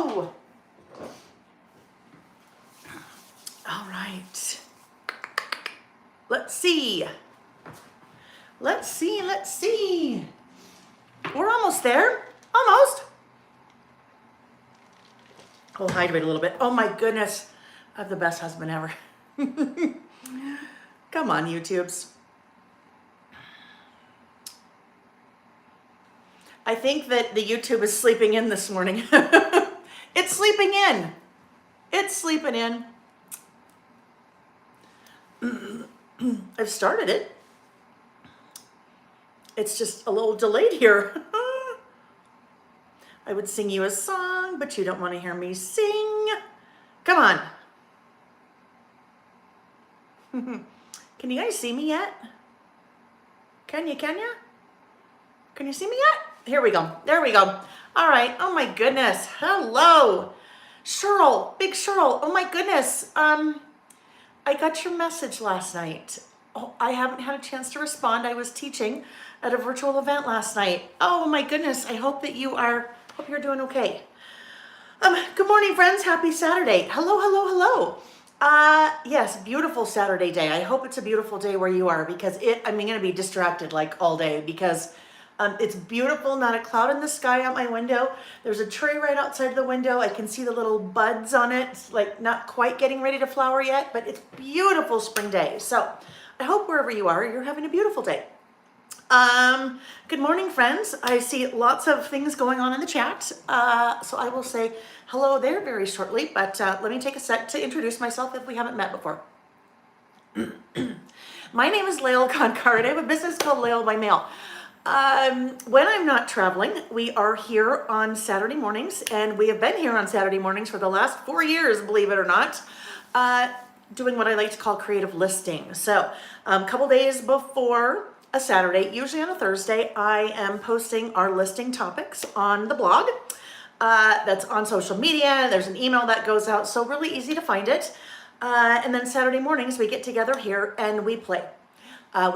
go. All right. Let's see. Let's see. We're almost there. Almost. I'll hydrate a little bit. Oh my goodness. I have the best husband ever. Come on, YouTubes. I think that the YouTube is sleeping in this morning. It's sleeping in. It's sleeping in. I've started it. It's just a little delayed here. I would sing you a song, but you don't want to hear me sing. Come on. Can you guys see me yet? Can you? Can you see me yet? Here we go. There we go. All right. Oh my goodness. Hello. Cheryl. Big Cheryl. Oh my goodness. I got your message last night. Oh, I haven't had a chance to respond. I was teaching at a virtual event last night. Oh my goodness. I hope that hope you're doing okay. Good morning, friends. Happy Saturday. Hello. Yes, beautiful Saturday day. I hope it's a beautiful day where you are, because I'm going to be distracted like all day, because it's beautiful, not a cloud in the sky out my window. There's a tree right outside the window. I can see the little buds on it. It's like not quite getting ready to flower yet, but it's beautiful spring day. So I hope wherever you are, you're having a beautiful day. Good morning, friends. I see lots of things going on in the chat. So I will say hello there very shortly, but let me take a sec to introduce myself if we haven't met before. My name is Layle Concard. I have a business called Layle by Mail. When I'm not traveling, we are here on Saturday mornings, and we have been here on Saturday mornings for the last 4 years, believe it or not, doing what I like to call creative listing. So a couple days before a Saturday, usually on a Thursday, I am posting our listing topics on the blog. That's on social media. There's an email that goes out, so really easy to find it. And then Saturday mornings, we get together here and we play.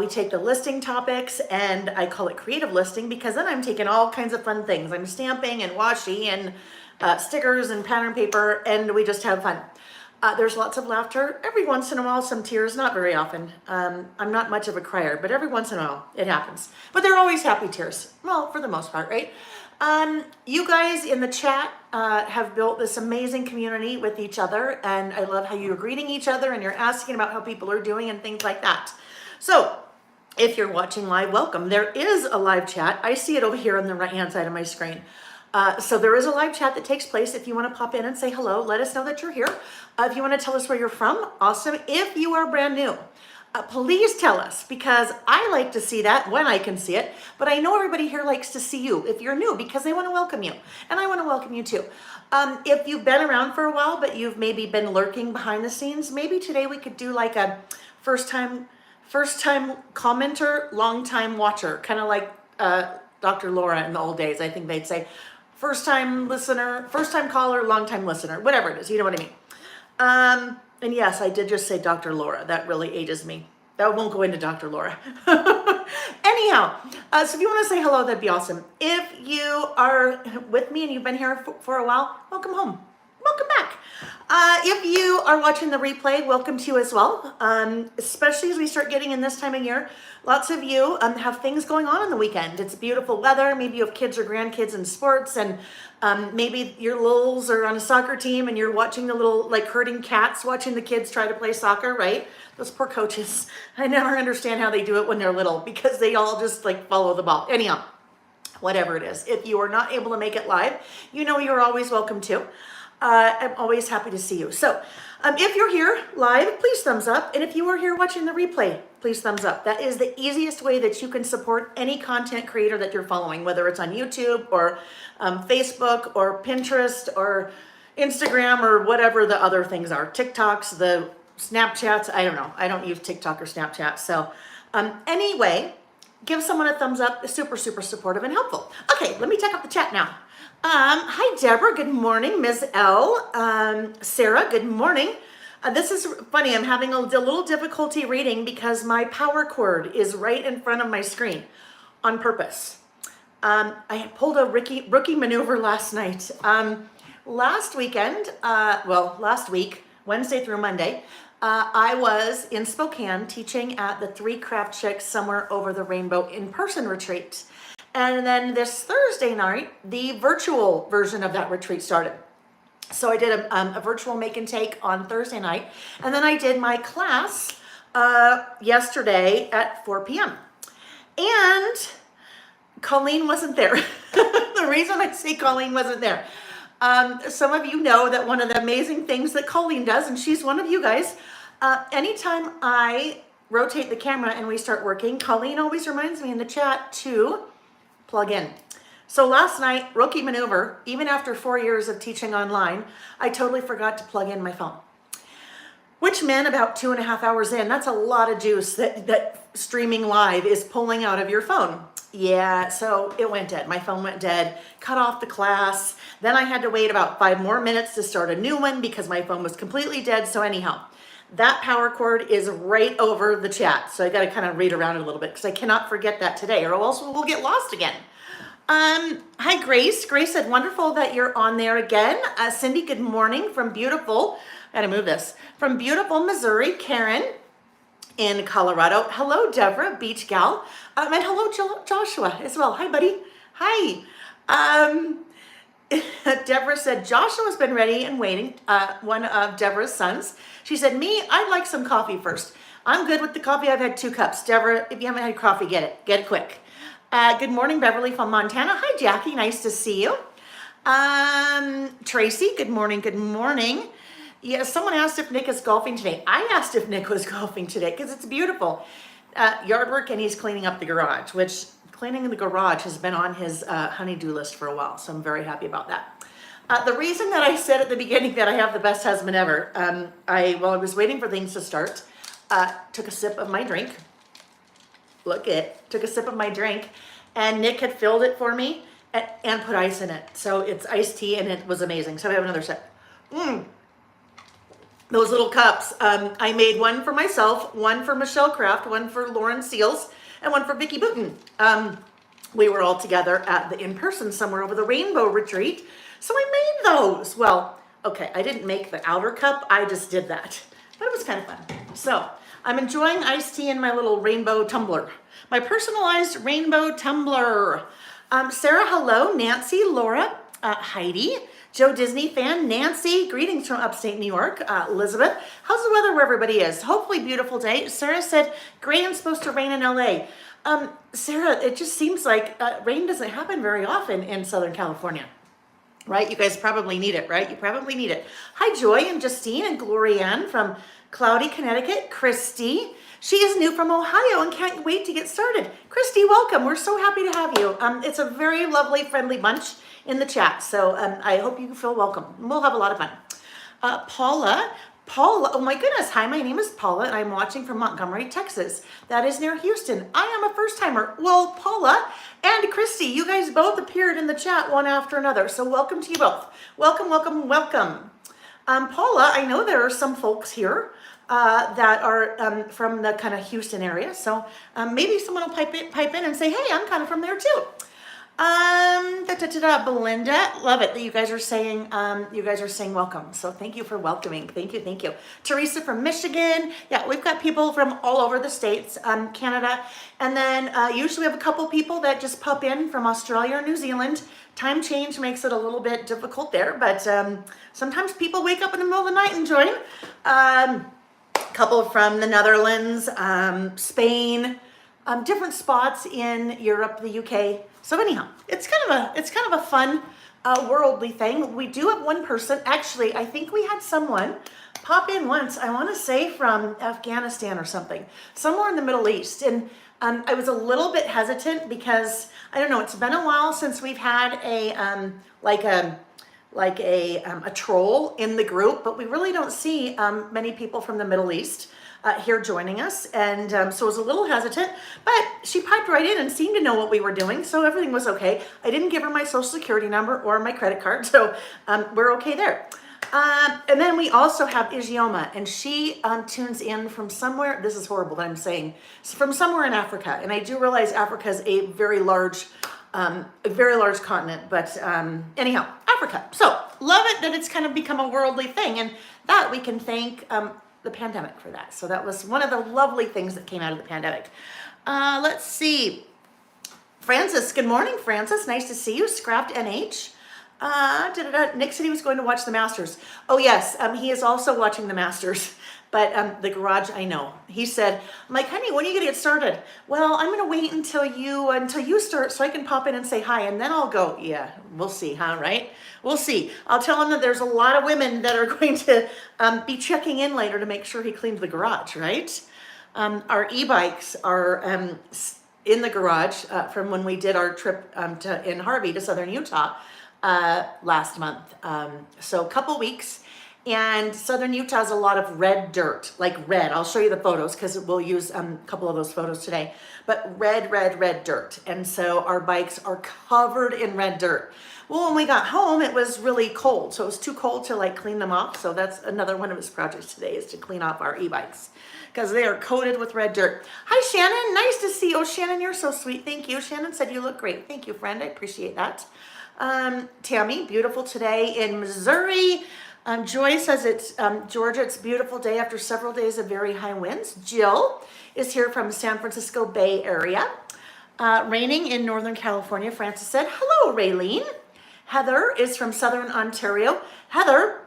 We take the listing topics, and I call it creative listing because then I'm taking all kinds of fun things. I'm stamping and washi and stickers and pattern paper, and we just have fun. There's lots of laughter. Every once in a while, some tears, not very often. I'm not much of a crier, but every once in a while it happens. But they're always happy tears. Well, for the most part, right? You guys in the chat have built this amazing community with each other, and I love how you're greeting each other and you're asking about how people are doing and things like that. So if you're watching live, welcome. There is a live chat. I see it over here on the right-hand side of my screen. So there is a live chat that takes place. If you want to pop in and say hello, let us know that you're here. If you want to tell us where you're from, awesome. If you are brand new, please tell us, because I like to see that when I can see it, but I know everybody here likes to see you if you're new, because they want to welcome you, and I want to welcome you too. If you've been around for a while, but you've maybe been lurking behind the scenes, maybe today we could do like a first time commenter, long time watcher, kind of like Dr. Laura in the old days. I think they'd say first time listener, first time caller, long time listener, whatever it is, you know what I mean. And yes, I did just say Dr. Laura. That really ages me. That won't go into Dr. Laura. Anyhow, so if you want to say hello, that'd be awesome. If you are with me and you've been here for a while, welcome home. Welcome back. If you are watching the replay, welcome to you as well. Especially as we start getting in this time of year, lots of you have things going on the weekend. It's beautiful weather. Maybe you have kids or grandkids in sports, and maybe your littles are on a soccer team and you're watching the little, like, herding cats, watching the kids try to play soccer, right? Those poor coaches. I never understand how they do it when they're little, because they all just like follow the ball. Anyhow, whatever it is, if you are not able to make it live, you know you're always welcome to. I'm always happy to see you. So if you're here live, please thumbs up. And if you are here watching the replay, please thumbs up. That is the easiest way that you can support any content creator that you're following, whether it's on YouTube or Facebook or Pinterest or Instagram or whatever the other things are. TikToks, the Snapchats, I don't know. I don't use TikTok or Snapchat. So anyway, give someone a thumbs up. Super, super supportive and helpful. Okay, let me check out the chat now. Hi, Deborah. Good morning. Ms. L. Sarah, good morning. This is funny. I'm having a little difficulty reading because my power cord is right in front of my screen on purpose. I pulled a rookie maneuver last night. Last weekend, last week, Wednesday through Monday, I was in Spokane teaching at the Three Craft Chicks Somewhere Over the Rainbow in-person retreat. And then this Thursday night, the virtual version of that retreat started. So I did a virtual make and take on Thursday night. And then I did my class yesterday at 4 p.m. And Colleen wasn't there. The reason I say Colleen wasn't there. Some of you know that one of the amazing things that Colleen does, and she's one of you guys, anytime I rotate the camera and we start working, Colleen always reminds me in the chat to plug in. So last night, rookie maneuver, even after 4 years of teaching online, I totally forgot to plug in my phone. Which meant about 2.5 hours in, that's a lot of juice that streaming live is pulling out of your phone. Yeah, so it went dead. My phone went dead, cut off the class. Then I had to wait about 5 more minutes to start a new one because my phone was completely dead. So anyhow, that power cord is right over the chat. So I got to kind of read around it a little bit because I cannot forget that today or else we'll get lost again. Hi, Grace. Grace said, wonderful that you're on there again. Cindy, good morning from beautiful, I gotta move this, from beautiful Missouri. Karen in Colorado. Hello, Deborah, beach gal. And hello, Joshua as well. Hi, buddy. Hi. Deborah said, Joshua's been ready and waiting, one of Deborah's sons. She said, me, I'd like some coffee first. I'm good with the coffee. I've had 2 cups. Deborah, if you haven't had coffee, get it. Get it quick. Good morning, Beverly from Montana. Hi, Jackie. Nice to see you. Tracy, good morning. Good morning. Yeah, someone asked if Nick is golfing today. I asked if Nick was golfing today because it's beautiful. Yard work, and he's cleaning up the garage, which cleaning the garage has been on his honey-do list for a while, so I'm very happy about that. The reason that I said at the beginning that I have the best husband ever, while I was waiting for things to start, took a sip of my drink. Took a sip of my drink, and Nick had filled it for me and put ice in it. So it's iced tea, and it was amazing. So I have another sip. Those little cups. I made one for myself, one for Michelle Kraft, one for Lauren Seals, and one for Vicki Booten. We were all together at the in-person Somewhere Over the Rainbow retreat. So I made those. Well, okay, I didn't make the outer cup. I just did that. But it was kind of fun. So I'm enjoying iced tea in my little rainbow tumbler. My personalized rainbow tumbler. Sarah, hello. Nancy, Laura, Heidi, Joe Disney fan, Nancy, greetings from upstate New York. Elizabeth, how's the weather where everybody is? Hopefully beautiful day. Sarah said, great and supposed to rain in LA. Sarah, it just seems like rain doesn't happen very often in Southern California. Right? You guys probably need it, right? You probably need it. Hi, Joy and Justine and Glorianne from Cloudy, Connecticut. Christy, she is new from Ohio and can't wait to get started. Christy, welcome. We're so happy to have you. It's a very lovely, friendly bunch in the chat. So I hope you feel welcome. We'll have a lot of fun. Paula, oh my goodness. Hi, my name is Paula and I'm watching from Montgomery, Texas. That is near Houston. I am a first timer. Well, Paula and Christy, you guys both appeared in the chat one after another. So welcome to you both. Welcome, welcome, welcome. Paula, I know there are some folks here that are from the kind of Houston area. So maybe someone will pipe in and say, hey, I'm kind of from there too. Belinda, love it that you guys are saying welcome. So thank you for welcoming. Thank you, thank you. Teresa from Michigan. Yeah, we've got people from all over the states, Canada, and then usually we have a couple people that just pop in from Australia or New Zealand. Time change makes it a little bit difficult there, but sometimes people wake up in the middle of the night and join. Couple from the Netherlands, Spain, different spots in Europe, the UK. So anyhow, it's kind of a fun worldly thing. We do have one person, actually, I think we had someone pop in once, I want to say from Afghanistan or something, somewhere in the Middle East. And I was a little bit hesitant because, I don't know, it's been a while since we've had a troll in the group, but we really don't see many people from the Middle East here joining us. And so I was a little hesitant, but she piped right in and seemed to know what we were doing. So everything was okay. I didn't give her my social security number or my credit card. So we're okay there. And then we also have Ijeoma, and she tunes in from somewhere. This is horrible that I'm saying. From somewhere in Africa. And I do realize Africa is a very large continent, but anyhow, Africa. So love it that it's kind of become a worldly thing, and that we can thank the pandemic for that. So that was one of the lovely things that came out of the pandemic. Let's see. Francis, good morning, Francis. Nice to see you. Scrapped NH. Nick said he was going to watch the Masters. Oh yes, he is also watching the Masters. But the garage, I know. He said, I'm like, honey, when are you gonna get started? Well, I'm gonna wait until you start so I can pop in and say hi, and then I'll go. Yeah, we'll see, huh, right? We'll see. I'll tell him that there's a lot of women that are going to be checking in later to make sure he cleans the garage, right? Our e-bikes are in the garage from when we did our trip in Harvey to southern Utah last month. So a couple weeks. And southern Utah has a lot of red dirt, like red. I'll show you the photos because we'll use a couple of those photos today. But red dirt. And so our bikes are covered in red dirt. Well, when we got home, it was really cold. So it was too cold to like clean them off. So that's another one of his projects today, is to clean off our e-bikes because they are coated with red dirt. Hi, Shannon. Nice to see you. Oh, Shannon, you're so sweet. Thank you. Shannon said you look great. Thank you, friend. I appreciate that. Tammy, beautiful today in Missouri. Joy says it's Georgia, it's a beautiful day after several days of very high winds. Jill is here from San Francisco Bay Area. Raining in Northern California. Francis said, hello, Raylene. Heather is from Southern Ontario. Heather,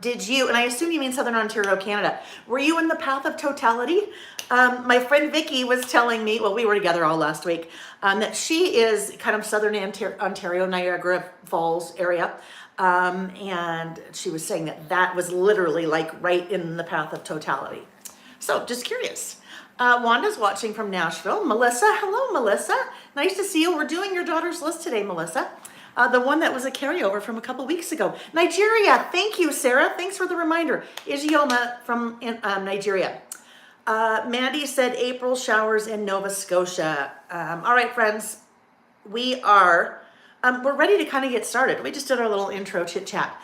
did you, and I assume you mean Southern Ontario, Canada, were you in the path of totality? My friend Vicky was telling me, well, we were together all last week, that she is kind of Southern Ontario, Niagara Falls area. And she was saying that was literally like right in the path of totality. So just curious. Wanda's watching from Nashville. Melissa, hello, Melissa. Nice to see you. We're doing your daughter's list today, Melissa. The one that was a carryover from a couple weeks ago. Nigeria, thank you, Sarah. Thanks for the reminder. Ijeoma from Nigeria. Mandy said April showers in Nova Scotia. All right, friends, we're ready to kind of get started. We just did our little intro chit chat.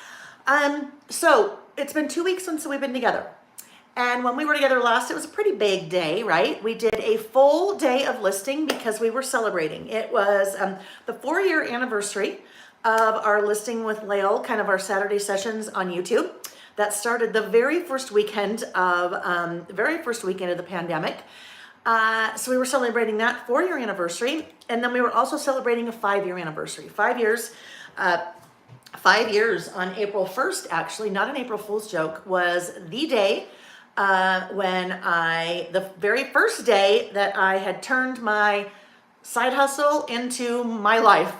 So it's been 2 weeks since we've been together. And when we were together last, it was a pretty big day, right? We did a full day of listing because we were celebrating. It was the 4-year anniversary of our listing with Layle, kind of our Saturday sessions on YouTube. That started the very first weekend of the pandemic. So we were celebrating that 4-year anniversary, and then we were also celebrating a 5-year anniversary. 5 years on April 1st, actually, not an April Fool's joke, was the day the very first day that I had turned my side hustle into my life.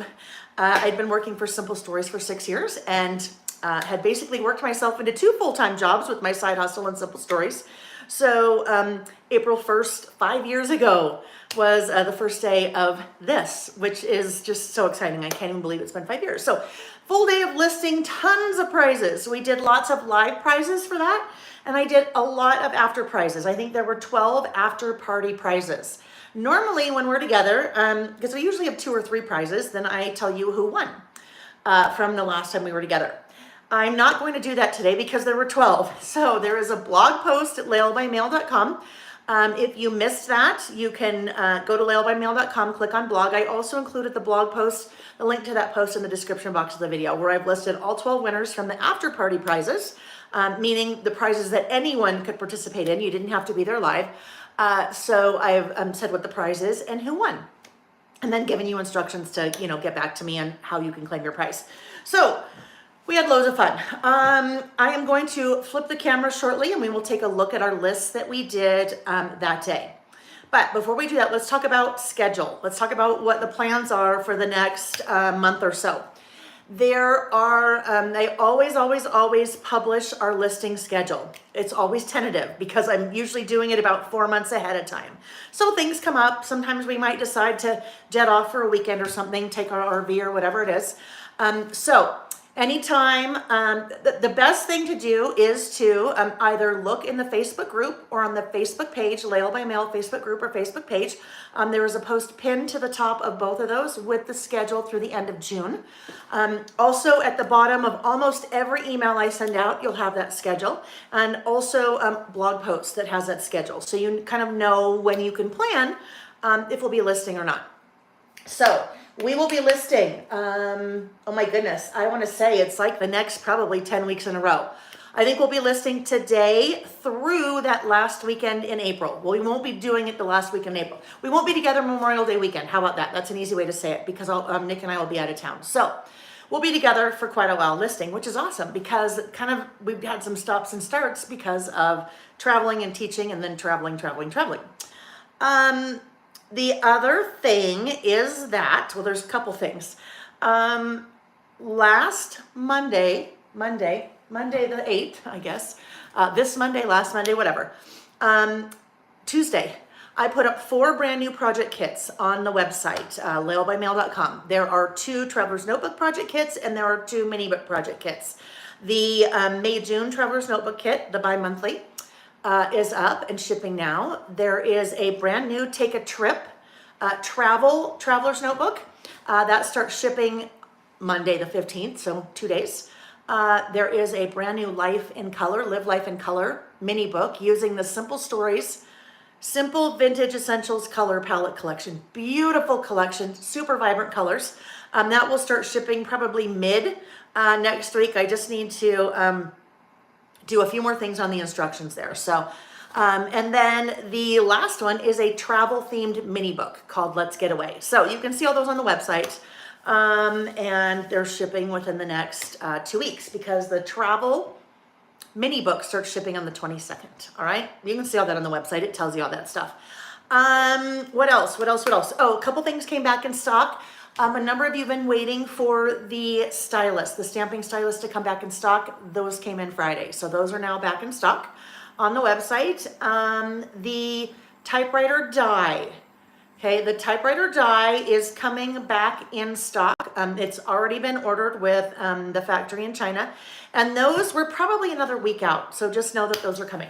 I'd been working for Simple Stories for 6 years and had basically worked myself into 2 full-time jobs with my side hustle and Simple Stories. So April 1st, 5 years ago, was the first day of this, which is just so exciting. I can't even believe it's been 5 years. So full day of listing, tons of prizes. We did lots of live prizes for that, and I did a lot of after prizes. I think there were 12 after party prizes. Normally when we're together, because we usually have 2 or 3 prizes, then I tell you who won from the last time we were together. I'm not going to do that today because there were 12. So there is a blog post at laylebymail.com. If you missed that, you can go to laylebymail.com, click on blog. I also included the blog post, the link to that post in the description box of the video, where I've listed all 12 winners from the after party prizes, meaning the prizes that anyone could participate in. You didn't have to be there live. So I've said what the prize is and who won, and then given you instructions to, get back to me on how you can claim your prize. So we had loads of fun. I am going to flip the camera shortly and we will take a look at our lists that we did that day. But before we do that, let's talk about schedule. Let's talk about what the plans are for the next month or so. I always publish our listing schedule. It's always tentative because I'm usually doing it about 4 months ahead of time. So things come up. Sometimes we might decide to jet off for a weekend or something, take our RV or whatever it is. So anytime, the best thing to do is to either look in the Facebook group or on the Facebook page, Layle by Mail Facebook group or Facebook page. There is a post pinned to the top of both of those with the schedule through the end of June. Also at the bottom of almost every email I send out, you'll have that schedule, and also blog posts that has that schedule. So you kind of know when you can plan if we'll be listing or not. So we will be listing, oh my goodness, I want to say it's like the next probably 10 weeks in a row. I think we'll be listing today through that last weekend in April. Well, we won't be doing it the last weekend in April. We won't be together Memorial Day weekend. How about that? That's an easy way to say it because Nick and I will be out of town. So we'll be together for quite a while listing, which is awesome because kind of we've had some stops and starts because of traveling and teaching and then traveling. The other thing is that, well, there's a couple things. Last Monday the 8th, I guess, this Monday, last Monday, whatever, Tuesday, I put up 4 brand new project kits on the website, laylebymail.com. There are 2 Traveler's Notebook project kits and there are 2 mini book project kits. The May-June Traveler's Notebook kit, the bi-monthly, is up and shipping now. There is a brand new Take a Trip Traveler's Notebook. That starts shipping Monday the 15th, so 2 days. There is a brand new Live Life in Color mini book using the Simple Stories, Simple Vintage Essentials Color Palette Collection. Beautiful collection, super vibrant colors. That will start shipping probably mid next week. I just need to do a few more things on the instructions there. So, and then the last one is a travel themed mini book called Let's Get Away. So you can see all those on the website. And they're shipping within the next 2 weeks because the travel mini book starts shipping on the 22nd. All right. You can see all that on the website. It tells you all that stuff. What else? Oh, a couple things came back in stock. A number of you have been waiting for the stylus, the stamping stylus to come back in stock. Those came in Friday. So those are now back in stock on the website. The typewriter die. Okay, the typewriter die is coming back in stock. It's already been ordered with the factory in China. And those were probably another week out. So just know that those are coming.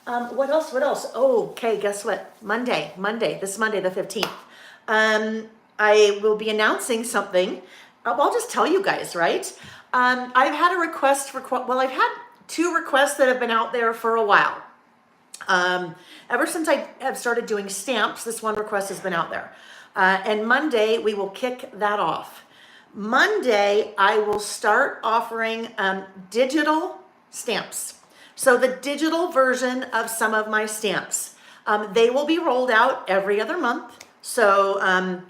What else? Oh, okay, guess what? This Monday the 15th. I will be announcing something. I'll just tell you guys, right? I've had a request for, well, I've had 2 requests that have been out there for a while. Ever since I have started doing stamps, this one request has been out there. And Monday, we will kick that off. Monday, I will start offering digital stamps. So the digital version of some of my stamps. They will be rolled out every other month. So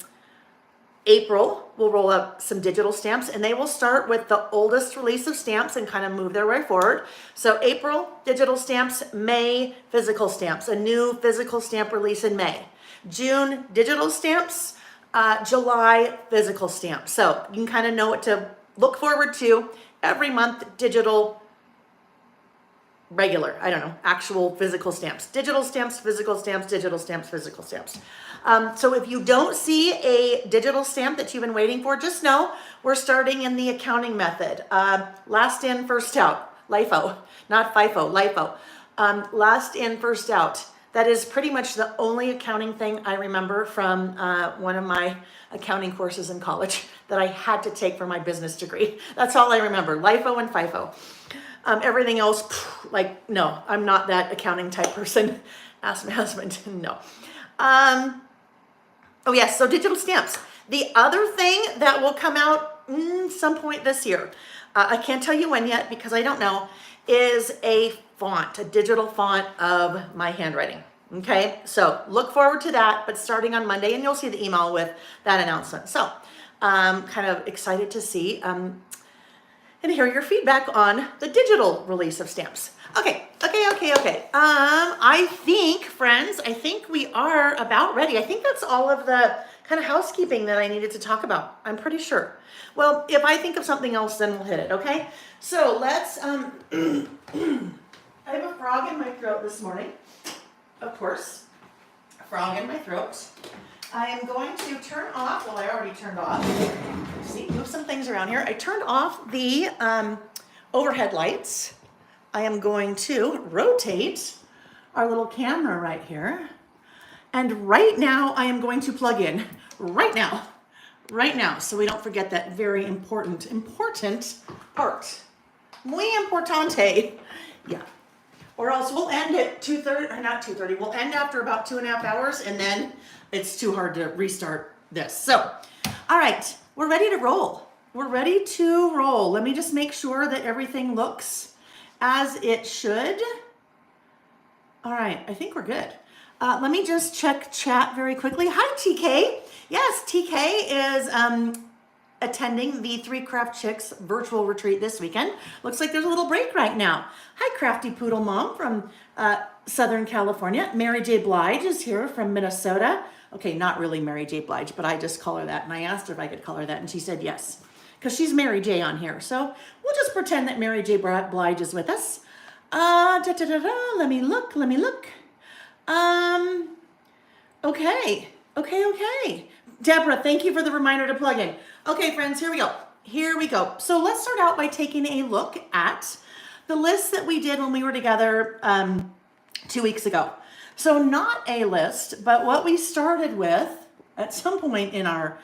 April will roll up some digital stamps and they will start with the oldest release of stamps and kind of move their way forward. So April, digital stamps, May, physical stamps, a new physical stamp release in May. June, digital stamps, July, physical stamps. So you can kind of know what to look forward to every month, digital, regular, I don't know, actual physical stamps. Digital stamps, physical stamps, digital stamps, physical stamps. So if you don't see a digital stamp that you've been waiting for, just know we're starting in the accounting method. Last in, first out, LIFO, not FIFO, LIFO. Last in, first out. That is pretty much the only accounting thing I remember from one of my accounting courses in college that I had to take for my business degree. That's all I remember, LIFO and FIFO. Everything else, like, no, I'm not that accounting type person. Ask my husband, no. Oh yes, so digital stamps. The other thing that will come out some point this year, I can't tell you when yet because I don't know, is a font, a digital font of my handwriting. Okay, so look forward to that, but starting on Monday, and you'll see the email with that announcement. So kind of excited to see and hear your feedback on the digital release of stamps. Okay. I think, friends, we are about ready. I think that's all of the kind of housekeeping that I needed to talk about. I'm pretty sure. Well, if I think of something else, then we'll hit it, okay? So let's, I have a frog in my throat this morning, of course. A frog in my throat. I am going to turn off, well, I already turned off. See, move some things around here. I turned off the overhead lights. I am going to rotate our little camera right here. And right now, I am going to plug in. Right now, so we don't forget that very important part. Muy importante. Yeah. Or else we'll end at 2:30, or not 2:30, we'll end after about 2.5 hours, and then it's too hard to restart this. So All right, we're ready to roll. We're ready to roll. Let me just make sure that everything looks as it should. All right, I think we're good. Let me just check chat very quickly. Hi, TK. Yes, TK is attending the Three Craft Chicks virtual retreat this weekend. Looks like there's a little break right now. Hi, Crafty Poodle Mom from Southern California. Mary J. Blige is here from Minnesota. Okay, not really Mary J. Blige, but I just call her that. And I asked her if I could call her that, and she said yes, because she's Mary J. on here. So we'll just pretend that Mary J. Blige is with us. Let me look. Okay. Deborah, thank you for the reminder to plug in. Okay, friends, here we go. So let's start out by taking a look at the list that we did when we were together 2 weeks ago. So not a list, but what we started with at some point in our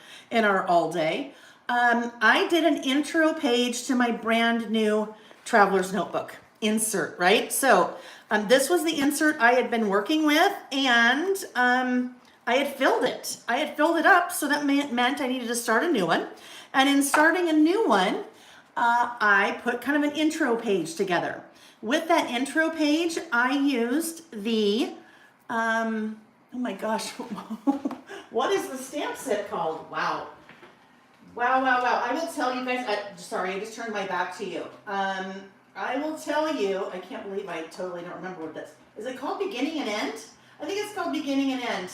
all day, I did an intro page to my brand new Traveler's Notebook insert, right? So this was the insert I had been working with, and I had filled it. I had filled it up, so that meant I needed to start a new one. And in starting a new one, I put kind of an intro page together. With that intro page, I used the, oh my gosh, what is the stamp set called? Wow. I will tell you guys, sorry, I just turned my back to you. I will tell you, I can't believe I totally don't remember what this, is it called Beginning and End? I think it's called Beginning and End.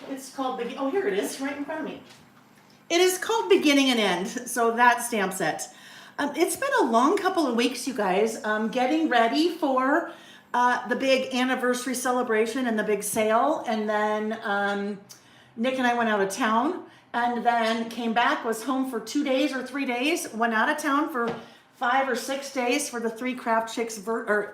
It's called, oh, here it is, right in front of me. It is called Beginning and End, so that stamp set. It's been a long couple of weeks, you guys, getting ready for the big anniversary celebration and the big sale, and then Nick and I went out of town, and then came back, was home for 2 days or 3 days, went out of town for 5 or 6 days for the Three Craft Chicks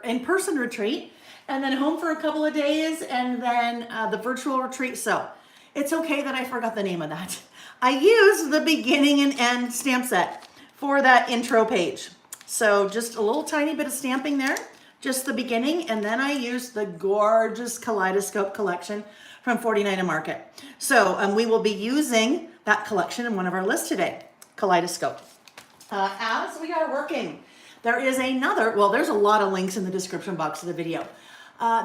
in-person retreat, and then home for a couple of days, and then the virtual retreat. So it's okay that I forgot the name of that. I used the Beginning and End stamp set for that intro page. So just a little tiny bit of stamping there, just the beginning, and then I used the gorgeous Kaleidoscope collection from 49 Market. So we will be using that collection in one of our lists today, Kaleidoscope. As we are working, there is another, well, there's a lot of links in the description box of the video.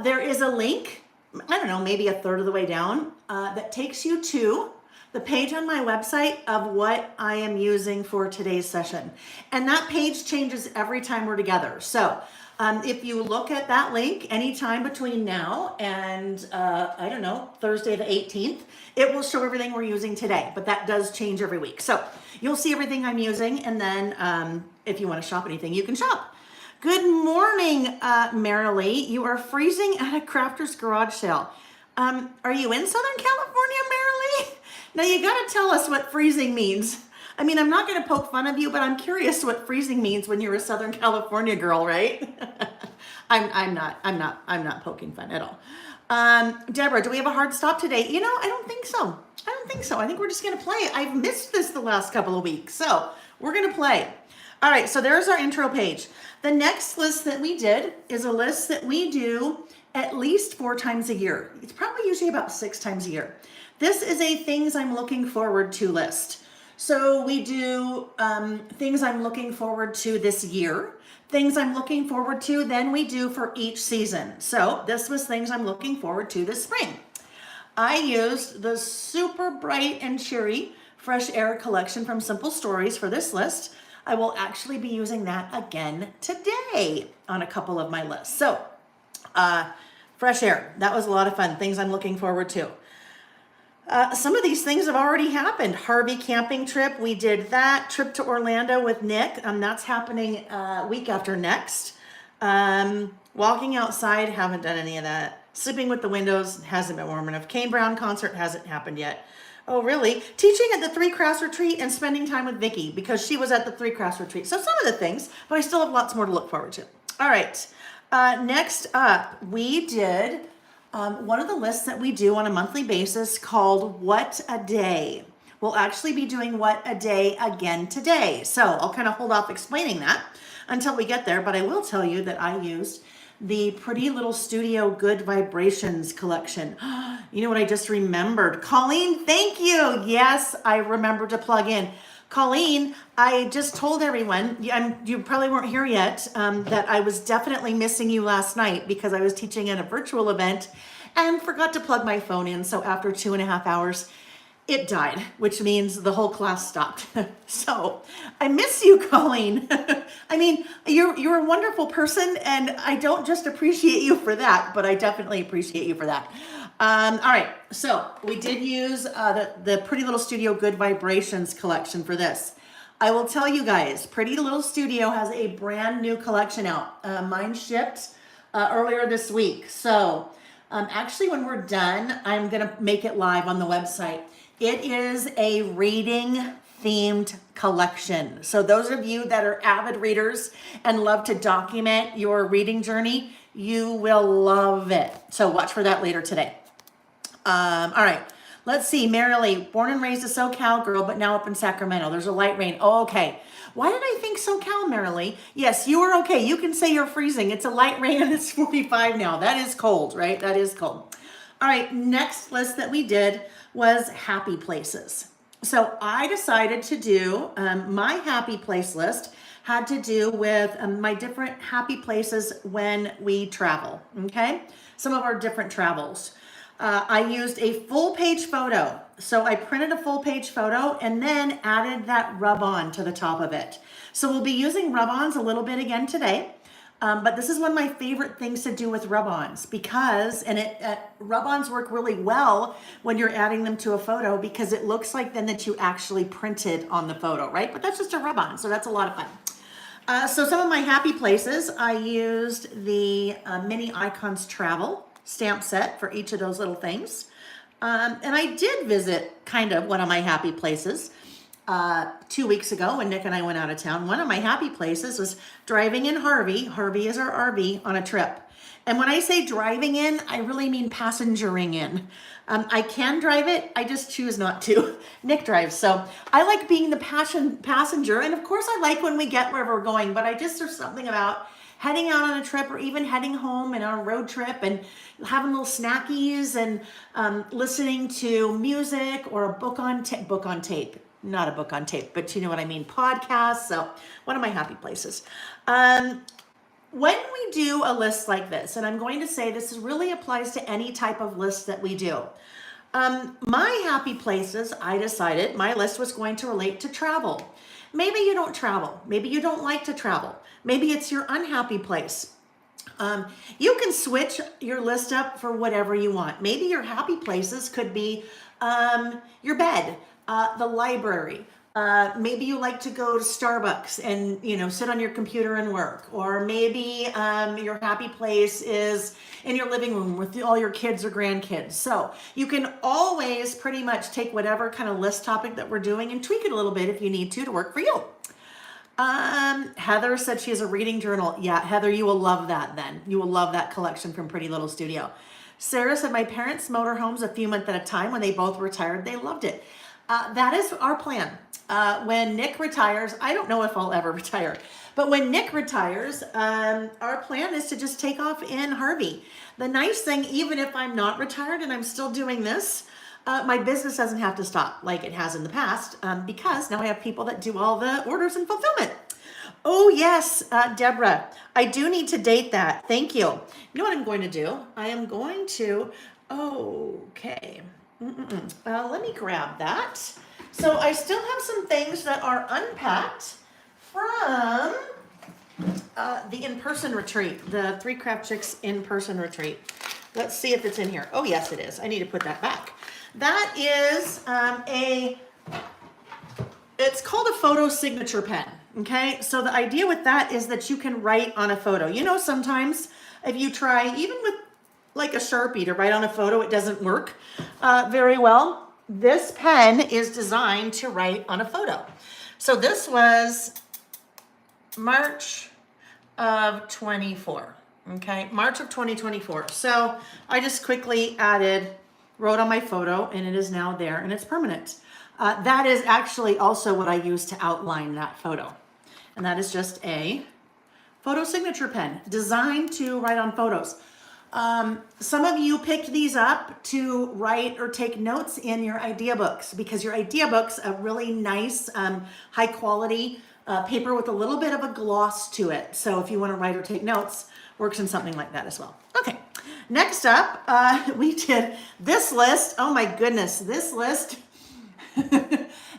There is a link, I don't know, maybe a third of the way down, that takes you to the page on my website of what I am using for today's session. And that page changes every time we're together. So if you look at that link anytime between now and, I don't know, Thursday the 18th, it will show everything we're using today, but that does change every week. So you'll see everything I'm using, and then if you want to shop anything, you can shop. Good morning, Marilee. You are freezing at a crafter's garage sale. Are you in Southern California, Marilee? Now you got to tell us what freezing means. I mean, I'm not going to poke fun of you, but I'm curious what freezing means when you're a Southern California girl, right? I'm not poking fun at all. Deborah, do we have a hard stop today? You know, I don't think so. I think we're just going to play. I've missed this the last couple of weeks, so we're going to play. All right, so there's our intro page. The next list that we did is a list that we do at least 4 times a year. It's probably usually about 6 times a year. This is a things I'm looking forward to list. So we do things I'm looking forward to this year, things I'm looking forward to, then we do for each season. So this was things I'm looking forward to this spring. I used the super bright and cheery Fresh Air collection from Simple Stories for this list. I will actually be using that again today on a couple of my lists. So Fresh Air, that was a lot of fun, things I'm looking forward to. Some of these things have already happened. Harvey camping trip, we did that. Trip to Orlando with Nick, that's happening week after next. Walking outside, haven't done any of that. Sleeping with the windows, hasn't been warm enough. Kane Brown concert hasn't happened yet. Oh, really? Teaching at the Three Crafts retreat and spending time with Vicki because she was at the Three Crafts retreat. So some of the things, but I still have lots more to look forward to. All right, next up, we did one of the lists that we do on a monthly basis called What a Day. We'll actually be doing What a Day again today. So I'll kind of hold off explaining that until we get there, but I will tell you that I used the Pretty Little Studio Good Vibrations collection. You know what I just remembered? Colleen, thank you. Yes, I remembered to plug in. Colleen, I just told everyone, you probably weren't here yet, that I was definitely missing you last night because I was teaching at a virtual event and forgot to plug my phone in. So after 2.5 hours, it died, which means the whole class stopped. So I miss you, Colleen. I mean, you're a wonderful person, and I don't just appreciate you for that, but I definitely appreciate you for that. All right, so we did use the Pretty Little Studio Good Vibrations collection for this. I will tell you guys, Pretty Little Studio has a brand new collection out. Mine shipped earlier this week. So actually, when we're done, I'm going to make it live on the website. It is a reading themed collection. So those of you that are avid readers and love to document your reading journey, you will love it. So watch for that later today. All right, let's see. Marilee, born and raised a SoCal girl, but now up in Sacramento. There's a light rain. Oh, okay. Why did I think SoCal, Marilee? Yes, you are okay. You can say you're freezing. It's a light rain and it's 45 now. That is cold, right? That is cold. All right, next list that we did was happy places. So I decided to do my happy place list had to do with my different happy places when we travel, okay? Some of our different travels. I used a full page photo. So I printed a full page photo and then added that rub-on to the top of it. So we'll be using rub-ons a little bit again today. But this is one of my favorite things to do with rub-ons because, rub-ons work really well when you're adding them to a photo because it looks like then that you actually printed on the photo, right? But that's just a rub-on, so that's a lot of fun. So some of my happy places, I used the Mini Icons Travel stamp set for each of those little things. And I did visit kind of one of my happy places 2 weeks ago when Nick and I went out of town. One of my happy places was driving in Harvey. Harvey is our RV on a trip. And when I say driving in, I really mean passengering in. I can drive it, I just choose not to. Nick drives, so I like being the passenger. And of course I like when we get wherever we're going, but there's something about heading out on a trip or even heading home in our road trip and having little snackies and listening to music or a book on tape. Not a book on tape, but you know what I mean, podcasts. So one of my happy places. When we do a list like this, and I'm going to say this really applies to any type of list that we do. My happy places, I decided my list was going to relate to travel. Maybe you don't travel. Maybe you don't like to travel. Maybe it's your unhappy place. You can switch your list up for whatever you want. Maybe your happy places could be your bed, the library. Maybe you like to go to Starbucks and, sit on your computer and work. Or maybe your happy place is in your living room with all your kids or grandkids. So you can always pretty much take whatever kind of list topic that we're doing and tweak it a little bit if you need to work for you. Heather said she has a reading journal. Yeah, Heather, you will love that then. You will love that collection from Pretty Little Studio. Sarah said, my parents' motorhomes a few months at a time. When they both retired, they loved it. That is our plan. When Nick retires, I don't know if I'll ever retire, but when Nick retires, our plan is to just take off in Harvey. The nice thing, even if I'm not retired and I'm still doing this, my business doesn't have to stop like it has in the past because now I have people that do all the orders and fulfillment. Oh yes, Deborah, I do need to date that. Thank you. You know what I'm going to do? I am going to, okay. Let me grab that. So I still have some things that are unpacked from the in-person retreat, the 3 Craft Chicks in-person retreat. Let's see if it's in here. Oh yes, it is. I need to put that back. That is it's called a photo signature pen. Okay, so the idea with that is that you can write on a photo. Sometimes if you try, even with like a Sharpie to write on a photo, it doesn't work very well. This pen is designed to write on a photo. So this was March of 24, okay? March of 2024. So I just quickly wrote on my photo and it is now there and it's permanent. That is actually also what I use to outline that photo. And that is just a photo signature pen designed to write on photos. Some of you picked these up to write or take notes in your idea books because your idea book's a really nice, high quality paper with a little bit of a gloss to it. So if you want to write or take notes, works in something like that as well. Okay, next up, we did this list. Oh my goodness, this list.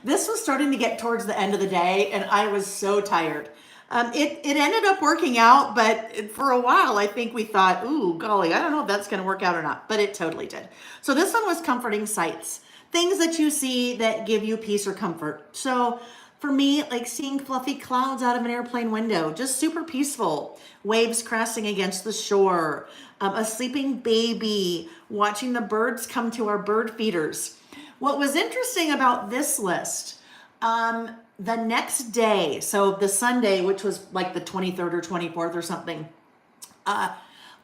This was starting to get towards the end of the day and I was so tired. It ended up working out, but for a while, I think we thought, ooh, golly, I don't know if that's going to work out or not, but it totally did. So this one was comforting sights, things that you see that give you peace or comfort. So for me, like seeing fluffy clouds out of an airplane window, just super peaceful, waves crashing against the shore, a sleeping baby, watching the birds come to our bird feeders. What was interesting about this list, the next day, so the Sunday, which was like the 23rd or 24th or something, I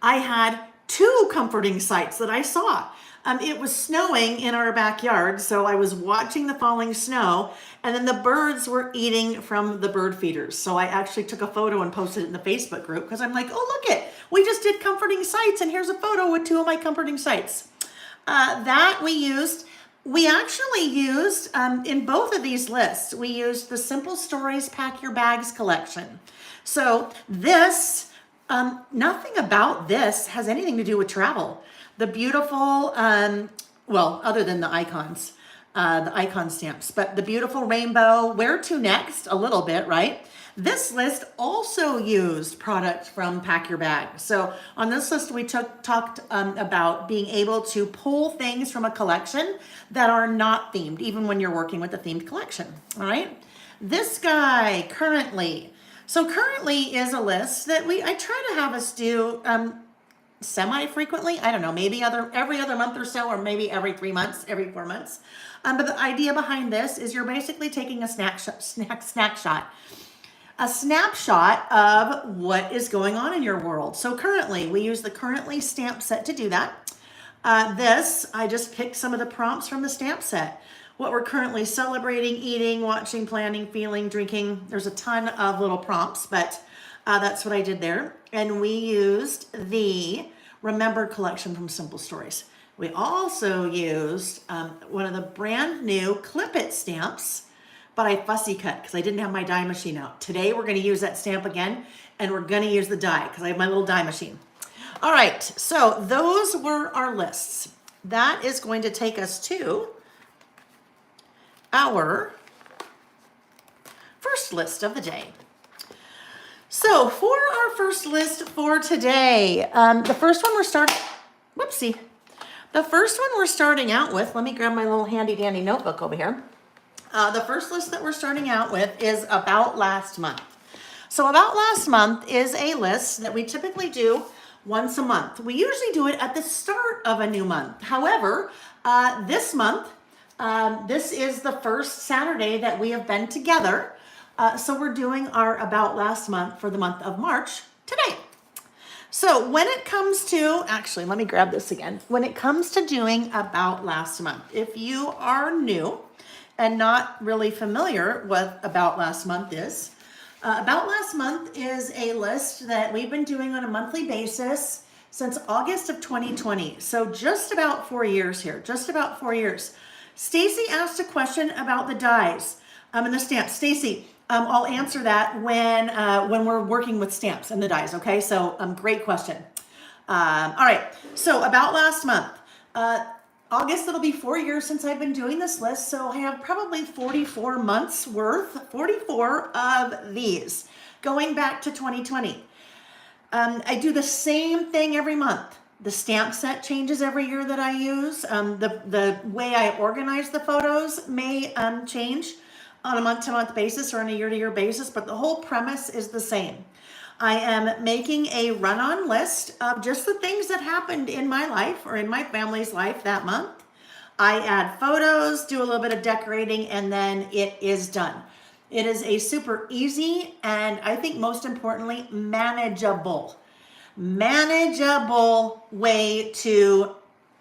had two comforting sights that I saw. It was snowing in our backyard, so I was watching the falling snow, and then the birds were eating from the bird feeders. So I actually took a photo and posted it in the Facebook group because I'm like, oh, look it, we just did comforting sights, and here's a photo with two of my comforting sights. That we actually used, in both of these lists, we used the Simple Stories Pack Your Bags collection. So this, nothing about this has anything to do with travel. The beautiful, well, other than the icon stamps, but the beautiful rainbow, where to next, a little bit, right? This list also used product from Pack Your Bag. So on this list, we talked about being able to pull things from a collection that are not themed, even when you're working with a themed collection, all right? This guy, Currently. So Currently is a list that I try to have us do semi-frequently. I don't know, maybe every other month or so, or maybe every 3 months, every 4 months. But the idea behind this is you're basically taking a snapshot of what is going on in your world. So currently, we use the Currently stamp set to do that. I just picked some of the prompts from the stamp set. What we're currently celebrating, eating, watching, planning, feeling, drinking. There's a ton of little prompts, but that's what I did there. And we used the Remember collection from Simple Stories. We also used one of the brand new Clip It stamps, but I fussy cut because I didn't have my die machine out. Today we're going to use that stamp again, and we're going to use the die because I have my little die machine. All right, so those were our lists. That is going to take us to our first list of the day. So for our first list for today, the first one we're starting out with, let me grab my little handy dandy notebook over here. The first list that we're starting out with is About Last Month. So About Last Month is a list that we typically do once a month. We usually do it at the start of a new month. However, this month, this is the first Saturday that we have been together. So we're doing our About Last Month for the month of March today. So when it comes to, actually, let me grab this again. When it comes to doing About Last Month, if you are new and not really familiar with About Last Month is, About Last Month is a list that we've been doing on a monthly basis since August of 2020. So just about 4 years here, just about 4 years. Stacy asked a question about the dies and the stamps. Stacy, I'll answer that when we're working with stamps and the dies, okay? So great question. All right, so About Last Month. August, it'll be 4 years since I've been doing this list, so I have probably 44 months worth, 44 of these, going back to 2020. I do the same thing every month. The stamp set changes every year that I use. The way I organize the photos may change on a month-to-month basis or on a year-to-year basis, but the whole premise is the same. I am making a run-on list of just the things that happened in my life or in my family's life that month. I add photos, do a little bit of decorating, and then it is done. It is a super easy and I think most importantly, manageable way to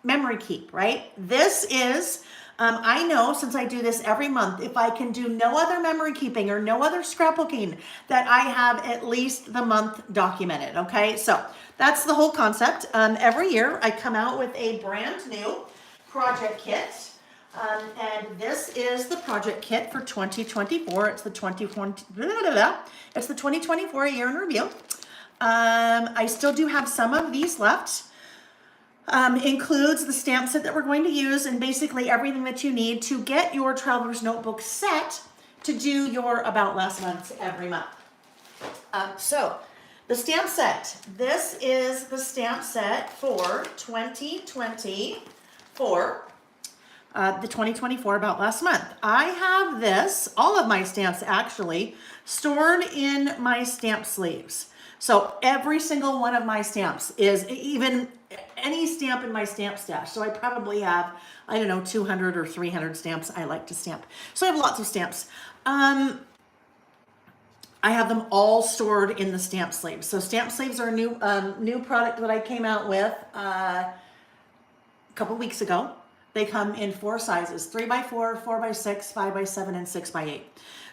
memory keep, right? This is I know since I do this every month, if I can do no other memory keeping or no other scrapbooking, that I have at least the month documented, okay? So that's the whole concept. Every year I come out with a brand new project kit. And this is the project kit for 2024. It's the 2024 year in review. I still do have some of these left. Includes the stamp set that we're going to use and basically everything that you need to get your traveler's notebook set to do your about last month's every month. So the stamp set, this is the stamp set for 2024, the 2024 about last month. I have this, all of my stamps actually, stored in my stamp sleeves. So every single one of my stamps is even any stamp in my stamp stash. So I probably have, I don't know, 200 or 300 stamps I like to stamp. So I have lots of stamps. I have them all stored in the stamp sleeves. So stamp sleeves are a new product that I came out with a couple weeks ago. They come in 4 sizes, 3x4, 4x6, 5x7, and 6x8.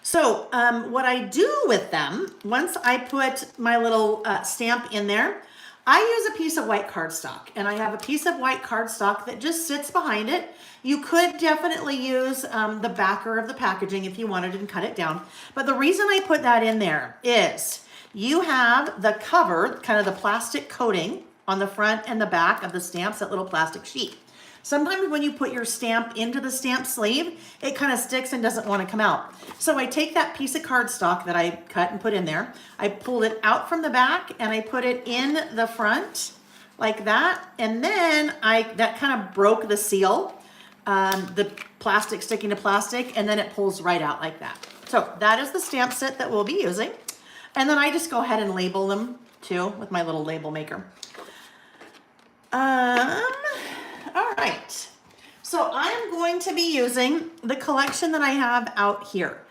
So what I do with them, once I put my little stamp in there, I use a piece of white cardstock, and I have a piece of white cardstock that just sits behind it. You could definitely use the backer of the packaging if you wanted and cut it down. But the reason I put that in there is you have the cover, kind of the plastic coating on the front and the back of the stamps, that little plastic sheet. Sometimes when you put your stamp into the stamp sleeve, it kind of sticks and doesn't want to come out. So I take that piece of cardstock that I cut and put in there, I pulled it out from the back and I put it in the front like that. And then that kind of broke the seal, the plastic sticking to plastic, and then it pulls right out like that. So that is the stamp set that we'll be using. And then I just go ahead and label them too with my little label maker. All right, so I'm going to be using the collection that I have out here.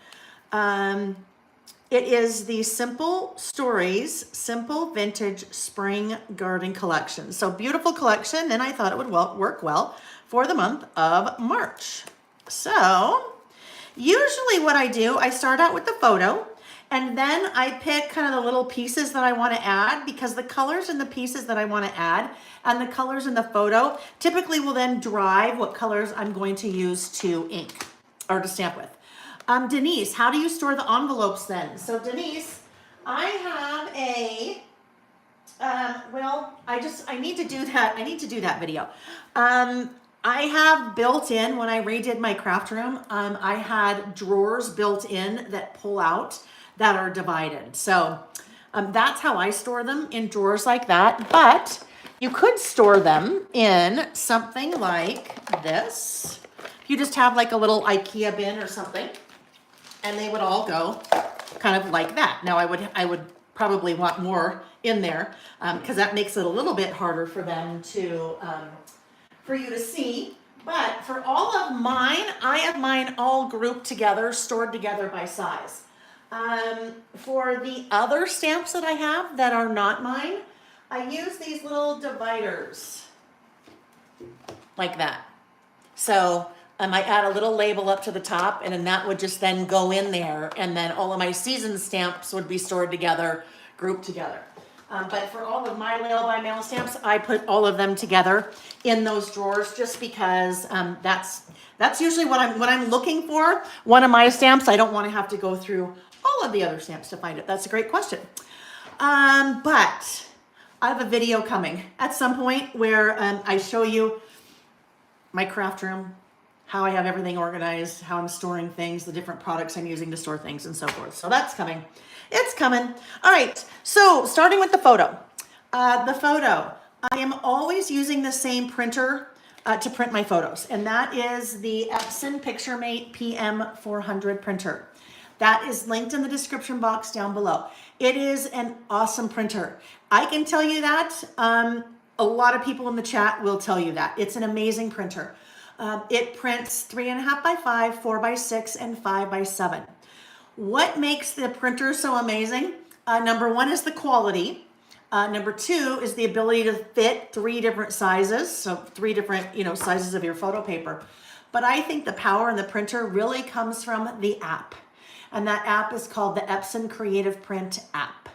It is the Simple Stories, Simple Vintage Spring Garden Collection. So beautiful collection, and I thought it would work well for the month of March. So usually what I do, I start out with the photo, and then I pick kind of the little pieces that I want to add, because the colors and the pieces that I want to add and the colors in the photo typically will then drive what colors I'm going to use to ink or to stamp with. Denise, how do you store the envelopes then? So Denise, I have a, I need to do that. I need to do that video. I have built in, when I redid my craft room, I had drawers built in that pull out that are divided. So that's how I store them, in drawers like that. But you could store them in something like this. You just have like a little IKEA bin or something, and they would all go kind of like that. Now I would probably want more in there because that makes it a little bit harder for them to, for you to see. But for all of mine, I have mine all grouped together, stored together by size. For the other stamps that I have that are not mine, I use these little dividers like that. So I add a little label up to the top, and then that would just then go in there, and then all of my season stamps would be stored together, grouped together. But for all of my Layle by Mail stamps, I put all of them together in those drawers, just because that's usually what I'm looking for. One of my stamps, I don't want to have to go through all of the other stamps to find it. That's a great question. But I have a video coming at some point where I show you my craft room, how I have everything organized, how I'm storing things, the different products I'm using to store things, and so forth. So that's coming. It's coming. All right, so starting with the photo. I am always using the same printer to print my photos, and that is the Epson PictureMate PM400 printer. That is linked in the description box down below. It is an awesome printer. I can tell you that. A lot of people in the chat will tell you that. It's an amazing printer. It prints 3.5x5, 4x6, and 5x7. What makes the printer so amazing? Number one is the quality. Number two is the ability to fit 3 different sizes. So 3 different, sizes of your photo paper. but I think the power in the printer really comes from the app. And that app is called the Epson Creative Print app.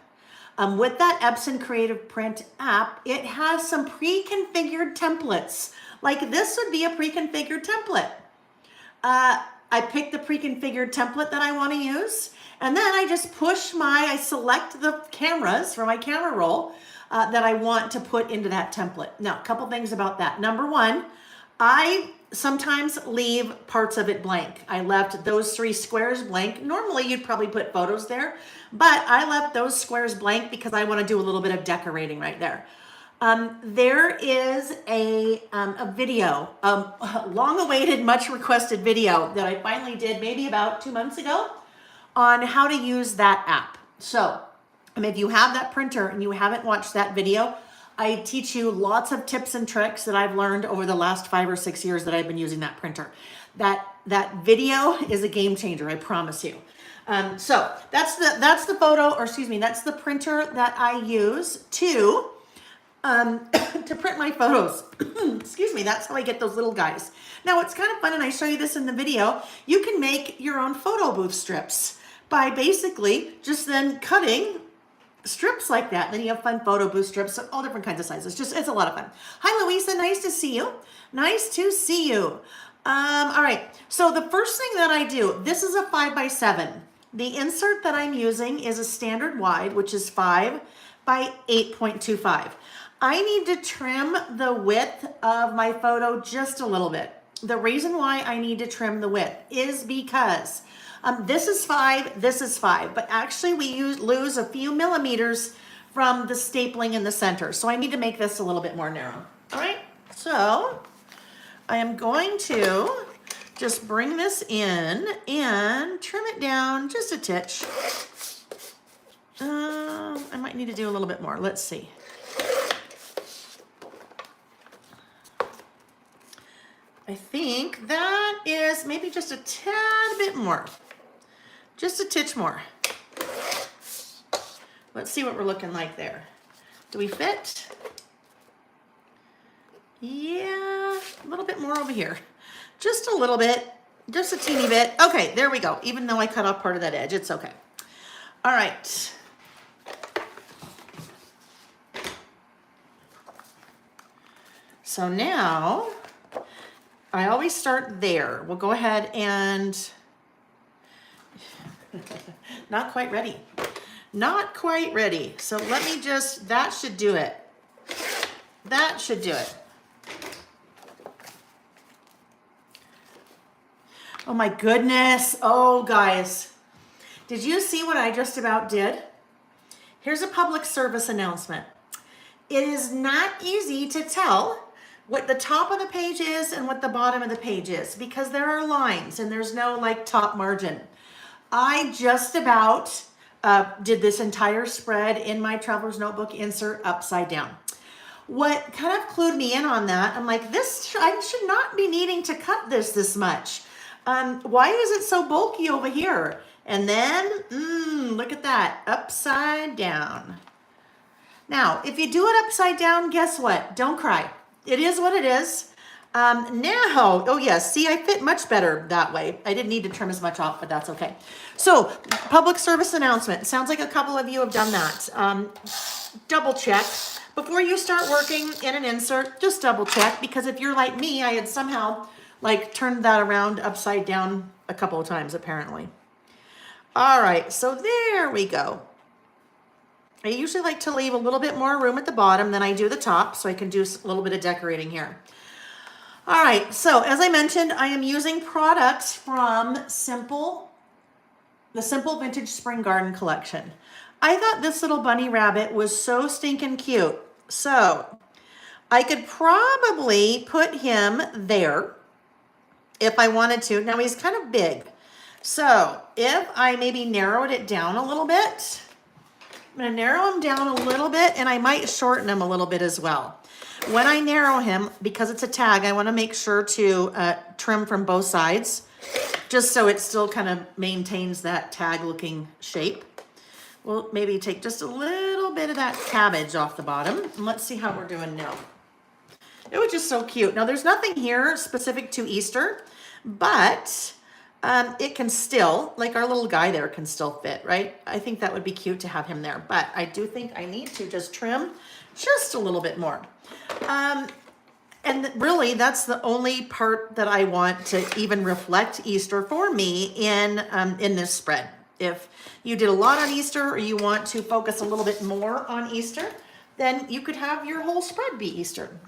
With that Epson Creative Print app, it has some pre-configured templates. Like this would be a pre-configured template. I pick the pre-configured template that I want to use, and then I just I select the cameras for my camera roll that I want to put into that template. Now, a couple things about that. Number one, I sometimes leave parts of it blank. I left those 3 squares blank. Normally, you'd probably put photos there, but I left those squares blank because I want to do a little bit of decorating right there. There is a video, long-awaited, much-requested video that I finally did maybe about 2 months ago on how to use that app. So, if you have that printer and you haven't watched that video, I teach you lots of tips and tricks that I've learned over the last 5 or 6 years that I've been using that printer. That video is a game changer, I promise you. So that's the photo, or excuse me, that's the printer that I use to print my photos. Excuse me, that's how I get those little guys. Now it's kind of fun, and I show you this in the video. You can make your own photo booth strips by basically just then cutting strips like that. Then you have fun photo booth strips, all different kinds of sizes. It's a lot of fun. Hi, Louisa. Nice to see you. Nice to see you. All right. So the first thing that I do, this is a 5x7. The insert that I'm using is a standard wide, which is 5 by 8.25. I need to trim the width of my photo just a little bit. The reason why I need to trim the width is because this is 5, this is 5, but actually we lose a few millimeters from the stapling in the center. So I need to make this a little bit more narrow. All right, so I am going to just bring this in and trim it down just a titch. I might need to do a little bit more. Let's see. I think that is maybe just a tad bit more. Just a titch more. Let's see what we're looking like there. Do we fit? Yeah, a little bit more over here. Just a little bit, just a teeny bit. Okay, there we go. Even though I cut off part of that edge, it's okay. All right. So now, I always start there. We'll go ahead and, not quite ready. Not quite ready. So let me just, that should do it. That should do it. Oh my goodness. Oh guys, did you see what I just about did? Here's a public service announcement. It is not easy to tell what the top of the page is and what the bottom of the page is because there are lines and there's no like top margin. I just about did this entire spread in my traveler's notebook insert upside down. What kind of clued me in on that, I'm like, I should not be needing to cut this much. Why is it so bulky over here? And then, look at that, upside down. Now, if you do it upside down, guess what? Don't cry. It is what it is. Now, oh yes, see, I fit much better that way. I didn't need to trim as much off, but that's okay. So, public service announcement. Sounds like a couple of you have done that. Double check. Before you start working in an insert, just double check, because if you're like me, I had somehow like turned that around upside down a couple of times apparently. All right, so there we go. I usually like to leave a little bit more room at the bottom than I do the top, so I can do a little bit of decorating here. All right, so as I mentioned, I am using products from the Simple Vintage Spring Garden Collection. I thought this little bunny rabbit was so stinking cute. So I could probably put him there if I wanted to. Now he's kind of big. So if I maybe narrowed it down a little bit, I'm going to narrow him down a little bit, and I might shorten him a little bit as well. When I narrow him, because it's a tag, I want to make sure to trim from both sides, just so it still kind of maintains that tag-looking shape. We'll maybe take just a little bit of that cabbage off the bottom, and let's see how we're doing now. It was just so cute. Now, there's nothing here specific to Easter, but it can still, like our little guy there can still fit, right? I think that would be cute to have him there, but I do think I need to just trim just a little bit more. And really, that's the only part that I want to even reflect Easter for me in this spread. If you did a lot on Easter or you want to focus a little bit more on Easter, then you could have your whole spread be Easter.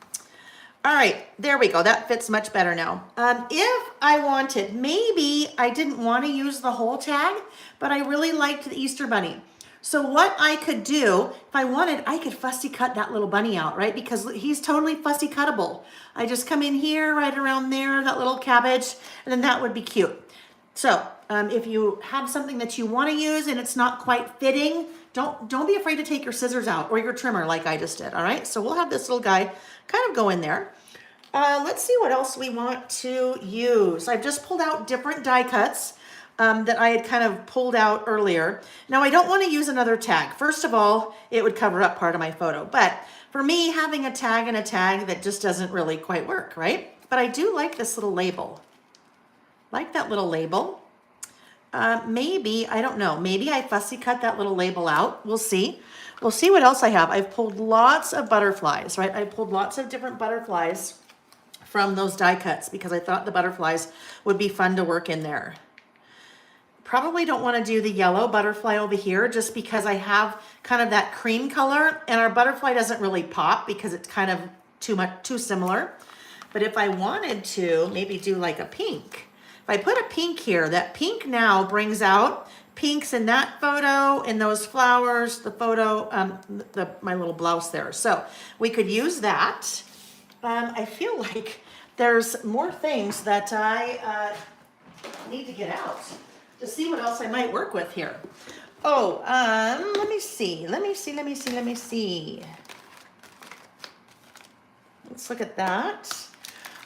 All right, there we go. That fits much better now. If I wanted, maybe I didn't want to use the whole tag, but I really liked the Easter bunny. So what I could do, if I wanted, I could fussy cut that little bunny out, right? Because he's totally fussy cuttable. I just come in here, right around there, that little cabbage, and then that would be cute. So if you have something that you want to use and it's not quite fitting, don't be afraid to take your scissors out or your trimmer like I just did, all right? So we'll have this little guy kind of go in there. Let's see what else we want to use. I've just pulled out different die cuts that I had kind of pulled out earlier. Now I don't want to use another tag. First of all, it would cover up part of my photo, but for me, having a tag and a tag that just doesn't really quite work, right? But I do like this little label. Like that little label. Maybe, I don't know, maybe I fussy cut that little label out. We'll see. We'll see what else I have. I've pulled lots of butterflies, right? I pulled lots of different butterflies from those die cuts because I thought the butterflies would be fun to work in there. Probably don't want to do the yellow butterfly over here just because I have kind of that cream color and our butterfly doesn't really pop because it's kind of too similar. But if I wanted to maybe do like a pink, if I put a pink here, that pink now brings out pinks in that photo, in those flowers, the photo, my little blouse there. So we could use that. I feel like there's more things that I need to get out to see what else I might work with here. Oh, let me see. Let's look at that.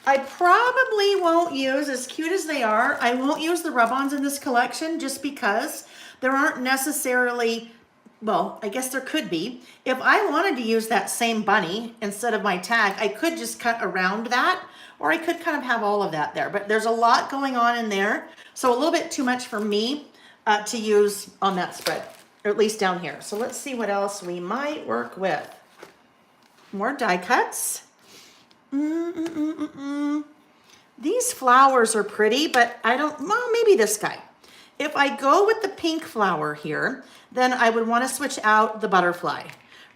I probably won't use, as cute as they are, I won't use the rub-ons in this collection just because there aren't necessarily, well, I guess there could be. If I wanted to use that same bunny instead of my tag, I could just cut around that, or I could kind of have all of that there. But there's a lot going on in there, so a little bit too much for me to use on that spread, or at least down here. So let's see what else we might work with. More die cuts. These flowers are pretty, but I don't, well, maybe this guy. If I go with the pink flower here, then I would want to switch out the butterfly,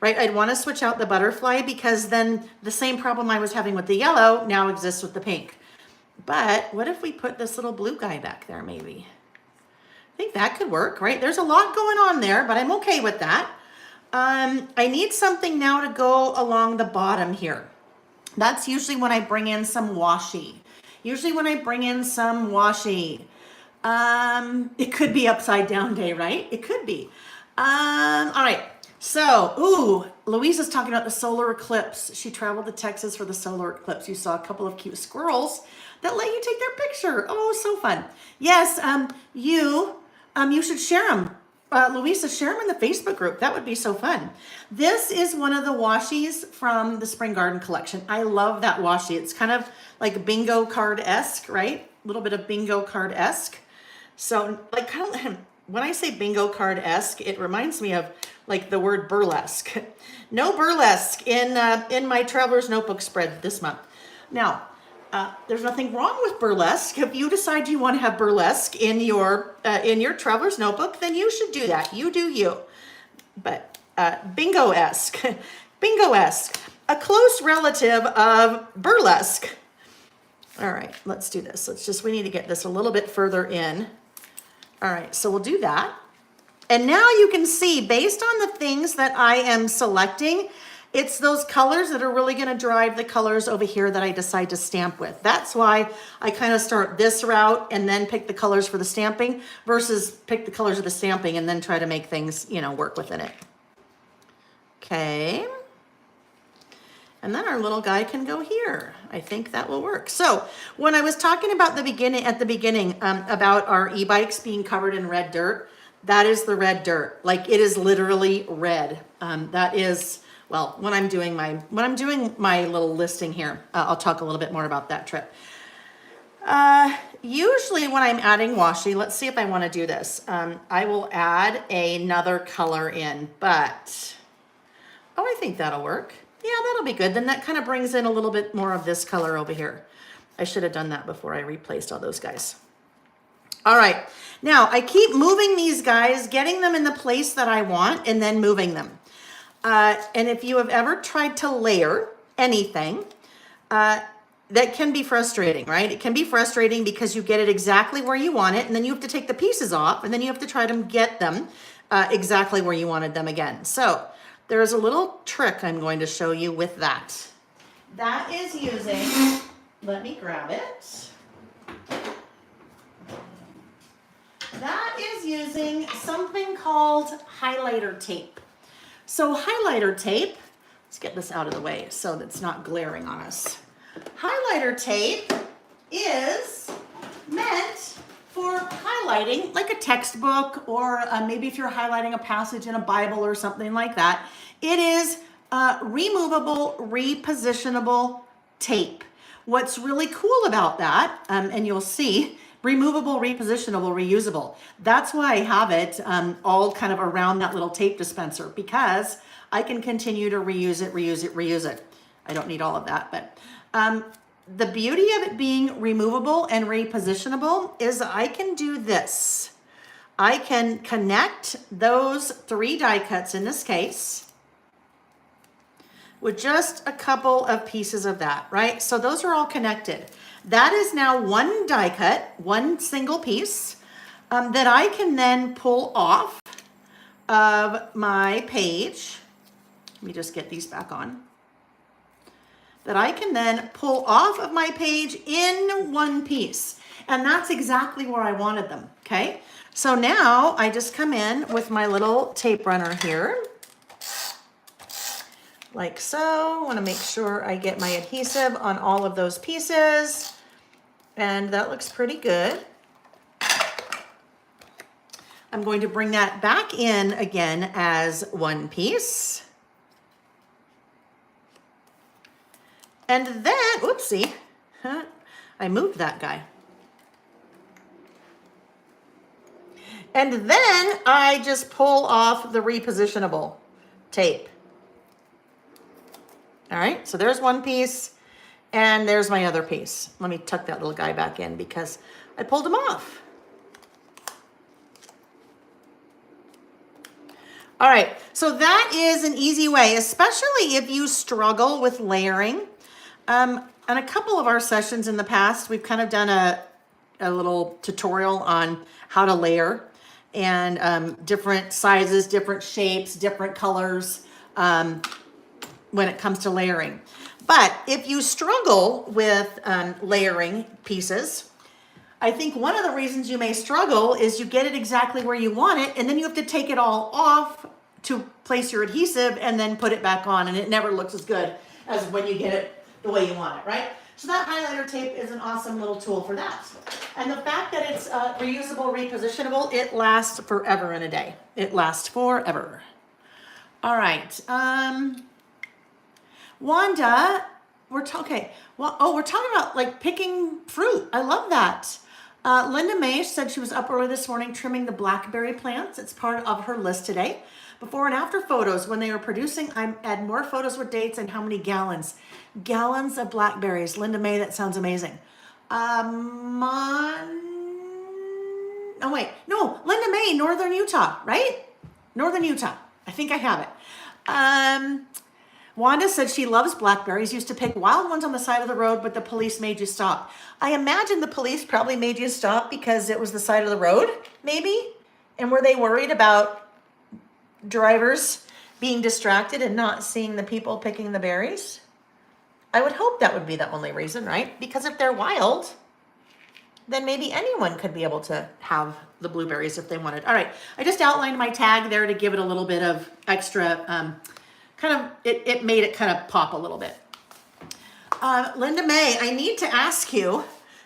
right? I'd want to switch out the butterfly because then the same problem I was having with the yellow now exists with the pink. But what if we put this little blue guy back there maybe? I think that could work, right? There's a lot going on there, but I'm okay with that. I need something now to go along the bottom here. That's usually when I bring in some washi. It could be upside down day, right? It could be. All right. So, Louisa's talking about the solar eclipse. She traveled to Texas for the solar eclipse. You saw a couple of cute squirrels that let you take their picture. Oh, so fun. Yes, you should share them. Louisa, share them in the Facebook group. That would be so fun. This is one of the washies from the Spring Garden collection. I love that washi. It's kind of like bingo card-esque, right? A little bit of bingo card-esque. So like kind of, when I say bingo card-esque, it reminds me of like the word burlesque. No burlesque in my Traveler's Notebook spread this month. Now, there's nothing wrong with burlesque. If you decide you want to have burlesque in your Traveler's Notebook, then you should do that. You do you. But bingo-esque, bingo-esque, a close relative of burlesque. All right, let's do this. We need to get this a little bit further in. All right, so we'll do that. And now you can see, based on the things that I am selecting, it's those colors that are really going to drive the colors over here that I decide to stamp with. That's why I kind of start this route and then pick the colors for the stamping versus pick the colors of the stamping and then try to make things, work within it. Okay. And then our little guy can go here. I think that will work. So when I was talking about at the beginning about our e-bikes being covered in red dirt, that is the red dirt. Like it is literally red. That is, well, when I'm doing my little listing here, I'll talk a little bit more about that trip. Usually when I'm adding washi, let's see if I want to do this. I will add another color in, but, oh, I think that'll work. Yeah, that'll be good. Then that kind of brings in a little bit more of this color over here. I should have done that before I replaced all those guys. All right, now I keep moving these guys, getting them in the place that I want, and then moving them. And if you have ever tried to layer anything, that can be frustrating, right? It can be frustrating because you get it exactly where you want it, and then you have to take the pieces off, and then you have to try to get them exactly where you wanted them again. So there's a little trick I'm going to show you with that. That is using, let me grab it. That is using something called highlighter tape. So highlighter tape, let's get this out of the way so that it's not glaring on us. Highlighter tape is meant for highlighting like a textbook, or maybe if you're highlighting a passage in a Bible or something like that. It is removable, repositionable tape. What's really cool about that, and you'll see, removable, repositionable, reusable. That's why I have it all kind of around that little tape dispenser, because I can continue to reuse it, reuse it, reuse it. I don't need all of that, but the beauty of it being removable and repositionable is I can do this. I can connect those 3 die cuts in this case with just a couple of pieces of that, right? So those are all connected. That is now 1 die cut, 1 single piece that I can then pull off of my page. Let me just get these back on. That I can then pull off of my page in 1 piece. And that's exactly where I wanted them, okay? So now I just come in with my little tape runner here, like so. I wanna make sure I get my adhesive on all of those pieces. And that looks pretty good. I'm going to bring that back in again as 1 piece. And then, oopsie, I moved that guy. And then I just pull off the repositionable tape. All right, so there's 1 piece, and there's my other piece. Let me tuck that little guy back in because I pulled him off. All right, so that is an easy way, especially if you struggle with layering. On a couple of our sessions in the past, we've kind of done a little tutorial on how to layer, and different sizes, different shapes, different colors when it comes to layering. But if you struggle with layering pieces, I think one of the reasons you may struggle is you get it exactly where you want it, and then you have to take it all off to place your adhesive and then put it back on, and it never looks as good as when you get it the way you want it, right? So that highlighter tape is an awesome little tool for that. And the fact that it's reusable, repositionable, it lasts forever and a day. It lasts forever. All right. Wanda, we're talking about like picking fruit. I love that. Linda May said she was up early this morning trimming the blackberry plants. It's part of her list today. Before and after photos, when they are producing, I add more photos with dates and how many gallons. Gallons of blackberries. Linda May, that sounds amazing. Linda May, Northern Utah, right? Northern Utah. I think I have it. Wanda said she loves blackberries, used to pick wild ones on the side of the road, but the police made you stop. I imagine the police probably made you stop because it was the side of the road, maybe? And were they worried about drivers being distracted and not seeing the people picking the berries? I would hope that would be the only reason, right? Because if they're wild, then maybe anyone could be able to have the blueberries if they wanted. All right, I just outlined my tag there to give it a little bit of extra, it made it kind of pop a little bit. Linda May, I need to ask you,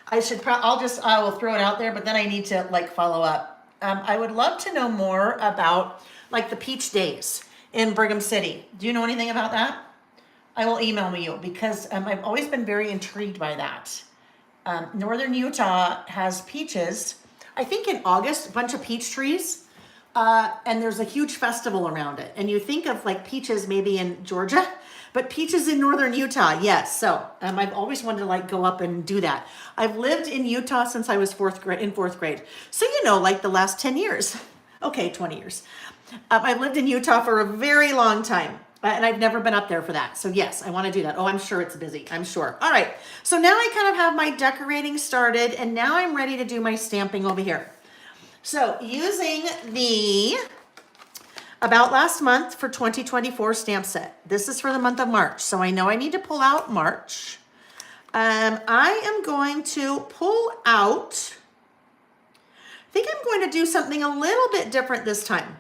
I will throw it out there, but then I need to follow up. I would love to know more about the Peach Days in Brigham City. Do you know anything about that? I will email you because I've always been very intrigued by that. Northern Utah has peaches. I think in August, a bunch of peach trees. And there's a huge festival around it. And you think of like peaches maybe in Georgia, but peaches in Northern Utah, yes. So I've always wanted to like go up and do that. I've lived in Utah since I was fourth grade. So, you know, like the last 10 years. Okay, 20 years. I've lived in Utah for a very long time. And I've never been up there for that. So yes, I want to do that. Oh, I'm sure it's busy. I'm sure. All right. So now I kind of have my decorating started, and now I'm ready to do my stamping over here. So using the About Last Month for 2024 stamp set. This is for the month of March. So I know I need to pull out March. I am going to pull out, I think I'm going to do something a little bit different this time,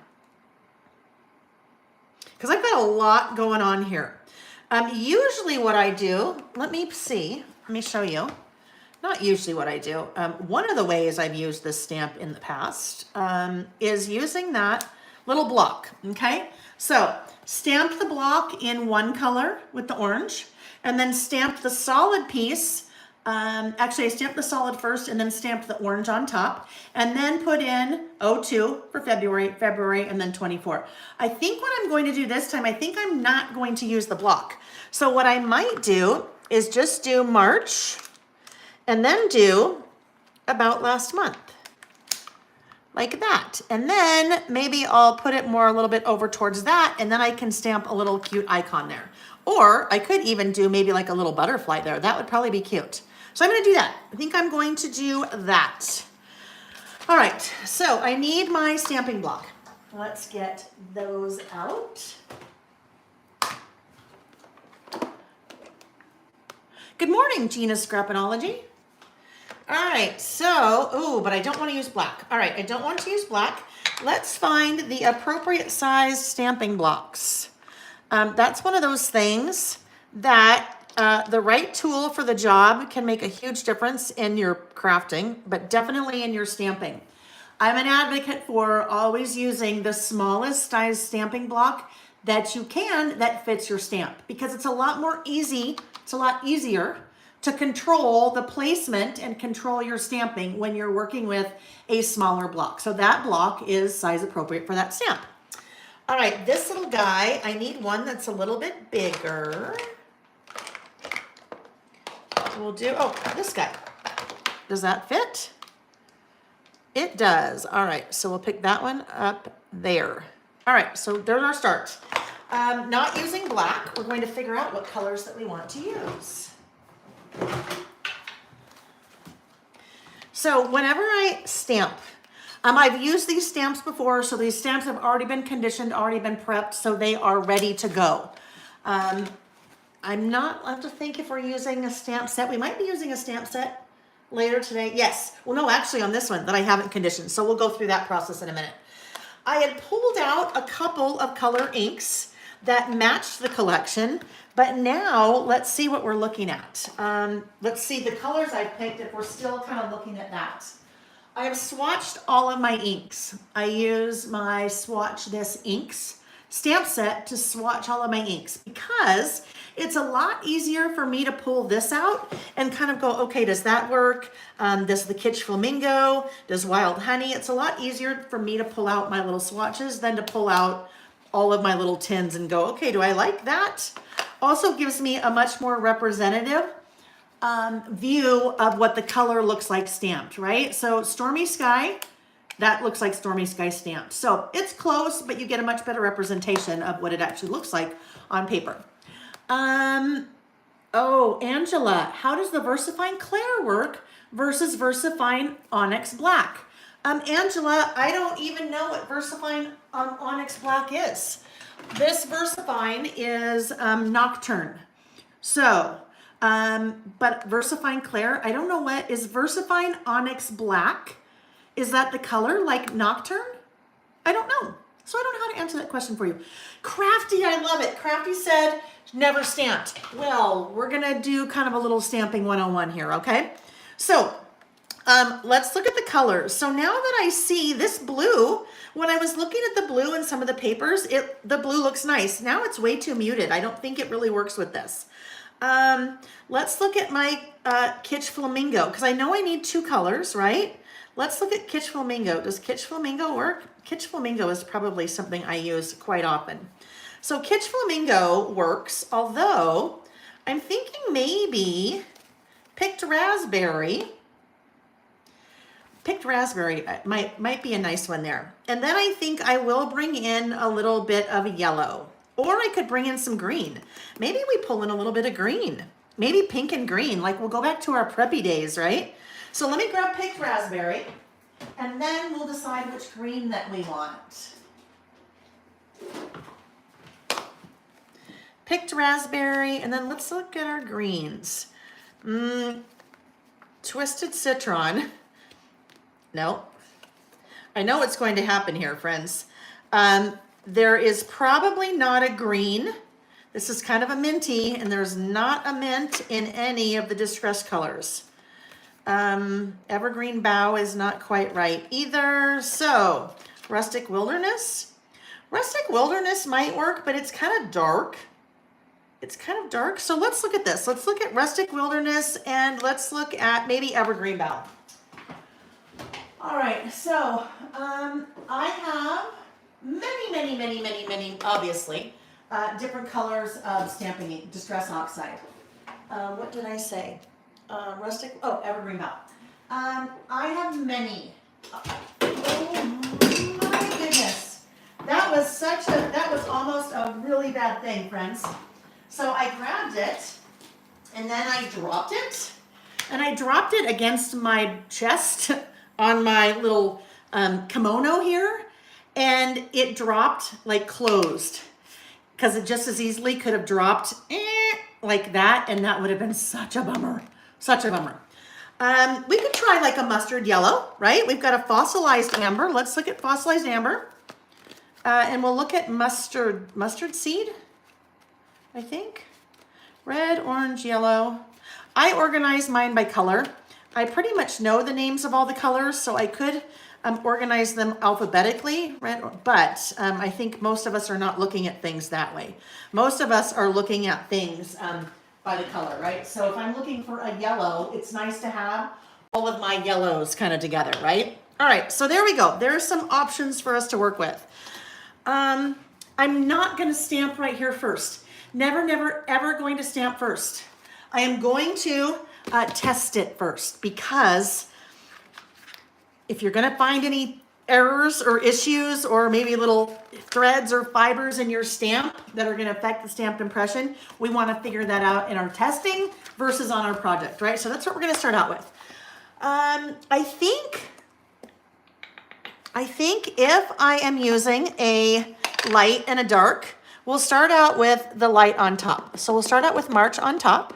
because I've got a lot going on here. Usually what I do, let me show you. Not usually what I do. One of the ways I've used this stamp in the past is using that little block, okay? So stamp the block in one color with the orange, and then stamp the solid piece. Actually, I stamped the solid first and then stamped the orange on top, and then put in 02 for February, and then 24. I think what I'm going to do this time, I think I'm not going to use the block. So what I might do is just do March, and then do About Last Month, like that. And then maybe I'll put it more a little bit over towards that, and then I can stamp a little cute icon there. Or I could even do maybe like a little butterfly there. That would probably be cute. So I'm gonna do that. I think I'm going to do that. All right, so I need my stamping block. Let's get those out. Good morning, Gina's Scrapinology. All right, so, but I don't want to use black. All right, I don't want to use black. Let's find the appropriate size stamping blocks. That's one of those things that the right tool for the job can make a huge difference in your crafting, but definitely in your stamping. I'm an advocate for always using the smallest size stamping block that you can that fits your stamp, because it's a lot easier to control the placement and control your stamping when you're working with a smaller block. So that block is size appropriate for that stamp. All right, this little guy, I need one that's a little bit bigger. We'll do, this guy. Does that fit? It does. All right, so we'll pick that one up there. All right, so there's our start. Not using black, we're going to figure out what colors that we want to use. So whenever I stamp, I've used these stamps before, so these stamps have already been conditioned, already been prepped, so they are ready to go. I'll have to think if we're using a stamp set. We might be using a stamp set later today. Yes. Well, no, actually on this one that I haven't conditioned, so we'll go through that process in a minute. I had pulled out a couple of color inks that matched the collection, but now let's see what we're looking at. Let's see the colors I picked if we're still kind of looking at that. I have swatched all of my inks. I use my Swatch This Inks stamp set to swatch all of my inks, because it's a lot easier for me to pull this out and kind of go, okay, does that work? Does the Kitsch Flamingo? Does Wild Honey? It's a lot easier for me to pull out my little swatches than to pull out all of my little tins and go, okay, do I like that? Also gives me a much more representative view of what the color looks like stamped, right? So Stormy Sky, that looks like Stormy Sky stamped. So it's close, but you get a much better representation of what it actually looks like on paper. Oh, Angela, how does the VersaFine Clair work versus VersaFine Onyx Black? Angela, I don't even know what VersaFine Onyx Black is. This VersaFine is Nocturne. So, but VersaFine Clair, I don't know what is VersaFine Onyx Black. Is that the color like Nocturne? I don't know. So I don't know how to answer that question for you. Crafty, I love it. Crafty said, never stamped. Well, we're gonna do kind of a little stamping 101 here, okay? So let's look at the colors. So now that I see this blue, when I was looking at the blue in some of the papers, the blue looks nice. Now it's way too muted. I don't think it really works with this. Let's look at my Kitsch Flamingo, because I know I need 2 colors, right? Let's look at Kitsch Flamingo. Does Kitsch Flamingo work? Kitsch Flamingo is probably something I use quite often. So Kitsch Flamingo works, although I'm thinking maybe Picked Raspberry might be a nice one there. And then I think I will bring in a little bit of yellow, or I could bring in some green. Maybe we pull in a little bit of green, maybe pink and green, like we'll go back to our preppy days, right? So let me grab Picked Raspberry, and then we'll decide which green that we want. Picked Raspberry, and then let's look at our greens. Twisted Citron. No. I know what's going to happen here, friends. There is probably not a green. This is kind of a minty, and there's not a mint in any of the distress colors. Evergreen Bough is not quite right either. So, Rustic Wilderness. Rustic Wilderness might work, but it's kind of dark. It's kind of dark. So let's look at this. Let's look at Rustic Wilderness, and let's look at maybe Evergreen Bough. All right, so I have many, obviously, different colors of stamping ink, Distress Oxide. What did I say? Evergreen Bough. I have many. Oh my goodness. That was almost a really bad thing, friends. So I grabbed it, and then I dropped it, and I dropped it against my chest on my little kimono here, and it dropped like closed, because it just as easily could have dropped like that, and that would have been such a bummer, such a bummer. We could try like a mustard yellow, right? We've got a fossilized amber. Let's look at fossilized amber, and we'll look at mustard seed, I think. Red, orange, yellow. I organize mine by color. I pretty much know the names of all the colors, so I could organize them alphabetically, right? But I think most of us are not looking at things that way. Most of us are looking at things by the color, right? So if I'm looking for a yellow, it's nice to have all of my yellows kind of together, right? All right, so there we go. There are some options for us to work with. I'm not going to stamp right here first. Never, ever going to stamp first. I am going to test it first, because if you're going to find any errors or issues, or maybe little threads or fibers in your stamp that are going to affect the stamped impression, we want to figure that out in our testing versus on our project, right? So that's what we're going to start out with. I think if I am using a light and a dark, we'll start out with the light on top. So we'll start out with March on top.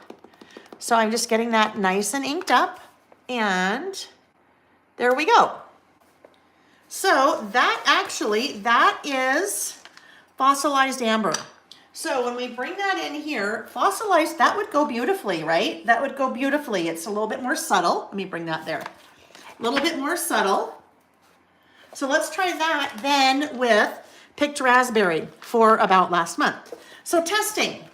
So I'm just getting that nice and inked up, and there we go. So that is fossilized amber. So when we bring that in here, fossilized, that would go beautifully, right? That would go beautifully. It's a little bit more subtle. Let me bring that there. A little bit more subtle. So let's try that then with Picked Raspberry for about last month. So testing.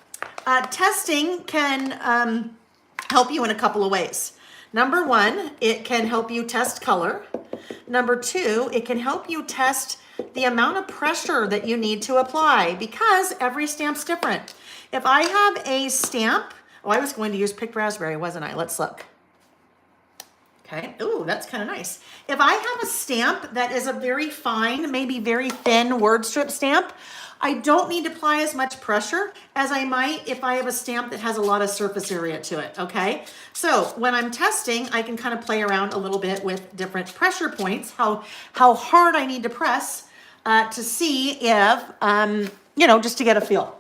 Testing can help you in a couple of ways. Number one, it can help you test color. Number two, it can help you test the amount of pressure that you need to apply, because every stamp's different. If I have a stamp, I was going to use Picked Raspberry, wasn't I? Let's look. Okay, ooh, that's kind of nice. If I have a stamp that is a very fine, maybe very thin word strip stamp, I don't need to apply as much pressure as I might if I have a stamp that has a lot of surface area to it, okay? So when I'm testing, I can kind of play around a little bit with different pressure points, how hard I need to press to see if, just to get a feel.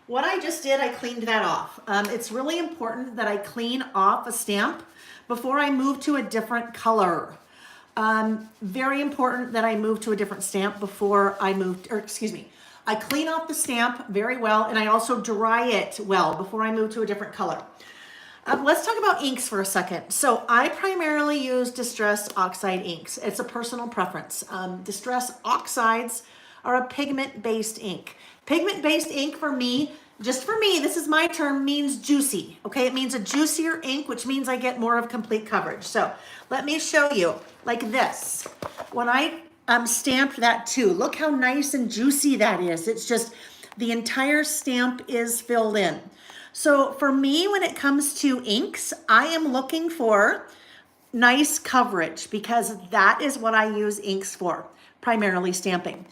What I just did, I cleaned that off. It's really important that I clean off a stamp before I move to a different color. Very important that I move to a different stamp before I I clean off the stamp very well, and I also dry it well before I move to a different color. Let's talk about inks for a second. So I primarily use Distress Oxide inks. It's a personal preference. Distress Oxides are a pigment-based ink. Pigment-based ink for me just for me, this is my term, means juicy. Okay, it means a juicier ink, which means I get more of complete coverage. So let me show you like this. When I stamped that too, look how nice and juicy that is. It's just the entire stamp is filled in. So for me, when it comes to inks, I am looking for nice coverage because that is what I use inks for, primarily stamping.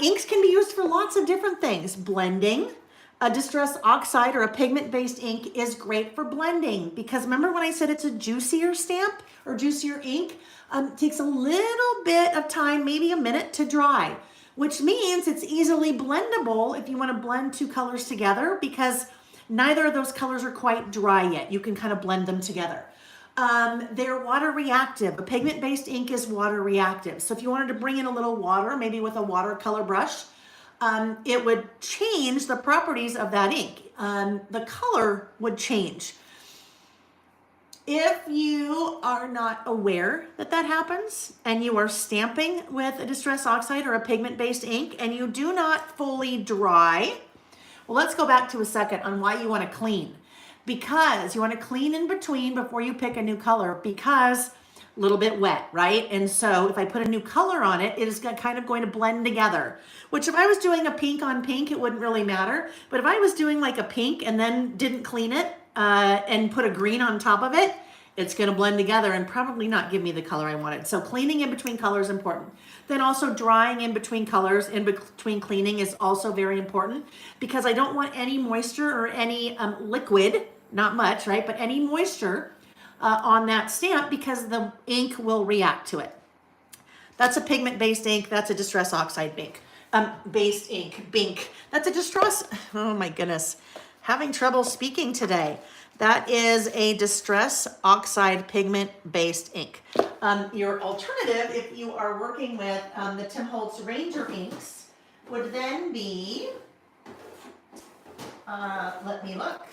Inks can be used for lots of different things. Blending, a distress oxide or a pigment-based ink is great for blending because remember when I said it's a juicier stamp or juicier ink? It takes a little bit of time, maybe a minute to dry, which means it's easily blendable if you want to blend two colors together because neither of those colors are quite dry yet. You can kind of blend them together. They're water reactive. A pigment-based ink is water reactive. So if you wanted to bring in a little water, maybe with a watercolor brush, it would change the properties of that ink. The color would change. If you are not aware that that happens and you are stamping with a distress oxide or a pigment-based ink and you do not fully dry, well, let's go back to a second on why you want to clean. Because you want to clean in between before you pick a new color because a little bit wet, right? And so if I put a new color on it, it is kind of going to blend together, which if I was doing a pink on pink, it wouldn't really matter. But if I was doing like a pink and then didn't clean it and put a green on top of it, it's going to blend together and probably not give me the color I wanted. So cleaning in between colors is important. Then also drying in between colors, in between cleaning is also very important because I don't want any moisture or any liquid, not much, right? But any moisture on that stamp because the ink will react to it. That's a pigment-based ink. That's a distress oxide based ink. Bink. That's a distress, oh my goodness. Having trouble speaking today. That is a distress oxide pigment-based ink. Your alternative, if you are working with the Tim Holtz Ranger inks, would then be, let me look,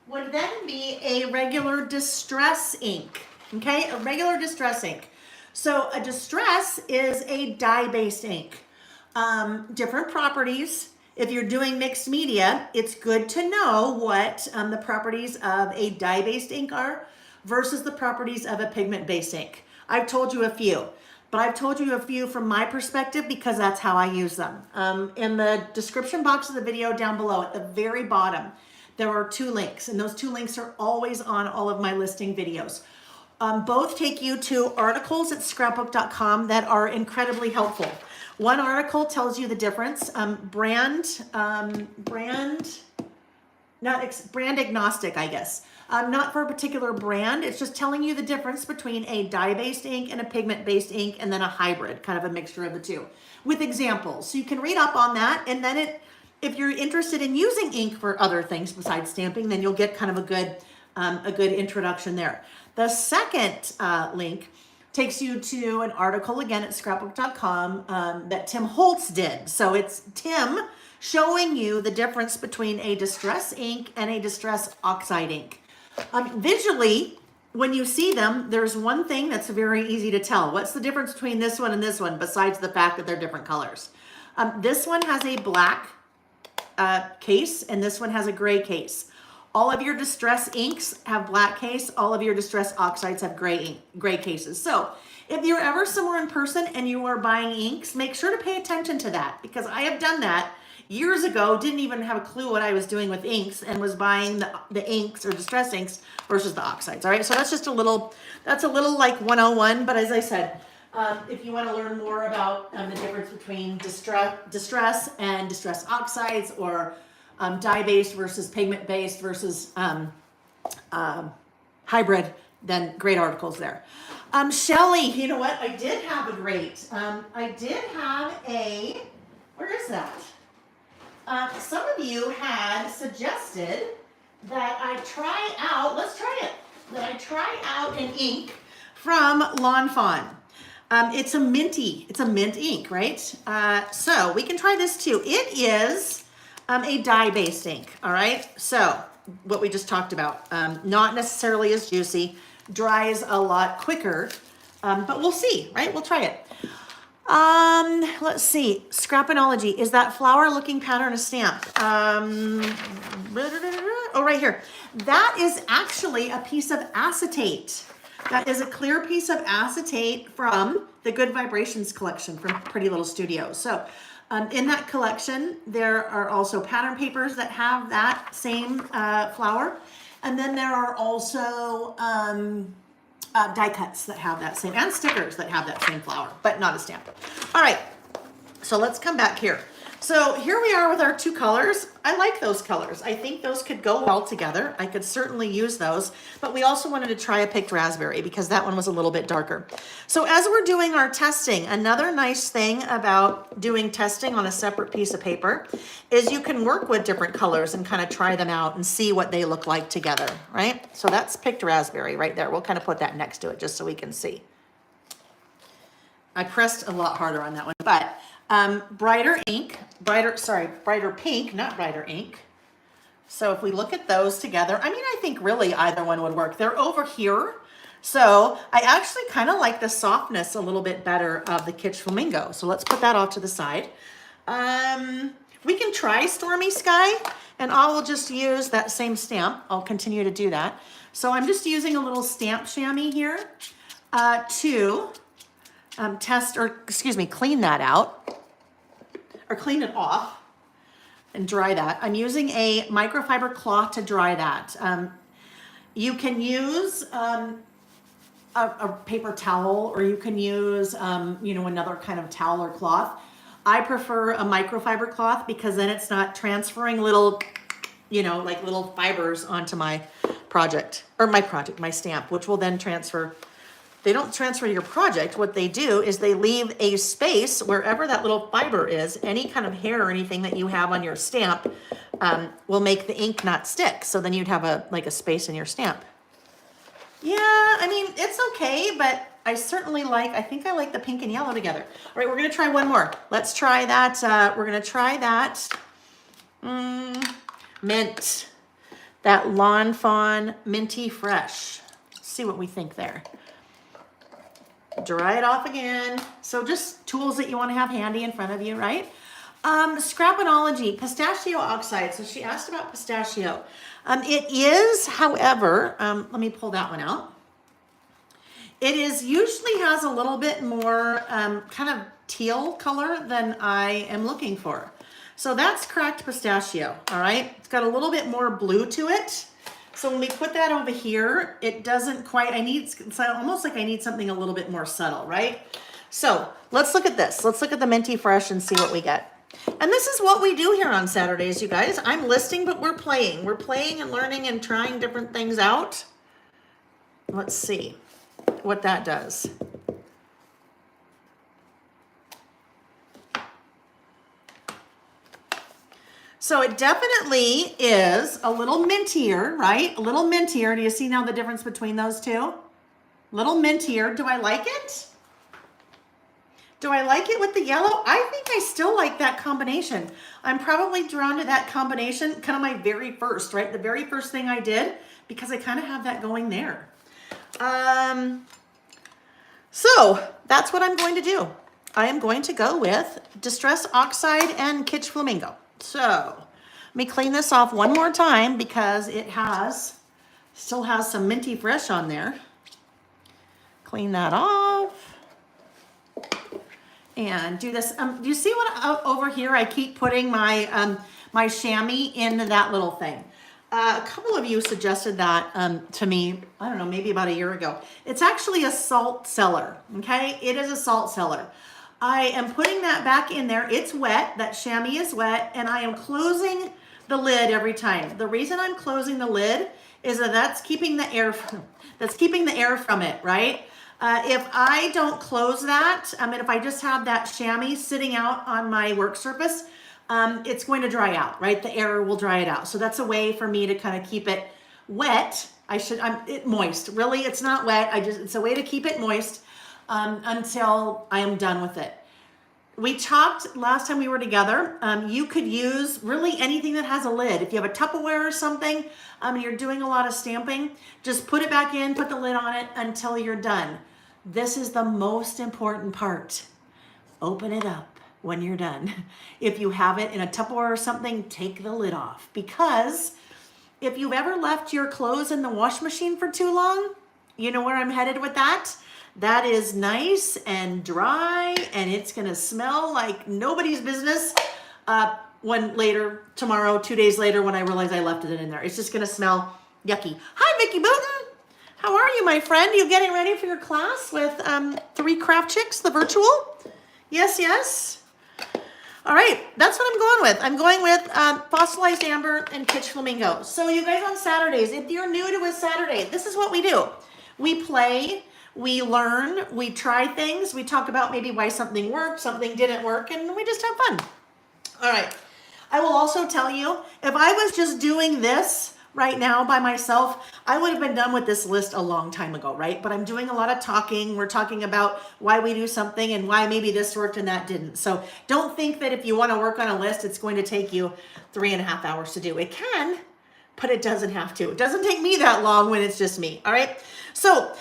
would then be a regular distress ink, okay? A regular distress ink. So a distress is a dye-based ink. Different properties. If you're doing mixed media, it's good to know what the properties of a dye-based ink are versus the properties of a pigment-based ink. I've told you a few, but I've told you a few from my perspective because that's how I use them. In the description box of the video down below at the very bottom, there are 2 links, and those 2 links are always on all of my listing videos. Both take you to articles at scrapbook.com that are incredibly helpful. One article tells you the difference, brand agnostic, I guess. Not for a particular brand, it's just telling you the difference between a dye-based ink and a pigment-based ink and then a hybrid, kind of a mixture of the two, with examples. So you can read up on that, and then if you're interested in using ink for other things besides stamping, then you'll get kind of a good introduction there. The second link takes you to an article, again, at scrapbook.com that Tim Holtz did. So it's Tim showing you the difference between a distress ink and a distress oxide ink. Visually, when you see them, there's one thing that's very easy to tell. What's the difference between this one and this one, besides the fact that they're different colors? This one has a black case, and this one has a gray case. All of your distress inks have black case. All of your distress oxides have gray cases. So if you're ever somewhere in person and you are buying inks, make sure to pay attention to that because I have done that years ago, didn't even have a clue what I was doing with inks and was buying the inks or distress inks versus the oxides. All right, so that's just a little like 101, but as I said, if you want to learn more about the difference between distress and distress oxides or dye-based versus pigment-based versus hybrid, then great articles there. Shelley, you know what? I did have a great, where is that? Some of you had suggested that I try out, that I try out an ink from Lawn Fawn. It's a mint ink, right? So we can try this too. It is a dye-based ink, all right? So what we just talked about, not necessarily as juicy, dries a lot quicker, but we'll see, right? We'll try it. Let's see. Scrapinology. Is that flower looking pattern a stamp? Oh, right here. That is actually a piece of acetate. That is a clear piece of acetate from the Good Vibrations collection from Pretty Little Studio. So in that collection, there are also pattern papers that have that same flower. And then there are also die cuts that have that same, and stickers that have that same flower, but not a stamp. All right, so let's come back here. So here we are with our two colors. I like those colors. I think those could go well together. I could certainly use those, but we also wanted to try a picked raspberry because that one was a little bit darker. So as we're doing our testing, another nice thing about doing testing on a separate piece of paper is you can work with different colors and kind of try them out and see what they look like together, right? So that's picked raspberry right there. We'll kind of put that next to it just so we can see. I pressed a lot harder on that one, but brighter pink, not brighter ink. So if we look at those together, I mean, I think really either one would work. They're over here. So I actually kind of like the softness a little bit better of the Kitsch Flamingo. So let's put that off to the side. We can try Stormy Sky, and I will just use that same stamp. I'll continue to do that. So I'm just using a little stamp chamois here to clean that out, or clean it off and dry that. I'm using a microfiber cloth to dry that. You can use a paper towel, or you can use, another kind of towel or cloth. I prefer a microfiber cloth because then it's not transferring little, like little fibers onto my my stamp, which will then transfer. They don't transfer your project. What they do is they leave a space wherever that little fiber is. Any kind of hair or anything that you have on your stamp will make the ink not stick. So then you'd have a space in your stamp. Yeah, I mean, it's okay, but I think I like the pink and yellow together. All right, we're gonna try one more. Let's try that. We're gonna try that mint, that Lawn Fawn Minty Fresh. Let's see what we think there. Dry it off again. So just tools that you want to have handy in front of you, right? Scrapinology, pistachio oxide. So she asked about pistachio. It is, however, let me pull that one out. It usually has a little bit more kind of teal color than I am looking for. So that's cracked pistachio, all right? It's got a little bit more blue to it. So when we put that over here, it doesn't quite, it's almost like I need something a little bit more subtle, right? So let's look at this. Let's look at the Minty Fresh and see what we get. And this is what we do here on Saturdays, you guys. I'm listing, but we're playing. We're playing and learning and trying different things out. Let's see what that does. So it definitely is a little mintier, right? A little mintier. Do you see now the difference between those two? Little mintier. Do I like it? Do I like it with the yellow? I think I still like that combination. I'm probably drawn to that combination, kind of my very first, right? The very first thing I did, because I kind of have that going there. So that's what I'm going to do. I am going to go with Distress Oxide and Kitsch Flamingo. So let me clean this off one more time because it still has some Minty Fresh on there. Clean that off. And do this. Do you see what over here? I keep putting my my chamois into that little thing. A couple of you suggested that to me, I don't know, maybe about a year ago. It's actually a salt cellar, okay? It is a salt cellar. I am putting that back in there. It's wet, that chamois is wet, and I am closing the lid every time. The reason I'm closing the lid is that that's keeping the air from it, right? If I don't close that, and if I just have that chamois sitting out on my work surface, it's going to dry out, right? The air will dry it out. So that's a way for me to kind of keep it wet. Moist. Really, it's not wet. It's a way to keep it moist until I am done with it. We talked last time we were together. You could use really anything that has a lid. If you have a Tupperware or something, you're doing a lot of stamping, just put it back in, put the lid on it until you're done. This is the most important part. open it up when you're done. If you have it in a Tupperware or something, take the lid off, because if you've ever left your clothes in the wash machine for too long, you know where I'm headed with that? That is nice and dry, and it's gonna smell like nobody's business when later, tomorrow, 2 days later, when I realize I left it in there. It's just gonna smell yucky. Hi, Vicki Booten. How are you, my friend? You getting ready for your class with 3 Craft Chicks, the virtual? Yes, yes. All right, that's what I'm going with. I'm going with fossilized amber and pitch flamingo. So you guys on Saturdays, if you're new to a Saturday, this is what we do. We play, we learn, we try things, we talk about maybe why something worked, something didn't work, and we just have fun. All right, I will also tell you, if I was just doing this right now by myself, I would have been done with this list a long time ago, right? But I'm doing a lot of talking. We're talking about why we do something and why maybe this worked and that didn't. So don't think that if you want to work on a list, it's going to take you 3.5 hours to do. It can, but it doesn't have to. It doesn't take me that long when it's just me, all right? So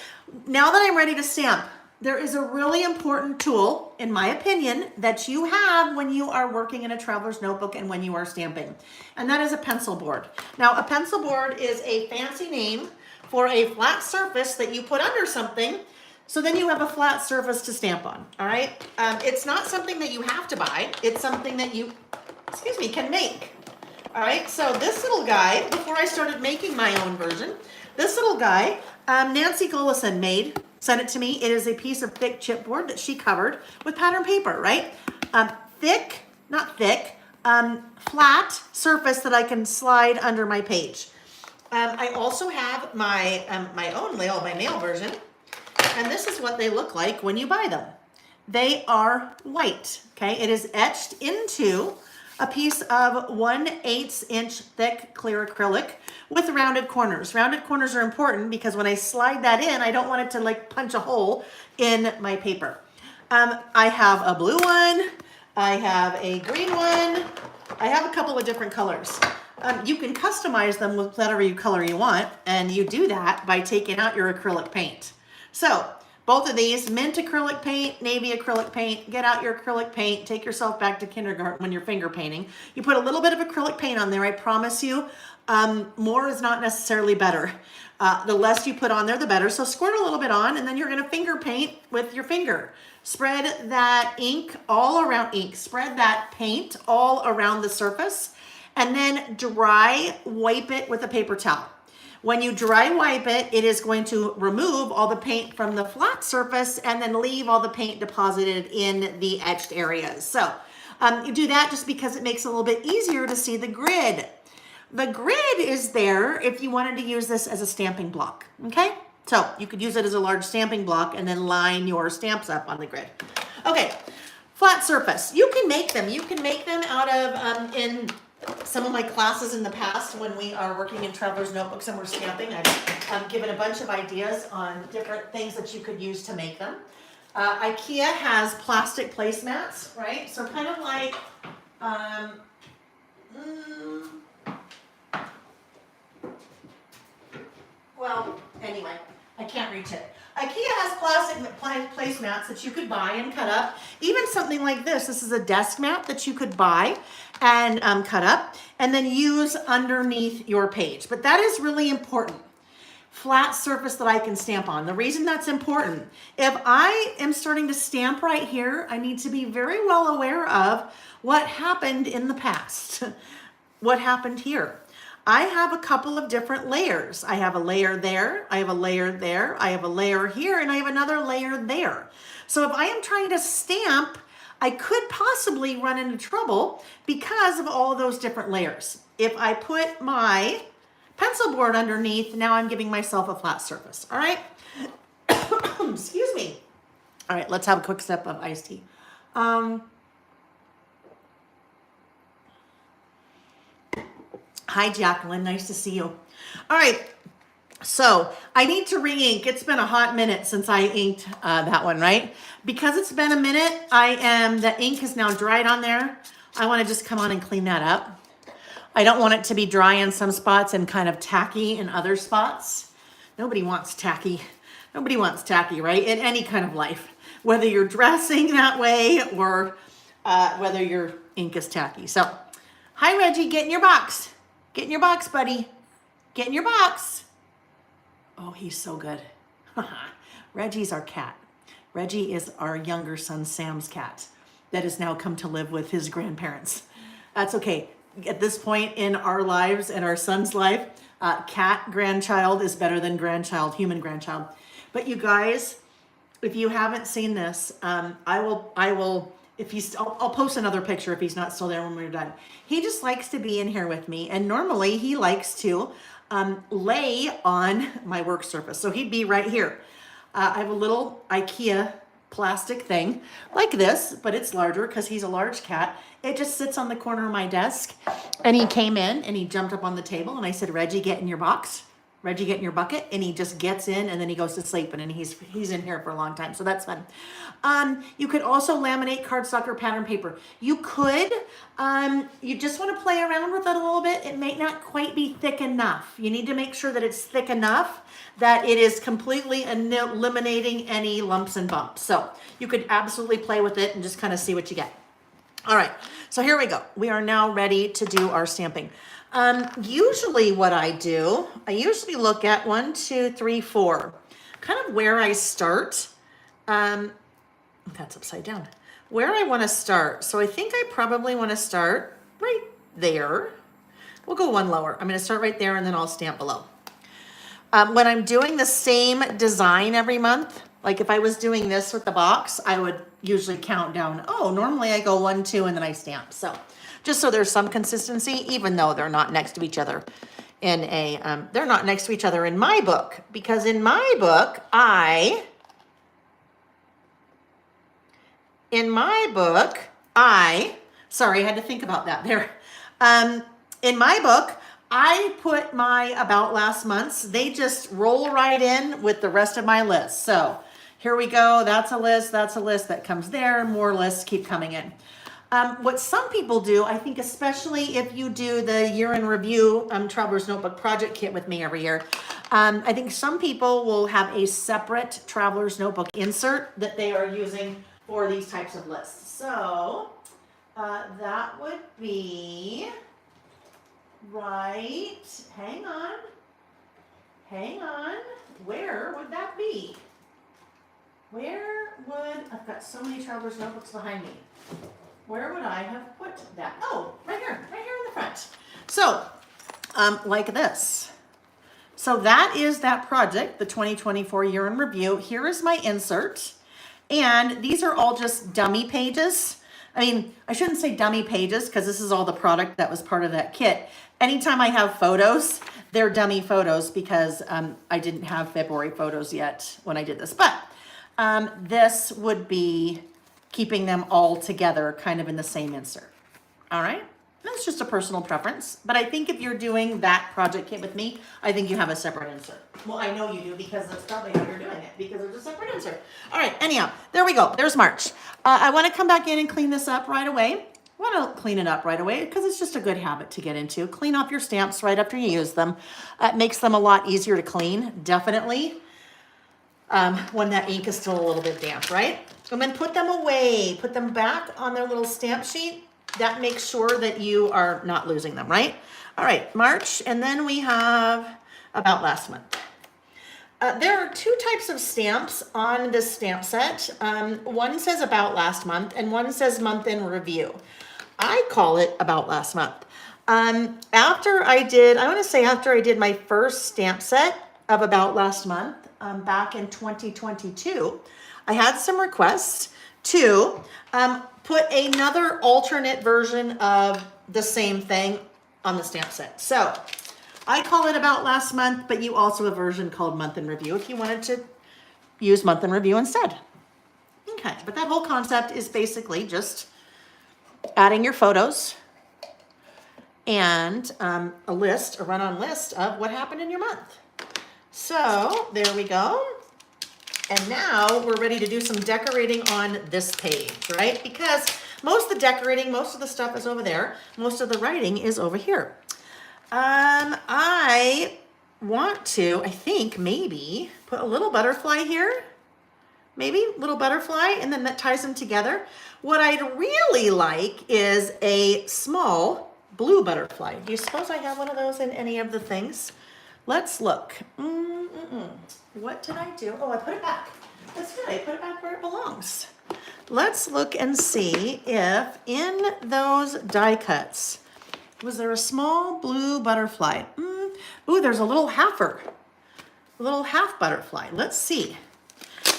now that I'm ready to stamp, there is a really important tool, in my opinion, that you have when you are working in a traveler's notebook and when you are stamping, and that is a pencil board. Now, a pencil board is a fancy name for a flat surface that you put under something, so then you have a flat surface to stamp on, all right? It's not something that you have to buy. It's something that you, can make, all right? So this little guy, before I started making my own version, this little guy, Nancy Golison sent it to me. It is a piece of thick chipboard that she covered with pattern paper, right? Flat surface that I can slide under my page. I also have my own Layle by mail version, and this is what they look like when you buy them. They are white, okay? It is etched into a piece of 1/8 inch thick clear acrylic with rounded corners. Rounded corners are important because when I slide that in, I don't want it to like punch a hole in my paper. I have a blue one, I have a green one, I have a couple of different colors. You can customize them with whatever color you want, and you do that by taking out your acrylic paint. So both of these, mint acrylic paint, navy acrylic paint, get out your acrylic paint, take yourself back to kindergarten when you're finger painting. You put a little bit of acrylic paint on there, I promise you, more is not necessarily better. The less you put on there, the better. So squirt a little bit on, and then you're gonna finger paint with your finger. Spread that ink all around, spread that paint all around the surface, and then dry wipe it with a paper towel. When you dry wipe it, it is going to remove all the paint from the flat surface and then leave all the paint deposited in the etched areas. So you do that just because it makes it a little bit easier to see the grid. The grid is there if you wanted to use this as a stamping block, okay? So you could use it as a large stamping block and then line your stamps up on the grid. Okay, flat surface. You can make them. You can make them out of, in some of my classes in the past when we are working in traveler's notebooks and we're stamping, I've given a bunch of ideas on different things that you could use to make them. IKEA has plastic placemats, right? So kind of like, well, anyway, I can't reach it. IKEA has plastic placemats that you could buy and cut up. Even something like this. This is a desk mat that you could buy and cut up and then use underneath your page. But that is really important. Flat surface that I can stamp on. The reason that's important, if I am starting to stamp right here, I need to be very well aware of what happened in the past. What happened here. I have a couple of different layers. I have a layer there, I have a layer there, I have a layer here, and I have another layer there. So if I am trying to stamp, I could possibly run into trouble because of all of those different layers. If I put my pencil board underneath, now I'm giving myself a flat surface, all right? Excuse me. All right, let's have a quick sip of iced tea. Hi, Jacqueline. Nice to see you. All right. So I need to re-ink. It's been a hot minute since I inked that one, right? Because it's been a minute, the ink is now dried on there. I want to just come on and clean that up. I don't want it to be dry in some spots and kind of tacky in other spots. Nobody wants tacky. Nobody wants tacky, right? In any kind of life. whether you're dressing that way or whether your ink is tacky. So, hi Reggie, get in your box. Get in your box, buddy. Get in your box. Oh, he's so good. Reggie's our cat. Reggie is our younger son Sam's cat that has now come to live with his grandparents. That's okay. At this point in our lives and our son's life, cat grandchild is better than grandchild, human grandchild. But you guys, if you haven't seen this, I will. If I'll post another picture if he's not still there when we're done. He just likes to be in here with me, and normally he likes to lay on my work surface. So he'd be right here. I have a little IKEA plastic thing like this, but it's larger because he's a large cat. It just sits on the corner of my desk, and he came in and he jumped up on the table, and I said, Reggie, get in your box. Reggie, get in your bucket, and he just gets in, and then he goes to sleep, and then he's in here for a long time, so that's fun. You could also laminate cardstock or pattern paper. You could, you just want to play around with it a little bit. It may not quite be thick enough. You need to make sure that it's thick enough that it is completely eliminating any lumps and bumps. So you could absolutely play with it and just kind of see what you get. All right, so here we go. We are now ready to do our stamping. Usually what I do, I usually look at 1, 2, 3, 4, kind of where I start. That's upside down. Where I want to start. So I think I probably want to start right there. We'll go one lower. I'm going to start right there and then I'll stamp below. When I'm doing the same design every month, like if I was doing this with the box, I would usually count down. Oh, normally I go 1, 2, and then I stamp. So just so there's some consistency, even though they're not next to each other in a, they're not next to each other in my book, because in my book, sorry, I had to think about that there. In my book, I put my about last month's, they just roll right in with the rest of my list. So here we go, that's a list that comes there, more lists keep coming in. What some people do, I think especially if you do the year in review Traveler's Notebook project kit with me every year, I think some people will have a separate Traveler's Notebook insert that they are using for these types of lists. So that would be right, hang on, where would that be? I've got so many Traveler's Notebooks behind me. Where would I have put that? Oh, right here in the front. So, like this. So that is that project, the 2024 year in review. Here is my insert. And these are all just dummy pages. I mean, I shouldn't say dummy pages because this is all the product that was part of that kit. Anytime I have photos, they're dummy photos because I didn't have February photos yet when I did this. But this would be keeping them all together kind of in the same insert. All right, that's just a personal preference, but I think if you're doing that project kit with me, I think you have a separate insert. Well, I know you do because that's probably how you're doing it, because there's a separate insert. All right, anyhow, there we go, there's March. I wanna come back in and clean this up right away. I wanna clean it up right away because it's just a good habit to get into. Clean off your stamps right after you use them. It makes them a lot easier to clean, definitely, when that ink is still a little bit damp, right? And then put them away, put them back on their little stamp sheet. That makes sure that you are not losing them, right? All right, March, and then we have about last month. There are 2 types of stamps on this stamp set. One says about last month and one says month in review. I call it about last month. After I did my first stamp set of about last month, back in 2022, I had some requests to put another alternate version of the same thing on the stamp set. So I call it about last month, but you also have a version called month in review if you wanted to use month in review instead. Okay, but that whole concept is basically just adding your photos and a run-on list of what happened in your month. So there we go. And now we're ready to do some decorating on this page, right? Because most of the decorating, most of the stuff is over there. Most of the writing is over here. I want to, I think, maybe put a little butterfly here. maybe little butterfly, and then that ties them together. What I'd really like is a small blue butterfly. Do you suppose I have one of those in any of the things? Let's look. What did I do? Oh, I put it back. That's good. I put it back where it belongs. Let's look and see if in those die cuts, was there a small blue butterfly? Ooh, there's a little halfer, a little half butterfly. Let's see.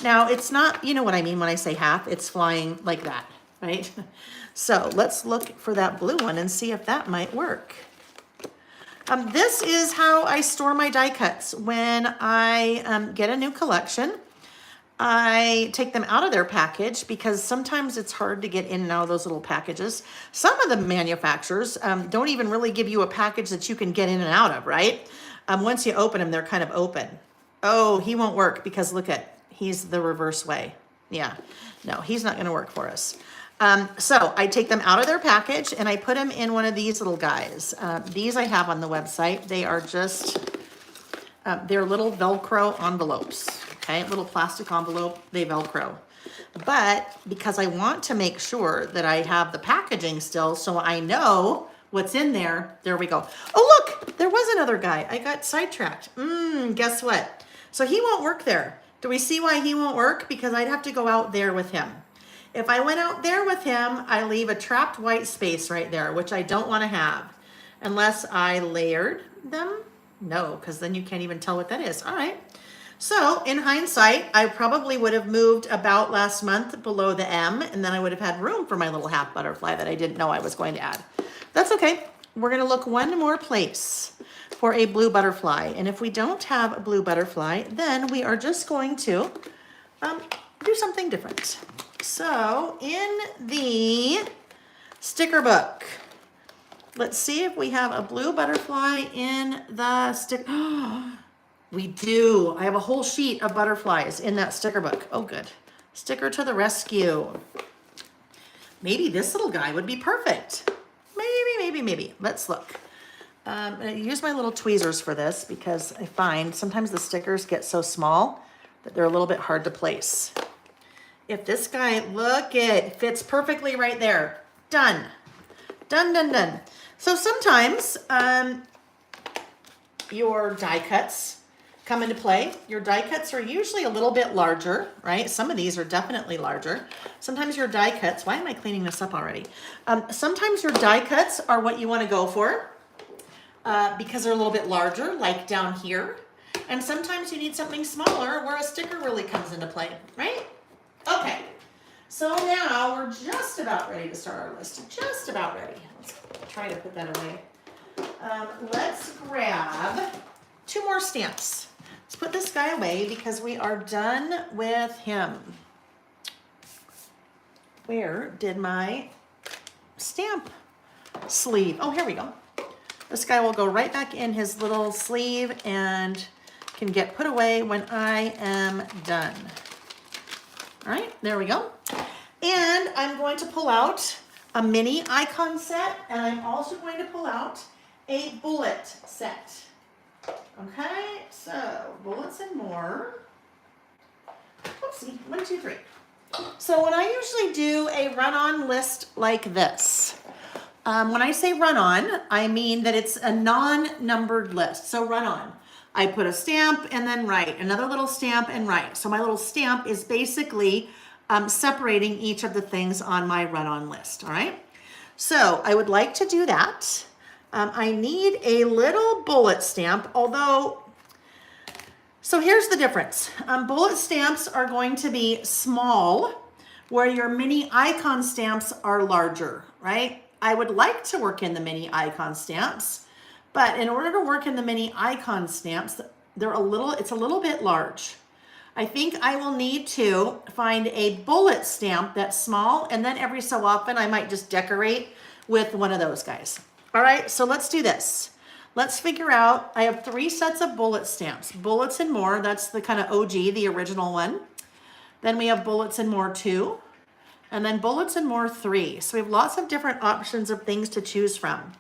Now, it's not, you know what I mean when I say half, it's flying like that, right? So let's look for that blue one and see if that might work. This is how I store my die cuts. When I get a new collection, I take them out of their package because sometimes it's hard to get in and out of those little packages. Some of the manufacturers don't even really give you a package that you can get in and out of, right? Once you open them, they're kind of open. Oh, he won't work because look at, he's the reverse way. Yeah, no, he's not gonna work for us. So I take them out of their package and I put them in one of these little guys. These I have on the website. They are just, they're little Velcro envelopes, okay? Little plastic envelope, they Velcro. But because I want to make sure that I have the packaging still so I know what's in there, there we go. Oh, look, there was another guy. I got sidetracked. Guess what? So he won't work there. Do we see why he won't work? Because I'd have to go out there with him. If I went out there with him, I leave a trapped white space right there, which I don't want to have. Unless I layered them. No, because then you can't even tell what that is. All right. So in hindsight, I probably would have moved about last month below the M, and then I would have had room for my little half butterfly that I didn't know I was going to add. That's okay. We're going to look one more place for a blue butterfly. And if we don't have a blue butterfly, then we are just going to do something different. So in the sticker book, let's see if we have a blue butterfly in the stick. We do. I have a whole sheet of butterflies in that sticker book. Oh, good. Sticker to the rescue. Maybe this little guy would be perfect. Maybe. Let's look. I'm going to use my little tweezers for this because I find sometimes the stickers get so small that they're a little bit hard to place. If this guy, look, it fits perfectly right there. Done. Done. So sometimes your die cuts come into play. Your die cuts are usually a little bit larger, right? Some of these are definitely larger. Sometimes your die cuts, why am I cleaning this up already? Sometimes your die cuts are what you want to go for because they're a little bit larger, like down here. And sometimes you need something smaller where a sticker really comes into play, right? Okay, so now we're just about ready to start our list. Just about ready. Let's try to put that away. Let's grab 2 more stamps. Let's put this guy away because we are done with him. Where did my stamp sleeve? Oh, here we go. This guy will go right back in his little sleeve and can get put away when I am done. All right, there we go. And I'm going to pull out a mini icon set, and I'm also going to pull out a bullet set. Okay, so bullets and more. Oopsie, 1, 2, 3. So when I usually do a run-on list like this, when I say run-on, I mean that it's a non-numbered list. So run-on. I put a stamp and then write, another little stamp and write. So my little stamp is basically separating each of the things on my run-on list, all right? So I would like to do that. I need a little bullet stamp, although, so here's the difference. Bullet stamps are going to be small, where your mini icon stamps are larger, right? I would like to work in the mini icon stamps, but in order to work in the mini icon stamps, it's a little bit large. I think I will need to find a bullet stamp that's small, and then every so often I might just decorate with one of those guys. All right, so let's do this. Let's figure out, I have 3 sets of bullet stamps. Bullets and More, that's the kind of OG, the original one. Then we have Bullets and More 2, and then Bullets and More 3. So we have lots of different options of things to choose from.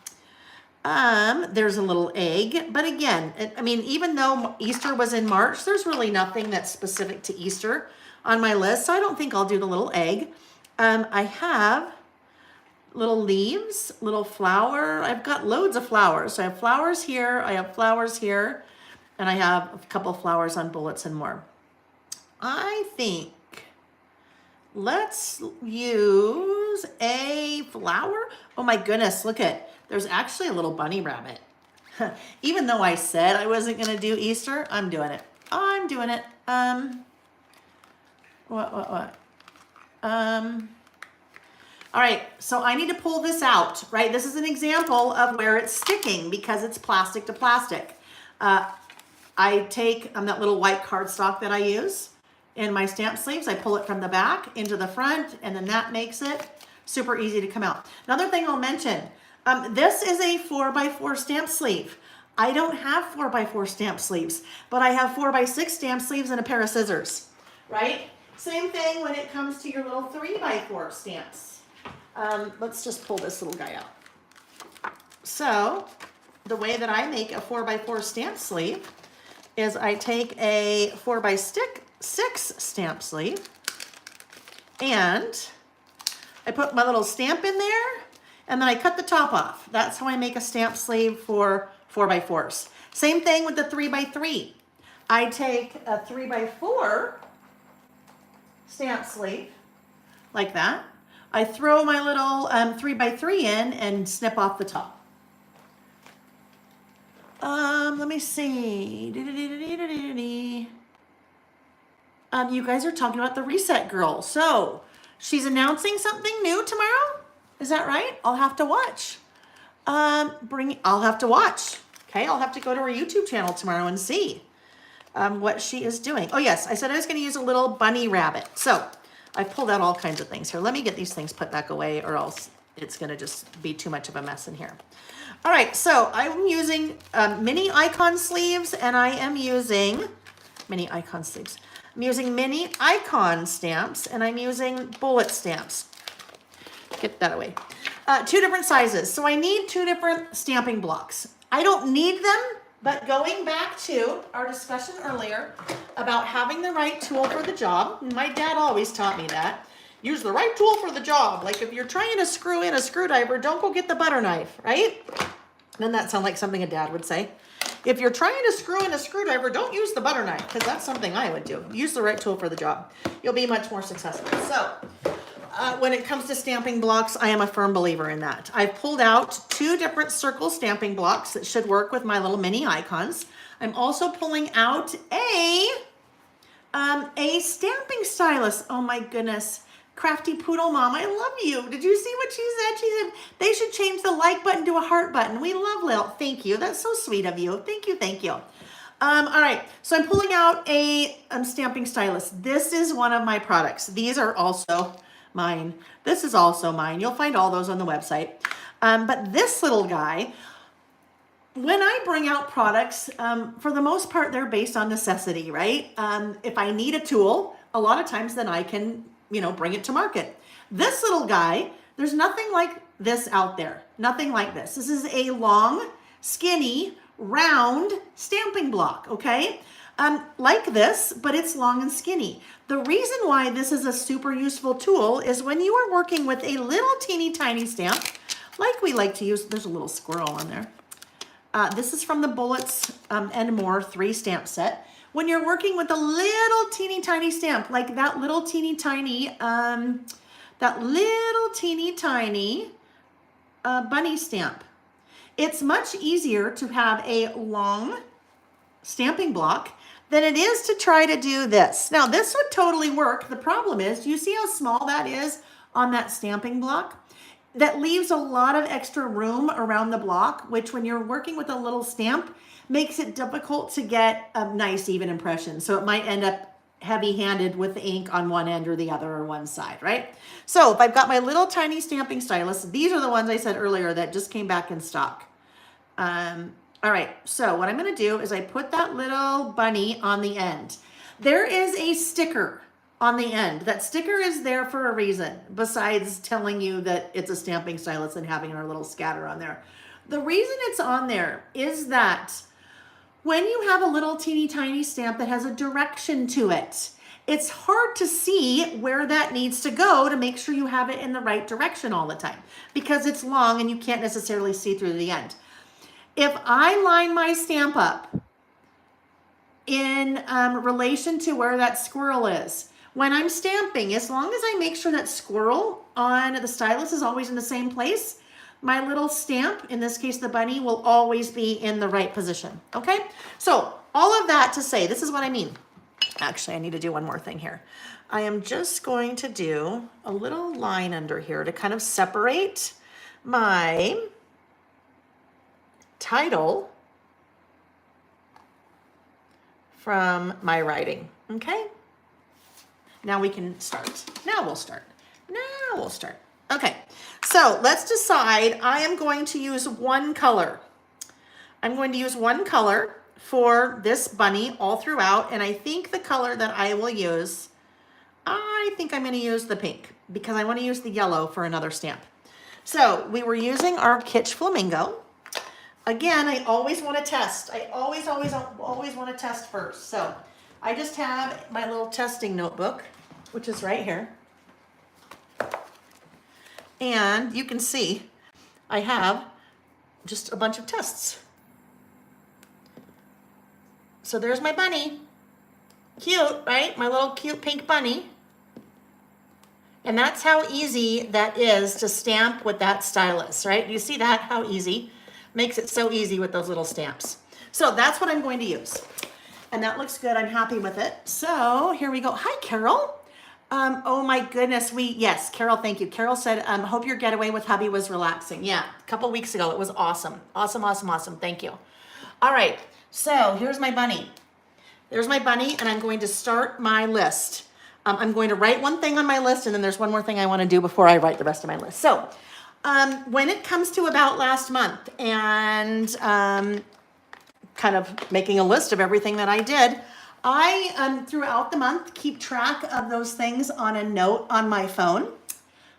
There's a little egg, but again, I mean, even though Easter was in March, there's really nothing that's specific to Easter on my list, so I don't think I'll do the little egg. I have little leaves, little flower. I've got loads of flowers. So I have flowers here, I have flowers here, and I have a couple flowers on bullets and more. I think let's use a flower. Oh my goodness, look at, there's actually a little bunny rabbit. Even though I said I wasn't gonna do Easter, I'm doing it. I'm doing it. What? All right, so I need to pull this out, right? This is an example of where it's sticking because it's plastic to plastic. I take that little white cardstock that I use in my stamp sleeves. I pull it from the back into the front, and then that makes it super easy to come out. Another thing I'll mention, this is a 4x4 stamp sleeve. I don't have 4x4 stamp sleeves, but I have 4x6 stamp sleeves and a pair of scissors, right? Same thing when it comes to your little 3x4 stamps. Let's just pull this little guy out. So the way that I make a 4x4 stamp sleeve is I take a 4x6 stamp sleeve and I put my little stamp in there and then I cut the top off. That's how I make a stamp sleeve for 4x4s. Same thing with the 3x3. I take a 3x4 stamp sleeve like that. I throw my little 3x3 in and snip off the top. Let me see. You guys are talking about the Reset Girl. So she's announcing something new tomorrow. Is that right? I'll have to watch. I'll have to watch. Okay, I'll have to go to her YouTube channel tomorrow and see what she is doing. Oh yes, I said I was going to use a little bunny rabbit. So I pulled out all kinds of things here. Let me get these things put back away or else it's gonna just be too much of a mess in here. All right, so I'm using mini icon sleeves and I am using mini icon sleeves. I'm using mini icon stamps and I'm using bullet stamps. Get that away. 2 different sizes. So I need 2 different stamping blocks. I don't need them, but going back to our discussion earlier about having the right tool for the job, my dad always taught me that. Use the right tool for the job. Like if you're trying to screw in a screwdriver, don't go get the butter knife, right? Doesn't that sound like something a dad would say? If you're trying to screw in a screwdriver, don't use the butter knife, because that's something I would do. Use the right tool for the job. You'll be much more successful. So when it comes to stamping blocks, I am a firm believer in that. I've pulled out 2 different circle stamping blocks that should work with my little mini icons. I'm also pulling out a stamping stylus. Oh my goodness. Crafty Poodle Mom, I love you. Did you see what she said? She said they should change the like button to a heart button. We love Layle. Thank you. That's so sweet of you. Thank you. Thank you. All right, so I'm pulling out a stamping stylus. This is one of my products. These are also mine. This is also mine. You'll find all those on the website. But this little guy, when I bring out products, for the most part, they're based on necessity, right? If I need a tool, a lot of times then I can, bring it to market. This little guy, there's nothing like this out there. Nothing like this. This is a long, skinny, round stamping block, okay? Like this, but it's long and skinny. The reason why this is a super useful tool is when you are working with a little teeny tiny stamp, like we like to use, there's a little squirrel on there. This is from the Bullets and More 3 stamp set. When you're working with a little teeny tiny stamp, like that little teeny tiny bunny stamp, it's much easier to have a long stamping block than it is to try to do this. Now, this would totally work. The problem is, do you see how small that is on that stamping block? That leaves a lot of extra room around the block, which when you're working with a little stamp, makes it difficult to get a nice even impression. So it might end up heavy-handed with the ink on one end or the other or one side, right? So if I've got my little tiny stamping stylus, these are the ones I said earlier that just came back in stock. All right, so what I'm gonna do is I put that little bunny on the end. There is a sticker on the end. That sticker is there for a reason, besides telling you that it's a stamping stylus and having our little scatter on there. The reason it's on there is that when you have a little teeny tiny stamp that has a direction to it, it's hard to see where that needs to go to make sure you have it in the right direction all the time because it's long and you can't necessarily see through the end. If I line my stamp up in relation to where that squirrel is, when I'm stamping, as long as I make sure that squirrel on the stylus is always in the same place, my little stamp, in this case the bunny, will always be in the right position, okay? So all of that to say, this is what I mean. Actually, I need to do one more thing here. I am just going to do a little line under here to kind of separate my title from my writing, okay? Now we can start. Now we'll start. Okay, so let's decide. I am going to use one color. I'm going to use one color for this bunny all throughout, and I think the color that I will use, I think I'm going to use the pink because I want to use the yellow for another stamp. So we were using our Kitsch Flamingo. Again, I always want to test. I always want to test first. So I just have my little testing notebook, which is right here. And you can see I have just a bunch of tests. So there's my bunny. Cute, right? My little cute pink bunny. And that's how easy that is to stamp with that stylus, right? You see that? How easy. Makes it so easy with those little stamps. So that's what I'm going to use. And that looks good. I'm happy with it. So here we go. Hi, Carol. Oh my goodness. Yes, Carol, thank you. Carol said, hope your getaway with hubby was relaxing. Yeah, a couple weeks ago. It was awesome. Awesome. Thank you. All right. So here's my bunny. There's my bunny, and I'm going to start my list. I'm going to write one thing on my list, and then there's one more thing I want to do before I write the rest of my list. So when it comes to about last month and kind of making a list of everything that I did, I, throughout the month, keep track of those things on a note on my phone.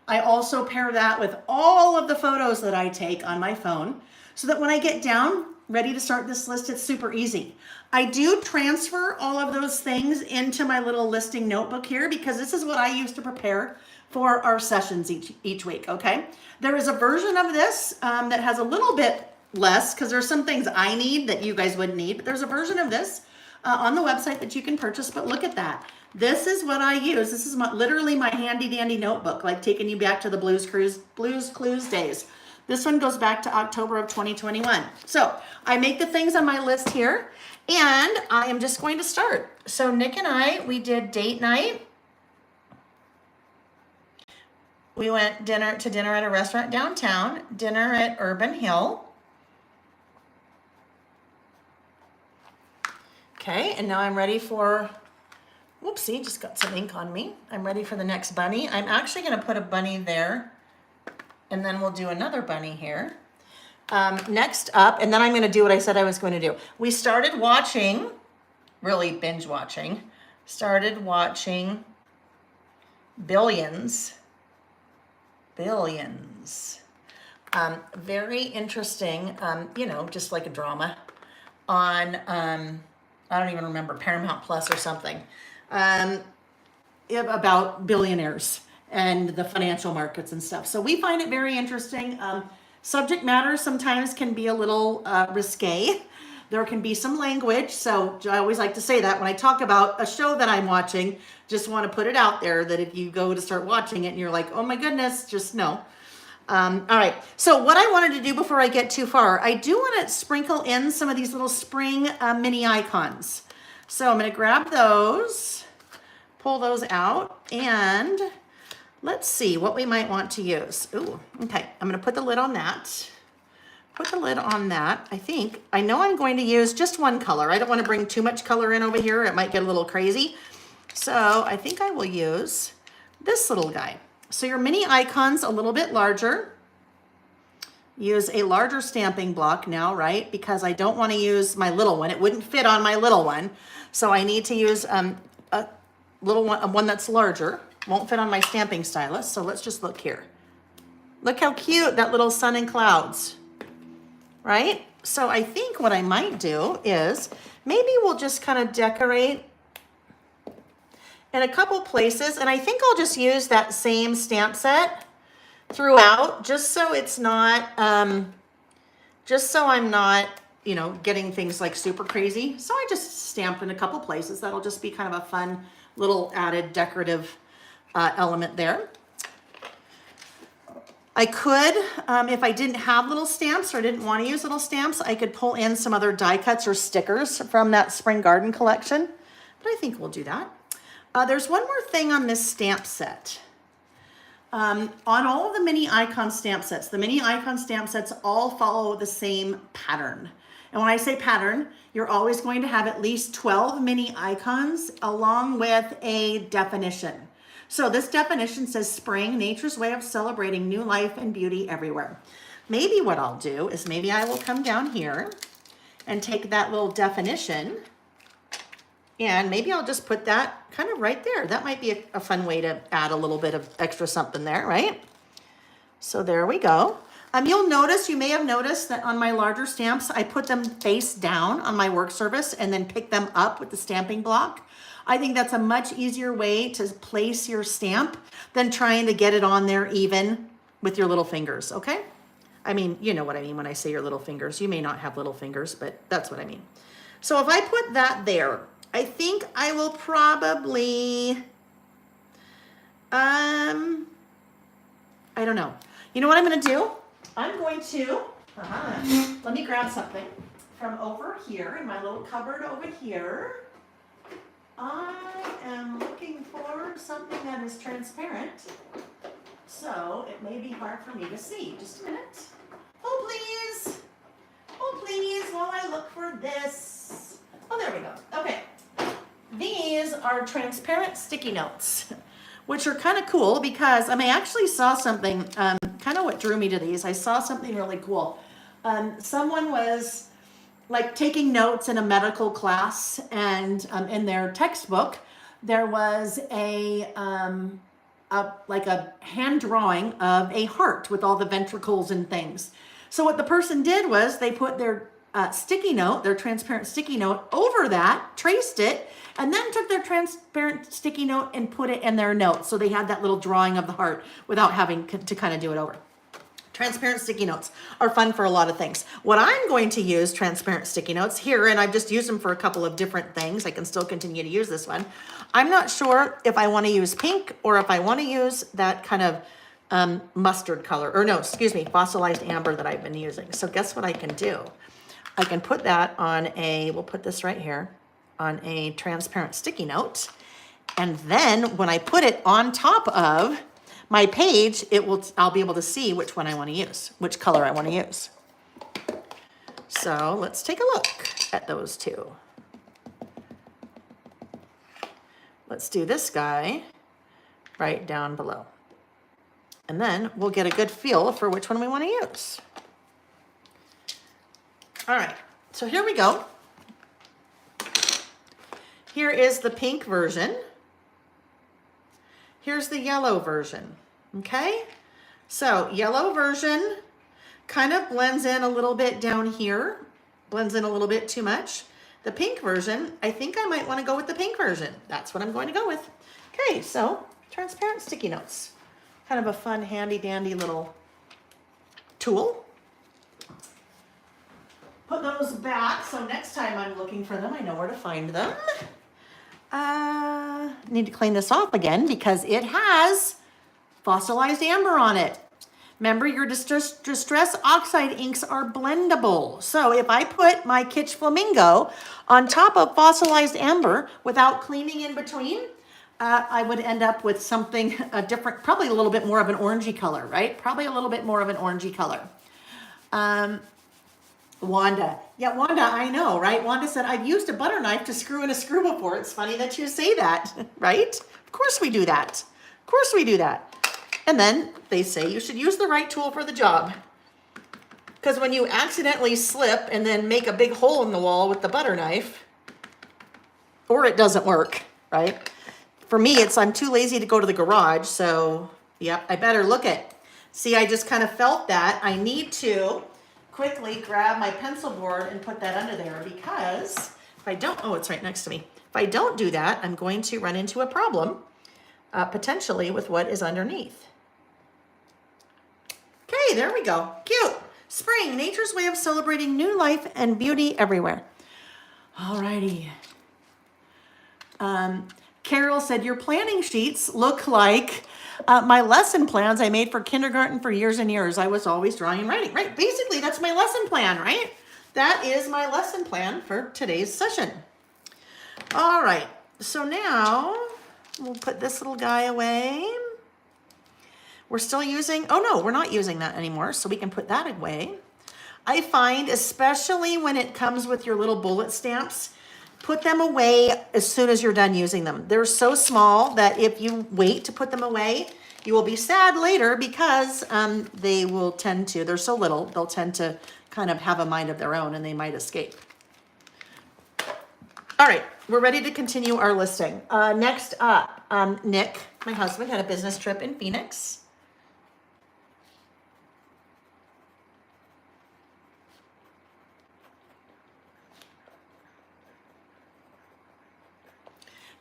I also pair that with all of the photos that I take on my phone so that when I get down, ready to start this list, it's super easy. I do transfer all of those things into my little listing notebook here because this is what I use to prepare for our sessions each week, okay? There is a version of this that has a little bit less because there's some things I need that you guys wouldn't need, but there's a version of this on the website that you can purchase, but look at that. This is what I use. This is literally my handy dandy notebook, like taking you back to the Blues Clues days. This one goes back to October of 2021. So I make the things on my list here, and I am just going to start. So Nick and I, we did date night. We went to dinner at a restaurant downtown, dinner at Urban Hill. Okay, and now I'm ready for, whoopsie, just got some ink on me. I'm ready for the next bunny. I'm actually gonna put a bunny there, and then we'll do another bunny here. Next up, and then I'm gonna do what I said I was going to do. We started watching, really binge watching, started watching Billions. Very interesting, just like a drama on, I don't even remember, Paramount Plus or something, about billionaires and the financial markets and stuff. So we find it very interesting. Subject matter sometimes can be a little risque. There can be some language. So I always like to say that when I talk about a show that I'm watching, just want to put it out there that if you go to start watching it and you're like, oh my goodness, just know. All right, so what I wanted to do before I get too far, I do want to sprinkle in some of these little spring mini icons. So I'm going to grab those, pull those out, and let's see what we might want to use. Ooh, okay, I'm going to put the lid on that. Put the lid on that. I know I'm going to use just one color. I don't want to bring too much color in over here. It might get a little crazy. So I think I will use this little guy. So your mini icon's a little bit larger. Use a larger stamping block now, right? Because I don't want to use my little one. It wouldn't fit on my little one. So I need to use a little one that's larger. Won't fit on my stamping stylus. So let's just look here. Look how cute that little sun and clouds, right? So I think what I might do is maybe we'll just kind of decorate in a couple places, and I think I'll just use that same stamp set throughout, just so it's not, just so I'm not, you know, getting things like super crazy. So I just stamped in a couple places. That'll just be kind of a fun little added decorative element there. I could, if I didn't have little stamps or didn't want to use little stamps, I could pull in some other die cuts or stickers from that Spring Garden collection, but I think we'll do that. There's one more thing on this stamp set. On all of the mini icon stamp sets, the mini icon stamp sets all follow the same pattern. And when I say pattern, you're always going to have at least 12 mini icons along with a definition. So this definition says spring, nature's way of celebrating new life and beauty everywhere. Maybe what I'll do is maybe I will come down here and take that little definition, and maybe I'll just put that kind of right there. That might be a fun way to add a little bit of extra something there, right? So there we go. You'll notice, you may have noticed that on my larger stamps, I put them face down on my work surface and then pick them up with the stamping block. I think that's a much easier way to place your stamp than trying to get it on there even with your little fingers, okay? I mean, you know what I mean when I say your little fingers. You may not have little fingers, but that's what I mean. So if I put that there, I think I will probably, I don't know. You know what I'm gonna do? I'm going to, let me grab something from over here in my little cupboard over here. I am looking for something that is transparent, so it may be hard for me to see. Just a minute. Oh, please. Oh, please, while I look for this. Oh, there we go. Okay. These are transparent sticky notes, which are kind of cool because I actually saw something, kind of what drew me to these. I saw something really cool. Someone was like taking notes in a medical class, and in their textbook, there was like a hand drawing of a heart with all the ventricles and things. So what the person did was they put their sticky note, their transparent sticky note over that, traced it, and then took their transparent sticky note and put it in their note. So they had that little drawing of the heart without having to kind of do it over. Transparent sticky notes are fun for a lot of things. What I'm going to use transparent sticky notes here, and I've just used them for a couple of different things. I can still continue to use this one. I'm not sure if I want to use pink or if I want to use that kind of mustard color, or no, excuse me, fossilized amber that I've been using. So guess what I can do? I can put that on we'll put this right here, on a transparent sticky note. And then when I put it on top of my page, I'll be able to see which one I want to use, which color I want to use. So let's take a look at those two. Let's do this guy right down below. And then we'll get a good feel for which one we want to use. All right, so here we go. Here is the pink version. Here's the yellow version, okay? So yellow version kind of blends in a little bit down here, blends in a little bit too much. The pink version, I think I might want to go with the pink version. That's what I'm going to go with. Okay, so transparent sticky notes. Kind of a fun, handy dandy little tool. Put those back, so next time I'm looking for them, I know where to find them. Need to clean this off again because it has fossilized amber on it. Remember, your distress oxide inks are blendable. So if I put my Kitsch Flamingo on top of fossilized amber without cleaning in between, I would end up with something different, probably a little bit more of an orangey color, right? Probably a little bit more of an orangey color. Wanda. Yeah, Wanda, I know, right? Wanda said, I've used a butter knife to screw in a screw before. It's funny that you say that, right? Of course we do that. Of course we do that. And then they say you should use the right tool for the job. Because when you accidentally slip and then make a big hole in the wall with the butter knife, or it doesn't work, right? For me, I'm too lazy to go to the garage, so yep, I better look at. See, I just kind of felt that. I need to quickly grab my pencil board and put that under there because if I don't, oh, it's right next to me. If I don't do that, I'm going to run into a problem, potentially with what is underneath. Okay, there we go. Cute. Spring, nature's way of celebrating new life and beauty everywhere. Alrighty. Carol said, your planning sheets look like my lesson plans I made for kindergarten for years and years. I was always drawing and writing. Right, basically that's my lesson plan, right? That is my lesson plan for today's session. All right, so now we'll put this little guy away. We're still using, oh no, we're not using that anymore, so we can put that away. I find, especially when it comes with your little bullet stamps, put them away as soon as you're done using them. They're so small that if you wait to put them away, you will be sad later because they will tend to, they're so little, they'll tend to kind of have a mind of their own and they might escape. All right, we're ready to continue our listing. Next up, Nick, my husband, had a business trip in Phoenix.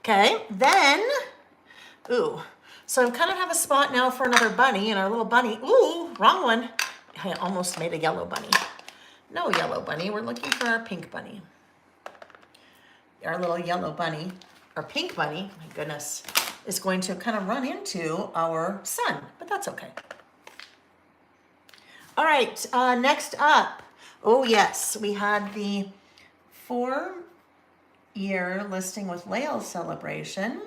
Okay, then, so I kind of have a spot now for another bunny, and our little bunny, wrong one. I almost made a yellow bunny. No yellow bunny, we're looking for our pink bunny. Our little yellow bunny, our pink bunny, my goodness, is going to kind of run into our sun, but that's okay. All right, next up, oh yes, we had the 4-year listing with Layle celebration.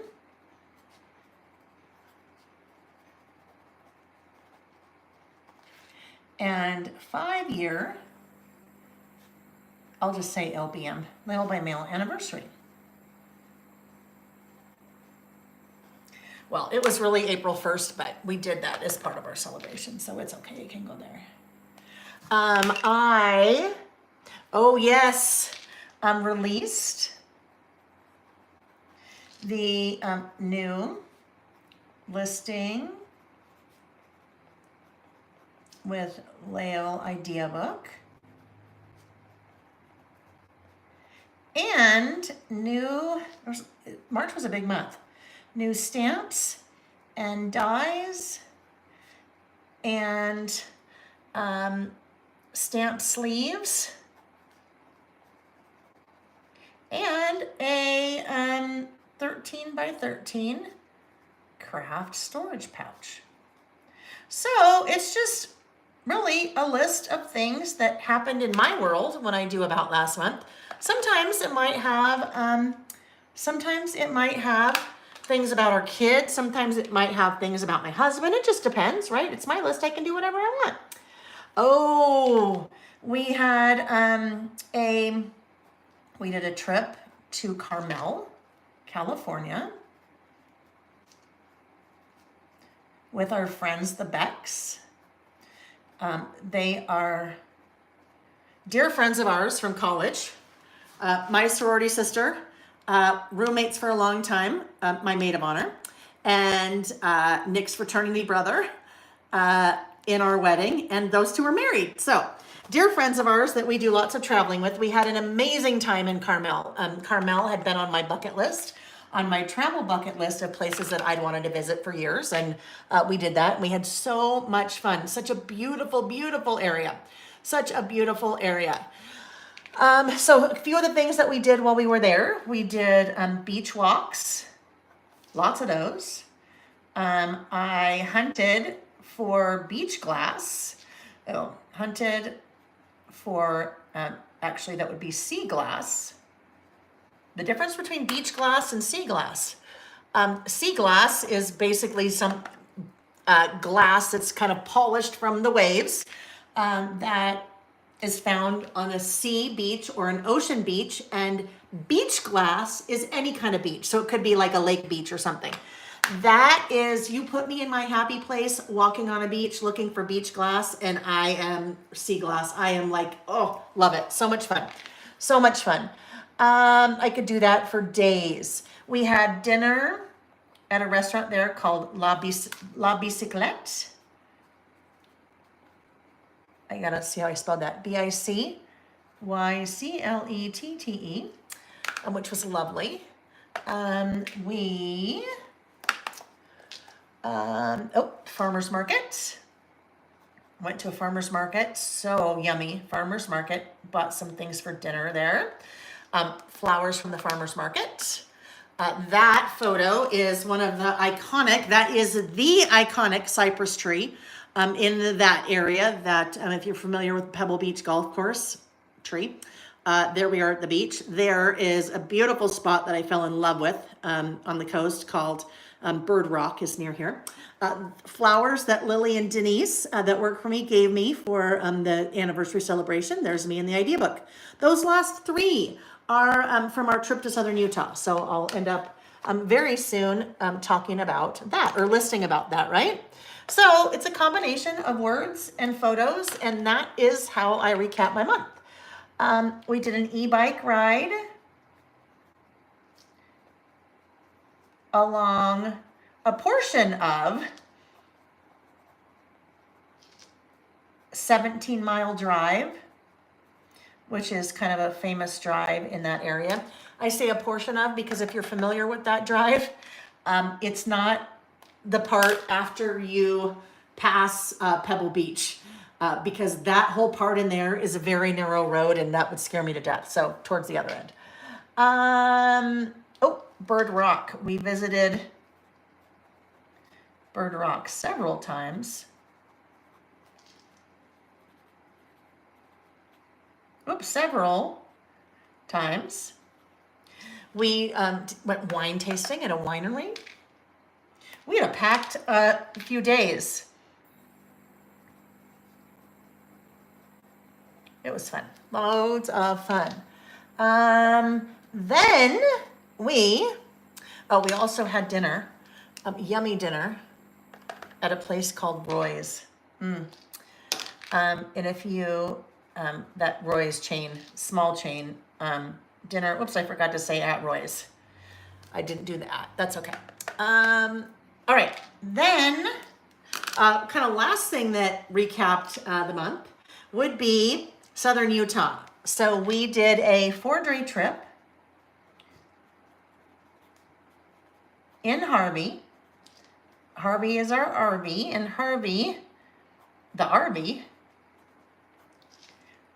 And 5-year, I'll just say LBM, Layle by Mail anniversary. Well, it was really April 1st, but we did that as part of our celebration, so it's okay, you can go there. Released the new listing with Layle Idea Book and new, March was a big month, new stamps and dies and stamp sleeves and a 13 by 13 craft storage pouch. So it's just really a list of things that happened in my world when I do About Last Month. Sometimes it might have things about our kids. Sometimes it might have things about my husband. It just depends, right? It's my list. I can do whatever I want. Oh, we had we did a trip to Carmel, California with our friends, the Becks. They are dear friends of ours from college. My sorority sister, roommates for a long time, my maid of honor, and Nick's fraternity brother in our wedding, and those two are married. So, dear friends of ours that we do lots of traveling with. We had an amazing time in Carmel. Carmel had been on my bucket list, on my travel bucket list of places that I'd wanted to visit for years, and we did that. We had so much fun. Such a beautiful, beautiful area. Such a beautiful area. So a few of the things that we did while we were there, we did beach walks, lots of those. I hunted for beach glass. Hunted for, actually that would be sea glass. The difference between beach glass and sea glass. Sea glass is basically some glass that's kind of polished from the waves that is found on a sea beach or an ocean beach, and beach glass is any kind of beach. So it could be like a lake beach or something. That is, you put me in my happy place walking on a beach looking for beach glass, and I am sea glass. I am like, oh, love it. So much fun. So much fun. I could do that for days. We had dinner at a restaurant there called La Bicyclette. I gotta see how I spelled that. Bicyclette, which was lovely. Farmer's market. Went to a farmer's market, so yummy. Farmer's market, bought some things for dinner there. Flowers from the farmer's market. That photo is one of the that is the iconic cypress tree in that area that, if you're familiar with Pebble Beach Golf Course tree, there we are at the beach. There is a beautiful spot that I fell in love with on the coast called Bird Rock is near here. Flowers that Lily and Denise that work for me gave me for the anniversary celebration. There's me in the idea book. Those last three are from our trip to Southern Utah. So I'll end up very soon talking about that or listing about that, right? So it's a combination of words and photos, and that is how I recap my month. We did an e-bike ride along a portion of 17-mile drive, which is kind of a famous drive in that area. I say a portion of because if you're familiar with that drive, it's not the part after you pass Pebble Beach, because that whole part in there is a very narrow road and that would scare me to death. So towards the other end. Bird Rock. We visited Bird Rock several times. Several times. We went wine tasting at a winery. We had a packed few days. It was fun. Loads of fun. Then we also had dinner, yummy dinner at a place called Roy's. And if you, that Roy's chain, small chain, dinner, I forgot to say at Roy's. I didn't do that. That's okay. All right. Then, kind of last thing that recapped the month would be Southern Utah. So we did a 4-day trip in Harvey. Harvey is our RV, and Harvey, the RV,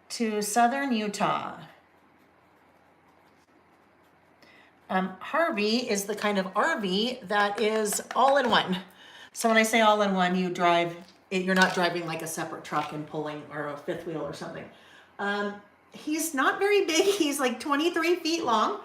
to Southern Utah. Harvey is the kind of RV that is all-in-one. So when I say all-in-one, you're not driving like a separate truck and pulling or a fifth wheel or something. He's not very big. He's like 23 feet long,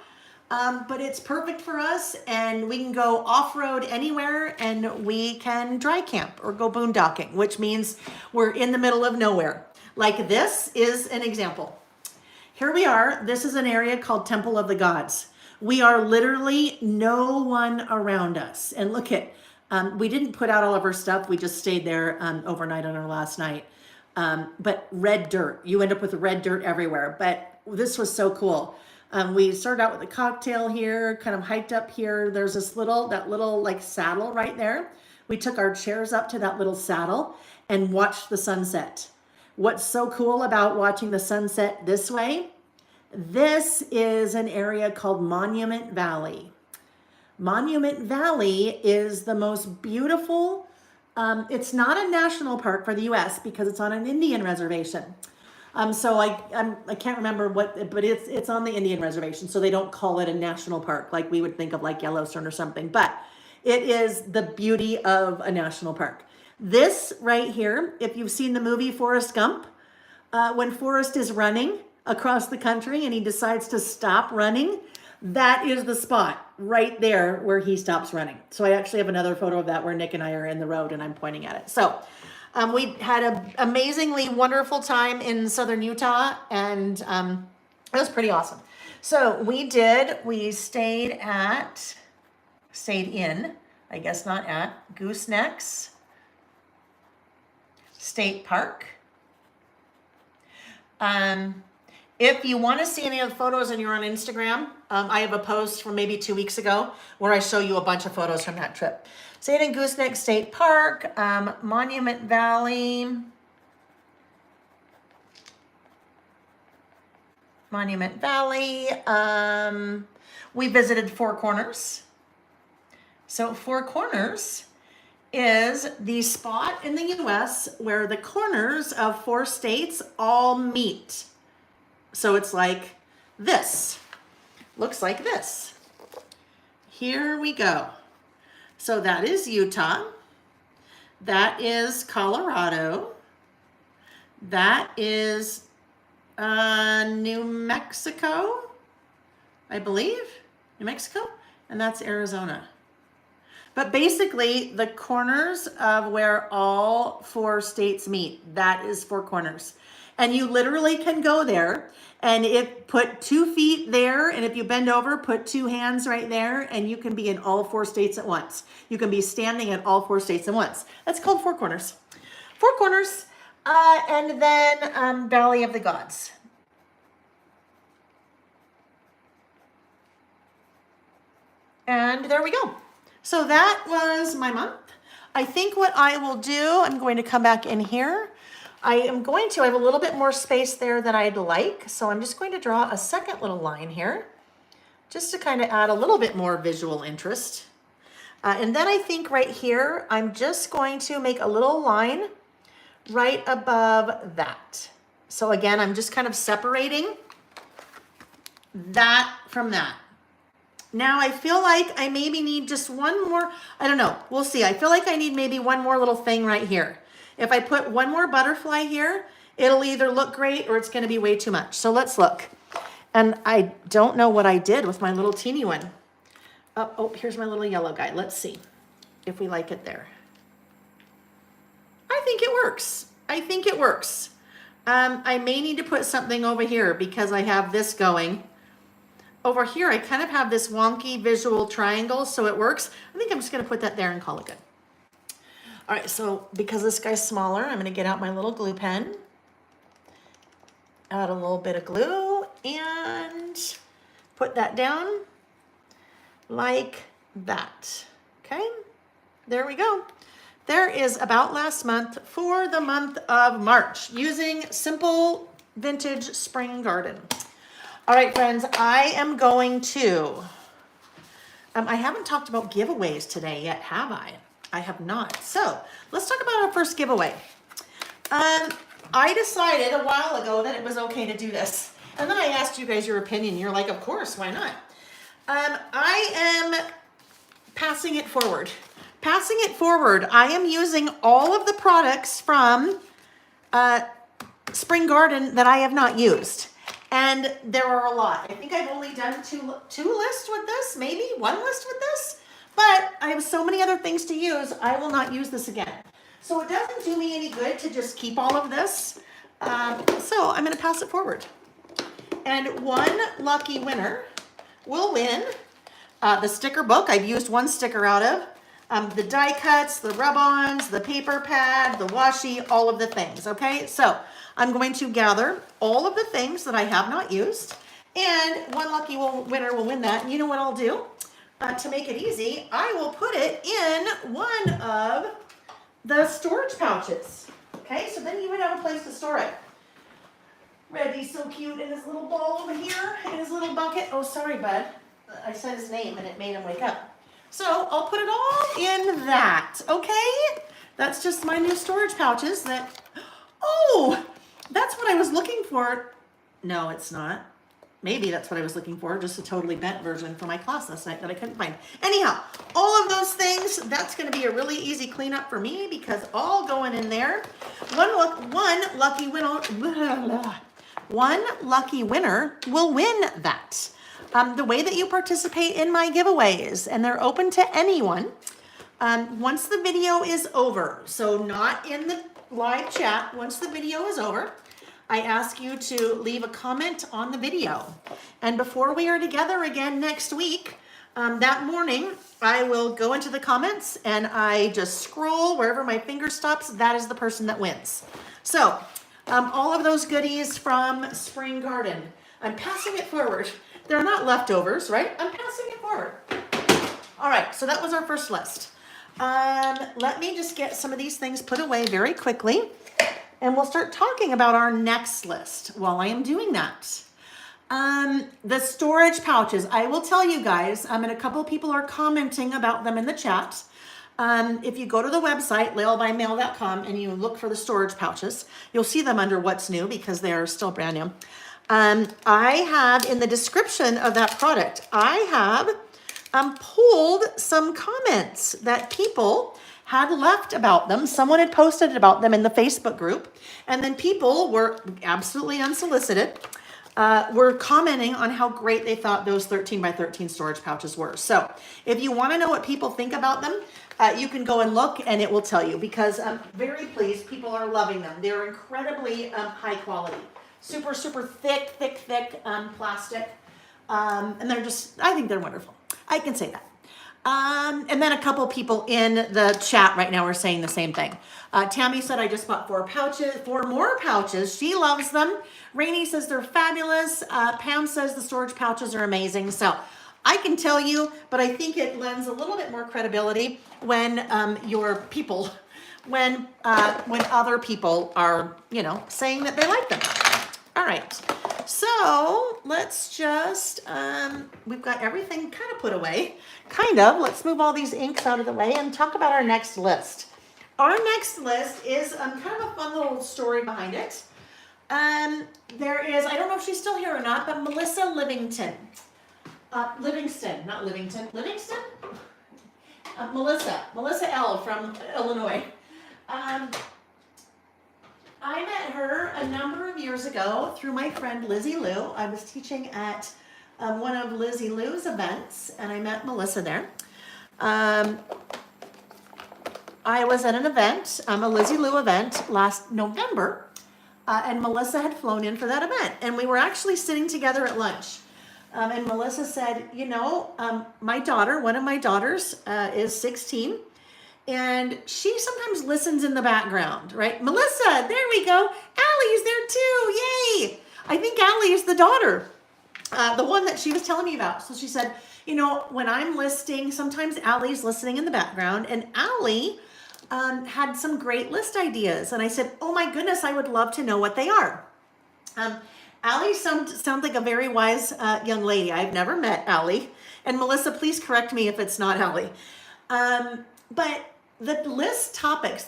but it's perfect for us, and we can go off-road anywhere, and we can dry camp or go boondocking, which means we're in the middle of nowhere. Like this is an example. Here we are. This is an area called Temple of the Gods. We are literally no one around us. And look at, we didn't put out all of our stuff. We just stayed there overnight on our last night. But red dirt, you end up with red dirt everywhere. But this was so cool. We started out with a cocktail here, kind of hiked up here. There's that little like saddle right there. We took our chairs up to that little saddle and watched the sunset. What's so cool about watching the sunset this way? This is an area called Monument Valley. Monument Valley is the most beautiful, it's not a national park for the US because it's on an Indian reservation. So I can't remember but it's on the Indian reservation, so they don't call it a national park like we would think of like Yellowstone or something, but it is the beauty of a national park. This right here, if you've seen the movie Forrest Gump, when Forrest is running across the country and he decides to stop running, that is the spot right there where he stops running. So I actually have another photo of that where Nick and I are in the road and I'm pointing at it. So we had an amazingly wonderful time in Southern Utah, and it was pretty awesome. So we stayed in, I guess not at, Goosenecks State Park. If you want to see any of the photos and you're on Instagram, I have a post from maybe 2 weeks ago where I show you a bunch of photos from that trip. Stayed in Gooseneck State Park, Monument Valley. Monument Valley. We visited Four Corners. So Four Corners is the spot in the US where the corners of 4 states all meet. So it's like this. Looks like this. Here we go. So that is Utah. That is Colorado. That is New Mexico, I believe. New Mexico. And that's Arizona. But basically, the corners of where all 4 states meet, that is Four Corners. And you literally can go there and put 2 feet there, and if you bend over, put 2 hands right there, and you can be in all 4 states at once. You can be standing in all 4 states at once. That's called Four Corners. Four Corners, and then Valley of the Gods. And there we go. So that was my month. I think what I will do, I'm going to come back in here. I have a little bit more space there than I'd like. So I'm just going to draw a second little line here, just to kind of add a little bit more visual interest. And then I think right here, I'm just going to make a little line right above that. So again, I'm just kind of separating that from that. Now I feel like I maybe need just one more, I don't know, we'll see. I feel like I need maybe one more little thing right here. If I put one more butterfly here, it'll either look great or it's gonna be way too much. So let's look. And I don't know what I did with my little teeny one. Oh, here's my little yellow guy. Let's see if we like it there. I think it works. I think it works. I may need to put something over here because I have this going. Over here, I kind of have this wonky visual triangle, so it works. I think I'm just gonna put that there and call it good. All right, so because this guy's smaller, I'm gonna get out my little glue pen, add a little bit of glue, and put that down like that, okay? There we go. There is About Last Month for the month of March using simple vintage spring garden. All right, friends, I am going to, I haven't talked about giveaways today yet, have I? I have not. So let's talk about our first giveaway. I decided a while ago that it was okay to do this. And then I asked you guys your opinion. You're like, of course, why not? I am passing it forward. Passing it forward, I am using all of the products from Spring Garden that I have not used. And there are a lot. I think I've only done two lists with this, maybe 1 list with this, but I have so many other things to use, I will not use this again. So it doesn't do me any good to just keep all of this. So I'm gonna pass it forward. And one lucky winner will win the sticker book. I've used 1 sticker out of, the die cuts, the rub-ons, the paper pad, the washi, all of the things, okay? So I'm going to gather all of the things that I have not used, and one lucky winner will win that. And you know what I'll do? To make it easy, I will put it in one of the storage pouches. Okay, so then you would have a place to store it. Reddy's so cute in his little ball over here, in his little bucket. Oh, sorry, bud. I said his name and it made him wake up. So I'll put it all in that, okay? That's just my new storage pouches that, oh, that's what I was looking for. No, it's not. Maybe that's what I was looking for, just a totally bent version for my class last night that I couldn't find. Anyhow, all of those things, that's gonna be a really easy cleanup for me because all going in there. One lucky winner will win that. The way that you participate in my giveaways, and they're open to anyone, once the video is over, so not in the live chat, once the video is over, I ask you to leave a comment on the video. And before we are together again next week, that morning, I will go into the comments and I just scroll wherever my finger stops. That is the person that wins. So all of those goodies from Spring Garden, I'm passing it forward. They're not leftovers, right? I'm passing it forward. All right, so that was our first list. Let me just get some of these things put away very quickly, and we'll start talking about our next list while I am doing that. The storage pouches, I will tell you guys, and a couple of people are commenting about them in the chat. If you go to the website, laylebymail.com, and you look for the storage pouches, you'll see them under what's new because they are still brand new. I have in the description of that product, I have pulled some comments that people had left about them. Someone had posted about them in the Facebook group, and then people were absolutely unsolicited, were commenting on how great they thought those 13 by 13 storage pouches were. So if you want to know what people think about them, you can go and look and it will tell you, because I'm very pleased. People are loving them. They're incredibly high quality. Super, super thick plastic. And they're just, I think they're wonderful. I can say that. And then a couple people in the chat right now are saying the same thing. Tammy said, I just bought 4 more pouches. She loves them. Rainey says they're fabulous. Pam says the storage pouches are amazing. So I can tell you, but I think it lends a little bit more credibility when when other people are, saying that they like them. All right. So let's just, we've got everything kind of put away. Let's move all these inks out of the way and talk about our next list. Our next list is kind of a fun little story behind it. There is, I don't know if she's still here or not, but Melissa Livingston. Melissa L. from Illinois. I met her a number of years ago through my friend Lizzie Lou. I was teaching at one of Lizzie Lou's events, and I met Melissa there. I was at an event, a Lizzie Lou event last November, and Melissa had flown in for that event, and we were actually sitting together at lunch. And Melissa said, my daughter, one of my daughters, is 16. And she sometimes listens in the background, right? Melissa, there we go. Allie's there too. Yay. I think Allie is the daughter, the one that she was telling me about. So she said, when I'm listing, sometimes Allie's listening in the background. And Allie had some great list ideas. And I said, oh my goodness, I would love to know what they are. Allie sounds like a very wise young lady. I've never met Allie. And Melissa, please correct me if it's not Allie. But the list topic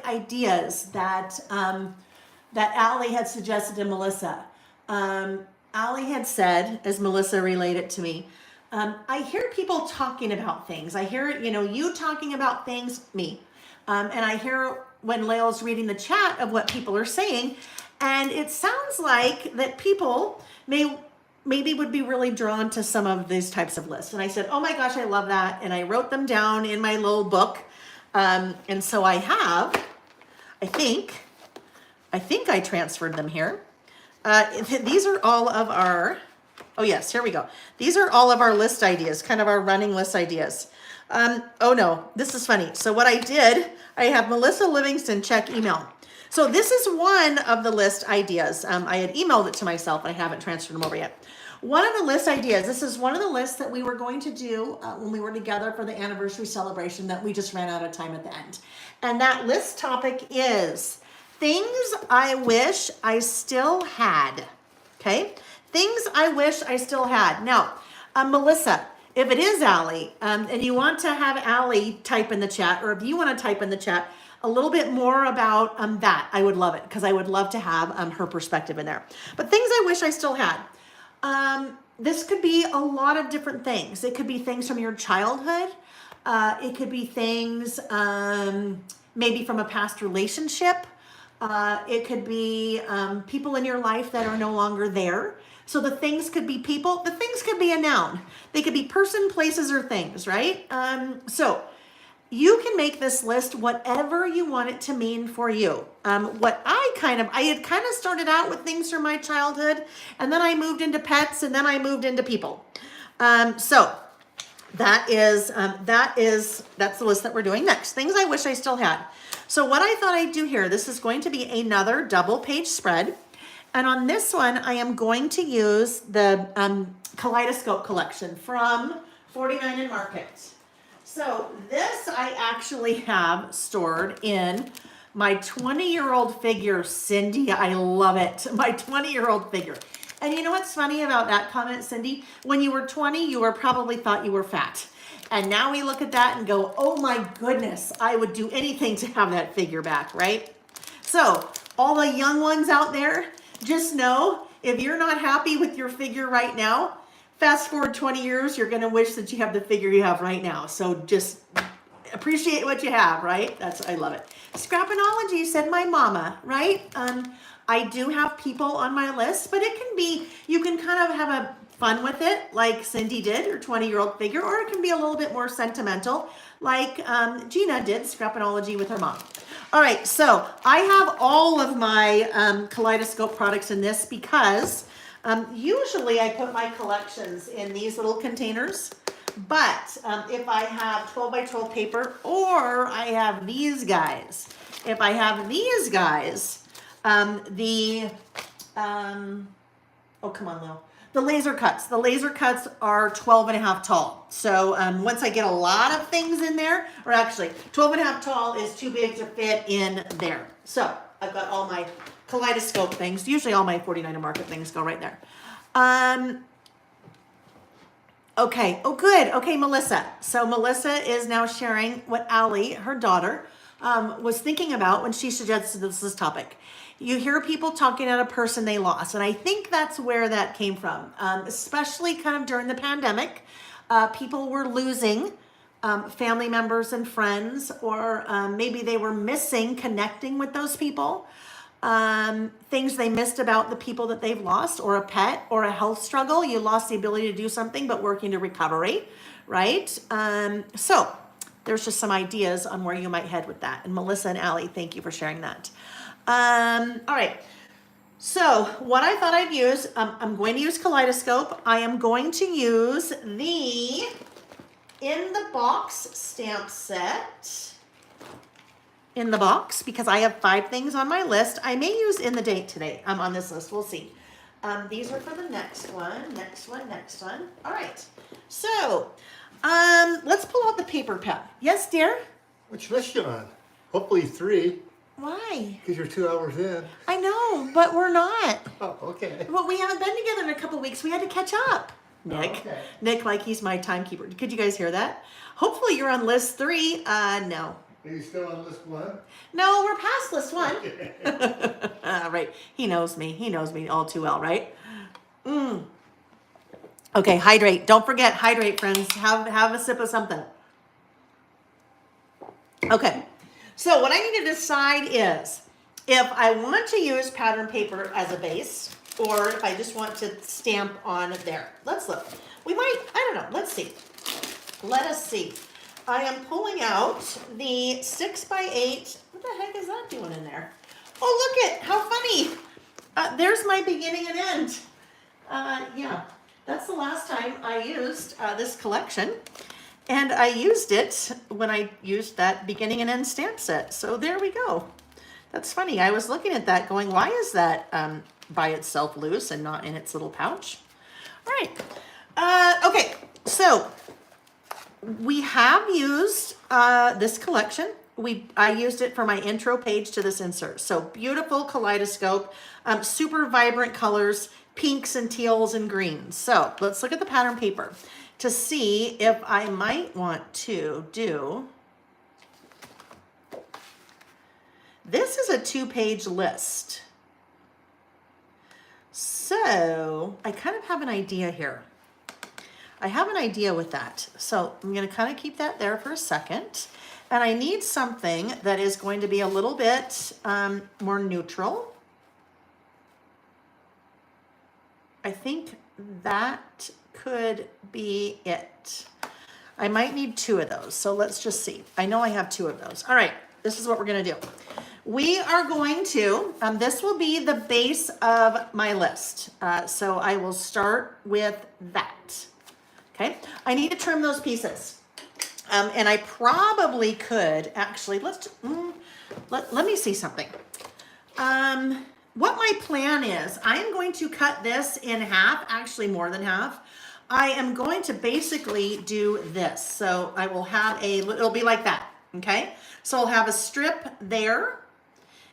ideas that that Allie had suggested to Melissa. Allie had said, as Melissa relayed it to me, I hear people talking about things. I hear, you talking about things, me. And I hear when Layle's reading the chat of what people are saying, and it sounds like that people maybe would be really drawn to some of these types of lists. And I said, oh my gosh, I love that. And I wrote them down in my little book. And so I have, I think I transferred them here. These are all of our, oh yes, here we go. These are all of our list ideas, kind of our running list ideas. Oh no, this is funny. So what I did, I have Melissa Livingston check email. So this is one of the list ideas. I had emailed it to myself. I haven't transferred them over yet. One of the list ideas, this is one of the lists that we were going to do when we were together for the anniversary celebration that we just ran out of time at the end. And that list topic is things I wish I still had. Okay? Things I wish I still had. Now, Melissa, if it is Allie, and you want to have Allie type in the chat, or if you want to type in the chat a little bit more about that, I would love it, because I would love to have her perspective in there. But things I wish I still had. This could be a lot of different things. It could be things from your childhood. It could be things maybe from a past relationship. It could be people in your life that are no longer there. So the things could be people. The things could be a noun. They could be person, places, or things, right? So you can make this list whatever you want it to mean for you. What I had kind of started out with things from my childhood, and then I moved into pets, and then I moved into people. So that's the list that we're doing next. Things I wish I still had. So what I thought I'd do here, this is going to be another double page spread. And on this one, I am going to use the Kaleidoscope collection from 49 and Market. So this I actually have stored in my 20-year-old figure, Cindy. I love it. My 20-year-old figure. And you know what's funny about that comment, Cindy? When you were 20, you were probably thought you were fat. And now we look at that and go, oh my goodness, I would do anything to have that figure back, right? So all the young ones out there, just know if you're not happy with your figure right now, fast forward 20 years, you're going to wish that you have the figure you have right now. So just appreciate what you have, right? I love it. Scrapinology, said my mama, right? I do have people on my list, but it can be, you can kind of have a fun with it, like Cindy did, her 20-year-old figure, or it can be a little bit more sentimental, like Gina did, Scrapinology with her mom. All right, so I have all of my Kaleidoscope products in this because usually I put my collections in these little containers, but if I have 12 by 12 paper, or I have these guys, if I have these guys, oh, come on, Lil. The laser cuts. The laser cuts are 12 and a half tall. So once I get a lot of things in there, or actually 12 and a half tall is too big to fit in there. So I've got all my Kaleidoscope things. Usually all my 49 to market things go right there. Okay. Oh, good. Okay, Melissa. So Melissa is now sharing what Allie, her daughter, was thinking about when she suggested this topic. You hear people talking about a person they lost, and I think that's where that came from, especially kind of during the pandemic. People were losing family members and friends, or maybe they were missing connecting with those people. Things they missed about the people that they've lost, or a pet, or a health struggle. You lost the ability to do something, but working to recovery, right? So there's just some ideas on where you might head with that. And Melissa and Allie, thank you for sharing that. All right. So what I thought I'd use, I'm going to use Kaleidoscope. I am going to use the In the Box stamp set. In the box, because I have 5 things on my list. I may use In the Date today. I'm on this list. We'll see. These are for the next one. Next one. All right. So let's pull out the paper pen. Yes, dear? Which list you on? Hopefully 3. Why? Because you're 2 hours in. I know, but we're not. Oh, okay. Well, we haven't been together in a couple weeks. We had to catch up. Nick. Oh, okay. Nick, like he's my timekeeper. Could you guys hear that? Hopefully you're on list 3. No. Are you still on list 1? No, we're past list 1. Okay. Right. He knows me. He knows me all too well, right? Okay, hydrate. Don't forget, hydrate, friends. Have a sip of something. Okay. So what I need to decide is if I want to use pattern paper as a base, or if I just want to stamp on there. Let's look. We might, I don't know. Let's see. Let us see. I am pulling out the 6x8. What the heck is that doing in there? Oh, look it. How funny. There's my beginning and end. Yeah, that's the last time I used this collection. And I used it when I used that beginning and end stamp set. So there we go. That's funny. I was looking at that going, why is that by itself loose and not in its little pouch? All right. Okay, so we have used this collection. I used it for my intro page to this insert. So beautiful Kaleidoscope, super vibrant colors, pinks and teals and greens. So let's look at the pattern paper to see if I might want to do. This is a 2-page list. So I kind of have an idea here. I have an idea with that. So I'm going to kind of keep that there for a second. And I need something that is going to be a little bit more neutral. I think that could be it. I might need 2 of those. So let's just see. I know I have 2 of those. All right, this is what we're going to do. We are going to, this will be the base of my list. So I will start with that. Okay, I need to trim those pieces. And I probably could actually, let me see something. What my plan is, I am going to cut this in half, actually more than half. I am going to basically do this. So I will have it'll be like that, okay? So I'll have a strip there,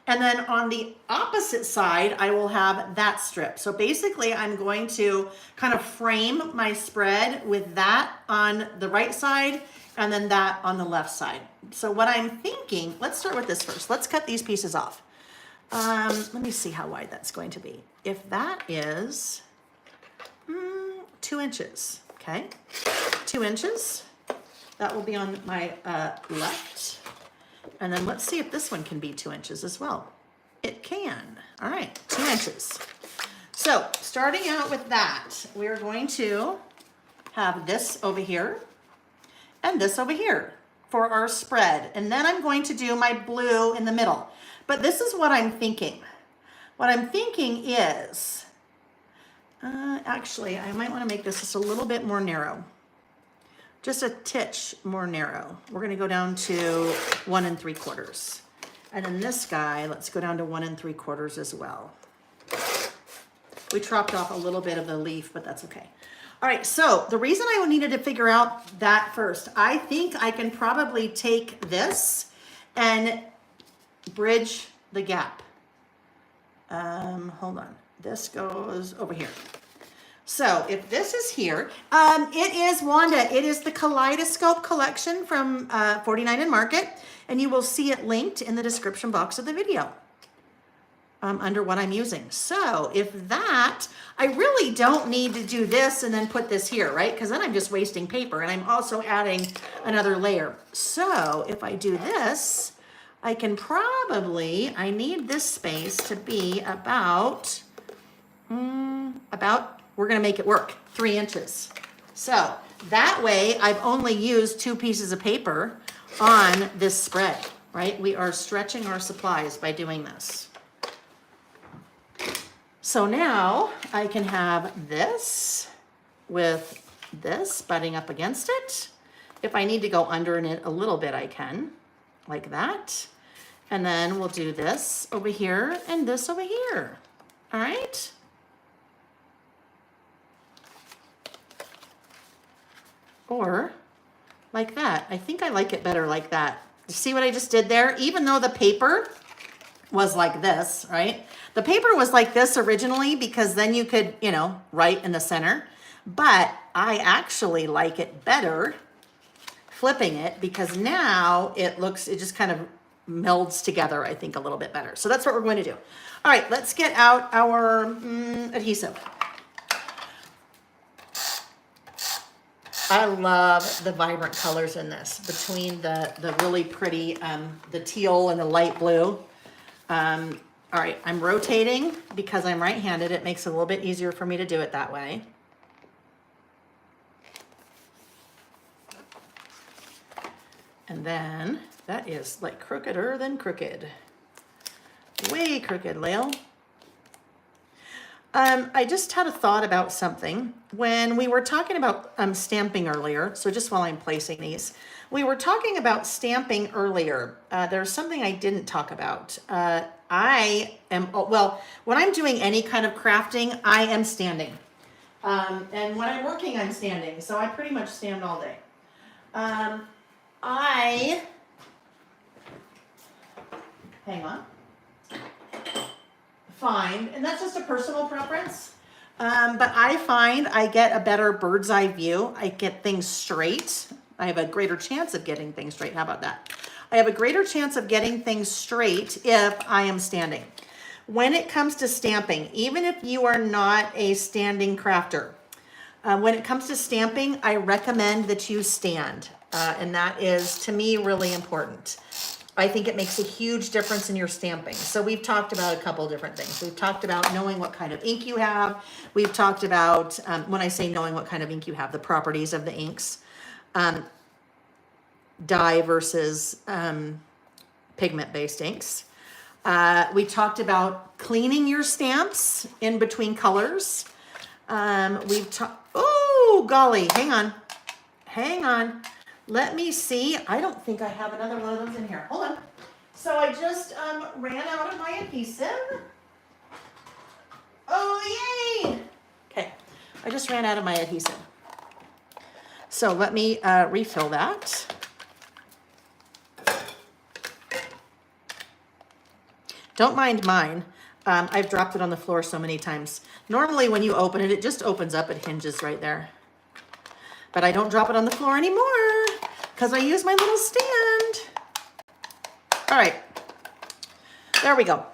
And then on the opposite side, I will have that strip. So basically I'm going to kind of frame my spread with that on the right side and then that on the left side. So what I'm thinking, let's start with this first. Let's cut these pieces off. Let me see how wide that's going to be. If that is 2 inches, okay? 2 inches, that will be on my left. And then let's see if this one can be 2 inches as well. It can. All right, 2 inches. So starting out with that, we're going to have this over here and this over here for our spread. And then I'm going to do my blue in the middle. But this is what I'm thinking. What I'm thinking is, actually, I might want to make this just a little bit more narrow. Just a titch more narrow. We're gonna go down to 1 3/4. And then this guy, let's go down to 1 3/4 as well. We chopped off a little bit of the leaf, but that's okay. All right, so the reason I needed to figure out that first, I think I can probably take this and bridge the gap. Hold on, this goes over here. So if this is here, it is Wanda. It is the Kaleidoscope collection from 49 and Market, and you will see it linked in the description box of the video under what I'm using. So if that, I really don't need to do this and then put this here, right? Because then I'm just wasting paper, and I'm also adding another layer. So if I do this, I can probably, I need this space to be about, we're gonna make it work, 3 inches. So that way I've only used 2 pieces of paper on this spread, right? We are stretching our supplies by doing this. So now I can have this with this butting up against it. If I need to go under in it a little bit, I can, like that. And then we'll do this over here and this over here, all right? Or like that. I think I like it better like that. You see what I just did there? Even though the paper was like this, right? The paper was like this originally because then you could, you know, write in the center. But I actually like it better flipping it because now it just kind of melds together, I think, a little bit better. So that's what we're going to do. All right, let's get out our adhesive. I love the vibrant colors in this, between the really pretty, the teal and the light blue. All right, I'm rotating because I'm right-handed. It makes it a little bit easier for me to do it that way. And then that is like crookeder than crooked. Way crooked, Layle. I just had a thought about something. When we were talking about stamping earlier, so just while I'm placing these, we were talking about stamping earlier. There's something I didn't talk about. I am, well, when I'm doing any kind of crafting, I am standing. And when I'm working, I'm standing. So I pretty much stand all day. Hang on. Find, and that's just a personal preference, but I find I get a better bird's eye view. I get things straight. I have a greater chance of getting things straight. How about that? I have a greater chance of getting things straight if I am standing. When it comes to stamping, even if you are not a standing crafter, when it comes to stamping, I recommend that you stand, and that is, to me, really important. I think it makes a huge difference in your stamping. So we've talked about a couple of different things. We've talked about knowing what kind of ink you have. We've talked about, when I say knowing what kind of ink you have, the properties of the inks. Dye versus pigment-based inks. We talked about cleaning your stamps in between colors. We've talked, oh, golly, hang on. Hang on. Let me see. I don't think I have another one of those in here. Hold on. So I just ran out of my adhesive. Oh, yay! Okay, I just ran out of my adhesive. So let me refill that. Don't mind mine. I've dropped it on the floor so many times. Normally when you open it, it just opens up. It hinges right there. But I don't drop it on the floor anymore because I use my little stand. All right, there we go.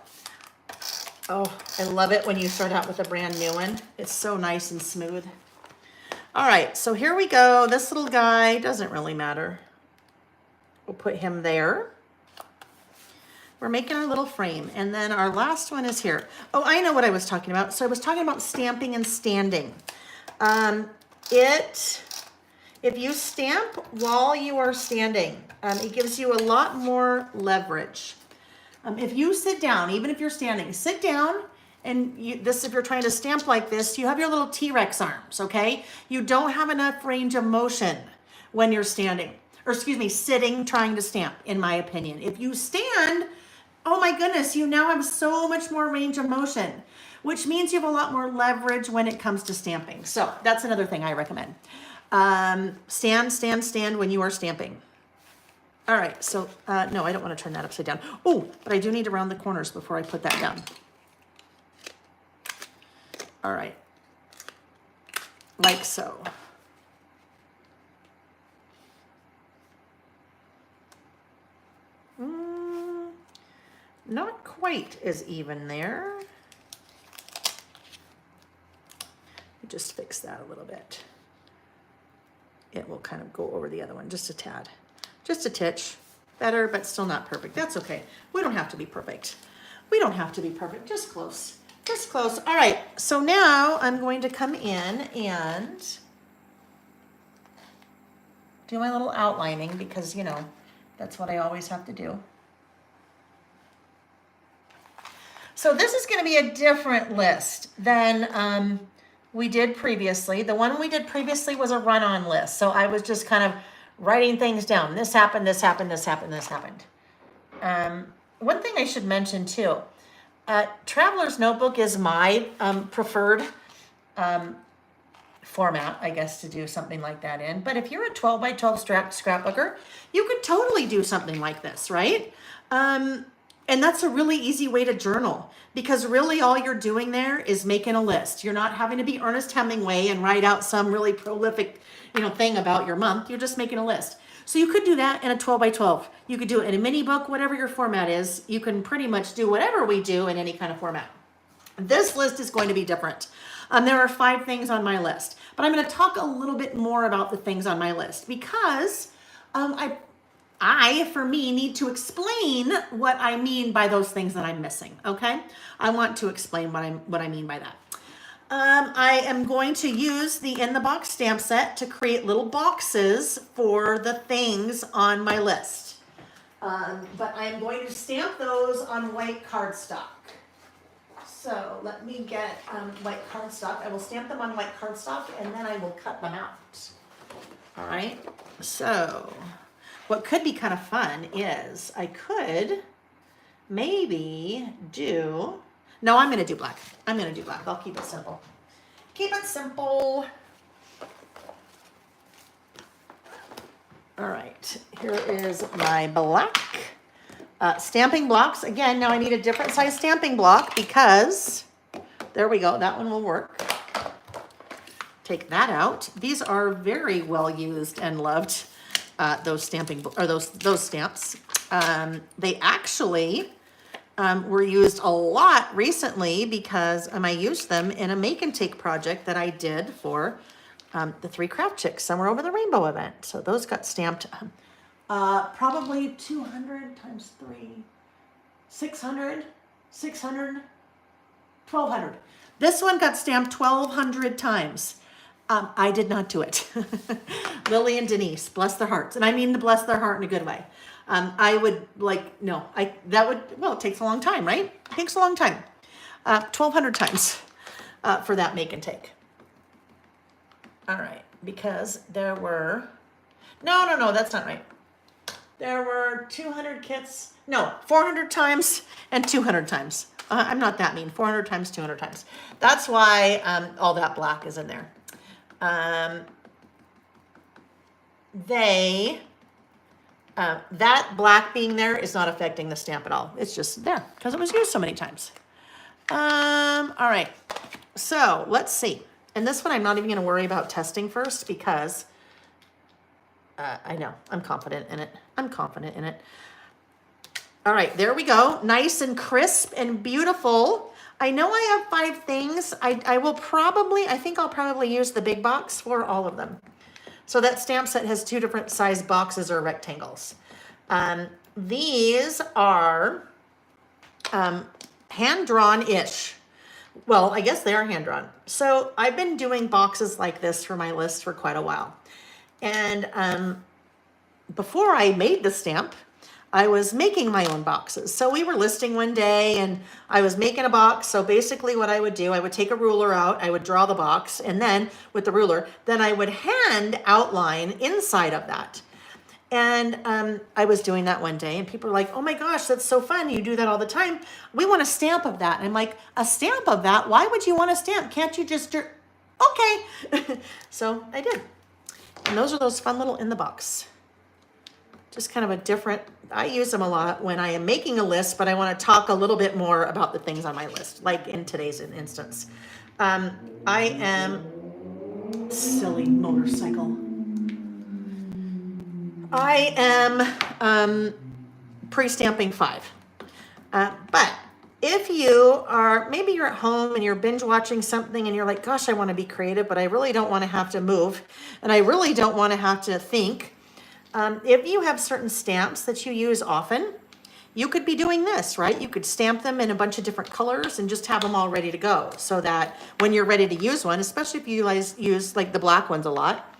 Oh, I love it when you start out with a brand new one. It's so nice and smooth. All right, so here we go. This little guy doesn't really matter. We'll put him there. We're making our little frame. And then our last one is here. Oh, I know what I was talking about. So I was talking about stamping and standing. If you stamp while you are standing, it gives you a lot more leverage. If you sit down, even if you're standing, sit down, and if you're trying to stamp like this, you have your little T-Rex arms, okay? You don't have enough range of motion when you're standing, or excuse me, sitting trying to stamp, in my opinion. If you stand, oh my goodness, you now have so much more range of motion, which means you have a lot more leverage when it comes to stamping. So that's another thing I recommend. Stand when you are stamping. All right, so no, I don't want to turn that upside down. Oh, but I do need to round the corners before I put that down. All right, like so. Not quite as even there. Just fix that a little bit. It will kind of go over the other one just a tad. Just a titch. Better, but still not perfect. That's okay. We don't have to be perfect. We don't have to be perfect. Just close. Just close. All right. So now I'm going to come in and do my little outlining because, you know, that's what I always have to do. So this is going to be a different list than we did previously. The one we did previously was a run-on list. So I was just kind of writing things down. This happened, this happened, this happened, this happened. One thing I should mention too, Traveler's Notebook is my preferred format, I guess, to do something like that in. But if you're a 12 by 12 scrapbooker, you could totally do something like this, right? And that's a really easy way to journal because really all you're doing there is making a list. You're not having to be Ernest Hemingway and write out some really prolific, thing about your month. You're just making a list. So you could do that in a 12 by 12. You could do it in a mini book, whatever your format is. You can pretty much do whatever we do in any kind of format. This list is going to be different. There are 5 things on my list, but I'm going to talk a little bit more about the things on my list because I, for me, need to explain what I mean by those things that I'm missing, okay? I want to explain what I mean by that. I am going to use the In the Box stamp set to create little boxes for the things on my list. But I'm going to stamp those on white cardstock. So let me get white cardstock. I will stamp them on white cardstock and then I will cut them out. All right, so what could be kind of fun is I could maybe do, no, I'm going to do black. I'm going to do black. I'll keep it simple. Keep it simple. All right, here is my black stamping blocks. Again, now I need a different size stamping block because, there we go, that one will work. Take that out. These are very well used and loved. Those stamping or those stamps. They actually were used a lot recently because I used them in a make and take project that I did for the 3 Craft Chicks Somewhere Over the Rainbow event. So those got stamped probably 200 times 3, 600, 1,200. This one got stamped 1,200 times. I did not do it. Lily and Denise, bless their hearts. And I mean to bless their heart in a good way. I would it takes a long time, right? It takes a long time. 1,200 times for that make and take. All right, because there were, no, that's not right. There were 200 kits, 400 times and 200 times. I'm not that mean, 400 times, 200 times. That's why all that black is in there. They That black being there is not affecting the stamp at all. It's just there because it was used so many times. All right, so let's see. And this one I'm not even gonna worry about testing first because I know, I'm confident in it. I'm confident in it. All right, there we go. Nice and crisp and beautiful. I know I have 5 things. I think I'll probably use the big box for all of them. So that stamp set has 2 different size boxes or rectangles. These are hand-drawn-ish. Well, I guess they are hand-drawn. So I've been doing boxes like this for my list for quite a while. And before I made the stamp, I was making my own boxes. So we were listing one day and I was making a box. So basically what I would do, I would take a ruler out, I would draw the box, and then with the ruler, then I would hand outline inside of that. And I was doing that one day and people were like, oh my gosh, that's so fun. You do that all the time. We want a stamp of that. And I'm like, a stamp of that? Why would you want a stamp? Can't you just do, okay. So I did. And those are those fun little in the box. Just kind of a different, I use them a lot when I am making a list, but I want to talk a little bit more about the things on my list, like in today's instance. I am, silly motorcycle. I am pre-stamping 5. But if you are, maybe you're at home and you're binge watching something and you're like, gosh, I want to be creative, but I really don't want to have to move. And I really don't want to have to think. If you have certain stamps that you use often, you could be doing this, right? You could stamp them in a bunch of different colors and just have them all ready to go so that when you're ready to use one, especially if you use like the black ones a lot,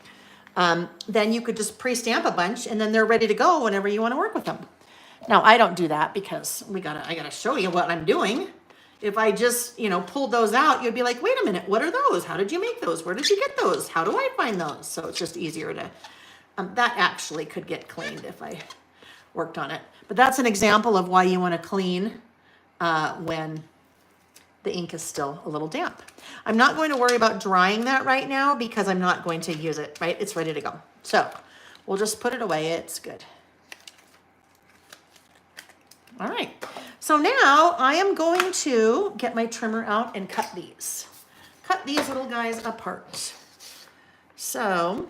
then you could just pre-stamp a bunch and then they're ready to go whenever you want to work with them. Now, I don't do that because I gotta show you what I'm doing. If I just, pulled those out, you'd be like, wait a minute, what are those? How did you make those? Where did you get those? How do I find those? So it's just easier to, that actually could get cleaned if I worked on it. But that's an example of why you want to clean when the ink is still a little damp. I'm not going to worry about drying that right now because I'm not going to use it, right? It's ready to go. So we'll just put it away. It's good. All right. So now I am going to get my trimmer out and cut these. Cut these little guys apart. So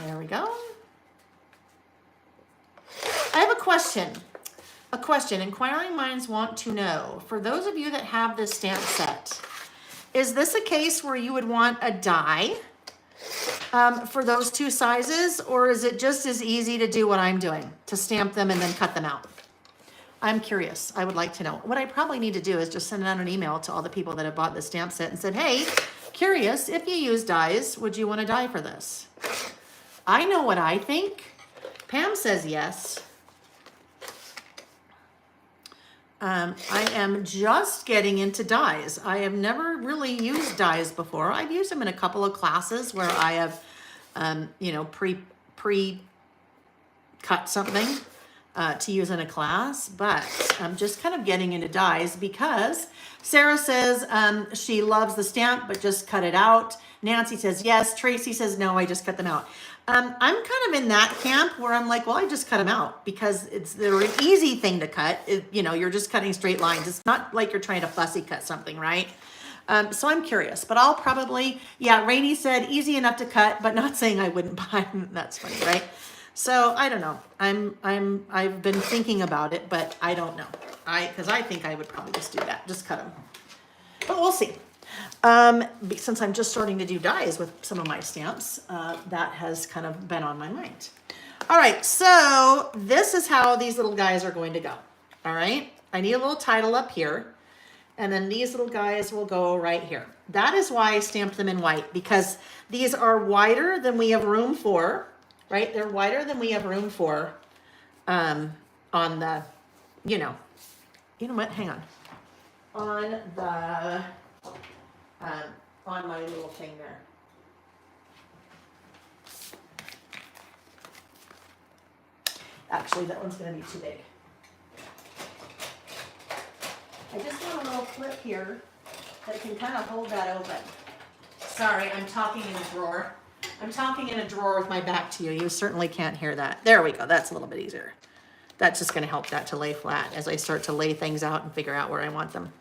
there we go. I have a question. Inquiring minds want to know, for those of you that have this stamp set, is this a case where you would want a die for those 2 sizes, or is it just as easy to do what I'm doing, to stamp them and then cut them out? I'm curious. I would like to know. What I probably need to do is just send out an email to all the people that have bought this stamp set and said, hey, curious, if you use dies, would you want a die for this? I know what I think. Pam says yes. I am just getting into dies. I have never really used dies before. I've used them in a couple of classes where I have, pre-cut something to use in a class, but I'm just kind of getting into dies because Sarah says she loves the stamp, but just cut it out. Nancy says yes. Tracy says no, I just cut them out. I'm kind of in that camp where I'm like, well, I just cut them out because they're an easy thing to cut. You're just cutting straight lines. It's not like you're trying to fussy cut something, right? So I'm curious, but I'll probably, Rainey said easy enough to cut, but not saying I wouldn't buy them. That's funny, right? So I don't know. I've been thinking about it, but I don't know. Because I think I would probably just do that, just cut them. But we'll see. Since I'm just starting to do dies with some of my stamps, that has kind of been on my mind. All right, so this is how these little guys are going to go. All right, I need a little title up here, and then these little guys will go right here. That is why I stamped them in white, because these are wider than we have room for, right? They're wider than we have room for on the, you know what, hang on. On my little thing there. Actually, that one's going to be too big. I just want a little clip here that can kind of hold that open. Sorry, I'm talking in a drawer. I'm talking in a drawer with my back to you. You certainly can't hear that. There we go. That's a little bit easier. That's just going to help that to lay flat as I start to lay things out and figure out where I want them.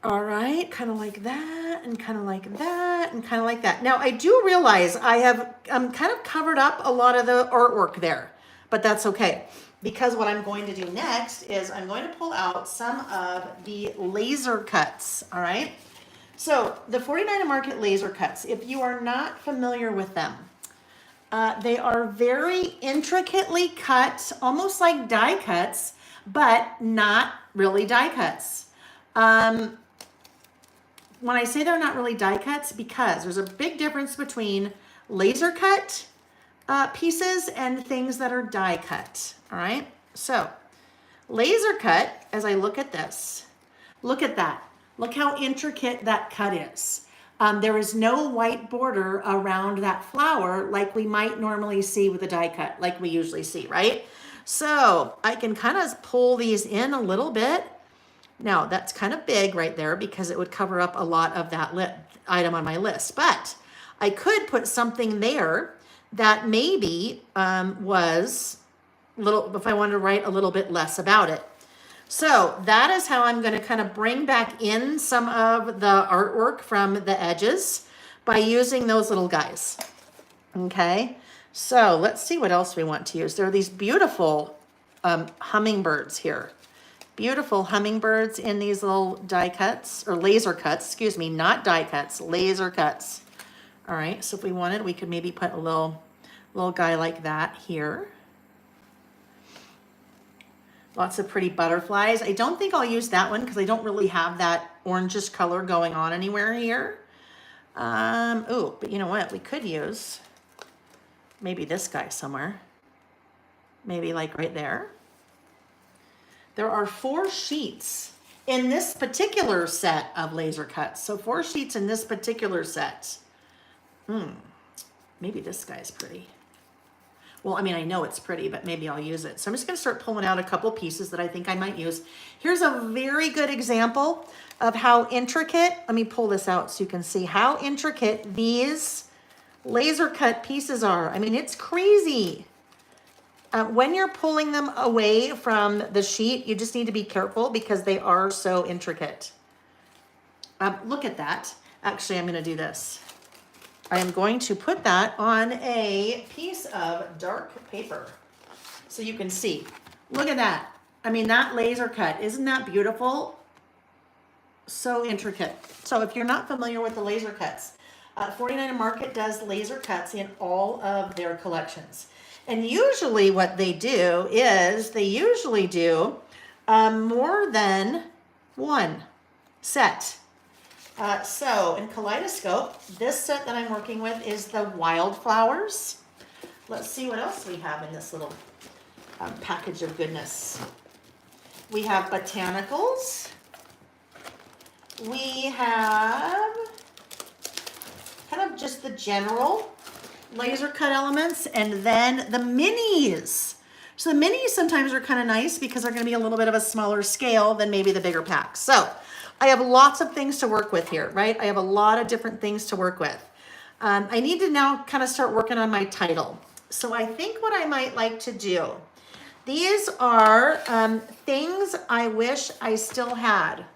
All right, kind of like that, and kind of like that, and kind of like that. Now, I do realize I have kind of covered up a lot of the artwork there, but that's okay. Because what I'm going to do next is I'm going to pull out some of the laser cuts, all right? So the 49 Market laser cuts, if you are not familiar with them, they are very intricately cut, almost like die cuts, but not really die cuts. When I say they're not really die cuts, because there's a big difference between laser cut pieces and things that are die cut, all right? So laser cut, as I look at this, look at that. Look how intricate that cut is. There is no white border around that flower like we might normally see with a die cut, like we usually see, right? So I can kind of pull these in a little bit. Now that's kind of big right there because it would cover up a lot of that item on my list, but I could put something there that maybe was little, if I wanted to write a little bit less about it. So that is how I'm going to kind of bring back in some of the artwork from the edges by using those little guys. Okay, so let's see what else we want to use. There are these beautiful hummingbirds here. Beautiful hummingbirds in these little die cuts, or laser cuts, excuse me, not die cuts, laser cuts. All right, so if we wanted, we could maybe put a little guy like that here. Lots of pretty butterflies. I don't think I'll use that one because I don't really have that orangish color going on anywhere here. Oh, but you know what? We could use maybe this guy somewhere. Maybe like right there. There are 4 sheets in this particular set of laser cuts. So 4 sheets in this particular set. Maybe this guy's pretty. Well, I mean, I know it's pretty, but maybe I'll use it. So I'm just going to start pulling out a couple pieces that I think I might use. Here's a very good example of how intricate, let me pull this out so you can see how intricate these laser cut pieces are. I mean, it's crazy. When you're pulling them away from the sheet, you just need to be careful because they are so intricate. Look at that. Actually, I'm going to do this. I am going to put that on a piece of dark paper so you can see. Look at that. I mean, that laser cut, isn't that beautiful? So intricate. So if you're not familiar with the laser cuts, 49 Market does laser cuts in all of their collections. And usually what they do is they usually do more than one set. So in Kaleidoscope, this set that I'm working with is the wildflowers. Let's see what else we have in this little package of goodness. We have botanicals. We have kind of just the general laser cut elements, and then the minis. So the minis sometimes are kind of nice because they're going to be a little bit of a smaller scale than maybe the bigger packs. So I have lots of things to work with here, right? I have a lot of different things to work with. I need to now kind of start working on my title. So I think what I might like to do, these are things I wish I still had.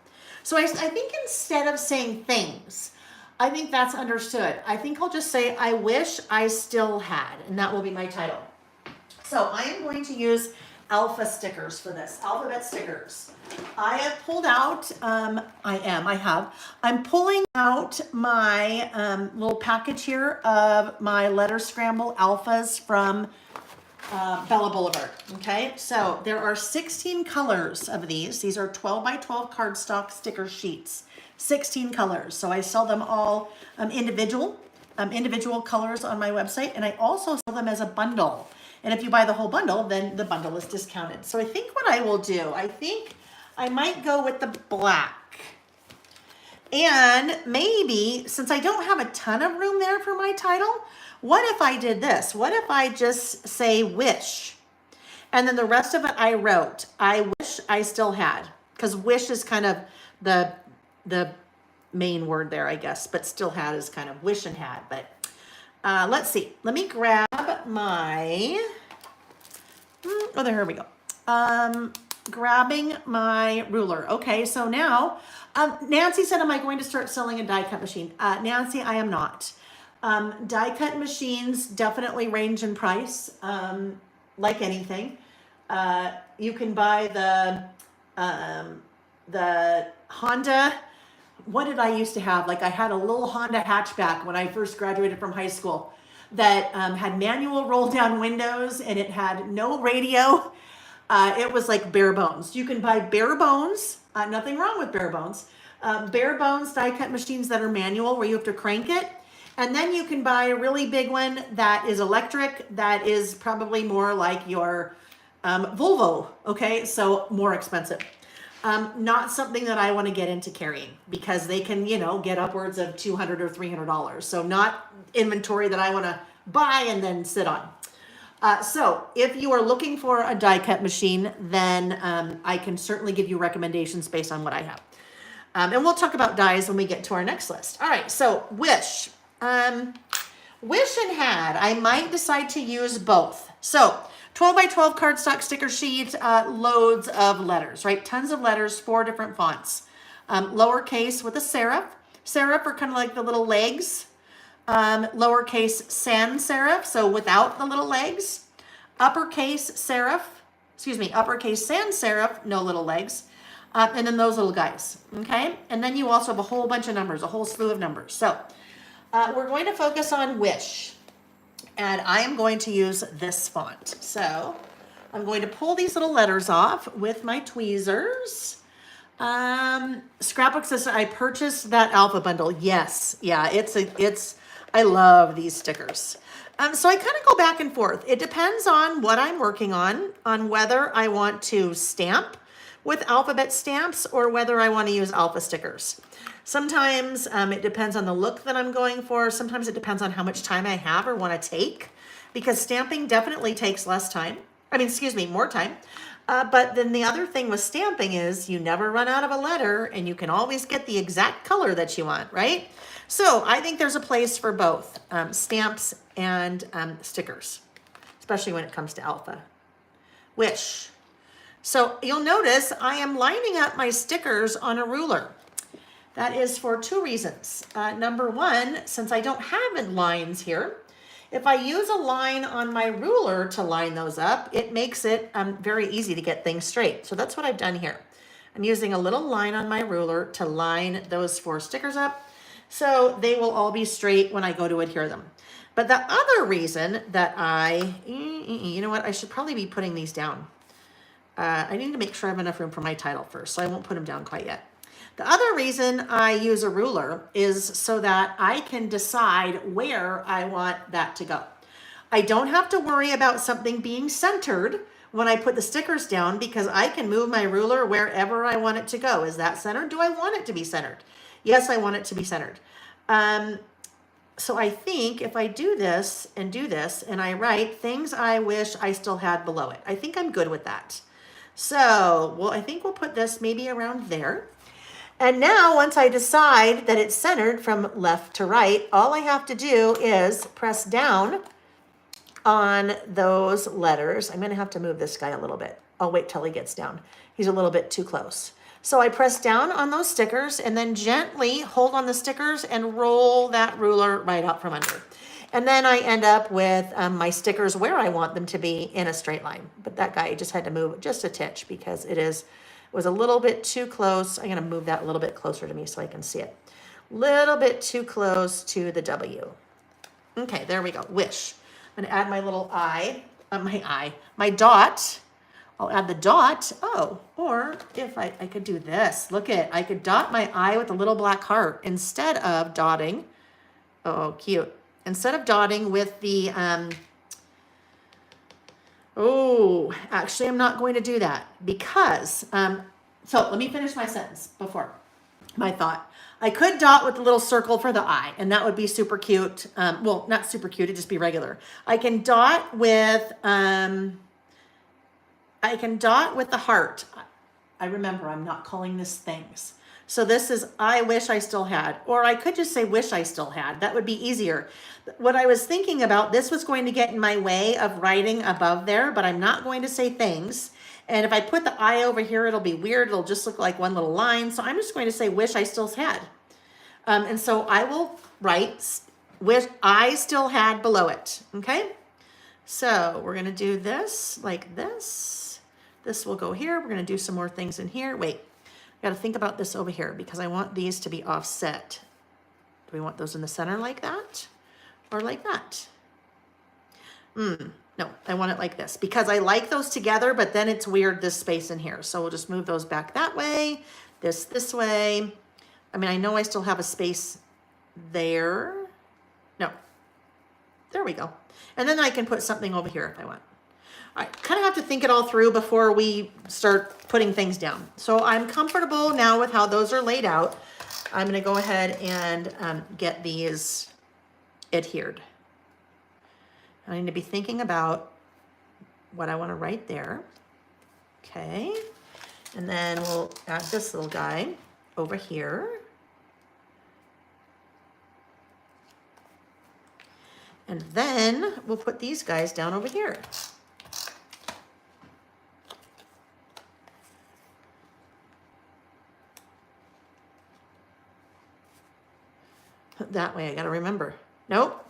So I think instead of saying things, I think that's understood. I think I'll just say, I wish I still had, and that will be my title. So I am going to use alpha stickers for this, alphabet stickers. I have pulled out, I'm pulling out my little package here of my letter scramble alphas from Bella Boulevard, okay? So there are 16 colors of these. These are 12 by 12 cardstock sticker sheets, 16 colors. So I sell them all individual colors on my website, and I also sell them as a bundle. And if you buy the whole bundle, then the bundle is discounted. So I think what I will do, I think I might go with the black. And maybe, since I don't have a ton of room there for my title, what if I did this? What if I just say wish? And then the rest of it I wrote, I wish I still had. Because wish is kind of the main word there, I guess, but still had is kind of wish and had. But let's see. Let me grab my, oh, there, here we go. Grabbing my ruler. Okay, so now, Nancy said, am I going to start selling a die cut machine? Nancy, I am not. Die cut machines definitely range in price, like anything. You can buy the Honda. What did I used to have? Like I had a little Honda hatchback when I first graduated from high school that had manual roll down windows and it had no radio. It was like bare bones. You can buy bare bones. Nothing wrong with bare bones. Bare bones die cut machines that are manual where you have to crank it. And then you can buy a really big one that is electric, that is probably more like your Volvo, okay? So more expensive. Not something that I want to get into carrying because they can, you know, get upwards of $200 or $300. So not inventory that I want to buy and then sit on. So if you are looking for a die cut machine, then I can certainly give you recommendations based on what I have. And we'll talk about dies when we get to our next list. All right, so wish. Wish and had, I might decide to use both. So 12 by 12 cardstock sticker sheet, loads of letters, right? Tons of letters, 4 different fonts. Lowercase with a serif. Serif are kind of like the little legs. Lowercase sans serif, so without the little legs. Uppercase serif, uppercase sans serif, no little legs. And then those little guys, okay? And then you also have a whole bunch of numbers, a whole slew of numbers. So we're going to focus on wish. And I am going to use this font. So I'm going to pull these little letters off with my tweezers. Scrapbook says I purchased that alpha bundle. Yes, yeah, I love these stickers. So I kind of go back and forth. It depends on what I'm working on whether I want to stamp with alphabet stamps or whether I want to use alpha stickers. Sometimes it depends on the look that I'm going for. Sometimes it depends on how much time I have or want to take, because stamping definitely takes less time. More time. But then the other thing with stamping is you never run out of a letter and you can always get the exact color that you want, right? So I think there's a place for both stamps and stickers, especially when it comes to alpha. Wish. So you'll notice I am lining up my stickers on a ruler. That is for 2 reasons. Number one, since I don't have lines here, if I use a line on my ruler to line those up, it makes it very easy to get things straight. So that's what I've done here. I'm using a little line on my ruler to line those 4 stickers up so they will all be straight when I go to adhere them. But the other reason that you know what, I should probably be putting these down. I need to make sure I have enough room for my title first, so I won't put them down quite yet. The other reason I use a ruler is so that I can decide where I want that to go. I don't have to worry about something being centered when I put the stickers down because I can move my ruler wherever I want it to go. Is that centered? Do I want it to be centered? Yes, I want it to be centered. So I think if I do this and I write things I wish I still had below it, I think I'm good with that. So, well, I think we'll put this maybe around there. And now once I decide that it's centered from left to right, all I have to do is press down on those letters. I'm going to have to move this guy a little bit. I'll wait till he gets down. He's a little bit too close. So I press down on those stickers and then gently hold on the stickers and roll that ruler right out from under. And then I end up with my stickers where I want them to be in a straight line. But that guy just had to move just a titch because it was a little bit too close. I'm going to move that a little bit closer to me so I can see it. Little bit too close to the W. Okay, there we go. Wish. I'm going to add my little my dot. I'll add the dot. Oh, or if I could do this. Look at, I could dot my I with a little black heart instead of dotting. Oh, cute. Instead of dotting with the, actually I'm not going to do that because, so let me finish my sentence before my thought. I could dot with the little circle for the I, and that would be super cute. Well, not super cute, it'd just be regular. I can dot with the heart. I remember I'm not calling this things. So this is I wish I still had, or I could just say wish I still had. That would be easier. What I was thinking about, this was going to get in my way of writing above there, but I'm not going to say things. And if I put the I over here, it'll be weird. It'll just look like one little line. So I'm just going to say wish I still had. And so I will write wish I still had below it. Okay. So we're going to do this like this. This will go here. We're going to do some more things in here. Wait. Got to think about this over here because I want these to be offset. Do we want those in the center like that or like that? No, I want it like this because I like those together, but then it's weird, this space in here. So we'll just move those back that way, this way. I mean, I know I still have a space there. No, there we go. And then I can put something over here if I want. I kind of have to think it all through before we start putting things down. So I'm comfortable now with how those are laid out. I'm going to go ahead and get these adhered. I need to be thinking about what I want to write there. Okay. And then we'll add this little guy over here. And then we'll put these guys down over here. That way, I got to remember. Nope.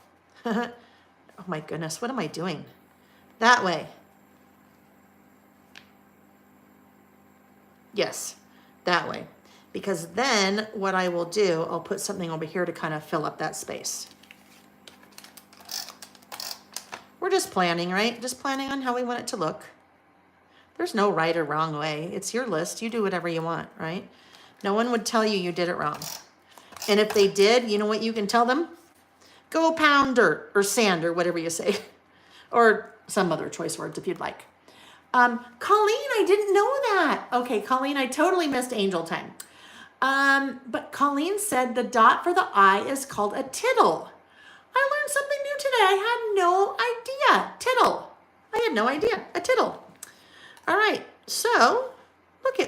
Oh my goodness, what am I doing? That way. Yes, that way. Because then what I will do, I'll put something over here to kind of fill up that space. We're just planning, right? Just planning on how we want it to look. There's no right or wrong way. It's your list. You do whatever you want, right? No one would tell you you did it wrong. And if they did, you know what you can tell them? Go pound dirt or sand or whatever you say. Or some other choice words if you'd like. Colleen, I didn't know that. Okay, Colleen, I totally missed angel time. But Colleen said the dot for the I is called a tittle. I learned something new today. I had no idea. Tittle. I had no idea. A tittle. All right. So,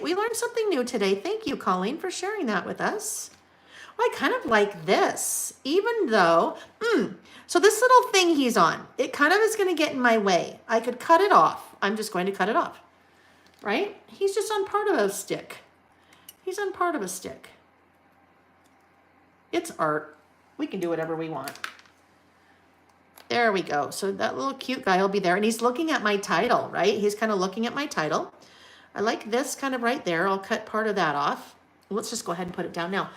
we learned something new today. Thank you, Colleen, for sharing that with us. I kind of like this, even though, so this little thing he's on, it kind of is going to get in my way. I could cut it off. I'm just going to cut it off, right? He's just on part of a stick. He's on part of a stick. It's art. We can do whatever we want. There we go. So that little cute guy will be there, and he's looking at my title, right? He's kind of looking at my title. I like this kind of right there. I'll cut part of that off. Let's just go ahead and put it down now.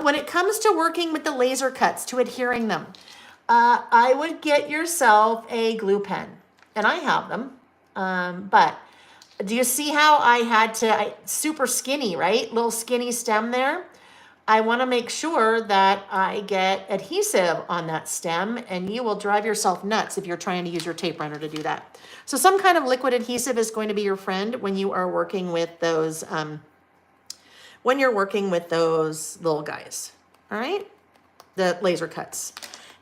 When it comes to working with the laser cuts, to adhering them, I would get yourself a glue pen. And I have them. But do you see how I had to, super skinny, right? Little skinny stem there. I want to make sure that I get adhesive on that stem, and you will drive yourself nuts if you're trying to use your tape runner to do that. So some kind of liquid adhesive is going to be your friend when you are working with those, little guys, all right? The laser cuts.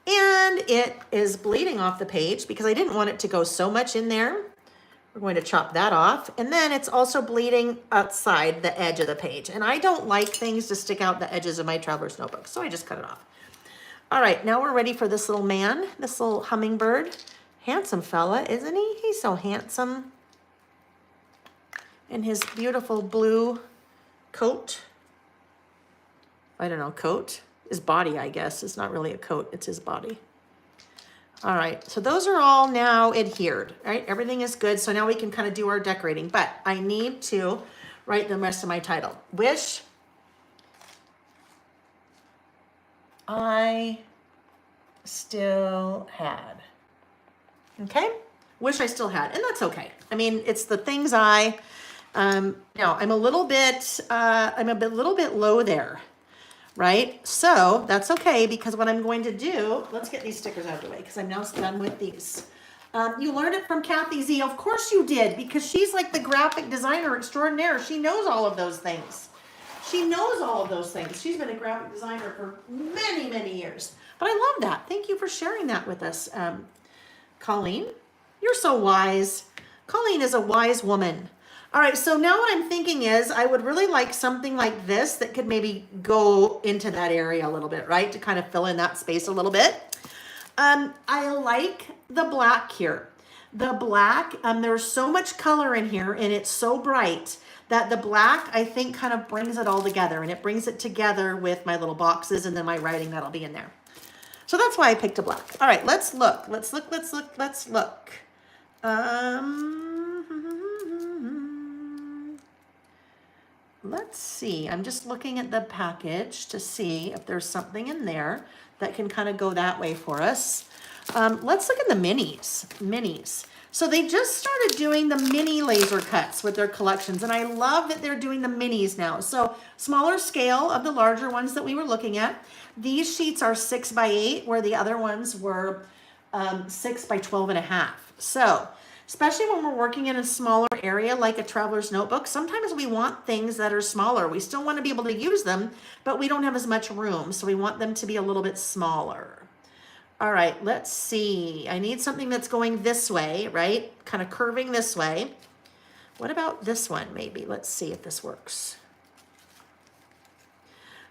And it is bleeding off the page because I didn't want it to go so much in there. We're going to chop that off. And then it's also bleeding outside the edge of the page. And I don't like things to stick out the edges of my traveler's notebook, so I just cut it off. All right, now we're ready for this little man, this little hummingbird. Handsome fella, isn't he? He's so handsome. In his beautiful blue coat. I don't know, coat? His body, I guess. It's not really a coat, it's his body. All right, so those are all now adhered, right? Everything is good, so now we can kind of do our decorating, but I need to write the rest of my title. Wish I still had. Okay? Wish I still had, and that's okay. I mean, it's the things now I'm a little bit low there. Right? So that's okay because what I'm going to do, let's get these stickers out of the way because I'm now done with these. You learned it from Kathy Z. Of course you did because she's like the graphic designer extraordinaire. She knows all of those things. She knows all of those things. She's been a graphic designer for many, many years. But I love that. Thank you for sharing that with us, Colleen. You're so wise. Colleen is a wise woman. All right, so now what I'm thinking is I would really like something like this that could maybe go into that area a little bit, right? To kind of fill in that space a little bit. I like the black here. The black, there's so much color in here and it's so bright that the black, I think, kind of brings it all together, and it brings it together with my little boxes and then my writing that'll be in there. So that's why I picked a black. All right, let's look. Let's look. Let's see. I'm just looking at the package to see if there's something in there that can kind of go that way for us. Let's look at the minis. So they just started doing the mini laser cuts with their collections, and I love that they're doing the minis now. So smaller scale of the larger ones that we were looking at. These sheets are 6 by 8, where the other ones were 6 by 12.5. So especially when we're working in a smaller area like a traveler's notebook, sometimes we want things that are smaller. We still want to be able to use them, but we don't have as much room, so we want them to be a little bit smaller. All right, let's see. I need something that's going this way, right? Kind of curving this way. What about this one, maybe? Let's see if this works.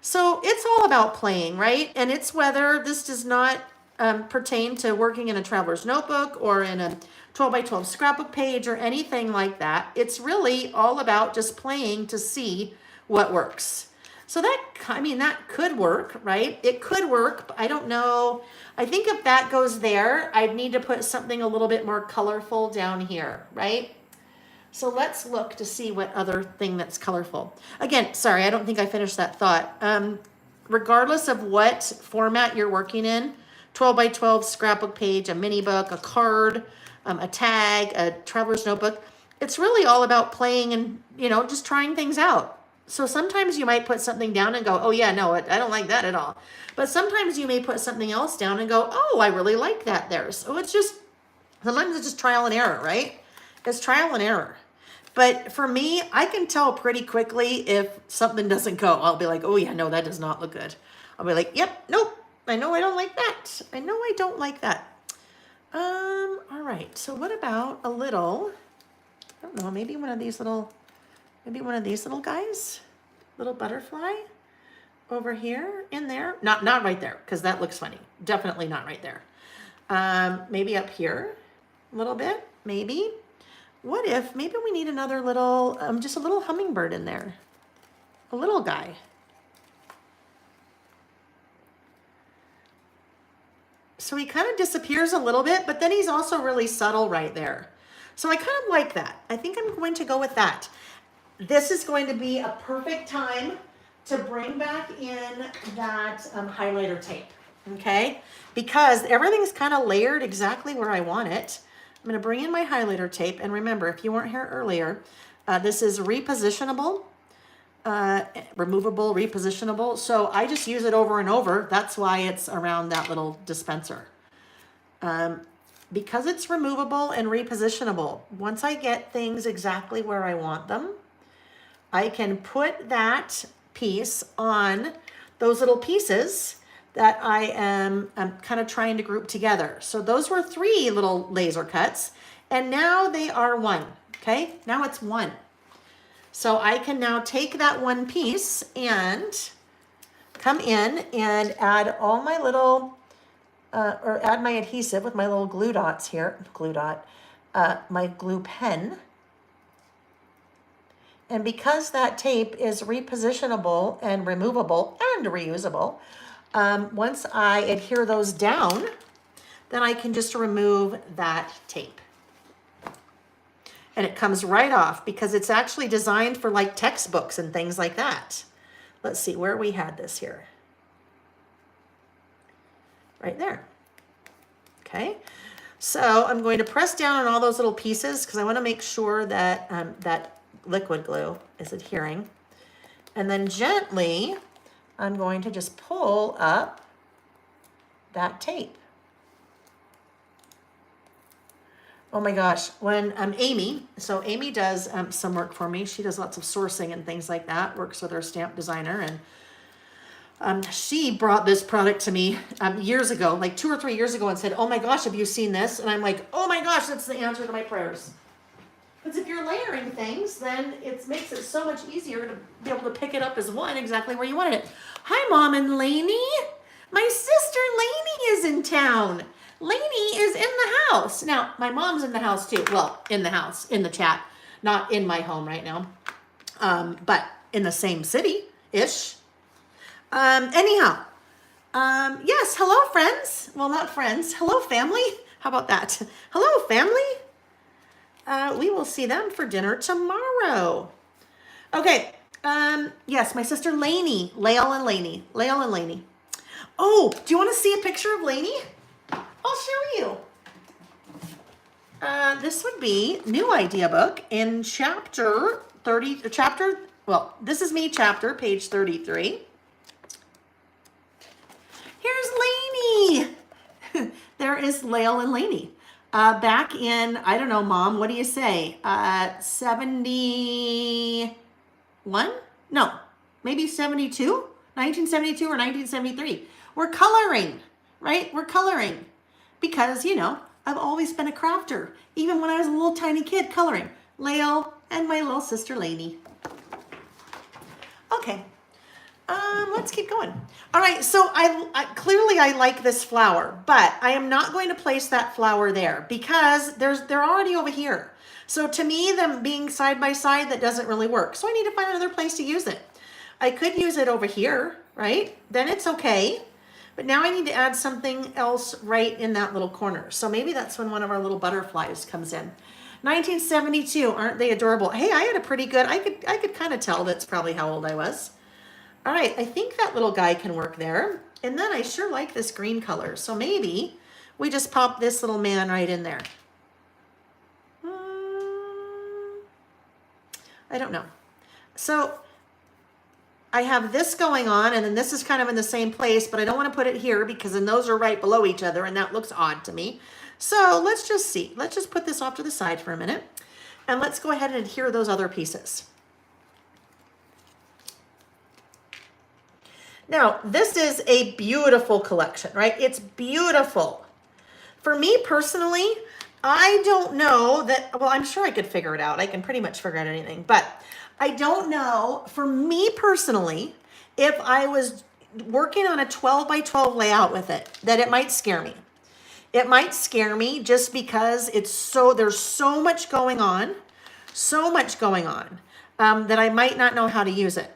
So it's all about playing, right? And it's whether this does not pertain to working in a traveler's notebook or in a 12 by 12 scrapbook page or anything like that. It's really all about just playing to see what works. So that, I mean, that could work, right? It could work. I don't know. I think if that goes there, I'd need to put something a little bit more colorful down here, right? So let's look to see what other thing that's colorful. Again, sorry, I don't think I finished that thought. Regardless of what format you're working in, 12 by 12 scrapbook page, a mini book, a card, a tag, a traveler's notebook, it's really all about playing and, you know, just trying things out. So sometimes you might put something down and go, oh yeah, no, I don't like that at all. But sometimes you may put something else down and go, oh, I really like that there. So it's just, sometimes it's just trial and error, right? It's trial and error. But for me, I can tell pretty quickly if something doesn't go. I'll be like, oh yeah, no, that does not look good. I'll be like, yep, nope, I know I don't like that. I know I don't like that. All right, so what about a little, I don't know, maybe one of these little guys, little butterfly over here in there. Not right there, because that looks funny. Definitely not right there. Maybe up here a little bit, maybe. What if maybe we need another little, just a little hummingbird in there, a little guy. So he kind of disappears a little bit, but then he's also really subtle right there. So I kind of like that. I think I'm going to go with that. This is going to be a perfect time to bring back in that highlighter tape, okay? Because everything's kind of layered exactly where I want it. I'm gonna bring in my highlighter tape, and remember, if you weren't here earlier, this is repositionable, removable, repositionable. So I just use it over and over. That's why it's around that little dispenser. Because it's removable and repositionable, once I get things exactly where I want them, I can put that piece on those little pieces that I'm kind of trying to group together. So those were 3 little laser cuts, and now they are 1, okay? Now it's 1. So I can now take that one piece and come in and add all my little, or add my adhesive with my little glue dots here, my glue pen. And because that tape is repositionable and removable and reusable, once I adhere those down, then I can just remove that tape. And it comes right off because it's actually designed for like textbooks and things like that. Let's see where we had this here. Right there. Okay. So I'm going to press down on all those little pieces because I want to make sure that that liquid glue is adhering. And then gently, I'm going to just pull up that tape. Oh my gosh, when Amy does some work for me. She does lots of sourcing and things like that, works with her stamp designer, and she brought this product to me years ago, like 2 or 3 years ago, and said, oh my gosh, have you seen this? And I'm like, oh my gosh, that's the answer to my prayers. Because if you're layering things, then it makes it so much easier to be able to pick it up as one exactly where you wanted it. Hi, Mom and Lainey. My sister Lainey is in town. Lainey is in the house. Now, my mom's in the house too. Well, in the house, in the chat. Not in my home right now. But in the same city-ish. Anyhow. Yes, hello, friends. Well, not friends. Hello, family. How about that? Hello, family. We will see them for dinner tomorrow. Okay. Yes, my sister Lainey. Layle and Lainey. Layle and Lainey. Oh, do you want to see a picture of Lainey? I'll show you. This would be new idea book in chapter 30, well, this is me chapter, page 33. Here's Lainey. There is Layle and Lainey. Back in, I don't know, Mom, what do you say? 71? No, maybe 72? 1972 or 1973. We're coloring, right? We're coloring. Because, you know, I've always been a crafter. Even when I was a little tiny kid coloring. Layle and my little sister Lainey. Okay. Let's keep going. All right, so I clearly I like this flower, but I am not going to place that flower there because they're already over here. So to me, them being side by side, that doesn't really work. So I need to find another place to use it. I could use it over here, right? Then it's okay. But now I need to add something else right in that little corner. So maybe that's when one of our little butterflies comes in. 1972, aren't they adorable? Hey, I had a pretty good, I could kind of tell that's probably how old I was. All right, I think that little guy can work there. And then I sure like this green color. So maybe we just pop this little man right in there. I don't know. So I have this going on, and then this is kind of in the same place, but I don't want to put it here because then those are right below each other, and that looks odd to me. So let's just see. Let's just put this off to the side for a minute, and let's go ahead and adhere those other pieces. Now, this is a beautiful collection, right? It's beautiful. For me personally, I don't know that, well, I'm sure I could figure it out. I can pretty much figure out anything, but I don't know, for me personally, if I was working on a 12 by 12 layout with it, that it might scare me. It might scare me just because there's so much going on, that I might not know how to use it.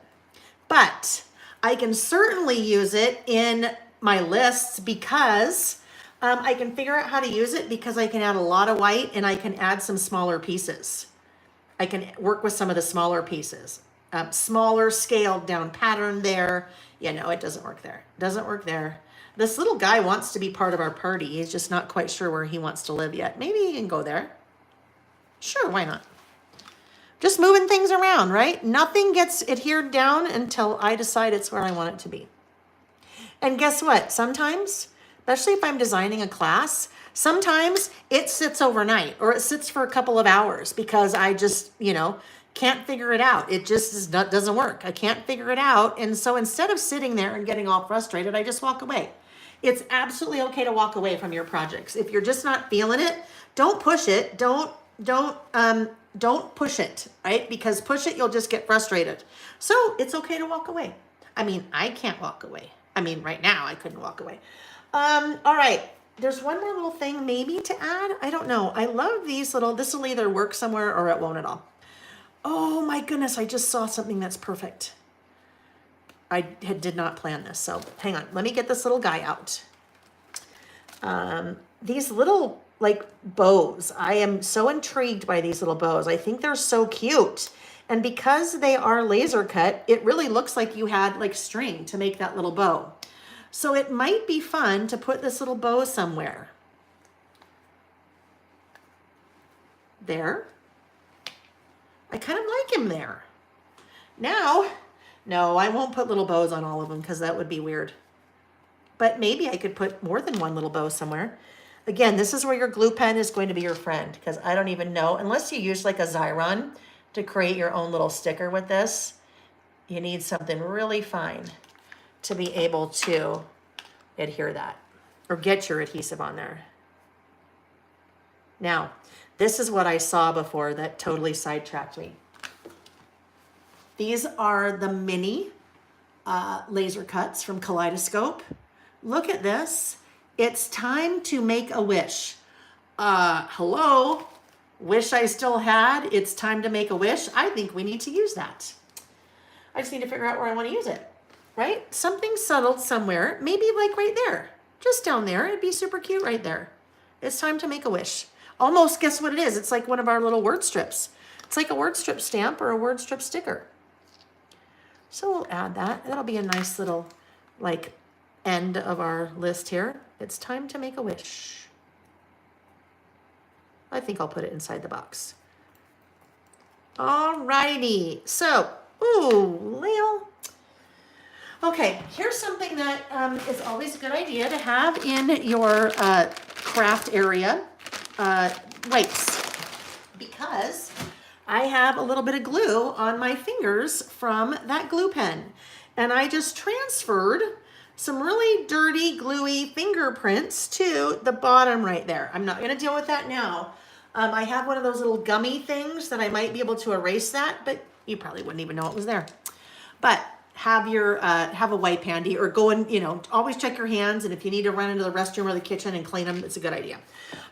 But I can certainly use it in my lists because I can figure out how to use it because I can add a lot of white and I can add some smaller pieces. I can work with some of the smaller pieces. Smaller scaled down pattern there. Yeah, no, it doesn't work there. Doesn't work there. This little guy wants to be part of our party. He's just not quite sure where he wants to live yet. Maybe he can go there. Sure, why not? Just moving things around, right? Nothing gets adhered down until I decide it's where I want it to be. And guess what? Sometimes, especially if I'm designing a class, sometimes it sits overnight or it sits for a couple of hours because I just, can't figure it out. It just doesn't work. I can't figure it out. And so instead of sitting there and getting all frustrated, I just walk away. It's absolutely okay to walk away from your projects. If you're just not feeling it, don't push it. Don't push it, right? Because push it, you'll just get frustrated. So it's okay to walk away. I mean, I can't walk away. I mean, right now I couldn't walk away. All right. There's one more little thing maybe to add. I don't know. I love these this will either work somewhere or it won't at all. Oh my goodness. I just saw something that's perfect. I did not plan this. So hang on. Let me get this little guy out. These little bows. I am so intrigued by these little bows. I think they're so cute. And because they are laser cut, it really looks like you had string to make that little bow. So it might be fun to put this little bow somewhere. There. I kind of like him there. Now, no, I won't put little bows on all of them because that would be weird. But maybe I could put more than one little bow somewhere. Again, this is where your glue pen is going to be your friend because I don't even know, unless you use a Xyron to create your own little sticker with this, you need something really fine to be able to adhere that or get your adhesive on there. Now, This is what I saw before that totally sidetracked me. These are the mini laser cuts from Kaleidoscope. Look at this. It's time to make a wish. Hello? Wish I still had. It's time to make a wish. I think we need to use that. I just need to figure out where I want to use it, right? Something settled somewhere, maybe like right there, just down there. It'd be super cute right there. It's time to make a wish. Almost, guess what it is? It's like one of our little word strips. It's like a word strip stamp or a word strip sticker. So we'll add that. That'll be a nice little like end of our list here. It's time to make a wish. I think I'll put it inside the box. Alrighty. So, ooh, Layle. Okay, here's something that is always a good idea to have in your craft area. Wipes. Because I have a little bit of glue on my fingers from that glue pen. And I just transferred some really dirty, gluey fingerprints to the bottom right there. I'm not going to deal with that now. I have one of those little gummy things that I might be able to erase that, but you probably wouldn't even know it was there. But have a wipe handy, or go and, always check your hands. And if you need to run into the restroom or the kitchen and clean them, it's a good idea.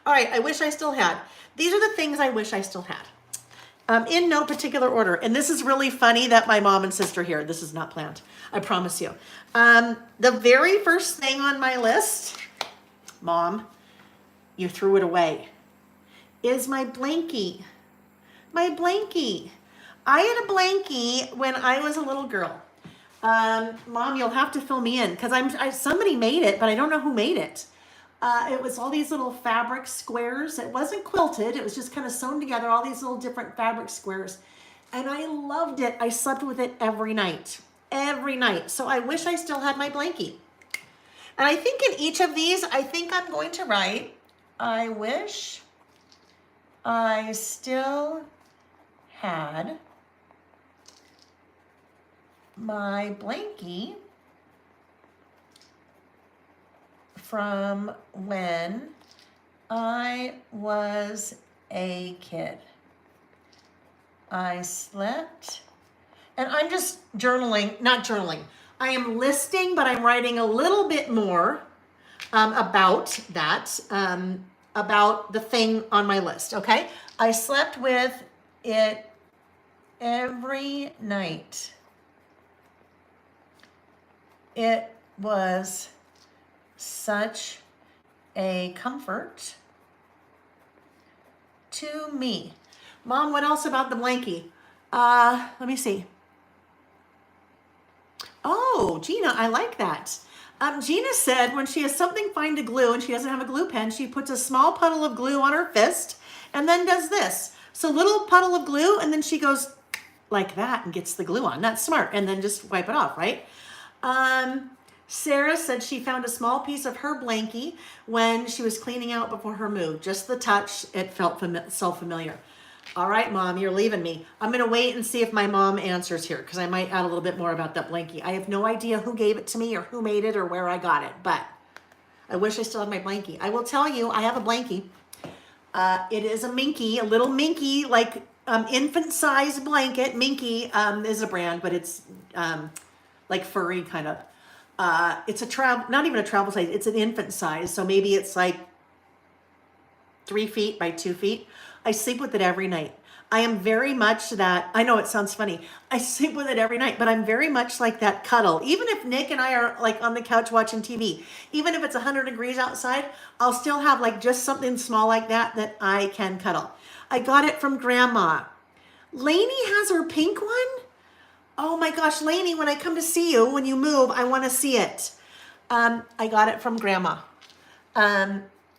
All right, I wish I still had. These are the things I wish I still had. In no particular order. And this is really funny that my mom and sister here. This is not planned. I promise you. The very first thing on my list, Mom, you threw it away, is my blankie. My blankie. I had a blankie when I was a little girl. Mom, you'll have to fill me in because somebody made it, but I don't know who made it. It was all these little fabric squares. It wasn't quilted. It was just kind of sewn together, all these little different fabric squares. And I loved it. I slept with it every night. Every night. So I wish I still had my blankie. And I think in each of these, I think I'm going to write, I wish I still had my blankie from when I was a kid. I slept, and I'm just journaling, not journaling. I am listing, but I'm writing a little bit more about that, about the thing on my list, okay? I slept with it every night. It was such a comfort to me. Mom, what else about the blankie? Let me see. Oh, Gina, I like that. Gina said when she has something fine to glue and she doesn't have a glue pen, she puts a small puddle of glue on her fist and then does this. So little puddle of glue, and then she goes like that and gets the glue on. That's smart. And then just wipe it off, right? Sarah said she found a small piece of her blankie when she was cleaning out before her move. Just the touch, it felt so familiar. All right, Mom, you're leaving me. I'm going to wait and see if my mom answers here because I might add a little bit more about that blankie. I have no idea who gave it to me or who made it or where I got it, but I wish I still had my blankie. I will tell you, I have a blankie. It is a Minky, a little Minky, like infant-size blanket. Minky is a brand, but it's like furry kind of. It's a not even a travel size, it's an infant size. So maybe it's like 3 feet by 2 feet. I sleep with it every night. I am very much that, I know it sounds funny. I sleep with it every night, but I'm very much like that cuddle. Even if Nick and I are like on the couch watching TV, even if it's 100 degrees outside, I'll still have like just something small like that I can cuddle. I got it from Grandma. Lainey has her pink one. Oh my gosh, Lainey, when I come to see you, when you move, I want to see it. I got it from Grandma.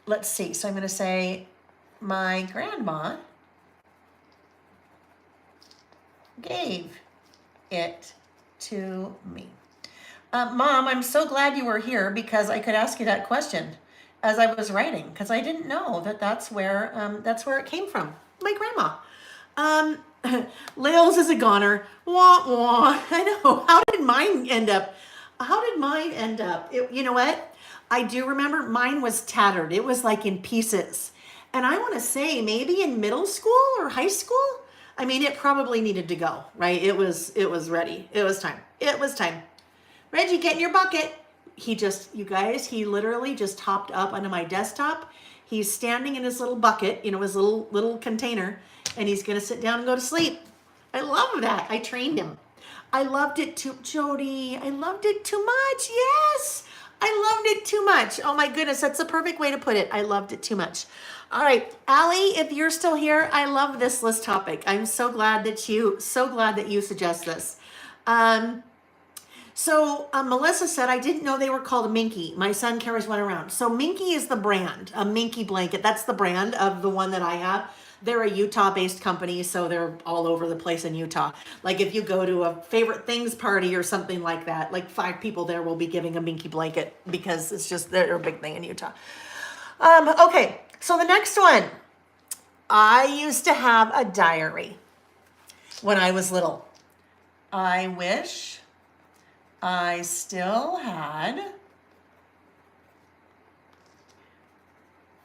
Let's see. So I'm going to say my grandma gave it to me. Mom, I'm so glad you were here because I could ask you that question as I was writing because I didn't know that's where it came from. My grandma. Layle's is a goner. Wah, wah. I know. How did mine end up? You know what? I do remember mine was tattered. It was like in pieces. And I want to say maybe in middle school or high school, I mean, it probably needed to go, right? It was ready. It was time. It was time. Reggie, get in your bucket. You guys, he literally just hopped up onto my desktop. He's standing in his little bucket, his little container, and he's gonna sit down and go to sleep. I love that. I trained him. I loved it too, Jody. I loved it too much. Yes, I loved it too much. Oh my goodness, that's the perfect way to put it. I loved it too much. All right, Allie, if you're still here, I love this list topic. I'm so glad that you suggest this. So Melissa said, I didn't know they were called a Minky. My son carries one around. So Minky is the brand, a Minky blanket. That's the brand of the one that I have. They're a Utah-based company, so they're all over the place in Utah. Like if you go to a favorite things party or something like that, like 5 people there will be giving a Minky blanket because it's just, they're a big thing in Utah. Okay, so the next one. I used to have a diary when I was little. I wish I still had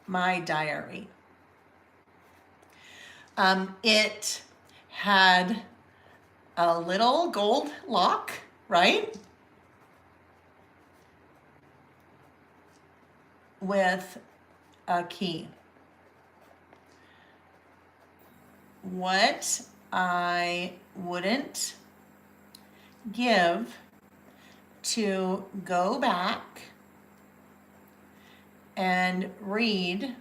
my diary. It had a little gold lock, right? With a key. What I wouldn't give to go back and read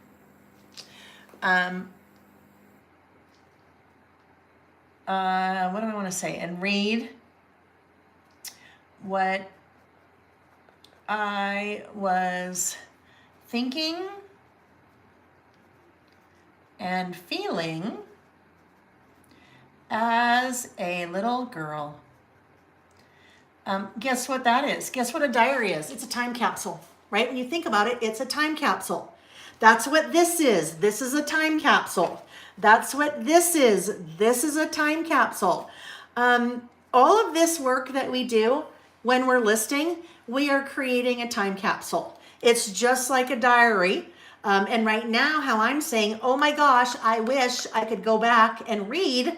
what do I want to say? And read what I was thinking and feeling as a little girl. Guess what that is? Guess what a diary is? It's a time capsule, right? When you think about it, it's a time capsule. That's what this is. This is a time capsule. That's what this is. This is a time capsule. All of this work that we do when we're listing, we are creating a time capsule. It's just like a diary. And right now, how I'm saying, oh my gosh, I wish I could go back and read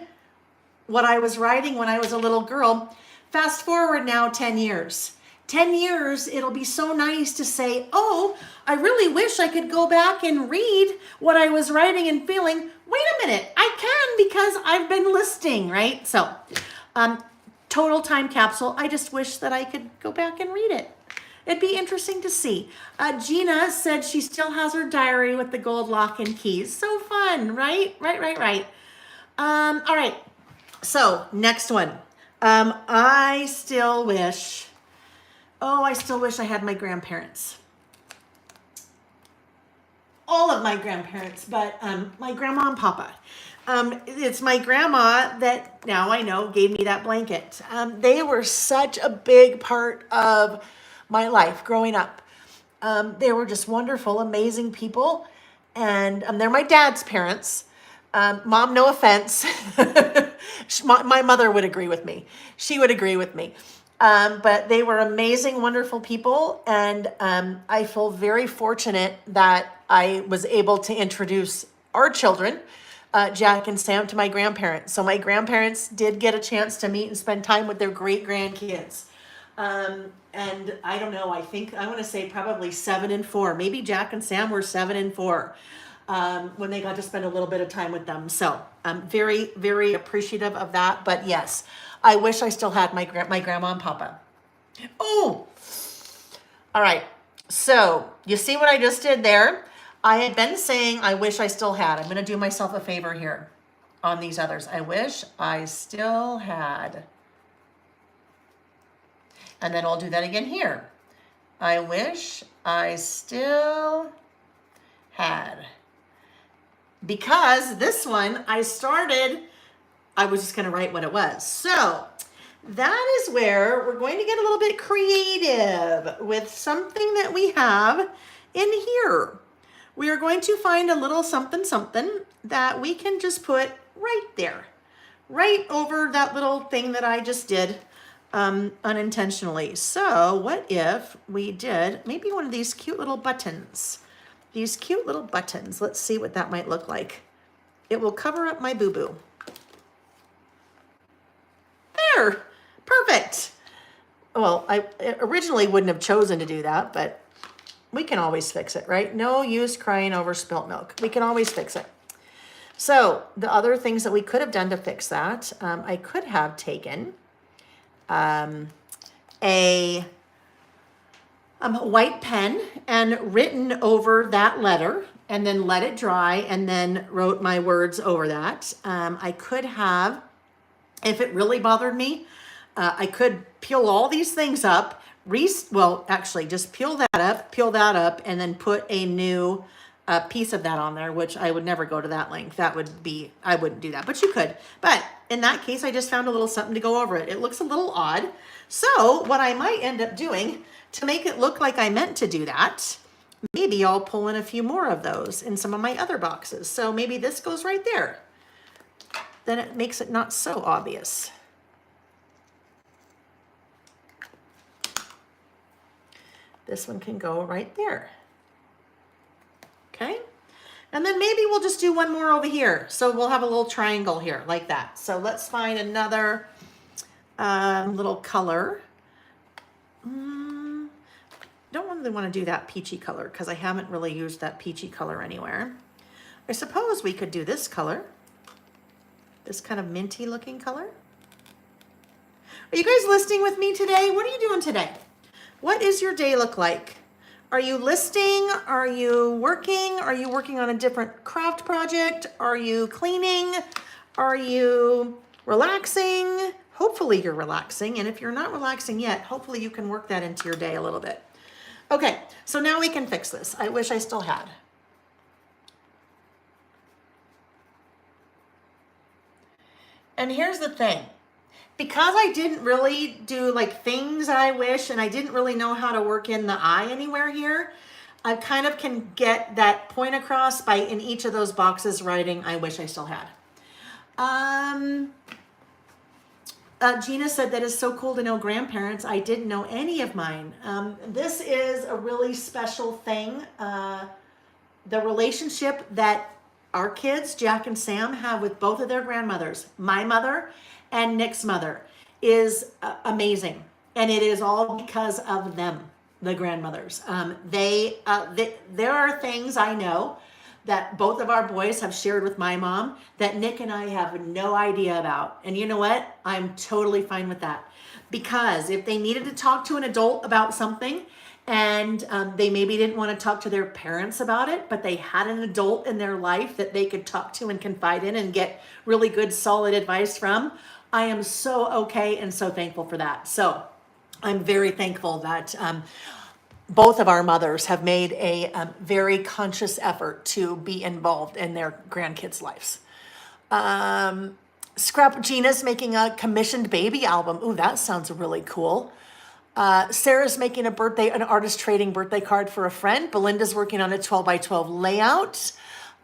what I was writing when I was a little girl. Fast forward now 10 years. 10 years, it'll be so nice to say, oh, I really wish I could go back and read what I was writing and feeling. Wait a minute, I can because I've been listing, right? So, total time capsule. I just wish that I could go back and read it. It'd be interesting to see. Gina said she still has her diary with the gold lock and keys. So fun, right? Right. All right, so next one. I still wish I had my grandparents. All of my grandparents, but my grandma and papa. It's my grandma that now I know gave me that blanket. They were such a big part of my life growing up. They were just wonderful, amazing people. And they're my dad's parents. Mom, no offense. My mother would agree with me. She would agree with me. But they were amazing, wonderful people. And I feel very fortunate that I was able to introduce our children, Jack and Sam, to my grandparents. So my grandparents did get a chance to meet and spend time with their great grandkids. And I don't know, I want to say probably 7 and 4. Maybe Jack and Sam were 7 and 4. When they got to spend a little bit of time with them. So I'm very, very appreciative of that. But yes, I wish I still had my grandma and papa. Oh, all right. So you see what I just did there? I had been saying I wish I still had. I'm going to do myself a favor here on these others. I wish I still had. And then I'll do that again here. I wish I still had. Because this one I was just going to write what it was. So that is where we're going to get a little bit creative with something that we have in here. We are going to find a little something that we can just put right there, right over that little thing that I just did unintentionally. So what if we did maybe one of these cute little buttons? these cute little buttons. Let's see what that might look like. It will cover up my boo-boo. There, perfect. Well, I originally wouldn't have chosen to do that, but we can always fix it, right? No use crying over spilt milk. We can always fix it. So the other things that we could have done to fix that, I could have taken a white pen and written over that letter and then let it dry and then wrote my words over that. I could have, if it really bothered me, I could peel all these things up, actually just peel that up, and then put a new piece of that on there, which I would never go to that length. I wouldn't do that, but you could. But in that case, I just found a little something to go over it. It looks a little odd. So what I might end up doing to make it look like I meant to do that, maybe I'll pull in a few more of those in some of my other boxes. So maybe this goes right there. Then it makes it not so obvious. This one can go right there. Okay. And then maybe we'll just do one more over here. So we'll have a little triangle here like that. So let's find another little color. Don't really want to do that peachy color because I haven't really used that peachy color anywhere. I suppose we could do this color. This kind of minty looking color. Are you guys listening with me today? What are you doing today? What does your day look like? Are you listing? Are you working? Are you working on a different craft project? Are you cleaning? Are you relaxing? Hopefully you're relaxing. And if you're not relaxing yet, hopefully you can work that into your day a little bit. Okay, so now we can fix this. I wish I still had. And here's the thing. Because I didn't really do like things I wish, and I didn't really know how to work in the eye anywhere here, I kind of can get that point across by in each of those boxes writing, I wish I still had. Gina said that is so cool to know grandparents. I didn't know any of mine. This is a really special thing. The relationship that our kids, Jack and Sam, have with both of their grandmothers, my mother and Nick's mother, is amazing. And it is all because of them, the grandmothers. There are things I know that both of our boys have shared with my mom that Nick and I have no idea about. And you know what? I'm totally fine with that. Because if they needed to talk to an adult about something, and they maybe didn't want to talk to their parents about it, but they had an adult in their life that they could talk to and confide in and get really good, solid advice from, I am so okay and so thankful for that. So I'm very thankful that both of our mothers have made a very conscious effort to be involved in their grandkids' lives. Scrap Gina's making a commissioned baby album. Ooh, that sounds really cool. Sarah's making an artist trading birthday card for a friend. Belinda's working on a 12 by 12 layout.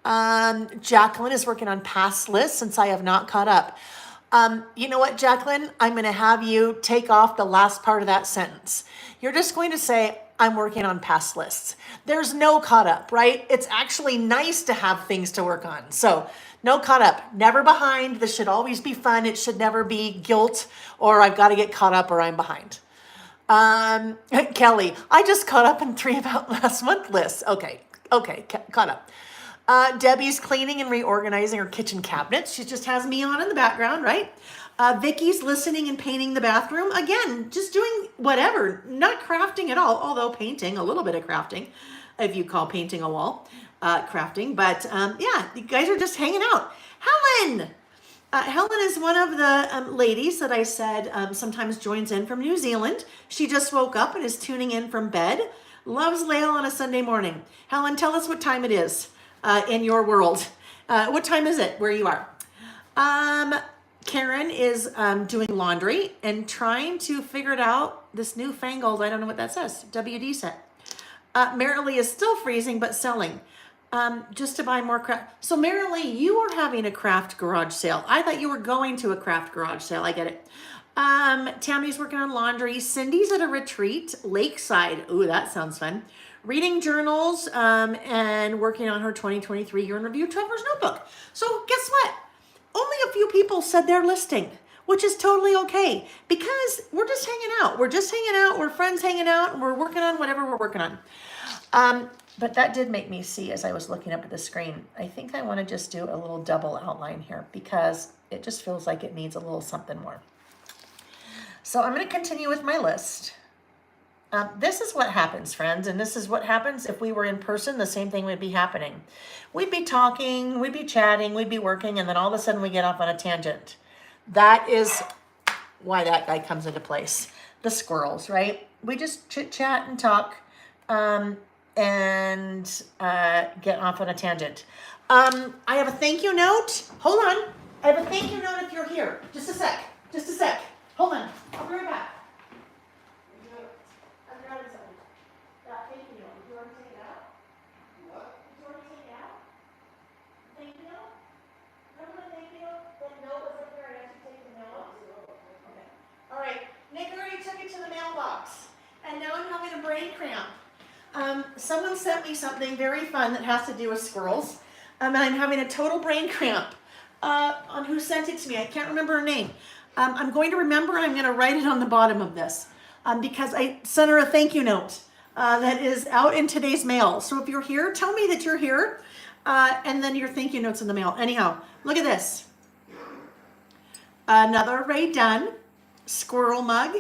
Jacqueline is working on past lists since I have not caught up. You know what, Jacqueline? I'm going to have you take off the last part of that sentence. You're just going to say, I'm working on past lists. There's no caught up, right? It's actually nice to have things to work on. So no caught up, never behind. This should always be fun. It should never be guilt or I've got to get caught up or I'm behind. Kelly, I just caught up in 3 about last month lists. Okay, caught up. Debbie's cleaning and reorganizing her kitchen cabinets. She just has me on in the background, right? Vicky's listening and painting the bathroom. Again, just doing whatever, not crafting at all, although painting, a little bit of crafting, if you call painting a wall, crafting. But yeah, you guys are just hanging out. Helen! Helen is one of the ladies that I said sometimes joins in from New Zealand. She just woke up and is tuning in from bed. Loves Layle on a Sunday morning. Helen, tell us what time it is in your world. What time is it where you are? Karen is doing laundry and trying to figure it out. This newfangled, I don't know what that says, WD set. Marilee is still freezing but selling. Just to buy more craft. So Marilee, you are having a craft garage sale. I thought you were going to a craft garage sale. I get it. Tammy's working on laundry. Cindy's at a retreat, lakeside. Ooh, that sounds fun. Reading journals and working on her 2023 year in review traveler's notebook. So guess what? Only a few people said they're listing, which is totally okay because we're just hanging out. We're just hanging out. We're friends hanging out. And we're working on whatever we're working on. But that did make me see as I was looking up at the screen. I think I want to just do a little double outline here because it just feels like it needs a little something more. So I'm going to continue with my list. This is what happens, friends, and this is what happens if we were in person. The same thing would be happening. We'd be talking, we'd be chatting, we'd be working, and then all of a sudden we get off on a tangent. That is why that guy comes into place. The squirrels, right? We just chit-chat and talk and get off on a tangent. I have a thank you note. Hold on. I have a thank you note if you're here. Just a sec. Just a sec. Hold on. I'll be right back. And now I'm having a brain cramp. Someone sent me something very fun that has to do with squirrels. And I'm having a total brain cramp on who sent it to me. I can't remember her name. I'm going to remember and I'm going to write it on the bottom of this because I sent her a thank you note that is out in today's mail. So if you're here, tell me that you're here and then your thank you note's in the mail. Anyhow, look at this. Another array done. Squirrel mug.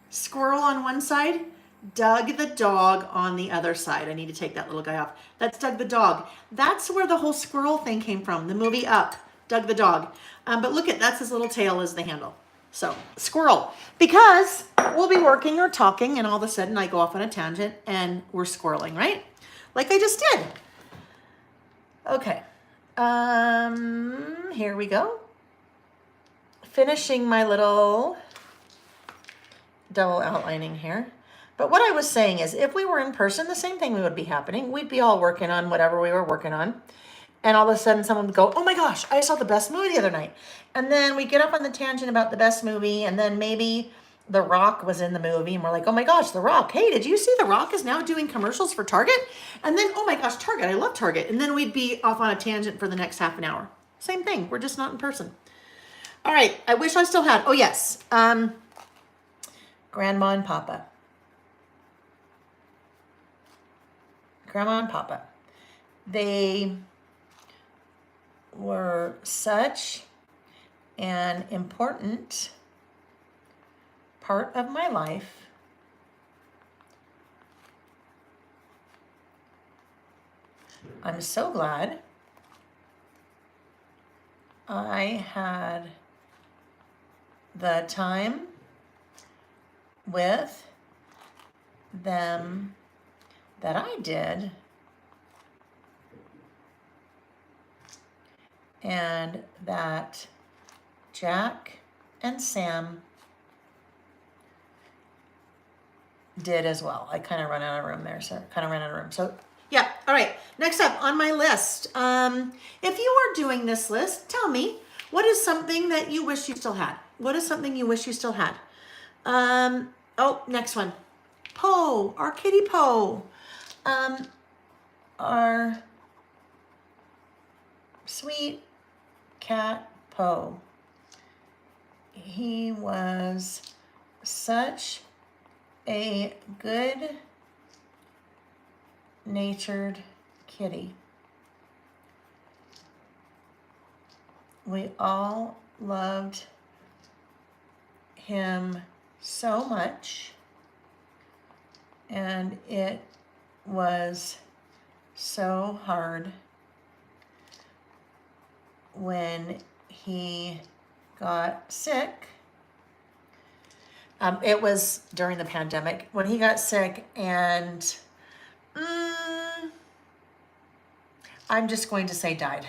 Squirrel on one side, Doug the dog on the other side. I need to take that little guy off. That's Doug the dog. That's where the whole squirrel thing came from, the movie Up, Doug the dog. But look at, that's his little tail as the handle. So, squirrel. Because we'll be working or talking and all of a sudden I go off on a tangent and we're squirreling, right? Like I just did. Okay. Here we go. Finishing my little double outlining here. But what I was saying is if we were in person, the same thing would be happening. We'd be all working on whatever we were working on. And all of a sudden someone would go, oh my gosh, I saw the best movie the other night. And then we get up on the tangent about the best movie. And then maybe The Rock was in the movie. And we're like, oh my gosh, The Rock. Hey, did you see The Rock is now doing commercials for Target? And then, oh my gosh, Target. I love Target. And then we'd be off on a tangent for the next half an hour. Same thing. We're just not in person. All right. I wish I still had. Oh, yes. Grandma and Papa. Grandma and Papa. They were such an important part of my life. I'm so glad I had the time with them that I did, and that Jack and Sam did as well. I kind of run out of room there, so So yeah, all right. Next up on my list, if you are doing this list, tell me, what is something that you wish you still had? What is something you wish you still had? Oh, next one. Poe, our kitty Poe. Our sweet cat Poe. He was such a good-natured kitty. We all loved him so much, and it was so hard when he got sick. It was during the pandemic when he got sick, and I'm just going to say died.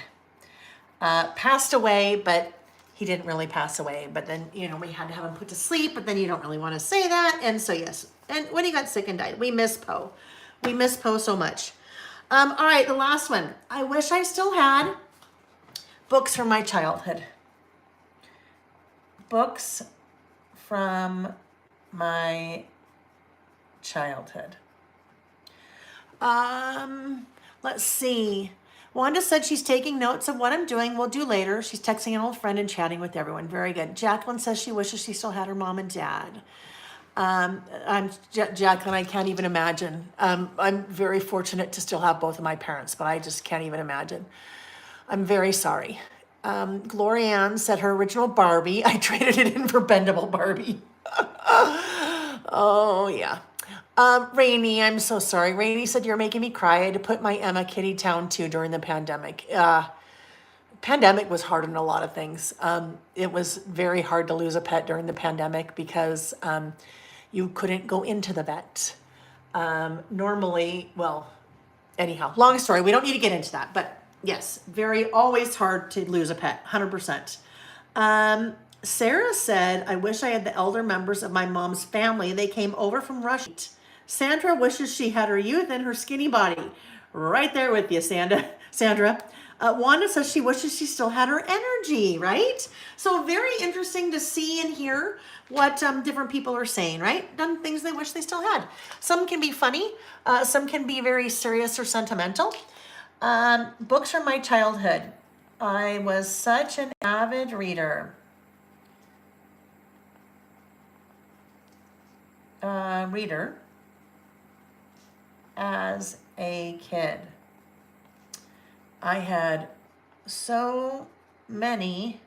Passed away, but he didn't really pass away. But then, we had to have him put to sleep, but then you don't really want to say that. And so, yes. And when he got sick and died, we miss Poe. We miss Poe so much. All right, the last one. I wish I still had books from my childhood. Books from my childhood. Let's see. Wanda said she's taking notes of what I'm doing. We'll do later. She's texting an old friend and chatting with everyone. Very good. Jacqueline says she wishes she still had her mom and dad. Jacqueline, I can't even imagine. I'm very fortunate to still have both of my parents, but I just can't even imagine. I'm very sorry. Gloria Ann said her original Barbie. I traded it in for bendable Barbie. Oh, yeah. Rainey, I'm so sorry. Rainey said, you're making me cry. I had to put my Emma Kitty Town too during the pandemic. Pandemic was hard on a lot of things. It was very hard to lose a pet during the pandemic because you couldn't go into the vet. Normally, well, anyhow, long story. We don't need to get into that, but yes, always hard to lose a pet, 100%. Sarah said, I wish I had the elder members of my mom's family. They came over from Russia. Sandra wishes she had her youth and her skinny body. Right there with you, Sandra. Wanda says she wishes she still had her energy, right? So very interesting to see and hear what different people are saying, right? Done things they wish they still had. Some can be funny. Some can be very serious or sentimental. Books from my childhood. I was such an avid reader. As a kid. I had so many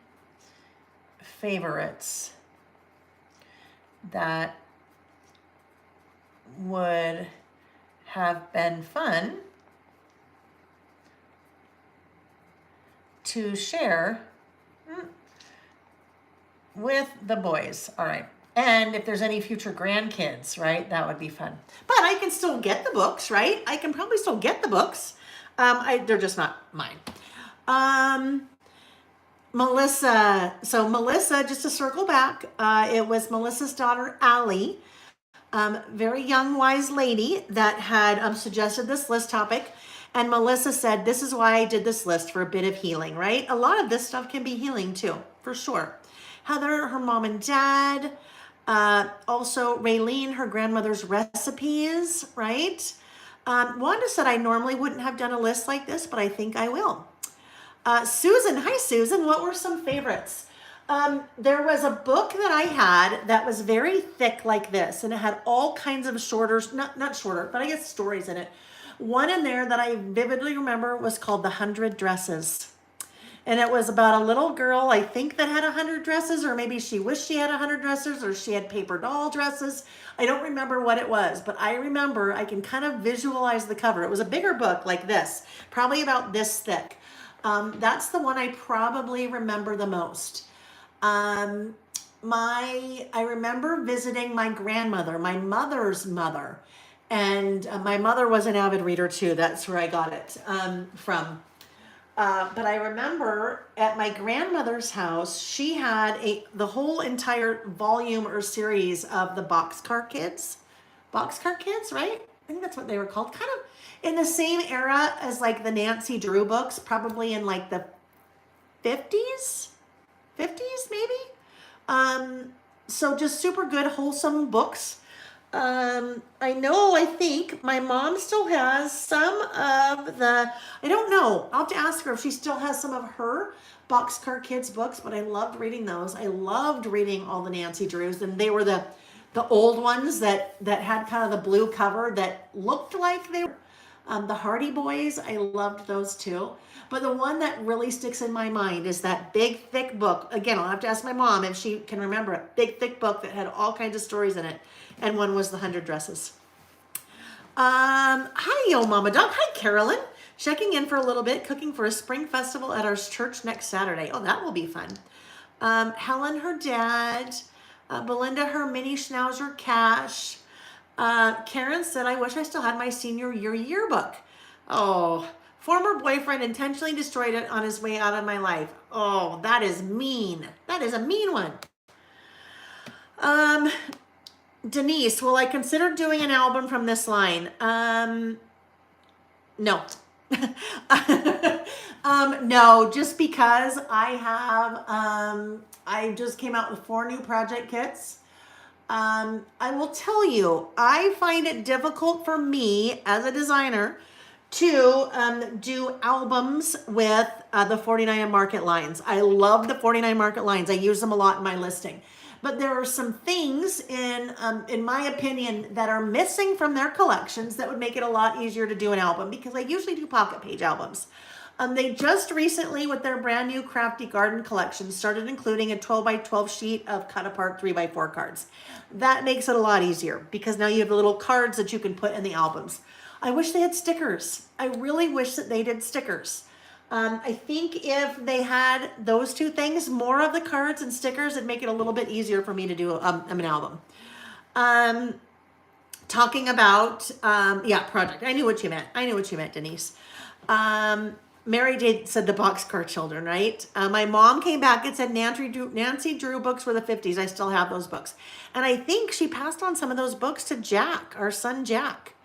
favorites that would have been fun to share with the boys. All right. And if there's any future grandkids, right, that would be fun. But I can still get the books, right? I can probably still get the books. They're just not mine. Melissa. So Melissa, just to circle back, it was Melissa's daughter, Allie, very young, wise lady that had suggested this list topic. And Melissa said, this is why I did this list, for a bit of healing, right? A lot of this stuff can be healing too, for sure. Heather, her mom and dad. Also, Raylene, her grandmother's recipes, right? Wanda said, I normally wouldn't have done a list like this, but I think I will. Susan, hi Susan, what were some favorites? There was a book that I had that was very thick like this, and it had all kinds of not shorter, but I guess stories in it. One in there that I vividly remember was called The 100 Dresses. And it was about a little girl, I think, that had 100 dresses, or maybe she wished she had 100 dresses, or she had paper doll dresses. I don't remember what it was, but I remember I can kind of visualize the cover. It was a bigger book like this, probably about this thick. That's the one I probably remember the most. I remember visiting my grandmother, my mother's mother, and my mother was an avid reader too. That's where I got it from. But I remember at my grandmother's house, she had the whole entire volume or series of the Boxcar Kids. Boxcar Kids, right? I think that's what they were called. Kind of in the same era as like the Nancy Drew books, probably in like the 50s maybe. So just super good, wholesome books. I think my mom still has some of I don't know. I'll have to ask her if she still has some of her Boxcar Kids books, but I loved reading those. I loved reading all the Nancy Drews, and they were the old ones that had kind of the blue cover that looked like they were the Hardy Boys. I loved those too. But the one that really sticks in my mind is that big, thick book. Again, I'll have to ask my mom if she can remember it. Big, thick book that had all kinds of stories in it. And one was The 100 Dresses. Hi, yo, Mama Dog. Hi, Carolyn. Checking in for a little bit, cooking for a spring festival at our church next Saturday. Oh, that will be fun. Helen, her dad. Belinda, her mini schnauzer, Cash. Karen said, I wish I still had my senior year yearbook. Oh, former boyfriend intentionally destroyed it on his way out of my life. Oh, that is mean. That is a mean one. Denise, will I consider doing an album from this line? No. No, just because I just came out with 4 new project kits. I will tell you, I find it difficult for me as a designer to do albums with the 49 Market lines. I love the 49 Market lines. I use them a lot in my listing. But there are some things in my opinion, that are missing from their collections that would make it a lot easier to do an album, because I usually do pocket page albums. They just recently, with their brand new Crafty Garden collection, started including a 12 by 12 sheet of cut apart 3 by 4 cards. That makes it a lot easier because now you have the little cards that you can put in the albums. I wish they had stickers. I really wish that they did stickers. I think if they had those two things, more of the cards and stickers, it'd make it a little bit easier for me to do an album. Talking about, project. I knew what you meant, Denise. Mary did said the Boxcar Children, right? My mom came back and said Nancy Drew books were the 50s. I still have those books. And I think she passed on some of those books to Jack, our son Jack.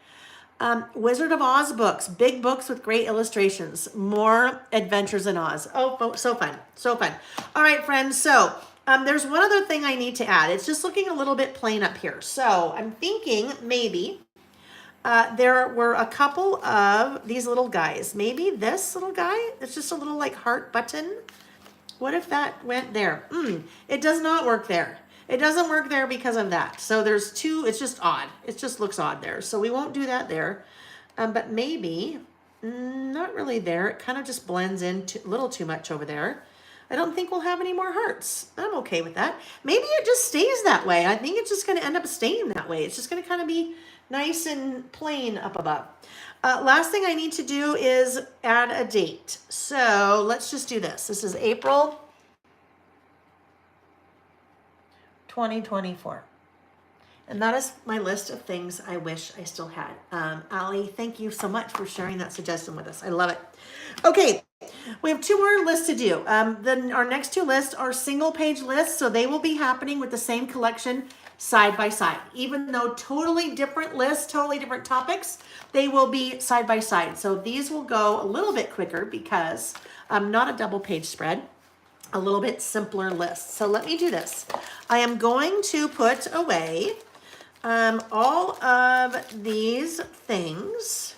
Wizard of Oz books, big books with great illustrations, more adventures in Oz. Oh, so fun, so fun. All right, friends, so there's one other thing I need to add. It's just looking a little bit plain up here. So I'm thinking maybe there were a couple of these little guys. Maybe this little guy, it's just a little like heart button. What if that went there? It does not work there. It doesn't work there because of that. So there's two, it's just odd. It just looks odd there. So we won't do that there. But maybe, not really there. It kind of just blends in a little too much over there. I don't think we'll have any more hearts. I'm okay with that. Maybe it just stays that way. I think it's just going to end up staying that way. It's just going to kind of be nice and plain up above. Last thing I need to do is add a date. So let's just do this. This is April 2024. And that is my list of things I wish I still had. Allie, thank you so much for sharing that suggestion with us. I love it. Okay, we have two more lists to do. Then our next two lists are single page lists, so they will be happening with the same collection side by side. Even though totally different lists, totally different topics, they will be side by side. So these will go a little bit quicker because not a double page spread. A little bit simpler list. So let me do this. I am going to put away all of these things.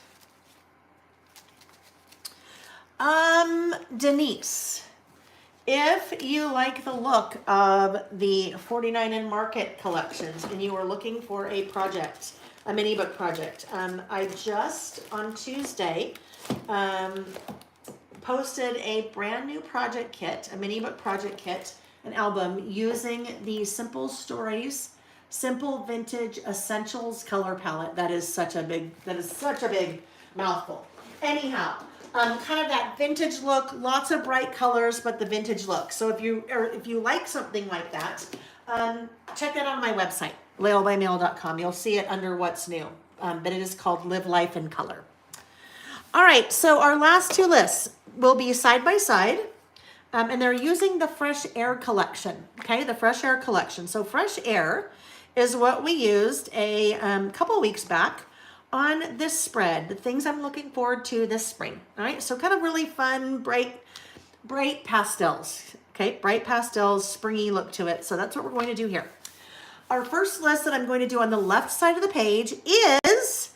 Denise, if you like the look of the 49 and Market collections and you are looking for a project, a mini book project, I just on Tuesday posted a brand new project kit, a mini book project kit, an album using the Simple Stories, Simple Vintage Essentials color palette. That is such a big mouthful. Anyhow, kind of that vintage look, lots of bright colors, but the vintage look. So if you like something like that, check that out on my website, laylebymail.com. You'll see it under what's new, but it is called Live Life in Color. All right, so our last two lists will be side by side, and they're using the Fresh Air collection, okay, the Fresh Air collection. So Fresh Air is what we used a couple weeks back on this spread, the things I'm looking forward to this spring, all right? So kind of really fun, bright pastels, okay, bright pastels, springy look to it. So that's what we're going to do here. Our first list that I'm going to do on the left side of the page is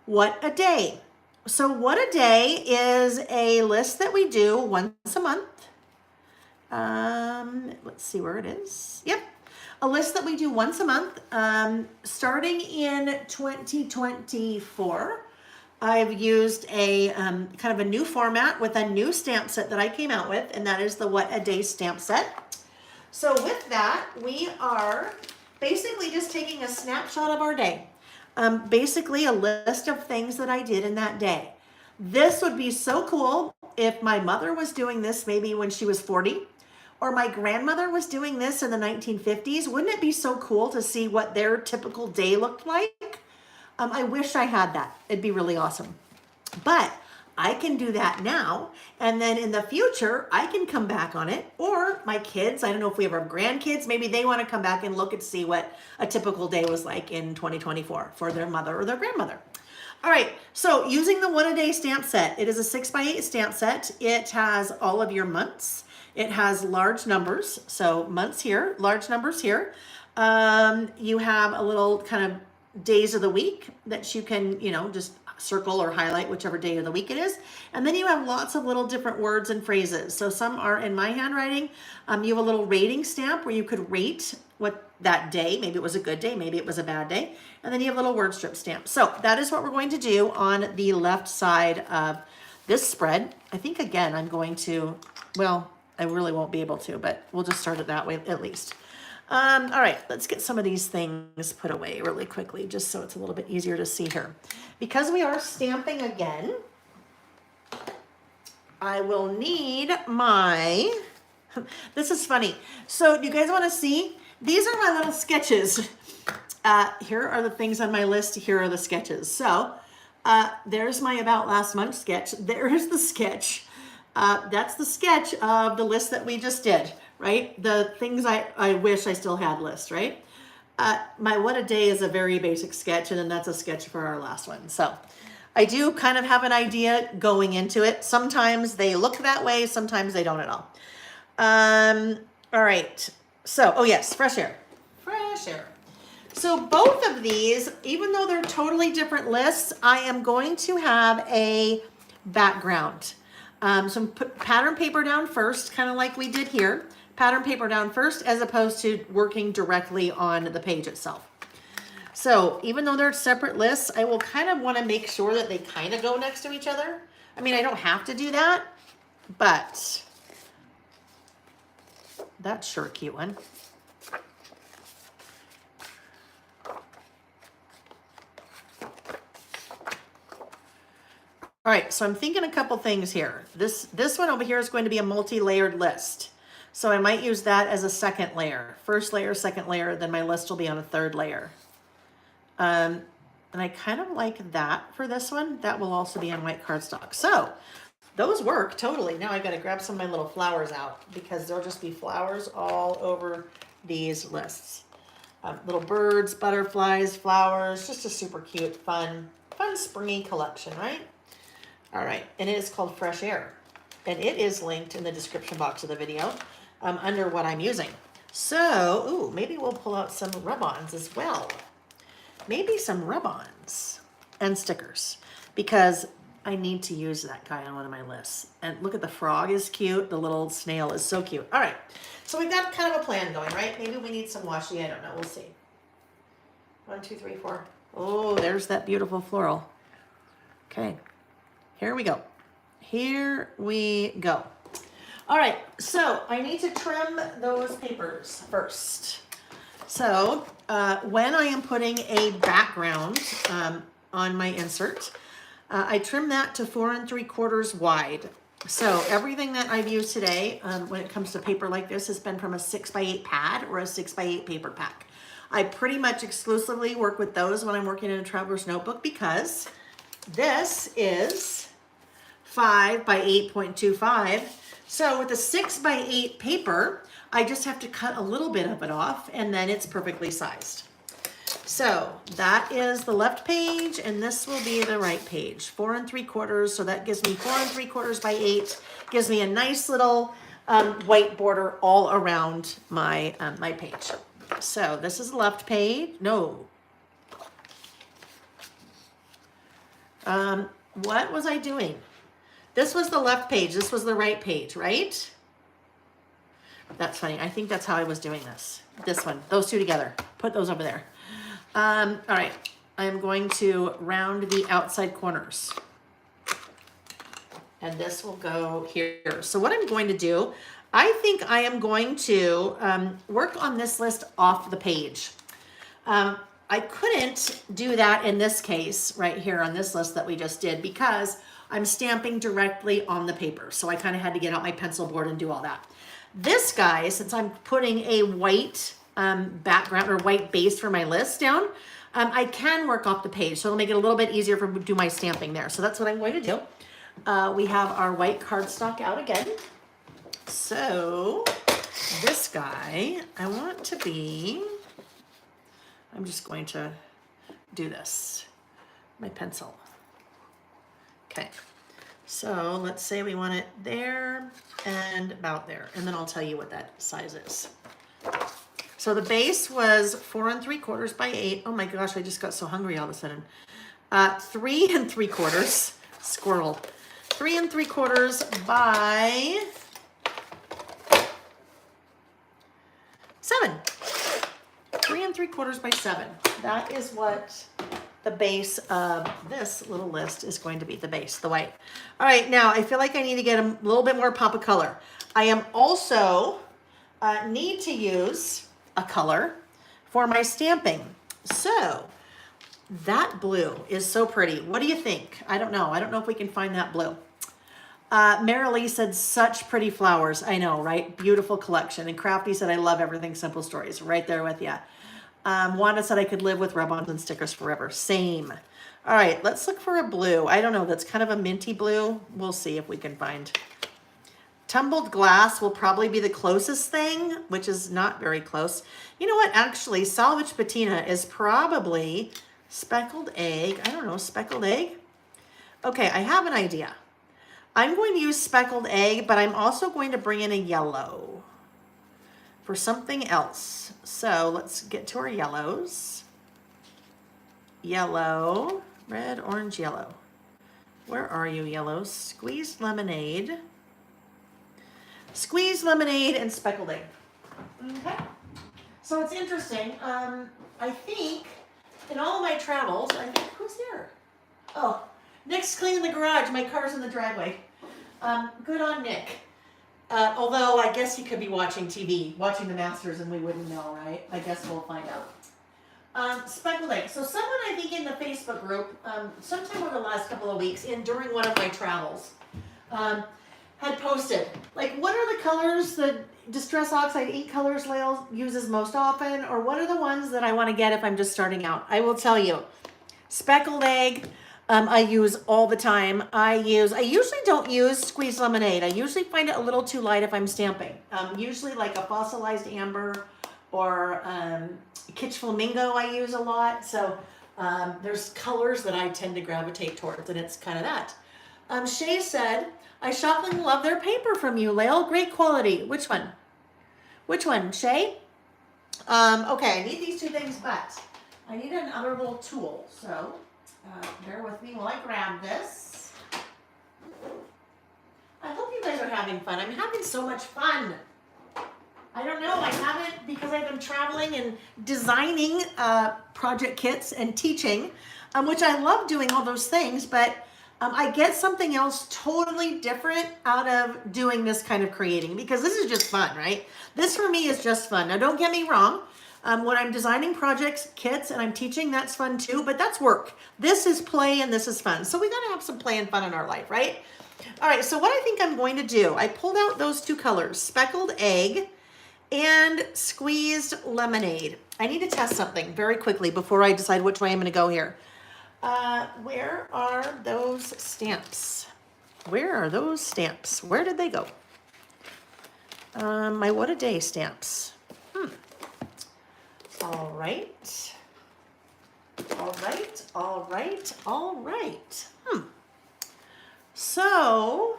What a Day. So What a Day is a list that we do once a month. Let's see where it is. Yep. A list that we do once a month, starting in 2024. I've used a kind of a new format with a new stamp set that I came out with, and that is the What a Day stamp set. So with that, we are basically just taking a snapshot of our day. Basically a list of things that I did in that day. This would be so cool if my mother was doing this maybe when she was 40, or my grandmother was doing this in the 1950s. Wouldn't it be so cool to see what their typical day looked like? I wish I had that. It'd be really awesome. But I can do that now, and then in the future, I can come back on it, or my kids, I don't know if we ever have grandkids, maybe they want to come back and look and see what a typical day was like in 2024 for their mother or their grandmother. All right, so using the What a Day stamp set, it is a 6x8 stamp set. It has all of your months. It has large numbers, so months here, large numbers here. You have a little kind of days of the week that you can, just circle or highlight whichever day of the week it is. And then you have lots of little different words and phrases. So some are in my handwriting. You have a little rating stamp where you could rate what that day, maybe it was a good day, maybe it was a bad day. And then you have a little word strip stamp. So that is what we're going to do on the left side of this spread. I think again, I'm going to, well, I really won't be able to, but we'll just start it that way at least. All right, let's get some of these things put away really quickly, just so it's a little bit easier to see here. Because we are stamping again, I will need my, this is funny. So do you guys want to see? These are my little sketches. Here are the things on my list. Here are the sketches. So there's my about last month sketch. There's the sketch. That's the sketch of the list that we just did, right? The things I wish I still had list, right? My what a day is a very basic sketch, and then that's a sketch for our last one. So I do kind of have an idea going into it. Sometimes they look that way, sometimes they don't at all. All right. So, oh yes, fresh air. Fresh air. So both of these, even though they're totally different lists, I am going to have a background. So put pattern paper down first, kind of like we did here. Pattern paper down first, as opposed to working directly on the page itself. So even though they're separate lists, I will kind of want to make sure that they kind of go next to each other. I mean, I don't have to do that, but that's sure a cute one. All right, so I'm thinking a couple things here. This one over here is going to be a multi-layered list. So I might use that as a second layer. First layer, second layer, then my list will be on a third layer. And I kind of like that for this one. That will also be on white cardstock. So those work totally. Now I got to grab some of my little flowers out because there'll just be flowers all over these lists. Little birds, butterflies, flowers, just a super cute, fun springy collection, right? All right, and it is called Fresh Air. And it is linked in the description box of the video under what I'm using. So, ooh, maybe we'll pull out some rub-ons as well. Maybe some rub-ons and stickers because I need to use that guy on one of my lists. And look at the frog is cute. The little snail is so cute. All right, so we've got kind of a plan going, right? Maybe we need some washi. I don't know. We'll see. 1, 2, 3, 4. Oh, there's that beautiful floral. Okay, here we go. Here we go. All right, so I need to trim those papers first. So when I am putting a background on my insert, I trim that to 4 3/4 wide. So everything that I've used today when it comes to paper like this has been from a 6x8 pad or a 6x8 paper pack. I pretty much exclusively work with those when I'm working in a traveler's notebook because this is 5 by 8.25. So with a 6x8 paper, I just have to cut a little bit of it off and then it's perfectly sized. So that is the left page and this will be the right page. 4 3/4, so that gives me 4 3/4 by 8. Gives me a nice little white border all around my, my page. So this is the left page. No. What was I doing? This was the left page. This was the right page, right? That's funny. I think that's how I was doing this. This one, those two together. Put those over there. All right. I'm going to round the outside corners. And this will go here. So what I'm going to do, I think I am going to work on this list off the page. I couldn't do that in this case right here on this list that we just did because I'm stamping directly on the paper. So I kind of had to get out my pencil board and do all that. This guy, since I'm putting a white background or white base for my list down, I can work off the page. So it'll make it a little bit easier for me to do my stamping there. So that's what I'm going to do. We have our white cardstock out again. So this guy, I want to be, I'm just going to do this, my pencil. Okay, so let's say we want it there and about there, and then I'll tell you what that size is. So the base was 4 3/4 by 8. Oh my gosh, I just got so hungry all of a sudden. 3 3/4, squirrel. 3 3/4 by 7. 3 3/4 by 7. That is what the base of this little list is going to be, the base, the white. All right, now I feel like I need to get a little bit more pop of color. I am also need to use a color for my stamping. So that blue is so pretty. What do you think? I don't know. I don't know if we can find that blue. Marilee said, such pretty flowers. I know, right? Beautiful collection. And Crafty said, I love everything Simple Stories. Right there with you. Wanda said, I could live with rub-ons and stickers forever. Same. All right, let's look for a blue. I don't know. That's kind of a minty blue. We'll see if we can find. Tumbled glass will probably be the closest thing, which is not very close. You know what? Actually, salvage patina is probably speckled egg. I don't know, speckled egg? Okay, I have an idea. I'm going to use speckled egg, but I'm also going to bring in a yellow for something else. So let's get to our yellows. Yellow, red, orange, yellow. Where are you, yellows? Squeezed lemonade. Squeezed lemonade and speckled egg. Okay. So it's interesting. I think in all of my travels, who's here? Oh, Nick's cleaning the garage. My car's in the driveway. Good on Nick. Although I guess he could be watching TV, watching the Masters, and we wouldn't know, right? I guess we'll find out. Speckled egg. So someone, I think, in the Facebook group, sometime over the last couple of weeks, during one of my travels, had posted, like, what are the colors, the Distress Oxide ink colors Layle uses most often, or what are the ones that I want to get if I'm just starting out? I will tell you, speckled egg, I use all the time. I usually don't use squeezed lemonade. I usually find it a little too light if I'm stamping. Usually like a fossilized amber or Kitsch Flamingo I use a lot. So there's colors that I tend to gravitate towards, and it's kind of that. Shay said, I shockingly love their paper from you, Layle. Great quality. Which one? Which one, Shay? Okay, I need these two things, but I need another little tool. So bear with me while I grab this. I hope you guys are having fun. I'm having so much fun. I don't know, I haven't, because I've been traveling and designing project kits and teaching, which I love doing all those things, but I get something else totally different out of doing this kind of creating, because this is just fun, right? This for me is just fun. Now don't get me wrong. When I'm designing projects, kits, and I'm teaching, that's fun too, but that's work. This is play and this is fun. So we gotta have some play and fun in our life, right? All right, so what I think I'm going to do, I pulled out those two colors, speckled egg and squeezed lemonade. I need to test something very quickly before I decide which way I'm gonna go here. Where are those stamps? Where are those stamps? Where did they go? My What a Day stamps. All right. All right, all right, all right. So,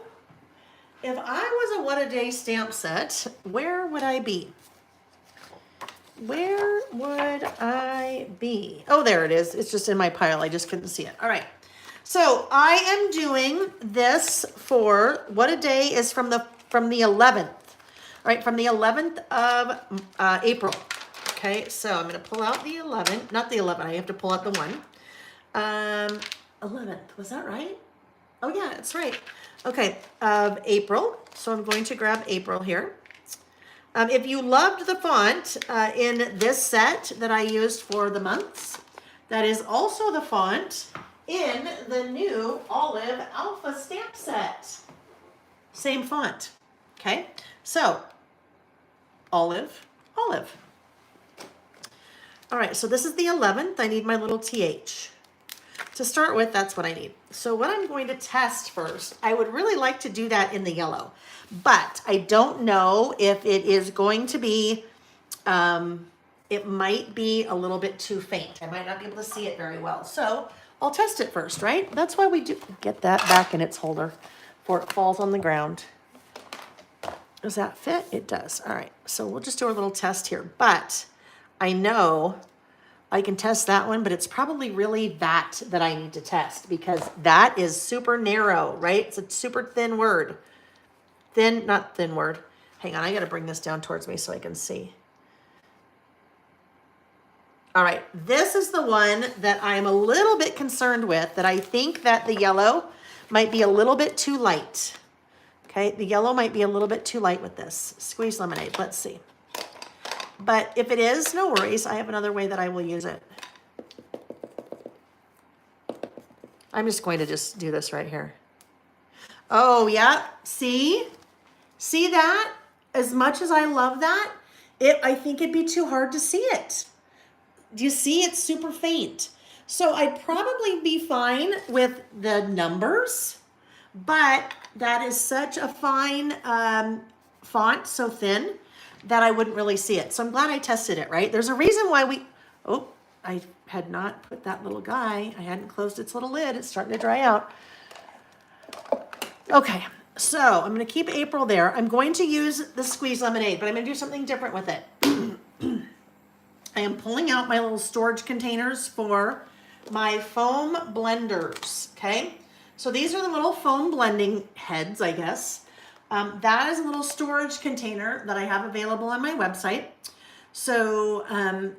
if I was a What a Day stamp set, where would I be? Where would I be? Oh, there it is. It's just in my pile. I just couldn't see it. All right. So I am doing this for What a Day is from the 11th. All right, from the 11th of April. Okay, so I'm going to pull out the 11th. Not the 11th. I have to pull out the 1. 11th. Was that right? Oh, yeah, that's right. Okay, of April. So I'm going to grab April here. If you loved the font in this set that I used for the months, that is also the font in the new Olive Alpha stamp set. Same font. Okay, so Olive, Olive. All right, so this is the 11th. I need my little TH. To start with, that's what I need. So what I'm going to test first, I would really like to do that in the yellow, but I don't know if it is going to be, it might be a little bit too faint. I might not be able to see it very well. So I'll test it first, right? That's why we do get that back in its holder before it falls on the ground. Does that fit? It does. All right. So we'll just do a little test here. But I know I can test that one, but it's probably really that I need to test because that is super narrow, right? It's a super thin word. Thin, not thin word. Hang on, I got to bring this down towards me so I can see. All right, this is the one that I'm a little bit concerned with, that I think that the yellow might be a little bit too light. Okay, the yellow might be a little bit too light with this. Squeeze lemonade, let's see. But if it is, no worries. I have another way that I will use it. I'm just going to just do this right here. Oh, yeah, see? See that? As much as I love that, I think it'd be too hard to see it. Do you see? It's super faint. So I'd probably be fine with the numbers, but that is such a fine font, so thin, that I wouldn't really see it. So I'm glad I tested it, right? There's a reason why I had not put that little guy, I hadn't closed its little lid. It's starting to dry out. Okay, so I'm gonna keep April there. I'm going to use the squeeze lemonade, but I'm gonna do something different with it. I am pulling out my little storage containers for my foam blenders, okay? So these are the little foam blending heads, I guess. That is a little storage container that I have available on my website. So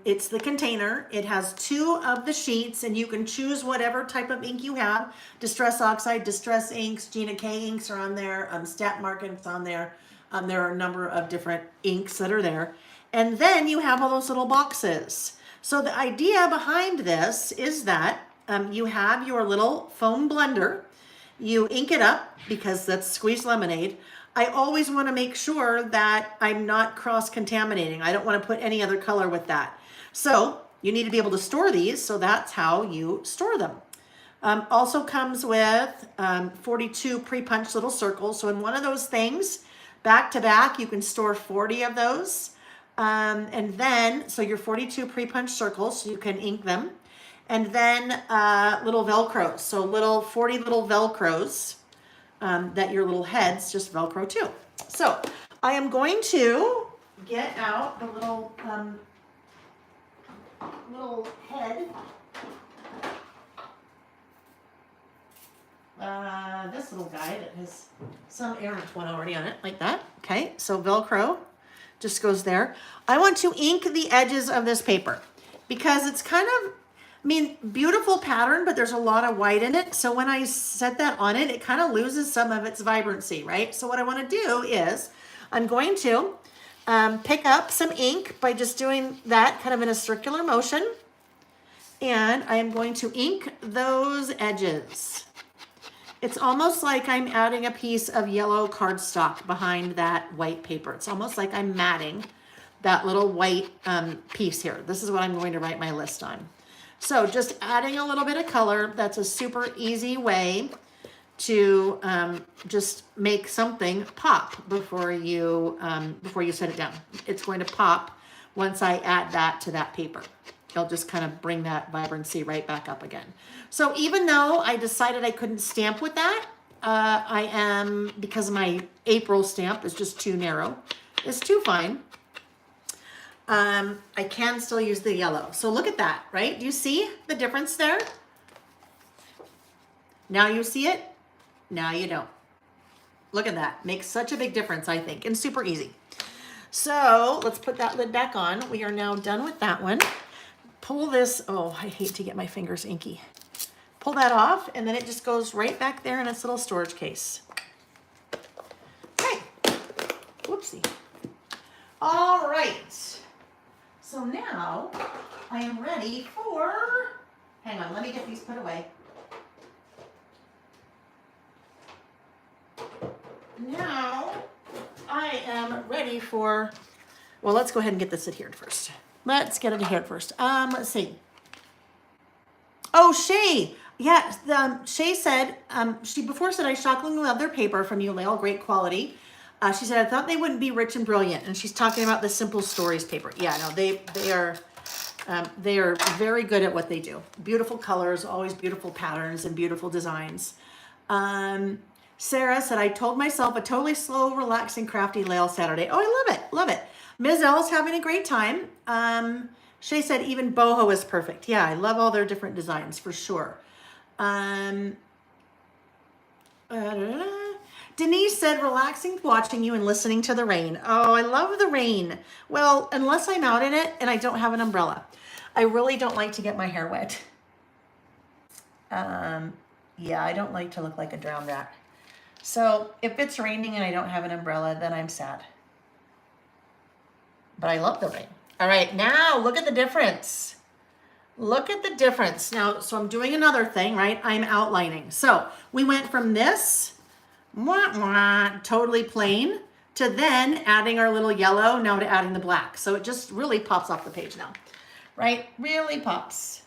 it's the container. It has 2 of the sheets, and you can choose whatever type of ink you have. Distress Oxide, Distress Inks, Gina K inks are on there, Stat Market's on there. There are a number of different inks that are there. And then you have all those little boxes. So the idea behind this is that you have your little foam blender. You ink it up because that's squeezed lemonade. I always want to make sure that I'm not cross-contaminating. I don't want to put any other color with that. So you need to be able to store these, so that's how you store them. Also comes with 42 pre-punched little circles. So in one of those things, back to back, you can store 40 of those. And then, so your 42 pre-punched circles, so you can ink them. And then little Velcros, so 40 little Velcros that your little heads just Velcro too. So I am going to get out the little head. This little guy that has some errant one already on it, like that. Okay, so Velcro just goes there. I want to ink the edges of this paper because it's kind of, beautiful pattern, but there's a lot of white in it. So when I set that on it, it kind of loses some of its vibrancy, right? So what I want to do is I'm going to pick up some ink by just doing that kind of in a circular motion. And I am going to ink those edges. It's almost like I'm adding a piece of yellow cardstock behind that white paper. It's almost like I'm matting that little white piece here. This is what I'm going to write my list on. So just adding a little bit of color. That's a super easy way to just make something pop before you set it down. It's going to pop once I add that to that paper. It'll just kind of bring that vibrancy right back up again. So even though I decided I couldn't stamp with that, because my April stamp is just too narrow, it's too fine. I can still use the yellow. So look at that, right? Do you see the difference there? Now you see it, now you don't. Look at that, makes such a big difference, I think, and super easy. So let's put that lid back on. We are now done with that one. Pull this, oh, I hate to get my fingers inky. Pull that off, and then it just goes right back there in its little storage case. Okay, whoopsie. All right, so now I am ready for, hang on, let me get these put away. Now I am ready for, well, let's go ahead and get this adhered first. Let's get it adhered first. Let's see. Oh, Shay. Yeah, Shay said, she before said, I shockingly love their paper from you, Layle, great quality. She said, I thought they wouldn't be rich and brilliant. And she's talking about the Simple Stories paper. Yeah, no, they are very good at what they do. Beautiful colors, always beautiful patterns and beautiful designs. Sarah said, I told myself a totally slow, relaxing, crafty Layle Saturday. Oh, I love it. Love it. Ms. L's having a great time. Shay said, even boho is perfect. Yeah, I love all their different designs for sure. Denise said, relaxing, watching you and listening to the rain. Oh, I love the rain. Well, unless I'm out in it and I don't have an umbrella. I really don't like to get my hair wet. Yeah, I don't like to look like a drowned rat. So if it's raining and I don't have an umbrella, then I'm sad. But I love the rain. All right, now look at the difference. Look at the difference. Now, so I'm doing another thing, right? I'm outlining. So we went from this, totally plain, to then adding our little yellow, now to adding the black. So it just really pops off the page now, right? Really pops.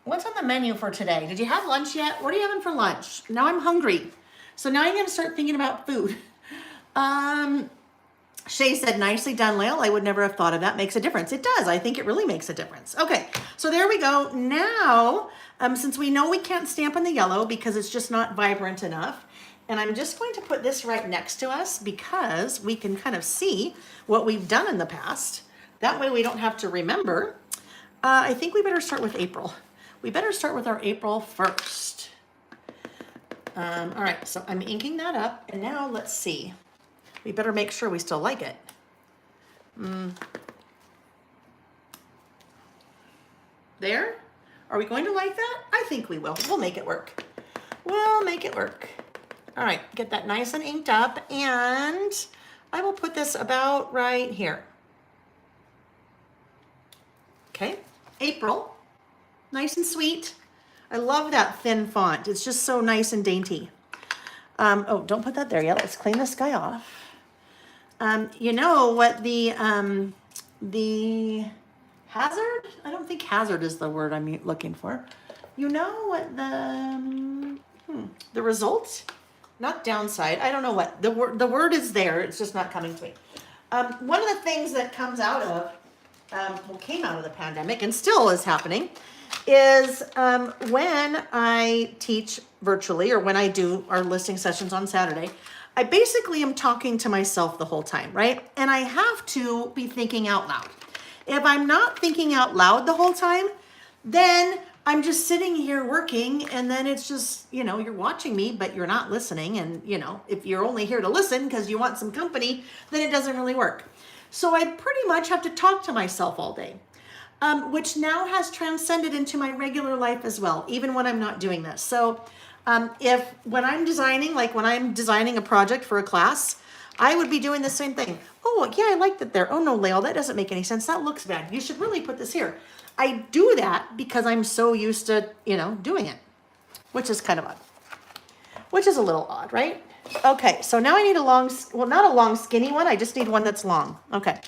What's on the menu for today? Did you have lunch yet? What are you having for lunch? Now I'm hungry. So now I'm going to start thinking about food. Shay said, nicely done, Layle. I would never have thought of that. Makes a difference. It does. I think it really makes a difference. Okay, so there we go. Now, since we know we can't stamp in the yellow because it's just not vibrant enough, and I'm just going to put this right next to us because we can kind of see what we've done in the past. That way we don't have to remember. I think we better start with April. We better start with our April first. All right, so I'm inking that up, and now let's see. We better make sure we still like it. There? Are we going to like that? I think we will. We'll make it work. We'll make it work. All right, get that nice and inked up, and I will put this about right here. Okay, April. Nice and sweet. I love that thin font. It's just so nice and dainty. Oh, don't put that there yet. Let's clean this guy off. You know what the hazard? I don't think hazard is the word I'm looking for. You know what the result? Not downside. I don't know what the word is there. It's just not coming to me. One of the things that comes out of came out of the pandemic and still is happening is when I teach virtually or when I do our listing sessions on Saturday, I basically am talking to myself the whole time, right? And I have to be thinking out loud. If I'm not thinking out loud the whole time, then I'm just sitting here working and then it's just, you know, you're watching me, but you're not listening. And, you know, if you're only here to listen because you want some company, then it doesn't really work. So I pretty much have to talk to myself all day. Which now has transcended into my regular life as well, even when I'm not doing this. So when I'm designing a project for a class, I would be doing the same thing. Oh, yeah, I like that there. Oh, no, Layle, that doesn't make any sense. That looks bad. You should really put this here. I do that because I'm so used to, you know, doing it, which is kind of odd, which is a little odd, right? Okay, so now I need a long, well, not a long skinny one. I just need one that's long. Okay.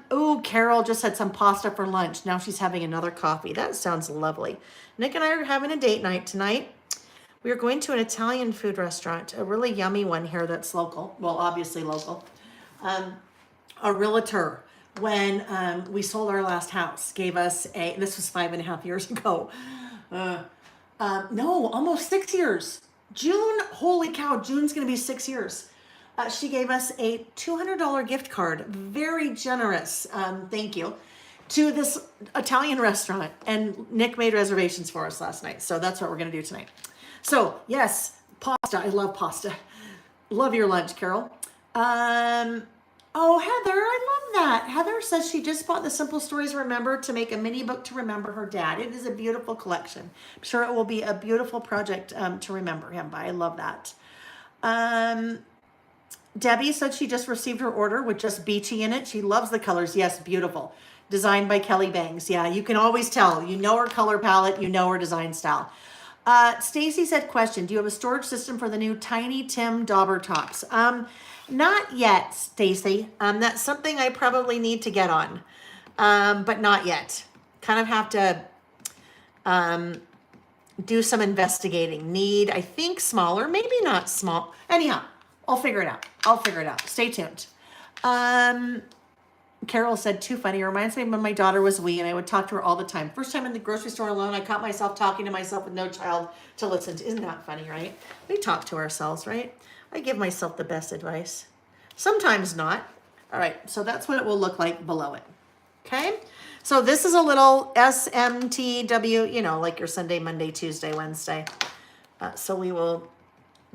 Oh, Carol just had some pasta for lunch. Now she's having another coffee. That sounds lovely. Nick and I are having a date night tonight. We are going to an Italian food restaurant, a really yummy one here that's local. Well, obviously local. A realtor, when we sold our last house, gave us this was 5.5 years ago. No, almost 6 years. June, holy cow, June's going to be 6 years. She gave us a $200 gift card, very generous, thank you, to this Italian restaurant. And Nick made reservations for us last night. So that's what we're going to do tonight. So yes, pasta. I love pasta. Love your lunch, Carol. Oh, Heather, I love that. Heather says she just bought the Simple Stories Remember to make a mini book to remember her dad. It is a beautiful collection. I'm sure it will be a beautiful project to remember him by. I love that. Debbie said she just received her order with just beachy in it. She loves the colors. Yes, beautiful. Designed by Kelly Bangs. Yeah, you can always tell. You know her color palette. You know her design style. Stacy said, question, do you have a storage system for the new Tiny Tim Dauber tops? Not yet, Stacy. That's something I probably need to get on, but not yet. Kind of have to do some investigating. Need, I think, smaller, maybe not small. Anyhow, I'll figure it out. Stay tuned. Carol said, too funny. It reminds me of when my daughter was wee and I would talk to her all the time. First time in the grocery store alone, I caught myself talking to myself with no child to listen to. Isn't that funny, right? We talk to ourselves, right? I give myself the best advice. Sometimes not. All right, so that's what it will look like below it. Okay? So this is a little SMTW, you know, like your Sunday, Monday, Tuesday, Wednesday. So we will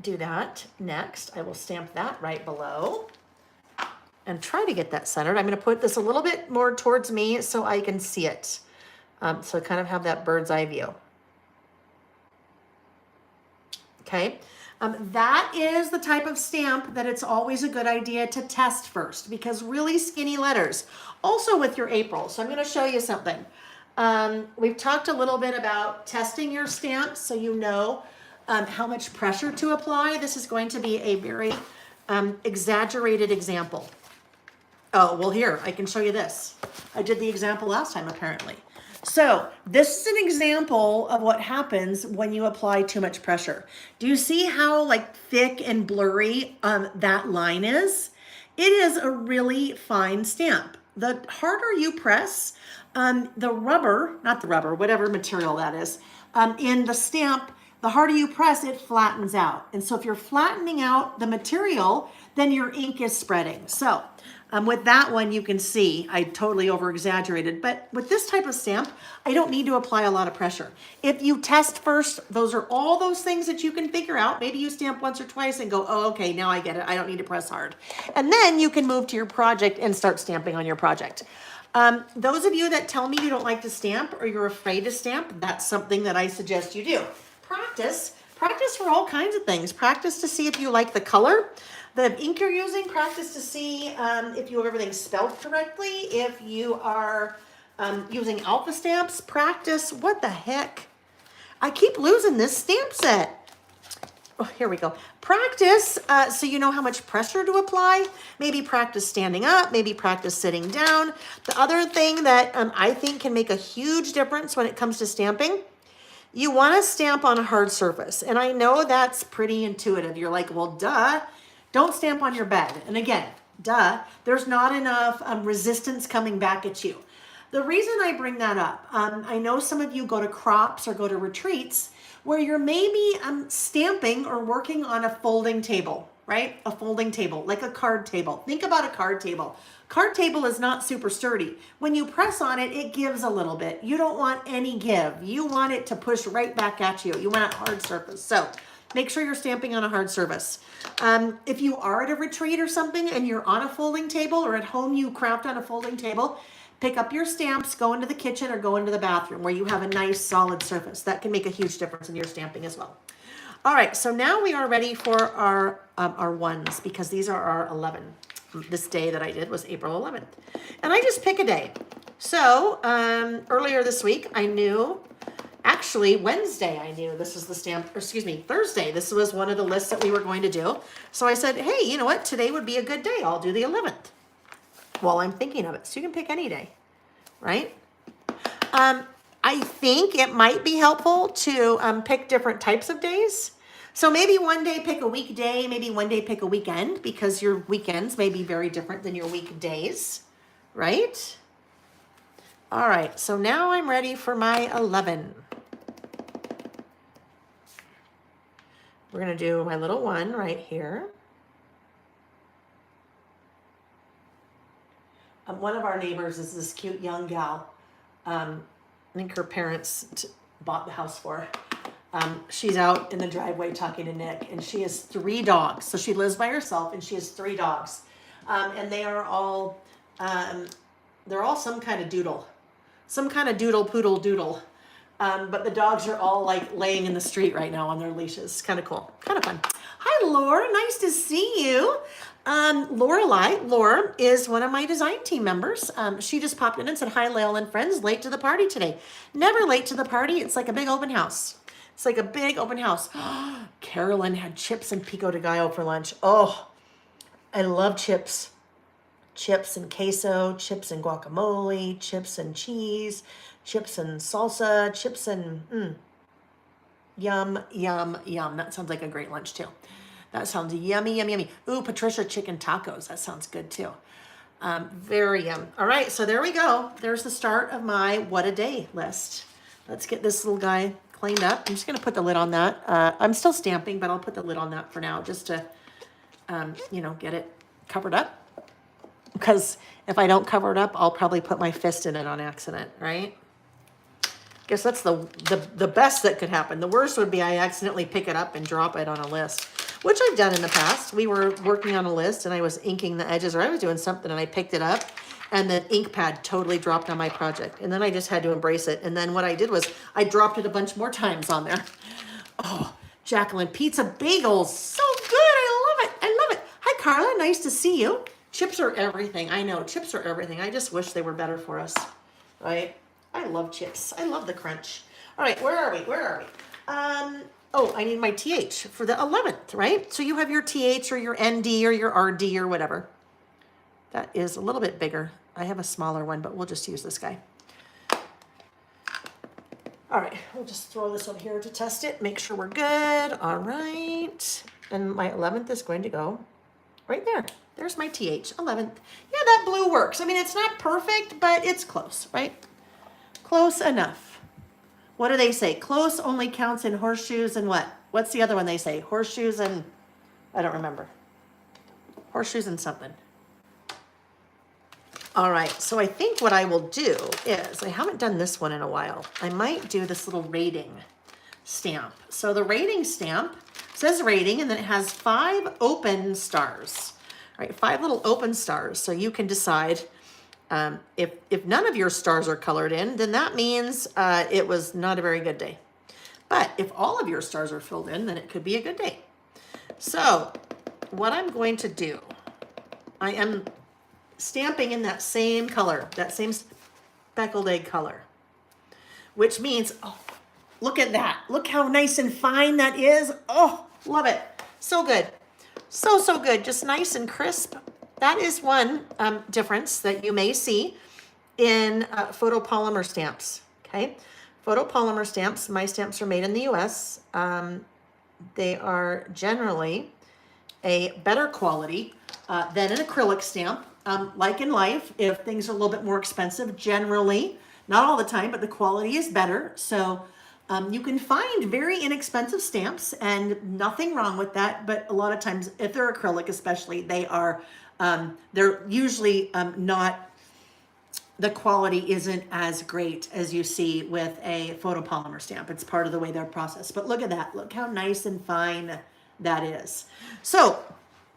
do that next. I will stamp that right below and try to get that centered. I'm going to put this a little bit more towards me so I can see it. So I kind of have that bird's eye view. Okay. That is the type of stamp that it's always a good idea to test first, because really skinny letters, also with your April. So I'm going to show you something. We've talked a little bit about testing your stamps so you know how much pressure to apply. This is going to be a very exaggerated example. Oh, well, here, I can show you this. I did the example last time, apparently. So this is an example of what happens when you apply too much pressure. Do you see how like thick and blurry that line is? It is a really fine stamp. The harder you press, the rubber, not the rubber, whatever material that is, in the stamp, the harder you press, it flattens out. And so if you're flattening out the material, then your ink is spreading. So with that one, you can see I totally over exaggerated, but with this type of stamp, I don't need to apply a lot of pressure. If you test first, those are all those things that you can figure out. Maybe you stamp once or twice and go, oh, okay, now I get it. I don't need to press hard. And then you can move to your project and start stamping on your project. Those of you that tell me you don't like to stamp or you're afraid to stamp, that's something that I suggest you do. Practice for all kinds of things. Practice to see if you like the color, the ink you're using. Practice to see if you have everything spelled correctly. If you are using alpha stamps, practice. What the heck? I keep losing this stamp set. Oh, here we go. Practice so you know how much pressure to apply. Maybe practice standing up, maybe practice sitting down. The other thing that I think can make a huge difference when it comes to stamping, you want to stamp on a hard surface. And I know that's pretty intuitive. You're like, well, duh, don't stamp on your bed. And again, duh, there's not enough resistance coming back at you. The reason I bring that up, I know some of you go to crops or go to retreats where you're maybe stamping or working on a folding table, right? A folding table, like a card table. Think about a card table. Card table is not super sturdy. When you press on it, it gives a little bit. You don't want any give. You want it to push right back at you. You want a hard surface. So make sure you're stamping on a hard surface. If you are at a retreat or something and you're on a folding table, or at home you craft on a folding table, pick up your stamps, go into the kitchen or go into the bathroom where you have a nice solid surface. That can make a huge difference in your stamping as well. All right, so now we are ready for our ones, because these are our 11. This day that I did was April 11th. And I just pick a day. So earlier this week, I knew, actually Wednesday, I knew this was the stamp, or excuse me, Thursday. This was one of the lists that we were going to do. So I said, hey, you know what? Today would be a good day. I'll do the 11th while I'm thinking of it. So you can pick any day, right? I think it might be helpful to pick different types of days. So maybe one day pick a weekday, maybe one day pick a weekend, because your weekends may be very different than your weekdays, right? All right, so now I'm ready for my 11. We're gonna do my little one right here. One of our neighbors is this cute young gal. I think her parents bought the house for her. She's out in the driveway talking to Nick, and she has 3 dogs. So she lives by herself, and she has 3 dogs. And they are all, they're all some kind of doodle. Some kind of doodle, poodle, doodle. But the dogs are all like laying in the street right now on their leashes. Kind of cool, kind of fun. Hi, Laura, nice to see you. Laura is one of my design team members. She just popped in and said, hi, Layle and friends, late to the party today. Never late to the party. It's like a big open house. It's like a big open house. Carolyn had chips and pico de gallo for lunch. Oh, I love chips. Chips and queso, chips and guacamole, chips and cheese, chips and salsa, chips and yum, yum, yum. That sounds like a great lunch too. That sounds yummy, yummy, yummy. Ooh, Patricia chicken tacos. That sounds good too. Very yum. All right, so there we go. There's the start of my what a day list. Let's get this little guy cleaned up. I'm just gonna put the lid on that. I'm still stamping, but I'll put the lid on that for now just to, get it covered up. Because if I don't cover it up, I'll probably put my fist in it on accident, right? Guess that's the best that could happen. The worst would be I accidentally pick it up and drop it on a list, which I've done in the past. We were working on a list and I was inking the edges, or I was doing something and I picked it up and the ink pad totally dropped on my project. And then I just had to embrace it. And then what I did was I dropped it a bunch more times on there. Oh, Jacqueline, pizza bagels, so good. I love it. I love it. Hi, Carla. Nice to see you. Chips are everything. I know, chips are everything. I just wish they were better for us, right? I love chips. I love the crunch. All right, where are we? Where are we? Oh, I need my TH for the 11th, right? So you have your TH or your ND or your RD or whatever. That is a little bit bigger. I have a smaller one, but we'll just use this guy. All right, we'll just throw this over here to test it, make sure we're good. All right, and my 11th is going to go right there. There's my TH, 11th. Yeah, that blue works. I mean, it's not perfect, but it's close, right? Close enough. What do they say? Close only counts in horseshoes and what? What's the other one they say? Horseshoes and, I don't remember. Horseshoes and something. All right, so I think what I will do is, I haven't done this one in a while. I might do this little rating stamp. So the rating stamp says rating, and then it has 5 open stars. All right, 5 little open stars. So you can decide if none of your stars are colored in, then that means it was not a very good day. But if all of your stars are filled in, then it could be a good day. So what I'm going to do, I am stamping in that same color, that same speckled egg color, which means, oh, look at that. Look how nice and fine that is. Oh, love it. So good. So, so good. Just nice and crisp. That is one difference that you may see in photopolymer stamps, okay? Photopolymer stamps, my stamps are made in the US. They are generally a better quality than an acrylic stamp. Like in life, if things are a little bit more expensive, generally, not all the time, but the quality is better. So you can find very inexpensive stamps and nothing wrong with that. But a lot of times, if they're acrylic especially, they're usually not, the quality isn't as great as you see with a photopolymer stamp. It's part of the way they're processed. But look at that. Look how nice and fine that is. So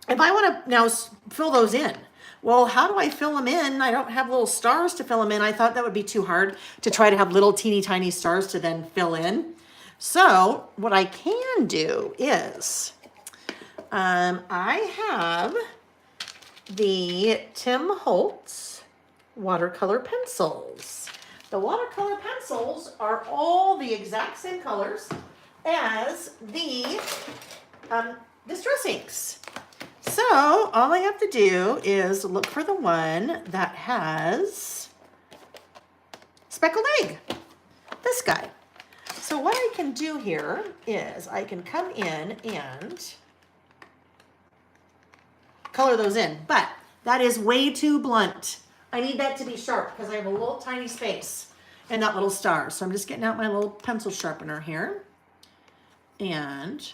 if I want to now fill those in, well, how do I fill them in? I don't have little stars to fill them in. I thought that would be too hard to try to have little teeny tiny stars to then fill in. So what I can do is I have the Tim Holtz watercolor pencils. The watercolor pencils are all the exact same colors as the distress inks. So all I have to do is look for the one that has speckled egg, this guy. So what I can do here is I can come in and color those in, but that is way too blunt. I need that to be sharp because I have a little tiny space and that little star. So I'm just getting out my little pencil sharpener here and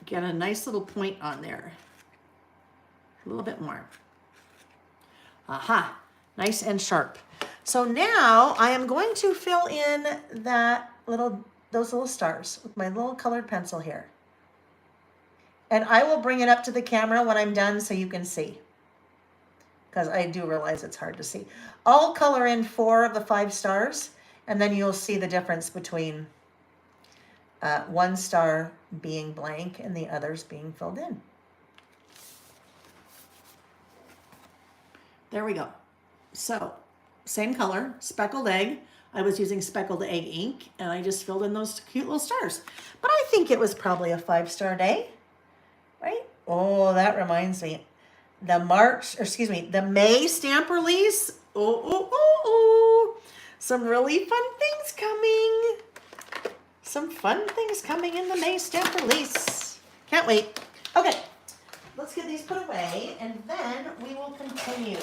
get a nice little point on there. A little bit more. Aha, nice and sharp. So now I am going to fill in those little stars with my little colored pencil here. And I will bring it up to the camera when I'm done so you can see. Because I do realize it's hard to see. I'll color in 4 of the 5 stars, and then you'll see the difference between one star being blank and the others being filled in. There we go. So, same color, speckled egg. I was using speckled egg ink, and I just filled in those cute little stars. But I think it was probably a 5-star day, right? Oh, that reminds me. The May stamp release. Some really fun things coming. Some fun things coming in the May stamp release. Can't wait. Okay, let's get these put away and then we will continue.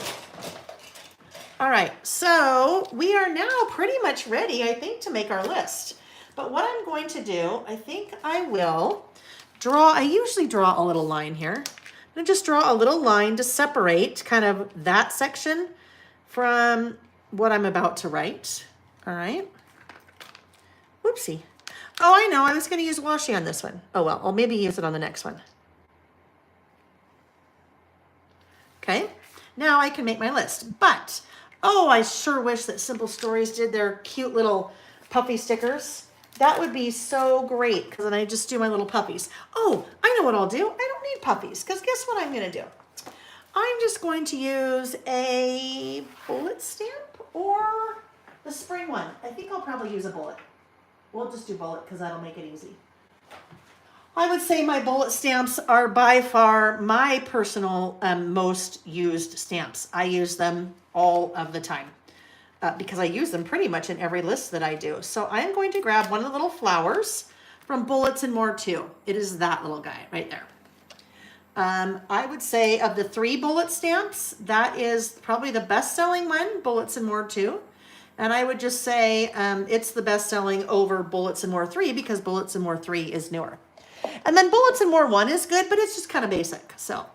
All right, so we are now pretty much ready, I think, to make our list. But what I'm going to do, I think I will I usually draw a little line here. I'm gonna just draw a little line to separate kind of that section from what I'm about to write. All right. Whoopsie. Oh, I know, I was gonna use washi on this one. Oh well, I'll maybe use it on the next one. Okay, now I can make my list. But, oh, I sure wish that Simple Stories did their cute little puppy stickers. That would be so great, because then I just do my little puppies. Oh, I know what I'll do. I don't need puppies, because guess what I'm going to do? I'm just going to use a bullet stamp or the spring one. I think I'll probably use a bullet. We'll just do bullet, because that'll make it easy. I would say my bullet stamps are by far my personal most used stamps. I use them all of the time because I use them pretty much in every list that I do. So I'm going to grab one of the little flowers from Bullets and More too. It is that little guy right there. I would say of the 3 bullet stamps, that is probably the best-selling one, Bullets and More 2. And I would just say it's the best-selling over Bullets and More 3 because Bullets and More 3 is newer. And then Bullets and More 1 is good, but it's just kind of basic. So,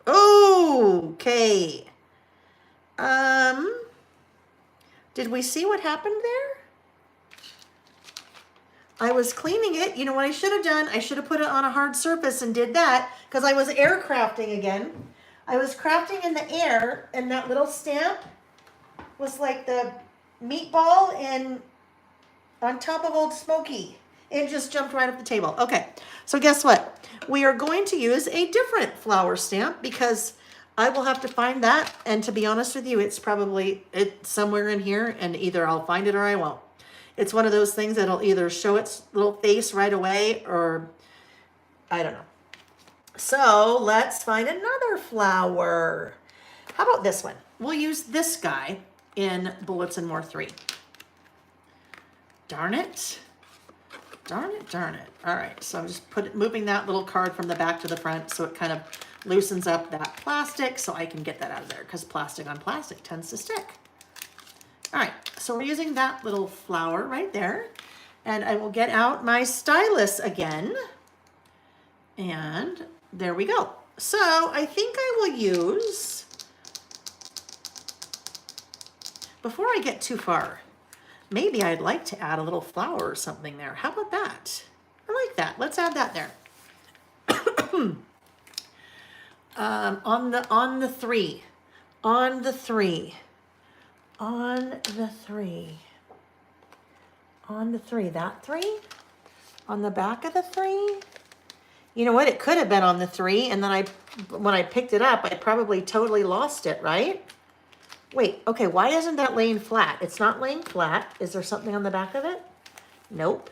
okay. Did we see what happened there? I was cleaning it. You know what I should have done? I should have put it on a hard surface and did that because I was air crafting again. I was crafting in the air, and that little stamp was like the meatball and on top of Old Smoky. It just jumped right off the table. Okay, so guess what? We are going to use a different flower stamp because I will have to find that. And to be honest with you, it's somewhere in here, and either I'll find it or I won't. It's one of those things that'll either show its little face right away or I don't know. So let's find another flower. How about this one? We'll use this guy in Bullets and More 3. Darn it. Darn it, darn it. All right, so I'm just moving that little card from the back to the front so it kind of loosens up that plastic so I can get that out of there because plastic on plastic tends to stick. All right, so we're using that little flower right there. And I will get out my stylus again. And there we go. So I think I will use, before I get too far, maybe I'd like to add a little flower or something there. How about that? I like that. Let's add that there. On the three, that 3, on the back of the 3. You know what? It could have been on the 3, and then when I picked it up, I probably totally lost it, right? Wait, okay, why isn't that laying flat? It's not laying flat. Is there something on the back of it? Nope.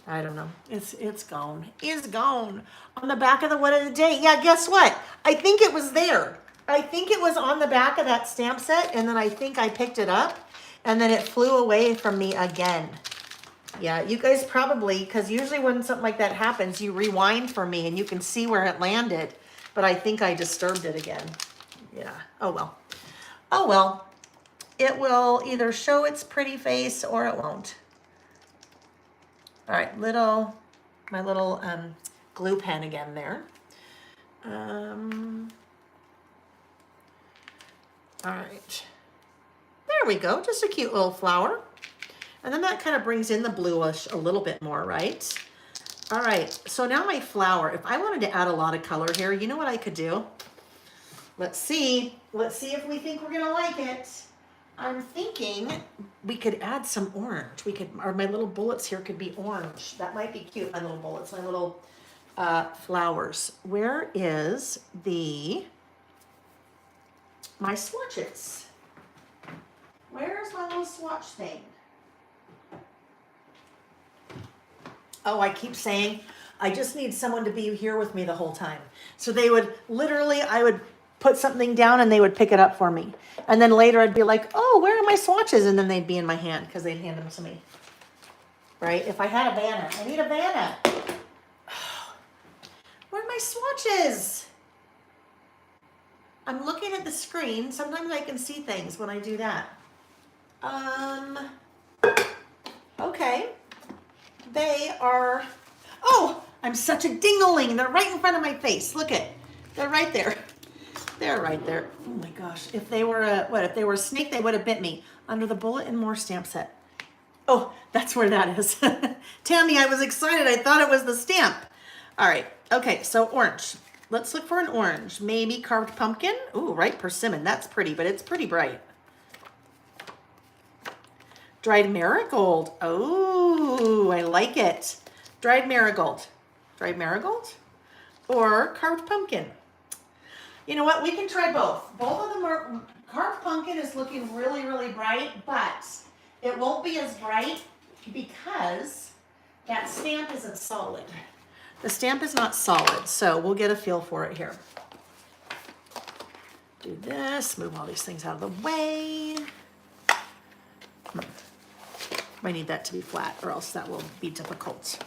I don't know. It's gone. It's gone. On the back of the What of the Day. Yeah, guess what? I think it was there. I think it was on the back of that stamp set, and then I think I picked it up, and then it flew away from me again. Yeah, you guys probably, because usually when something like that happens, you rewind for me, and you can see where it landed, but I think I disturbed it again. Yeah, oh well. Oh well. It will either show its pretty face or it won't. All right, my little glue pen again there. All right, there we go, just a cute little flower. And then that kind of brings in the bluish a little bit more, right? All right, so now my flower, if I wanted to add a lot of color here, you know what I could do? Let's see if we think we're gonna like it. I'm thinking we could add some orange. Or my little bullets here could be orange. That might be cute, my little bullets, my little flowers. Where is my swatches? Where's my little swatch thing? Oh, I keep saying, I just need someone to be here with me the whole time. So they would literally, I would put something down and they would pick it up for me. And then later I'd be like, oh, where are my swatches? And then they'd be in my hand because they'd hand them to me. Right? If I had a Vanna, I need a Vanna. Where are my swatches? I'm looking at the screen. Sometimes I can see things when I do that. Okay. They are, oh, I'm such a ding-a-ling. They're right in front of my face. Look it. They're right there. They're right there. Oh my gosh. If they were if they were a snake, they would have bit me. Under the Bullet and More stamp set. Oh, that's where that is. Tammy, I was excited. I thought it was the stamp. All right. Okay, so orange. Let's look for an orange. Maybe carved pumpkin. Ooh, right, persimmon. That's pretty, but it's pretty bright. Dried marigold. Oh, I like it. Dried marigold. Dried marigold or carved pumpkin. You know what? We can try both. Both of them are, carved pumpkin is looking really, really bright, but it won't be as bright because that stamp isn't solid. The stamp is not solid, so we'll get a feel for it here. Do this, move all these things out of the way. I need that to be flat or else that will be difficult.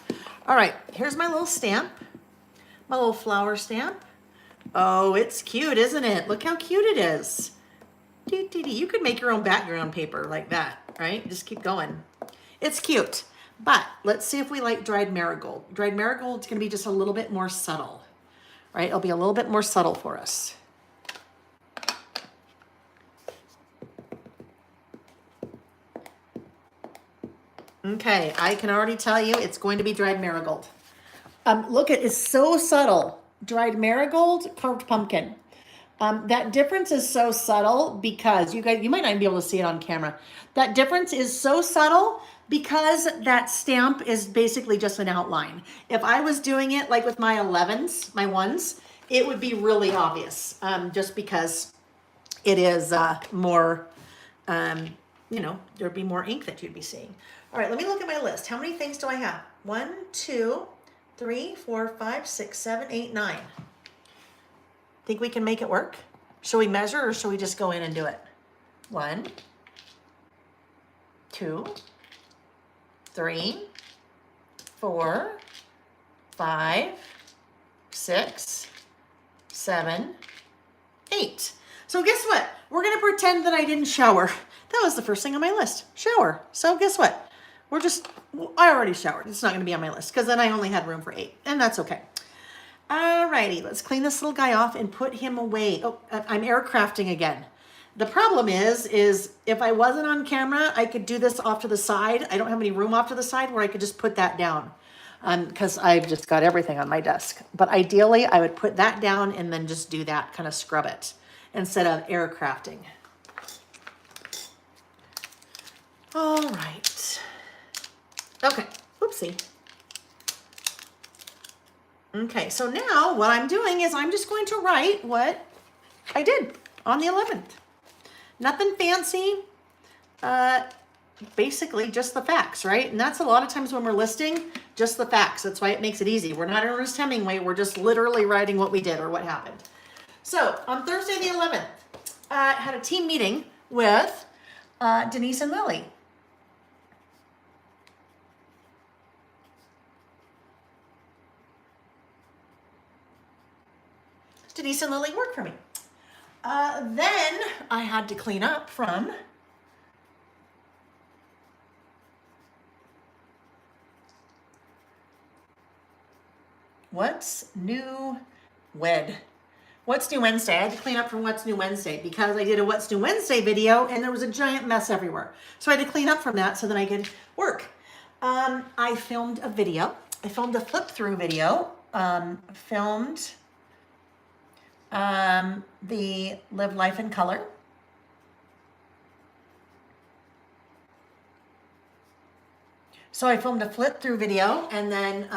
All right, here's my little stamp, my little flower stamp. Oh, it's cute, isn't it? Look how cute it is. You could make your own background paper like that, right? Just keep going. It's cute, but let's see if we like dried marigold. Dried marigold is gonna be just a little bit more subtle, right? It'll be a little bit more subtle for us. Okay, I can already tell you it's going to be dried marigold. Look, it's so subtle. Dried marigold, carved pumpkin. That difference is so subtle because you might not even be able to see it on camera. That difference is so subtle because that stamp is basically just an outline. If I was doing it like with my 11s, my ones, it would be really obvious just because it is more, you know, there'd be more ink that you'd be seeing. All right, let me look at my list. How many things do I have? 1, 2, 3, 4, 5, 6, 7, 8, 9. Think we can make it work? Shall we measure or shall we just go in and do it? 1, 2, 3, 4, 5, 6, 7, 8. So guess what? We're gonna pretend that I didn't shower. That was the first thing on my list, shower. So guess what? I already showered. It's not gonna be on my list because then I only had room for 8 and that's okay. Alrighty, let's clean this little guy off and put him away. Oh, I'm aircrafting again. The problem is if I wasn't on camera, I could do this off to the side. I don't have any room off to the side where I could just put that down because I've just got everything on my desk. But ideally, I would put that down and then just do that, kind of scrub it instead of aircrafting. All right. Okay, oopsie. Okay, so now what I'm doing is I'm just going to write what I did on the 11th. Nothing fancy, basically just the facts, right? And that's a lot of times when we're listing, just the facts. That's why it makes it easy. We're not Ernest Hemingway, we're just literally writing what we did or what happened. So on Thursday the 11th, I had a team meeting with Denise and Lily. Denise and Lily work for me. Then I had to clean up from What's New Wednesday. I had to clean up from What's New Wednesday because I did a What's New Wednesday video and there was a giant mess everywhere. So I had to clean up from that so that I could work. I filmed a video. I filmed a flip through video. Filmed the Live Life in Color. So I filmed a flip through video and then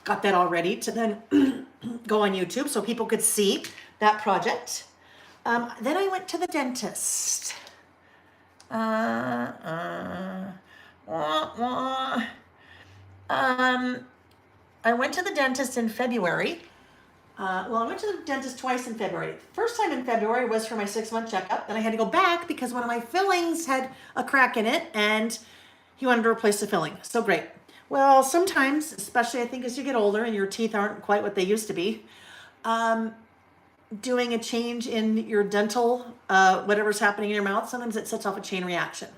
got that all ready to then go on YouTube so people could see that project. Then I went to the dentist. I went to the dentist in February. I went to the dentist twice in February. First time in February was for my 6-month checkup. Then I had to go back because one of my fillings had a crack in it and he wanted to replace the filling. So great. Well, sometimes, especially I think as you get older and your teeth aren't quite what they used to be, doing a change in your dental, whatever's happening in your mouth, sometimes it sets off a chain reaction.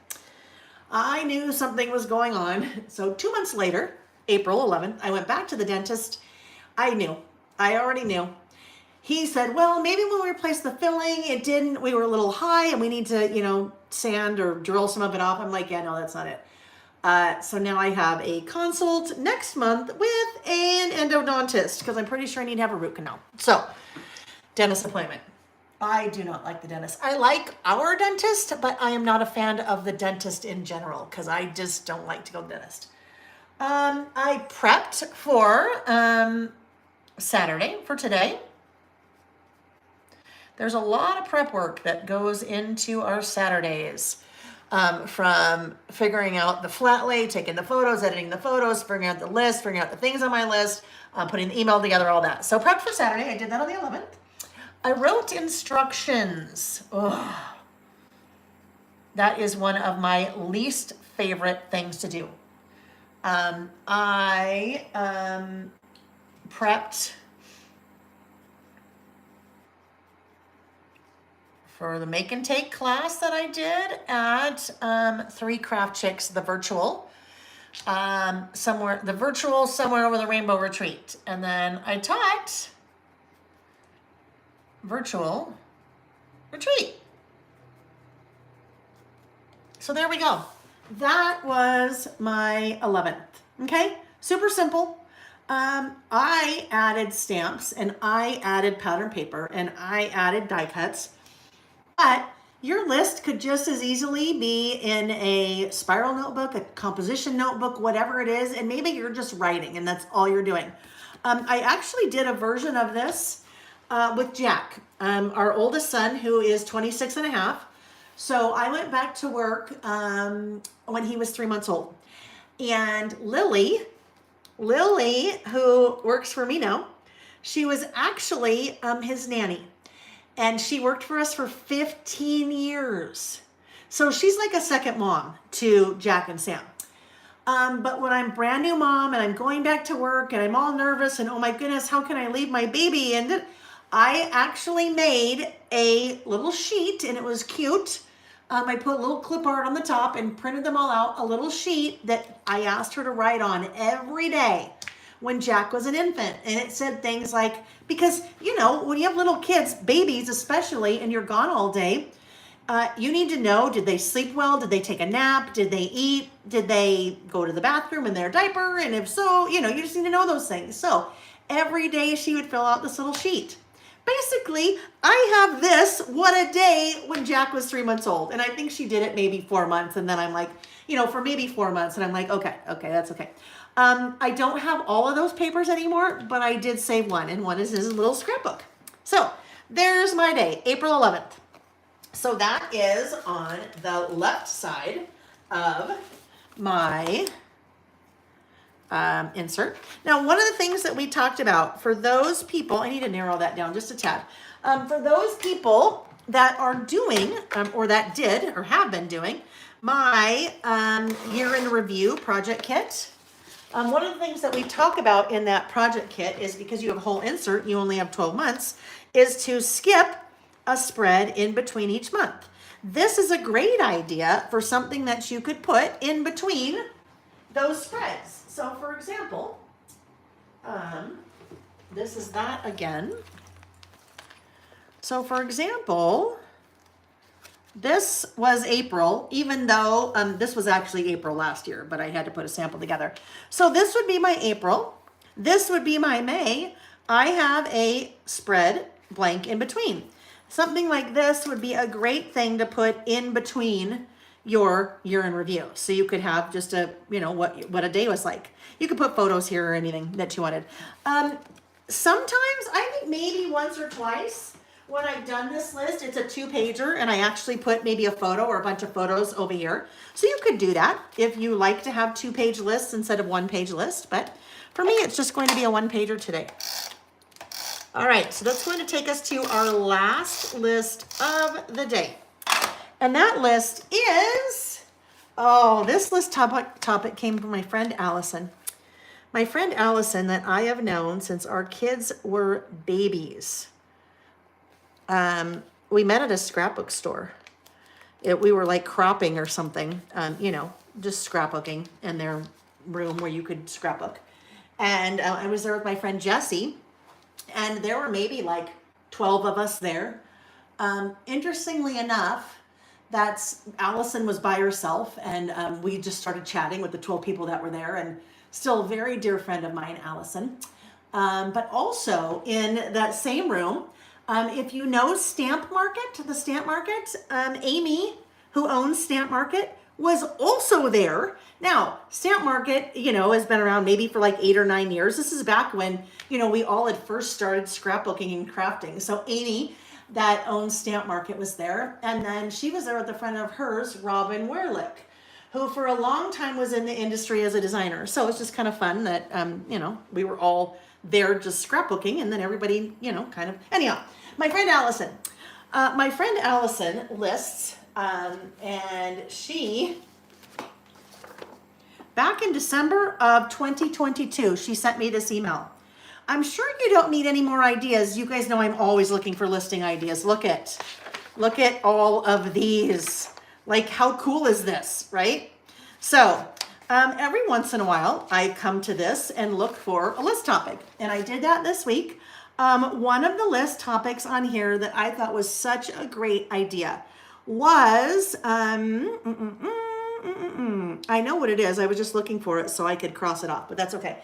I knew something was going on. So 2 months later, April 11th, I went back to the dentist. I knew. I already knew. He said, well, maybe when we replaced the filling, it didn't, we were a little high and we need to, sand or drill some of it off. I'm like, yeah, no, that's not it. So now I have a consult next month with an endodontist because I'm pretty sure I need to have a root canal. So, dentist appointment. I do not like the dentist. I like our dentist, but I am not a fan of the dentist in general because I just don't like to go to the dentist. I prepped for Saturday for today. There's a lot of prep work that goes into our Saturdays, from figuring out the flat lay, taking the photos, editing the photos, figuring out the list, figuring out the things on my list, putting the email together, all that. So prep for Saturday. I did that on the 11th. I wrote instructions. Ugh. That is one of my least favorite things to do. I prepped for the make and take class that I did at 3 Craft Chicks, the virtual, somewhere over the Rainbow Retreat. And then I taught virtual retreat. So there we go. That was my 11th. Okay, super simple. I added stamps and I added pattern paper and I added die cuts. But your list could just as easily be in a spiral notebook, a composition notebook, whatever it is, and maybe you're just writing and that's all you're doing. I actually did a version of this with Jack, our oldest son, who is 26 and a half. So I went back to work when he was 3 months old. And Lily, who works for me now, she was actually his nanny. And she worked for us for 15 years. So she's like a second mom to Jack and Sam. But when I'm brand new mom and I'm going back to work and I'm all nervous and oh my goodness, how can I leave my baby? And I actually made a little sheet and it was cute. I put a little clip art on the top and printed them all out, a little sheet that I asked her to write on every day when Jack was an infant. And it said things like, because, when you have little kids, babies especially, and you're gone all day, you need to know, did they sleep well? Did they take a nap? Did they eat? Did they go to the bathroom in their diaper? And if so, you just need to know those things. So every day she would fill out this little sheet. Basically, I have this, what a day, when Jack was 3 months old. And I think she did it maybe 4 months. And then I'm like, for maybe 4 months. And I'm like, okay, that's okay. I don't have all of those papers anymore, but I did save one. And one is his little scrapbook. So there's my day, April 11th. So that is on the left side of my insert. Now, one of the things that we talked about for those people, I need to narrow that down just a tad. For those people that are doing, or that did, or have been doing, my year in review project kit. One of the things that we talk about in that project kit is because you have a whole insert, you only have 12 months, is to skip a spread in between each month. This is a great idea for something that you could put in between those spreads. So for example, this is that again. So for example, this was April, even though this was actually April last year, but I had to put a sample together. So this would be my April. This would be my May. I have a spread blank in between. Something like this would be a great thing to put in between your year in review. So you could have just a, what a day was like. You could put photos here or anything that you wanted. Sometimes, I think maybe once or twice, when I've done this list, it's a 2-pager and I actually put maybe a photo or a bunch of photos over here. So you could do that if you like to have 2-page lists instead of 1-page list. But for me, it's just going to be a 1-pager today. All right, so that's going to take us to our last list of the day. And that list is, this list topic came from my friend Allison. My friend Allison, that I have known since our kids were babies. We met at a scrapbook store. We were like cropping or something, just scrapbooking in their room where you could scrapbook. And I was there with my friend Jessie, and there were maybe like 12 of us there. Interestingly enough, Allison was by herself, and we just started chatting with the 12 people that were there, and still a very dear friend of mine, Allison. But also in that same room, if you know Stamp Market, the Stamp Market, Amy, who owns Stamp Market, was also there. Now, Stamp Market, has been around maybe for like 8 or 9 years. This is back when, we all had first started scrapbooking and crafting. So Amy, that owns Stamp Market, was there. And then she was there with a friend of hers, Robin Werlick, who for a long time was in the industry as a designer. So it's just kind of fun that, we were all there just scrapbooking, and then everybody, kind of, anyhow, my friend Allison. Lists, and she, back in December of 2022, she sent me this email. I'm sure you don't need any more ideas. You guys know I'm always looking for listing ideas. Look at all of these. Like, how cool is this, right? So every once in a while, I come to this and look for a list topic. And I did that this week. One of the list topics on here that I thought was such a great idea was, I know what it is. I was just looking for it so I could cross it off, but that's okay.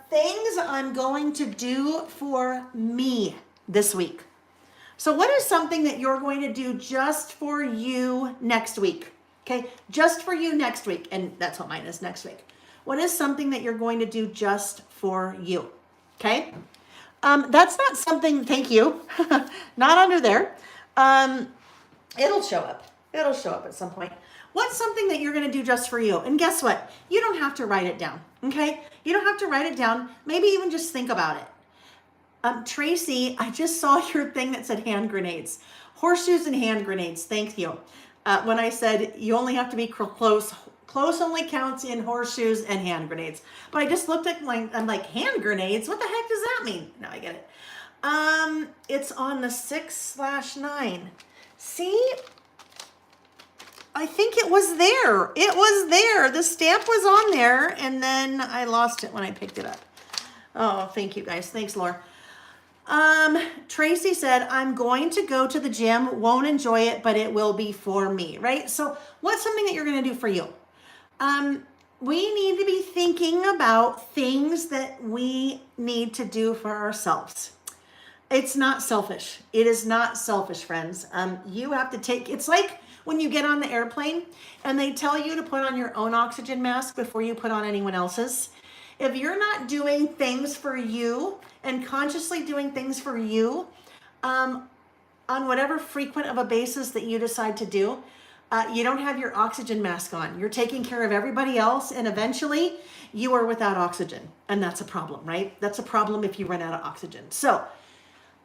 Things I'm going to do for me this week. So what is something that you're going to do just for you next week? Okay, just for you next week. And that's what mine is, next week. What is something that you're going to do just for you? Okay, that's not something, thank you, not under there. It'll show up. It'll show up at some point. What's something that you're going to do just for you? And guess what? You don't have to write it down, okay? You don't have to write it down. Maybe even just think about it. Tracy, I just saw your thing that said hand grenades. Horseshoes and hand grenades, thank you. When I said you only have to be close only counts in horseshoes and hand grenades. But I just looked at I'm like, hand grenades? What the heck does that mean? Now I get it. It's on the 6/9. See? I think it was there. It was there. The stamp was on there, and then I lost it when I picked it up. Oh, thank you guys. Thanks, Laura. Tracy said, I'm going to go to the gym, won't enjoy it, but it will be for me, right? So what's something that you're going to do for you? We need to be thinking about things that we need to do for ourselves. It's not selfish. It is not selfish, friends. You have to it's like when you get on the airplane and they tell you to put on your own oxygen mask before you put on anyone else's. If you're not doing things for you and consciously doing things for you on whatever frequent of a basis that you decide to do, you don't have your oxygen mask on. You're taking care of everybody else, and eventually you are without oxygen. And that's a problem, right? That's a problem if you run out of oxygen. So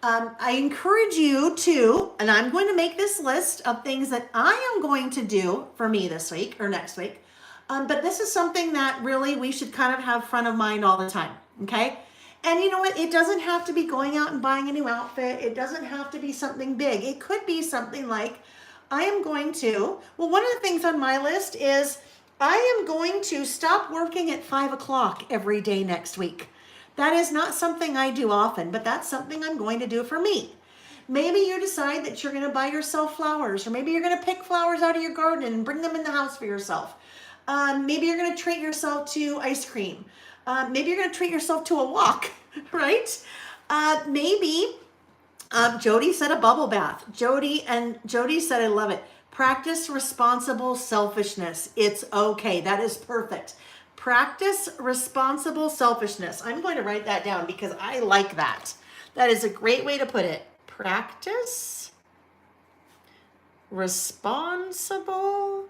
I encourage you to, and I'm going to make this list of things that I am going to do for me this week or next week. But this is something that really we should kind of have front of mind all the time, okay? And you know what? It doesn't have to be going out and buying a new outfit. It doesn't have to be something big. It could be something like, one of the things on my list is I am going to stop working at 5 o'clock every day next week. That is not something I do often, but that's something I'm going to do for me. Maybe you decide that you're going to buy yourself flowers, or maybe you're going to pick flowers out of your garden and bring them in the house for yourself. Maybe you're going to treat yourself to ice cream. Maybe you're going to treat yourself to a walk, right? Maybe Jody said a bubble bath. Jody said, I love it. Practice responsible selfishness. It's okay. That is perfect. Practice responsible selfishness. I'm going to write that down because I like that. That is a great way to put it. Practice responsible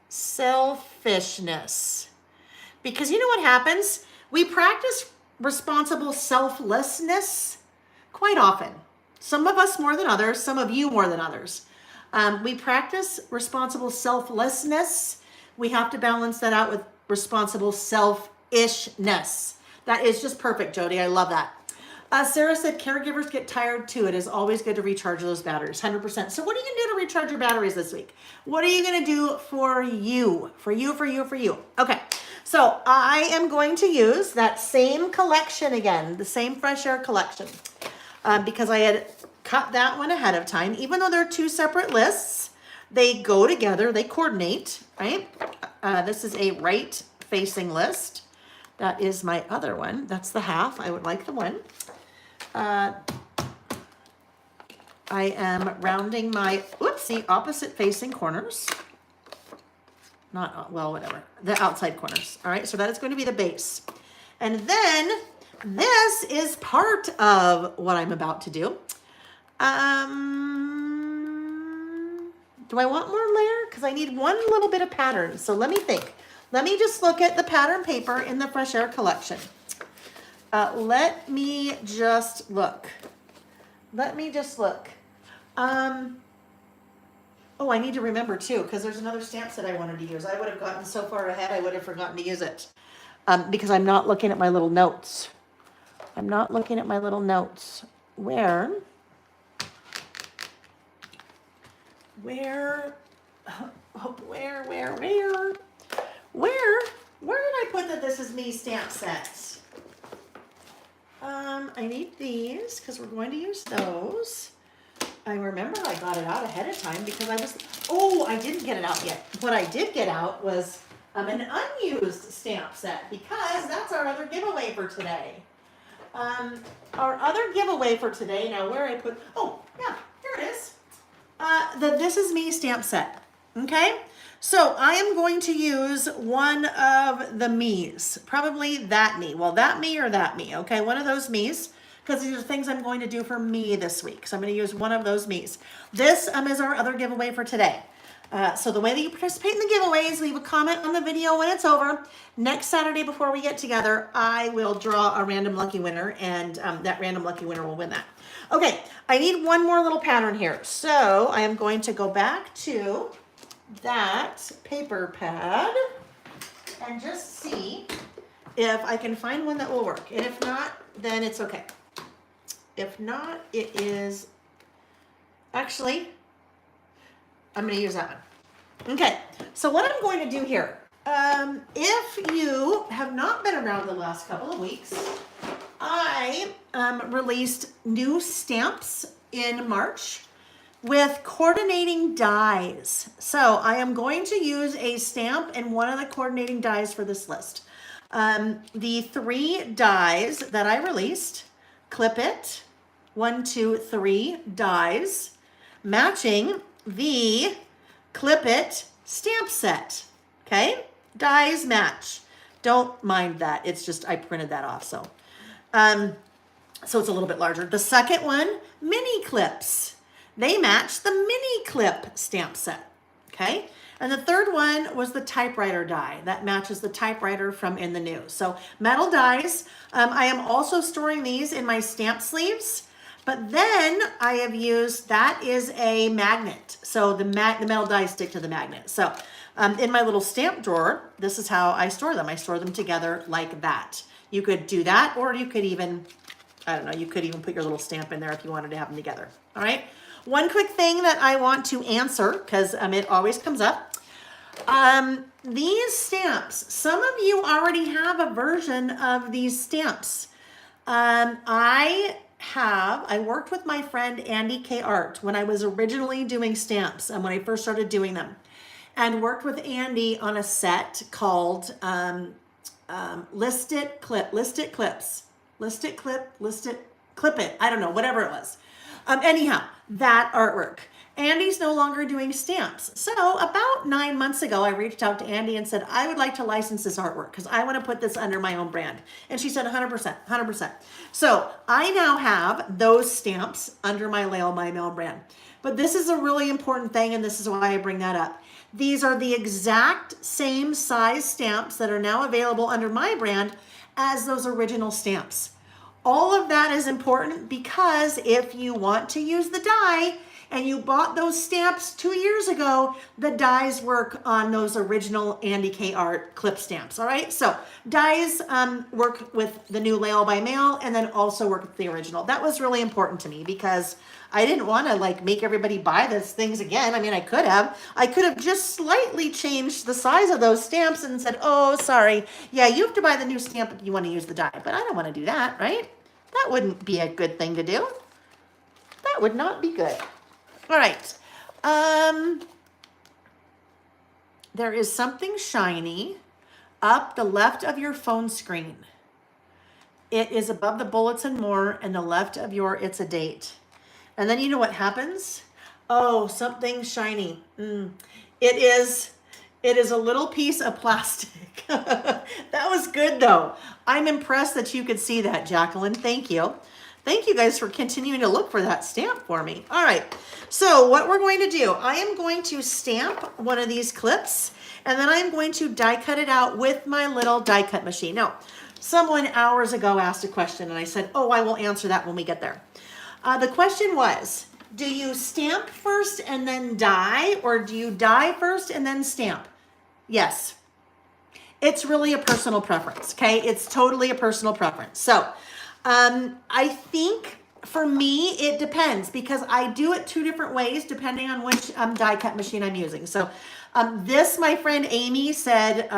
selfishness. Because you know what happens? We practice responsible selflessness quite often. Some of us more than others, some of you more than others. We practice responsible selflessness. We have to balance that out with responsible selfishness. stylishness. That is just perfect, Jody. I love that. Sarah said caregivers get tired too. It is always good to recharge those batteries, 100%. So what are you going to do to recharge your batteries this week? What are you going to do for you? For you. Okay, so I am going to use that same collection again, the same Fresh Air collection, because I had cut that one ahead of time. Even though they're two separate lists, they go together, they coordinate, right? This is a right-facing list. That is my other one. That's the half. I would like the one. I am rounding my, opposite facing corners. Whatever. The outside corners. All right, so that is going to be the base. And then this is part of what I'm about to do. Do I want more layer? Because I need one little bit of pattern. So let me think. Let me just look at the pattern paper in the Fresh Air collection. Let me just look. Oh, I need to remember too, because there's another stamp set I wanted to use. I would have gotten so far ahead, I would have forgotten to use it. Because I'm not looking at my little notes. Where did I put that this is me stamp sets? I need these because we're going to use those. I remember I got it out ahead of time because I didn't get it out yet. What I did get out was an unused stamp set because that's our other giveaway for today. Our other giveaway for today, now where I put, here it is. The This Is Me stamp set, okay? So I am going to use one of the me's, probably that me. Well, that me or that me, okay? One of those me's, because these are things I'm going to do for me this week. So I'm going to use one of those me's. This is our other giveaway for today. So the way that you participate in the giveaway is leave a comment on the video when it's over. Next Saturday before we get together, I will draw a random lucky winner, and that random lucky winner will win that. Okay, I need one more little pattern here. So I am going to go back to that paper pad and just see if I can find one that will work. And if not, then it's okay. If not, it is, actually, I'm going to use that one. Okay, so what I'm going to do here, if you have not been around the last couple of weeks, I released new stamps in March with coordinating dies. So I am going to use a stamp and one of the coordinating dies for this list. The 3 dies that I released, Clip It, 1, 2, 3 dies, matching the Clip It stamp set. Okay, dies match. Don't mind that. It's just I printed that off, so it's a little bit larger. The second one, mini clips. They match the mini clip stamp set. Okay, and the third one was the typewriter die that matches the typewriter from In the New. So metal dies. I am also storing these in my stamp sleeves. But then I have used, that is a magnet. So the metal dies stick to the magnet. So in my little stamp drawer, this is how I store them. I store them together like that. You could do that, or you could even, I don't know, you could even put your little stamp in there if you wanted to have them together. All right. One quick thing that I want to answer, because it always comes up. These stamps, some of you already have a version of these stamps. I worked with my friend Andy K. Art when I was originally doing stamps and when I first started doing them, and worked with Andy on a set called List It, Clip It. I don't know, whatever it was. Anyhow, that artwork. Andy's no longer doing stamps. So about 9 months ago, I reached out to Andy and said, I would like to license this artwork because I want to put this under my own brand. And she said 100%. So I now have those stamps under my Layle My Mail brand. But this is a really important thing, and this is why I bring that up. These are the exact same size stamps that are now available under my brand as those original stamps. All of that is important because if you want to use the die and you bought those stamps 2 years ago, the dies work on those original Andy K. Art clip stamps, all right? So dies work with the new Layle by Mail and then also work with the original. That was really important to me because I didn't want to like make everybody buy these things again. I mean, I could have just slightly changed the size of those stamps and said, oh, sorry. Yeah, you have to buy the new stamp if you want to use the die, but I don't want to do that, right? That wouldn't be a good thing to do. That would not be good. All right. There is something shiny up the left of your phone screen. It is above the bullets and more and the left of your it's a date. And then you know what happens? Oh, something shiny. It is a little piece of plastic. That was good though. I'm impressed that you could see that, Jacqueline. Thank you. Thank you guys for continuing to look for that stamp for me. All right, so what we're going to do, I am going to stamp one of these clips and then I'm going to die cut it out with my little die cut machine. Now, someone hours ago asked a question and I said, oh, I will answer that when we get there. The question was, do you stamp first and then die, or do you die first and then stamp? Yes. It's really a personal preference, okay? It's totally a personal preference. So I think for me, it depends because I do it two different ways depending on which die cut machine I'm using. So this, my friend Amy said,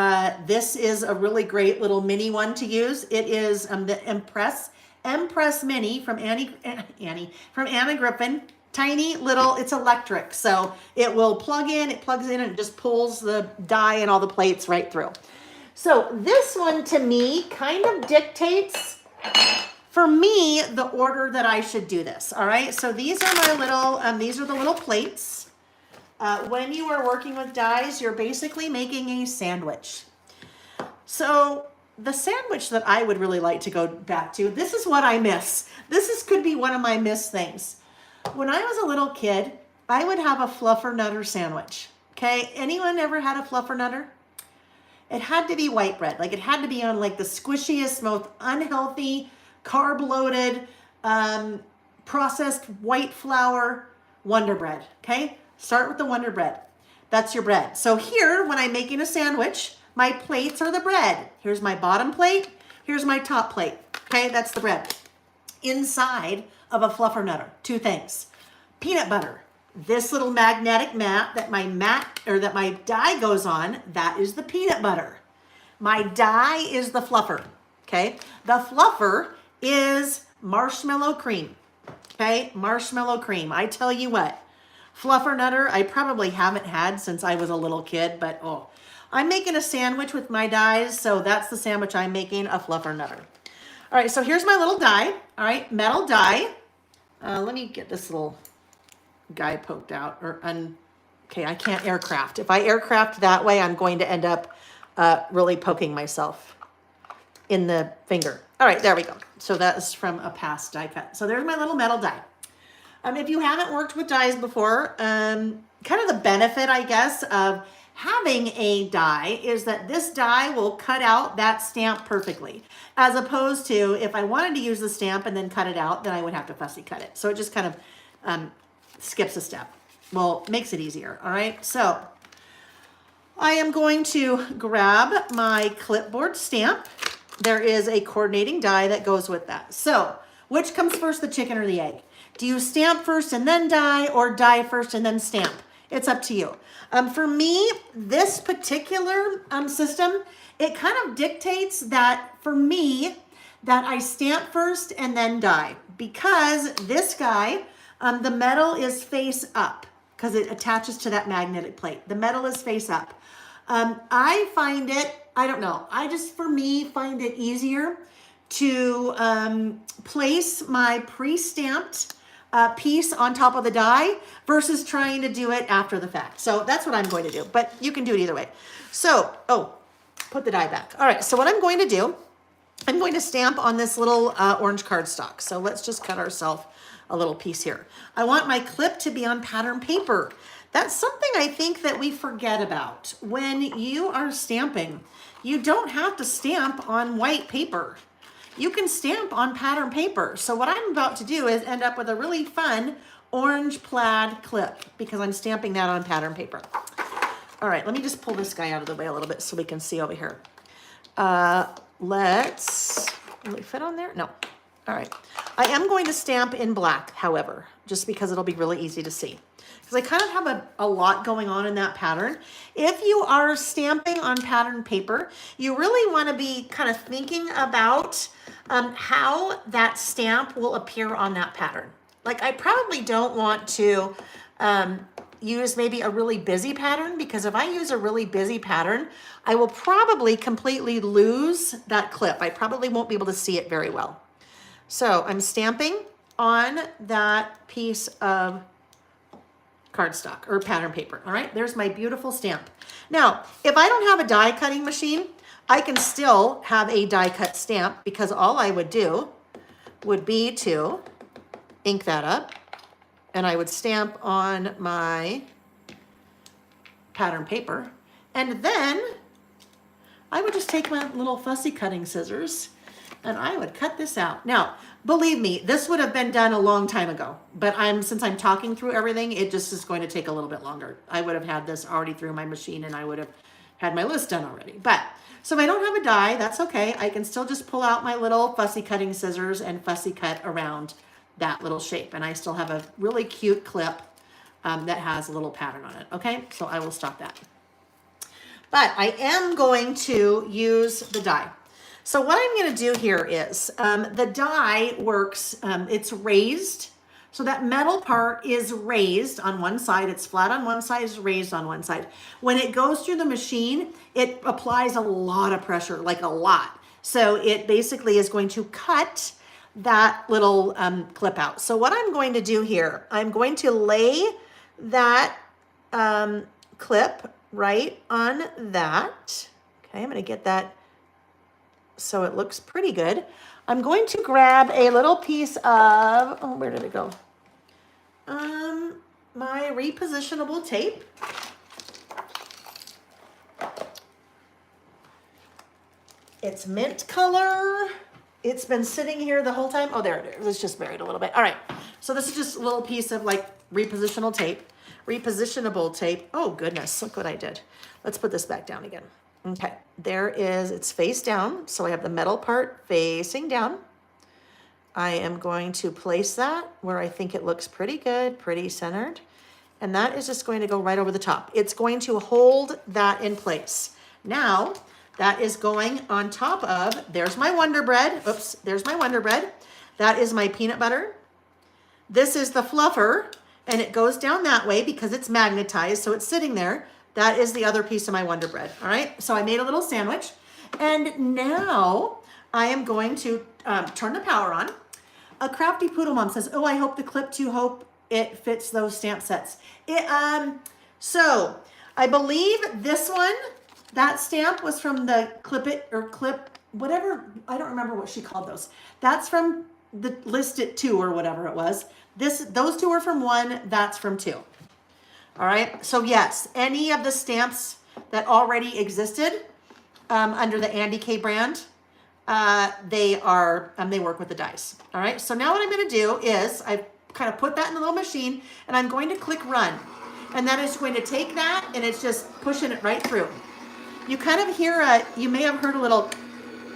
this is a really great little mini one to use. It is the Empress Mini from Anna Griffin. Tiny little, it's electric. So it will plug in, it plugs in and it just pulls the die and all the plates right through. So this one to me kind of dictates for me the order that I should do this. All right. So these are my little, these are the little plates. When you are working with dies, you're basically making a sandwich. So the sandwich that I would really like to go back to, this is what I miss. Could be one of my missed things. When I was a little kid, I would have a fluffer nutter sandwich. Okay, anyone ever had a fluffer nutter? It had to be white bread. Like it had to be on like the squishiest, most unhealthy, carb-loaded, processed white flour Wonder Bread. Okay, start with the Wonder Bread. That's your bread. So here, when I'm making a sandwich, my plates are the bread. Here's my bottom plate. Here's my top plate. Okay, that's the bread. Inside of a fluffer nutter, two things. Peanut butter. This little magnetic mat that my die goes on, that is the peanut butter. My die is the fluffer. Okay, the fluffer is marshmallow cream. Okay, marshmallow cream. I tell you what, fluffer nutter I probably haven't had since I was a little kid, but oh, I'm making a sandwich with my dies, so that's the sandwich I'm making, a fluffer nutter. All right, so here's my little die. All right, metal die. Let me get this little guy poked out. Okay, I can't aircraft. If I aircraft that way, I'm going to end up really poking myself in the finger. All right, there we go. So that's from a past die cut. So there's my little metal die. If you haven't worked with dies before, kind of the benefit, I guess, of having a die is that this die will cut out that stamp perfectly, as opposed to if I wanted to use the stamp and then cut it out, then I would have to fussy cut it. So it just kind of skips a step. Well, makes it easier. All right. So I am going to grab my clipboard stamp. There is a coordinating die that goes with that. So which comes first, the chicken or the egg? Do you stamp first and then die, or die first and then stamp? It's up to you. For me, this particular system, it kind of dictates that for me, that I stamp first and then die, because this guy, the metal is face up because it attaches to that magnetic plate. The metal is face up. I find it, I don't know, I just, for me, find it easier to place my pre-stamped piece on top of the die versus trying to do it after the fact. So that's what I'm going to do, but you can do it either way. So, put the die back. All right, so what I'm going to do, I'm going to stamp on this little orange cardstock. So let's just cut ourselves a little piece here. I want my clip to be on pattern paper. That's something I think that we forget about. When you are stamping, you don't have to stamp on white paper. You can stamp on pattern paper. So what I'm about to do is end up with a really fun orange plaid clip because I'm stamping that on pattern paper. All right, let me just pull this guy out of the way a little bit so we can see over here. Will it fit on there? No. All right. I am going to stamp in black, however, just because it'll be really easy to see. Because I kind of have a lot going on in that pattern. If you are stamping on pattern paper, you really want to be kind of thinking about how that stamp will appear on that pattern. Like I probably don't want to use maybe a really busy pattern, because if I use a really busy pattern, I will probably completely lose that clip. I probably won't be able to see it very well. So I'm stamping on that piece of cardstock or pattern paper. All right, there's my beautiful stamp. Now, if I don't have a die cutting machine, I can still have a die cut stamp, because all I would do would be to ink that up, and I would stamp on my pattern paper, and then I would just take my little fussy cutting scissors and I would cut this out. Now, believe me, this would have been done a long time ago, but since I'm talking through everything, it just is going to take a little bit longer. I would have had this already through my machine and I would have had my list done already. But, so if I don't have a die, that's okay. I can still just pull out my little fussy cutting scissors and fussy cut around that little shape. And I still have a really cute clip that has a little pattern on it. Okay, so I will stop that. But I am going to use the die. So what I'm going to do here is the die works, it's raised. So that metal part is raised on one side. It's flat on one side, it's raised on one side. When it goes through the machine, it applies a lot of pressure, like a lot. So it basically is going to cut that little clip out. So what I'm going to do here, I'm going to lay that clip right on that. Okay, I'm going to get that so it looks pretty good. I'm going to grab a little piece of, oh, where did it go? My repositionable tape. It's mint color. It's been sitting here the whole time. Oh, there it is. It's just buried a little bit. All right. So this is just a little piece of like repositionable tape. Oh, goodness. Look what I did. Let's put this back down again. Okay. There is, it's face down. So I have the metal part facing down. I am going to place that where I think it looks pretty good, pretty centered. And that is just going to go right over the top. It's going to hold that in place. Now, that is going on top of, there's my Wonder Bread. Oops, there's my Wonder Bread. That is my peanut butter. This is the fluffer, and it goes down that way because it's magnetized, so it's sitting there. That is the other piece of my Wonder Bread, all right? So I made a little sandwich, and now I am going to turn the power on. A Crafty Poodle Mom says, oh, I hope the clip to hope it fits those stamp sets. So I believe this one, that stamp was from the Clip It or Clip, whatever, I don't remember what she called those. That's from the List It 2 or whatever it was. Those two are from 1, that's from 2. All right, so yes, any of the stamps that already existed under the Andy K brand, they work with the dies. All right, so now what I'm gonna do is I've kind of put that in the little machine and I'm going to click run. And that is going to take that and it's just pushing it right through. You kind of hear you may have heard a little,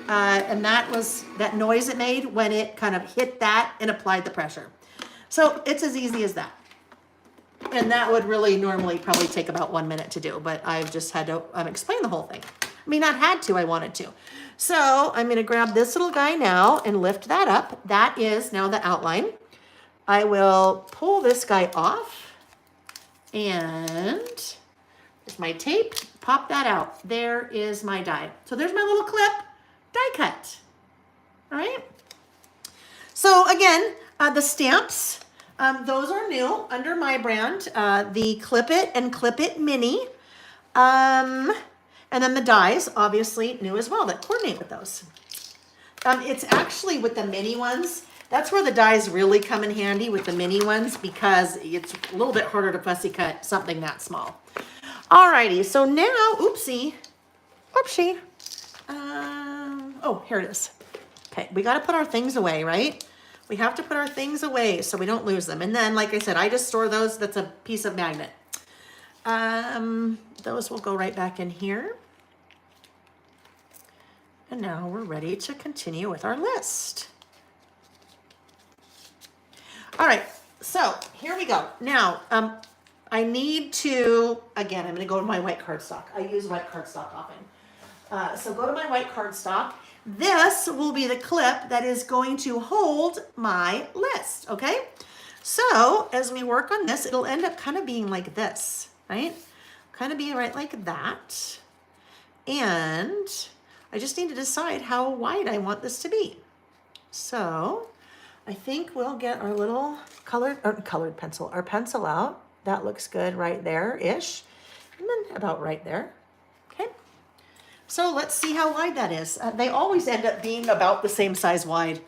and that was that noise it made when it kind of hit that and applied the pressure. So it's as easy as that. And that would really normally probably take about 1 minute to do, but I've just had to explain the whole thing. I mean, not had to, I wanted to. So I'm gonna grab this little guy now and lift that up. That is now the outline. I will pull this guy off and there's my tape, pop that out. There is my die. So there's my little clip, die cut. All right. So again, the stamps, those are new under my brand, the Clip It and Clip It Mini. And then the dies, obviously new as well, that coordinate with those. It's actually with the mini ones, that's where the dies really come in handy with the mini ones because it's a little bit harder to fussy cut something that small. Alrighty, so now, oopsie. Oh, here it is. Okay, we got to put our things away, right? We have to put our things away so we don't lose them. And then, like I said, I just store those. That's a piece of magnet. Those will go right back in here. And now we're ready to continue with our list. All right, so here we go. Now, I need to, again, I'm gonna go to my white cardstock. I use white cardstock often. So go to my white cardstock. This will be the clip that is going to hold my list, okay? So as we work on this, it'll end up kind of being like this, right? Kind of being right like that. And I just need to decide how wide I want this to be. So I think we'll get our little colored pencil, our pencil out. That looks good right there-ish. And then about right there, okay? So let's see how wide that is. They always end up being about the same size wide.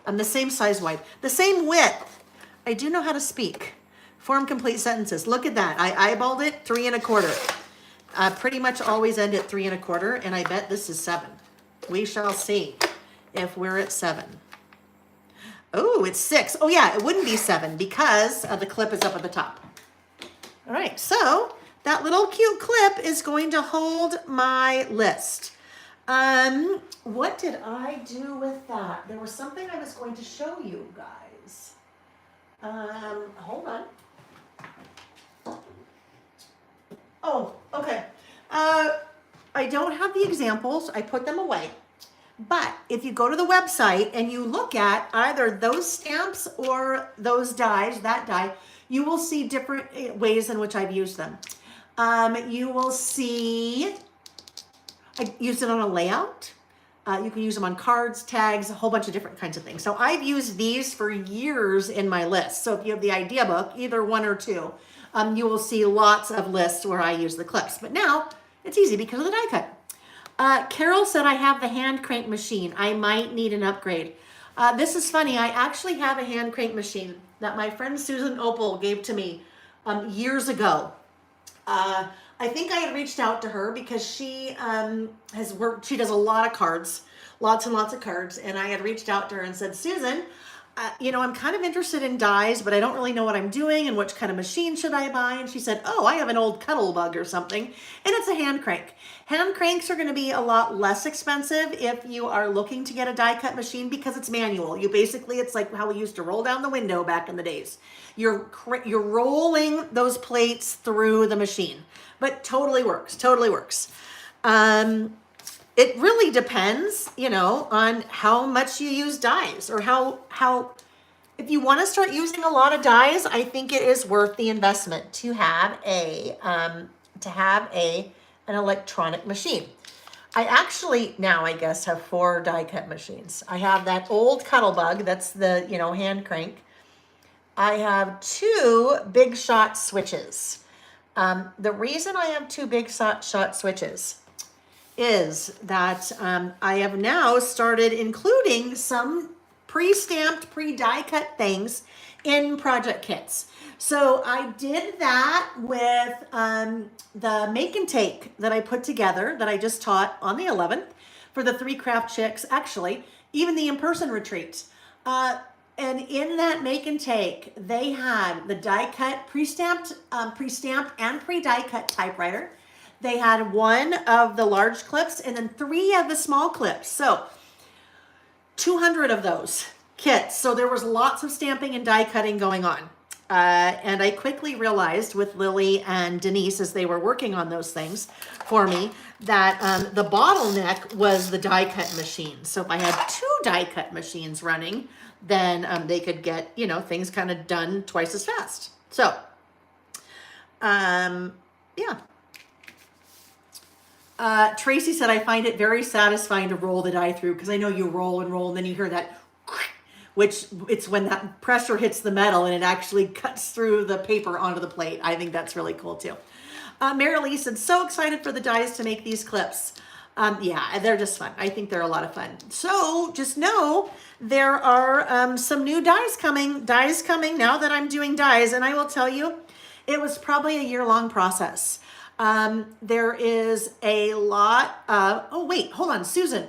The same size wide. The same width. I do know how to speak. Form complete sentences. Look at that. I eyeballed it, 3 1/4. Pretty much always end at 3 1/4, and I bet this is 7. We shall see if we're at 7. Oh, it's 6. Oh yeah, it wouldn't be 7 because the clip is up at the top. All right, so that little cute clip is going to hold my list. What did I do with that? There was something I was going to show you guys. Hold on. Oh, okay. I don't have the examples. I put them away. But if you go to the website and you look at either those stamps or those dies, that die, you will see different ways in which I've used them. You will see, I used it on a layout. You can use them on cards, tags, a whole bunch of different kinds of things. So I've used these for years in my list. So if you have the idea book, either 1 or 2, you will see lots of lists where I use the clips. But now it's easy because of the die cut. Carol said I have the hand crank machine. I might need an upgrade. This is funny. I actually have a hand crank machine that my friend Susan Opal gave to me years ago. I think I had reached out to her because she has worked, she does a lot of cards, lots and lots of cards. And I had reached out to her and said, Susan, you know, I'm kind of interested in dies, but I don't really know what I'm doing and which kind of machine should I buy? And she said, oh, I have an old Cuttlebug or something, and it's a hand crank. Hand cranks are going to be a lot less expensive if you are looking to get a die cut machine because it's manual. You basically, it's like how we used to roll down the window back in the days. You're rolling those plates through the machine, but totally works, totally works. It really depends, you know, on how much you use dies or how if you want to start using a lot of dies, I think it is worth the investment to have an electronic machine. I actually now, I guess, have 4 die cut machines. I have that old Cuttlebug, that's the, you know, hand crank. I have 2 Big Shot switches. The reason I have 2 Big Shot switches is that I have now started including some pre-stamped, pre-die cut things in project kits. So I did that with the make and take that I put together that I just taught on the 11th for the 3 craft chicks, actually, even the in-person retreats. And in that make and take, they had the die cut, pre-stamped and pre-die cut typewriter. They had 1 of the large clips and then 3 of the small clips. So 200 of those kits. So there was lots of stamping and die cutting going on. And I quickly realized with Lily and Denise as they were working on those things for me that the bottleneck was the die cut machine. So if I had 2 die cut machines running, then they could get, you know, things kind of done twice as fast. So, yeah. Tracy said, I find it very satisfying to roll the die through because I know you roll and then you hear that, which it's when that pressure hits the metal and it actually cuts through the paper onto the plate. I think that's really cool too. Mary Lee said, so excited for the dies to make these clips. Yeah, they're just fun. I think they're a lot of fun. So just know there are some new dies coming now that I'm doing dies. And I will tell you, it was probably a year-long process. There is a lot of, oh wait, hold on, Susan.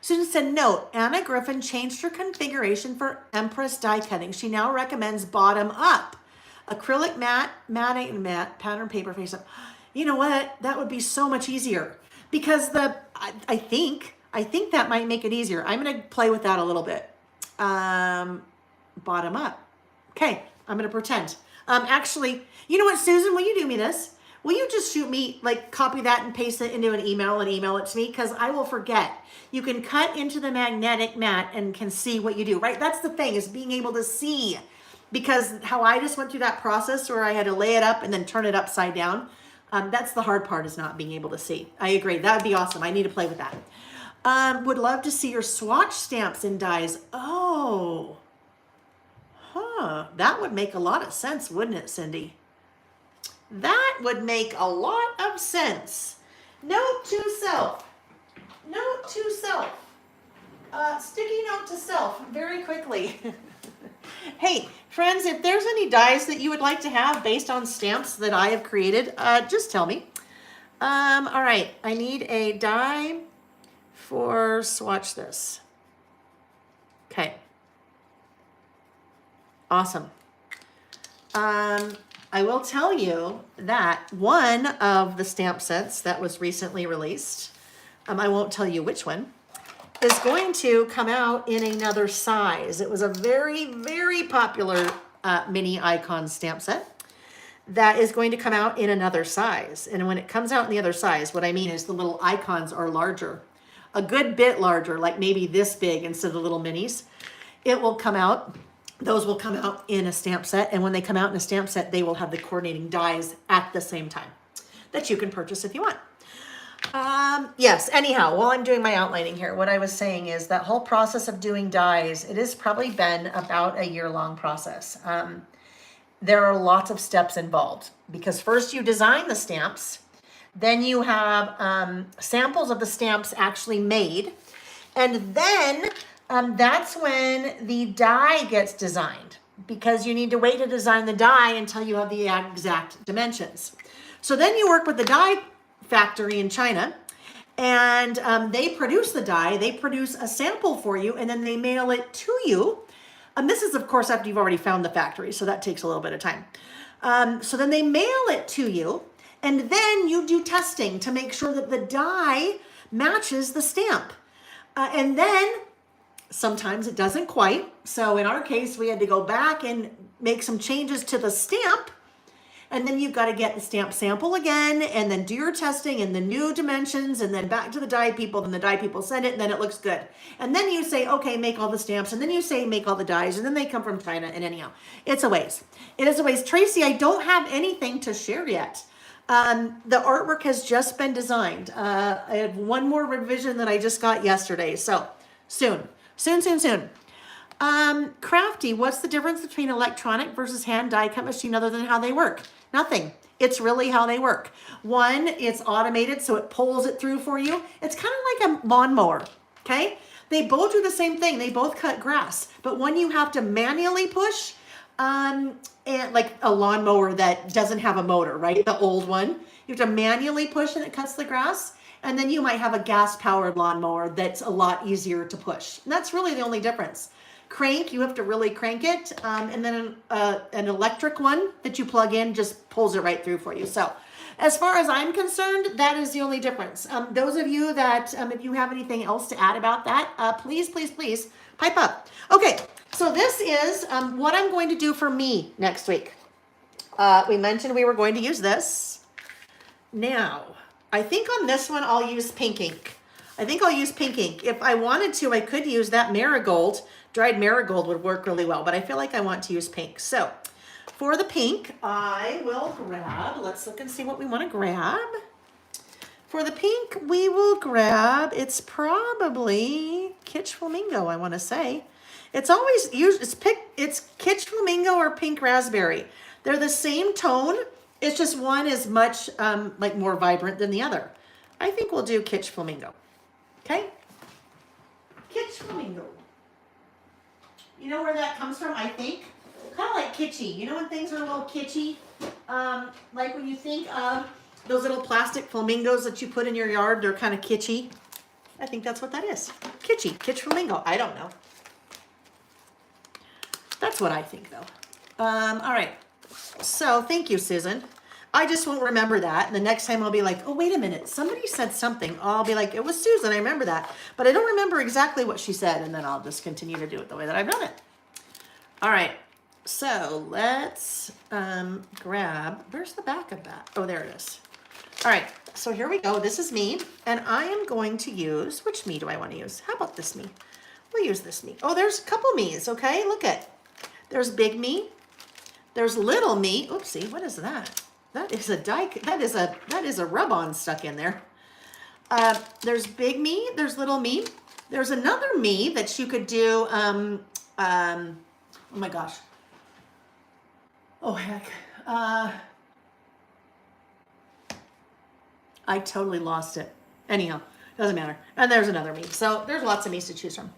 Susan said, note, Anna Griffin changed her configuration for Empress die cutting. She now recommends bottom up. Acrylic matte, pattern paper face up. You know what? That would be so much easier because I think that might make it easier. I'm going to play with that a little bit. Bottom up. Okay, I'm going to pretend. Actually, you know what, Susan, will you do me this? Will you just shoot me, like copy that and paste it into an email and email it to me? Because I will forget. You can cut into the magnetic mat and can see what you do, right? That's the thing, is being able to see. Because how I just went through that process where I had to lay it up and then turn it upside down, that's the hard part, is not being able to see. I agree, that would be awesome. I need to play with that. Would love to see your swatch stamps and dies. Oh, that would make a lot of sense, wouldn't it, Cindy? That would make a lot of sense. Note to self. Note to self. Sticky note to self very quickly. Hey, friends, if there's any dies that you would like to have based on stamps that I have created, just tell me. All right, I need a die for swatch this. Okay. Awesome. I will tell you that one of the stamp sets that was recently released, I won't tell you which one, is going to come out in another size. It was a very, very popular mini icon stamp set that is going to come out in another size. And when it comes out in the other size, what I mean is the little icons are larger, a good bit larger, like maybe this big instead of the little minis. It will come out. Those will come out in a stamp set, and when they come out in a stamp set, they will have the coordinating dies at the same time that you can purchase if you want. Yes, anyhow, while I'm doing my outlining here, what I was saying is that whole process of doing dies, it has probably been about a year-long process. There are lots of steps involved because first you design the stamps, then you have samples of the stamps actually made, and then that's when the die gets designed, because you need to wait to design the die until you have the exact dimensions. So then you work with the die factory in China, and they produce the die, they produce a sample for you, and then they mail it to you. And this is, of course, after you've already found the factory, so that takes a little bit of time. So then they mail it to you, and then you do testing to make sure that the die matches the stamp. And then sometimes it doesn't quite. So in our case, we had to go back and make some changes to the stamp. And then you've got to get the stamp sample again and then do your testing and the new dimensions and then back to the die people. Then the die people send it and then it looks good. And then you say, okay, make all the stamps. And then you say, make all the dies. And then they come from China. And anyhow, it's a ways. It is a ways. Tracy, I don't have anything to share yet. The artwork has just been designed. I have one more revision that I just got yesterday. So soon. Crafty, what's the difference between electronic versus hand die cut machine other than how they work? Nothing. It's really how they work. One, it's automated, so it pulls it through for you. It's kind of like a lawnmower, okay? They both do the same thing. They both cut grass, but one you have to manually push, and like a lawnmower that doesn't have a motor, right? The old one, you have to manually push and it cuts the grass. And then you might have a gas-powered lawnmower that's a lot easier to push. And that's really the only difference. Crank, you have to really crank it. And then an electric one that you plug in just pulls it right through for you. So as far as I'm concerned, that is the only difference. Those of you that, if you have anything else to add about that, please pipe up. Okay, so this is what I'm going to do for me next week. We mentioned we were going to use this. Now, I think on this one, I'll use pink ink. If I wanted to, I could use that marigold. Dried marigold would work really well, but I feel like I want to use pink. So for the pink, I will grab, let's look and see what we want to grab. For the pink, we will grab, it's probably Kitsch Flamingo, I want to say. It's always used, it's Kitsch Flamingo or pink raspberry. They're the same tone. It's just one is much like more vibrant than the other. I think we'll do Kitsch Flamingo. Okay? Kitsch Flamingo. You know where that comes from, I think? Kind of like kitschy. You know when things are a little kitschy? Like when you think of those little plastic flamingos that you put in your yard, they're kind of kitschy. I think that's what that is. Kitschy, kitsch flamingo. I don't know. That's what I think though. All right. So thank you, Susan. I just won't remember that. And the next time I'll be like, oh, wait a minute. Somebody said something. I'll be like, it was Susan. I remember that. But I don't remember exactly what she said. And then I'll just continue to do it the way that I've done it. All right. So let's grab, where's the back of that? Oh, there it is. All right. So here we go. This is me. And I am going to use, which me do I want to use? How about this me? We'll use this me. Oh, there's a couple me's. Okay. Look at, there's big me. There's little me. Oopsie. What is that? That is a that is a rub-on stuck in there. There's big me, there's little me. There's another me that you could do, oh my gosh. Oh heck. I totally lost it. Anyhow, doesn't matter. And there's another me. So there's lots of me's to choose from.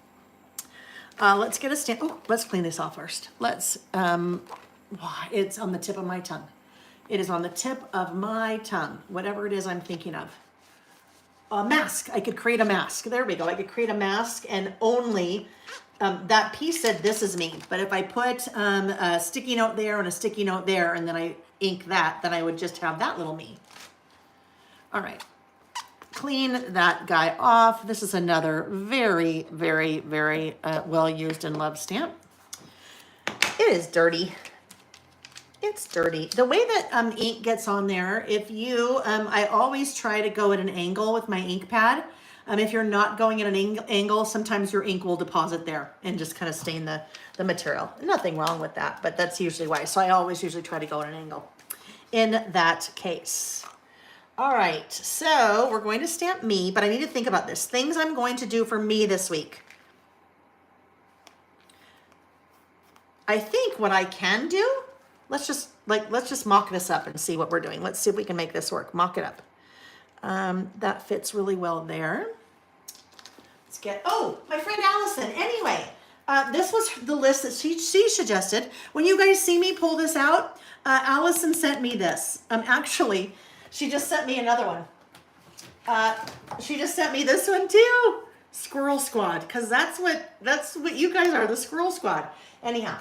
Let's get a stand. Oh, let's clean this off first. Let's, it's on the tip of my tongue. It is on the tip of my tongue, whatever it is I'm thinking of. A mask. I could create a mask. There we go. I could create a mask and only that piece said this is me. But if I put a sticky note there and a sticky note there and then I ink that, then I would just have that little me. All right. Clean that guy off. This is another very, very, very well used and loved stamp. It is dirty. It's dirty. The way that ink gets on there, if you, I always try to go at an angle with my ink pad. If you're not going at an angle, sometimes your ink will deposit there and just kind of stain the material. Nothing wrong with that, but that's usually why. So I always usually try to go at an angle in that case. All right, so we're going to stamp me, but I need to think about this. Things I'm going to do for me this week. I think what I can do, let's just mock this up and see what we're doing. Let's see if we can make this work. Mock it up. That fits really well there. Let's get, oh, my friend Allison. Anyway, this was the list that she suggested. When you guys see me pull this out, Allison sent me this. Actually, she just sent me another one. She just sent me this one too. Squirrel Squad, because that's what you guys are, the Squirrel Squad. Anyhow,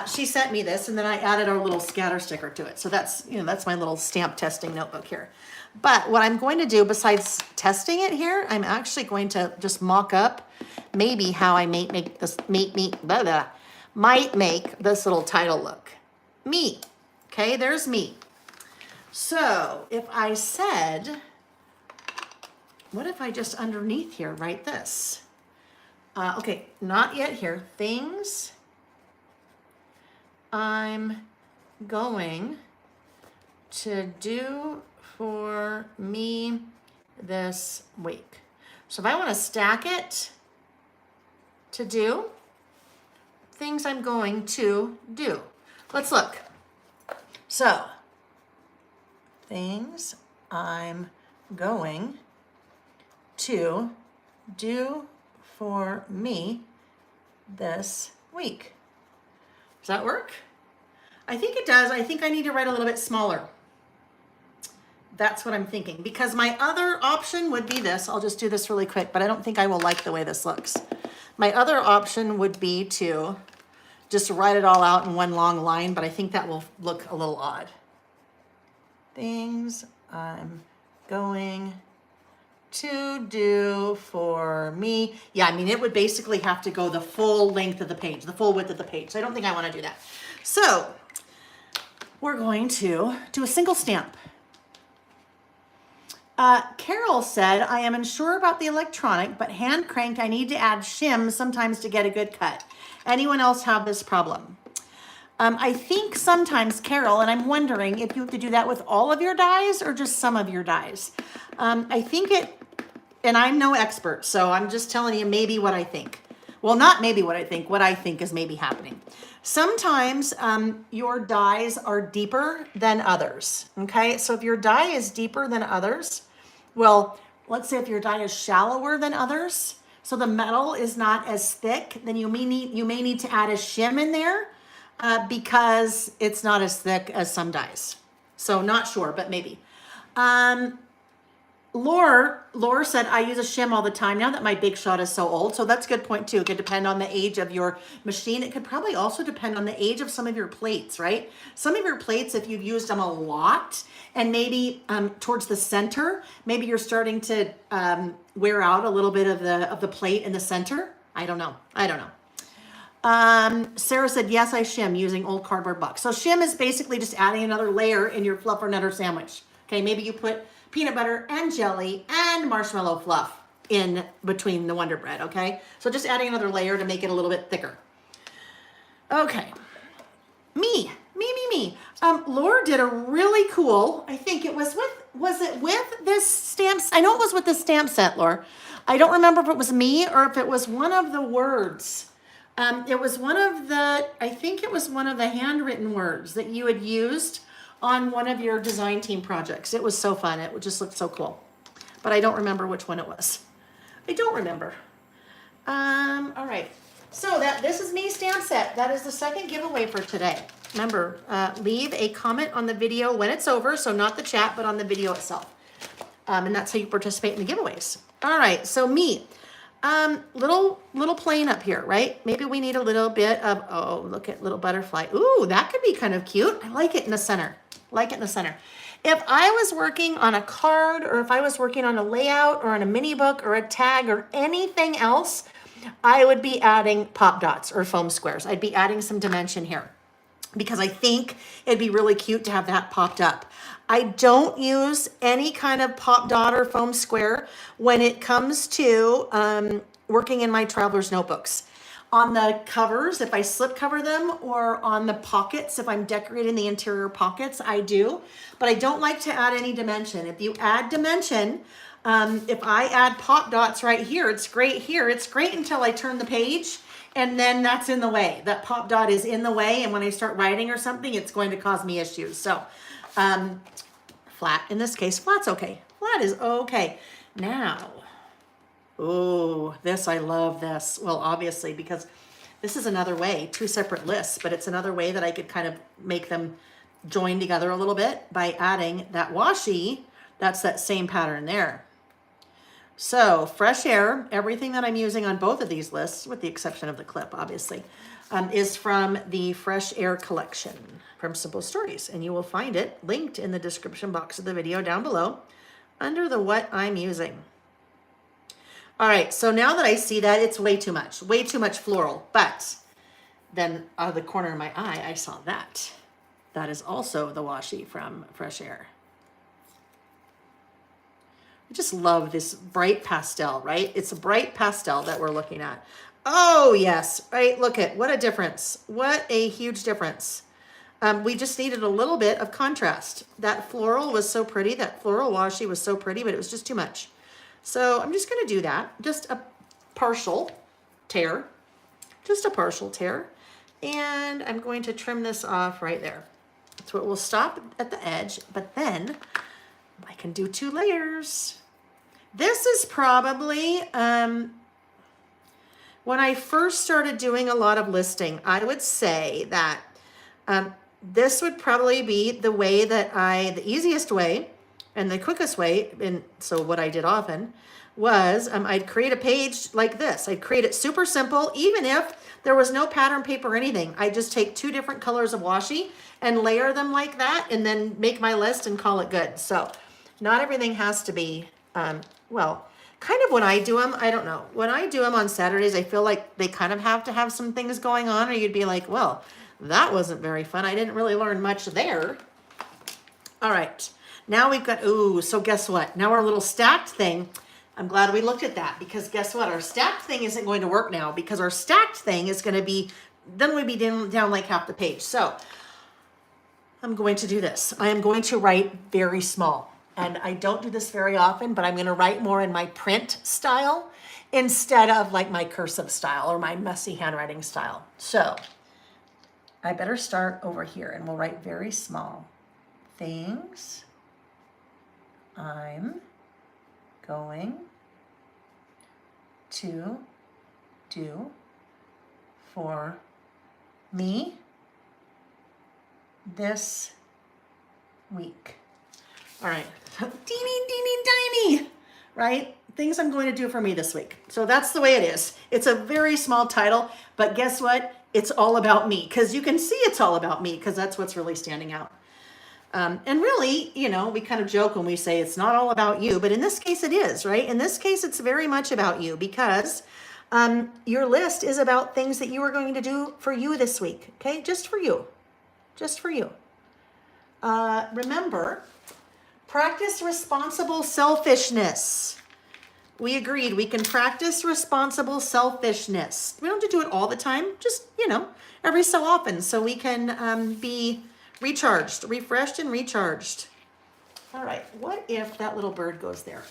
she sent me this, and then I added our little scatter sticker to it. So that's my little stamp testing notebook here. But what I'm going to do, besides testing it here, I'm actually going to just mock up maybe how I might make this might make this little title look. Me. Okay, there's me. So if I said, what if I just underneath here write this? Okay, not yet here. Things I'm going to do for me this week. So if I want to stack it to do, things I'm going to do. Let's look. So, things I'm going to do for me this week. Does that work? I think it does. I think I need to write a little bit smaller. That's what I'm thinking, because my other option would be this. I'll just do this really quick, but I don't think I will like the way this looks. My other option would be to just write it all out in one long line, but I think that will look a little odd. Things I'm going to do for me. Yeah, I mean, it would basically have to go the full length of the page, the full width of the page. So I don't think I want to do that. So we're going to do a single stamp. Carol said, I am unsure about the electronic, but hand cranked, I need to add shim sometimes to get a good cut. Anyone else have this problem? I think sometimes, Carol, and I'm wondering if you have to do that with all of your dies or just some of your dies. I think and I'm no expert, so I'm just telling you maybe what I think. Well, not maybe what I think is maybe happening. Sometimes your dies are deeper than others, okay? So if your die is deeper than others, well, let's say if your die is shallower than others, so the metal is not as thick, then you may need to add a shim in there because it's not as thick as some dies. So not sure, but maybe. Laura said, I use a shim all the time now that my Big Shot is so old. So that's a good point too. It could depend on the age of your machine. It could probably also depend on the age of some of your plates, right? Some of your plates, if you've used them a lot and maybe towards the center, maybe you're starting to wear out a little bit of the plate in the center. I don't know. Sarah said, yes, I shim using old cardboard box. So shim is basically just adding another layer in your fluffernutter sandwich. Okay, maybe you put peanut butter and jelly and marshmallow fluff in between the Wonder Bread, okay? So just adding another layer to make it a little bit thicker. Okay, me. Laura did a really cool, I think it was with this stamps? I know it was with the stamp set, Laura. I don't remember if it was me or if it was one of the words. It was I think it was one of the handwritten words that you had used on one of your design team projects. It was so fun. It just looked so cool. But I don't remember which one it was. I don't remember. All right. So this is me stamp set. That is the second giveaway for today. Remember, leave a comment on the video when it's over. So not the chat, but on the video itself. And that's how you participate in the giveaways. All right. So me. Little plane up here, right? Maybe we need a little bit of, oh, look at little butterfly. Ooh, that could be kind of cute. I like it in the center. If I was working on a card or if I was working on a layout or on a mini book or a tag or anything else, I would be adding pop dots or foam squares. I'd be adding some dimension here because I think it'd be really cute to have that popped up. I don't use any kind of pop dot or foam square when it comes to working in my traveler's notebooks. On the covers, if I slip cover them, or on the pockets, if I'm decorating the interior pockets, I do. But I don't like to add any dimension. If you add dimension, if I add pop dots right here, it's great here. It's great until I turn the page, and then that's in the way. That pop dot is in the way, and when I start writing or something, it's going to cause me issues. So flat, in this case, flat's okay. Flat is okay. Now, oh, I love this. Well, obviously, because this is another way, two separate lists, but it's another way that I could kind of make them join together a little bit by adding that washi. That's that same pattern there. So Fresh Air, everything that I'm using on both of these lists, with the exception of the clip, obviously, is from the Fresh Air collection from Simple Stories. And you will find it linked in the description box of the video down below under the what I'm using. All right, so now that I see that, it's way too much floral. But then out of the corner of my eye, I saw that. That is also the washi from Fresh Air. I just love this bright pastel, right? It's a bright pastel that we're looking at. Oh, yes, right? Look at, what a difference. What a huge difference. We just needed a little bit of contrast. That floral was so pretty. That floral washi was so pretty, but it was just too much. So I'm just going to do that. Just a partial tear. Just a partial tear. And I'm going to trim this off right there. So it will stop at the edge, but then I can do 2 layers. This is probably, when I first started doing a lot of listing, I would say that this would probably be the way that the easiest way and the quickest way, and so what I did often was I'd create a page like this. I'd create it super simple, even if there was no pattern paper or anything. I'd just take 2 different colors of washi and layer them like that and then make my list and call it good. So not everything has to be, well, kind of when I do them, I don't know. When I do them on Saturdays, I feel like they kind of have to have some things going on, or you'd be like, well, that wasn't very fun. I didn't really learn much there. All right. Now we've got, ooh, so guess what? Now our little stacked thing, I'm glad we looked at that, because guess what? Our stacked thing isn't going to work now, because our stacked thing is going to be, then we'd be down like half the page. So I'm going to do this. I am going to write very small. And I don't do this very often, but I'm going to write more in my print style instead of like my cursive style or my messy handwriting style. So I better start over here, and we'll write very small. Things I'm going to do for me this week. All right. Teeny, teeny, tiny teeny, right? Things I'm going to do for me this week. So that's the way it is. It's a very small title, but guess what? It's all about me, because you can see it's all about me, because that's what's really standing out. And really, you know, we kind of joke when we say it's not all about you, but in this case it is, right? In this case, it's very much about you, because your list is about things that you are going to do for you this week, okay? Just for you, just for you. Remember, practice responsible selfishness. We agreed we can practice responsible selfishness. We don't have to do it all the time, just, you know, every so often, so we can be recharged, refreshed and recharged. All right, what if that little bird goes there?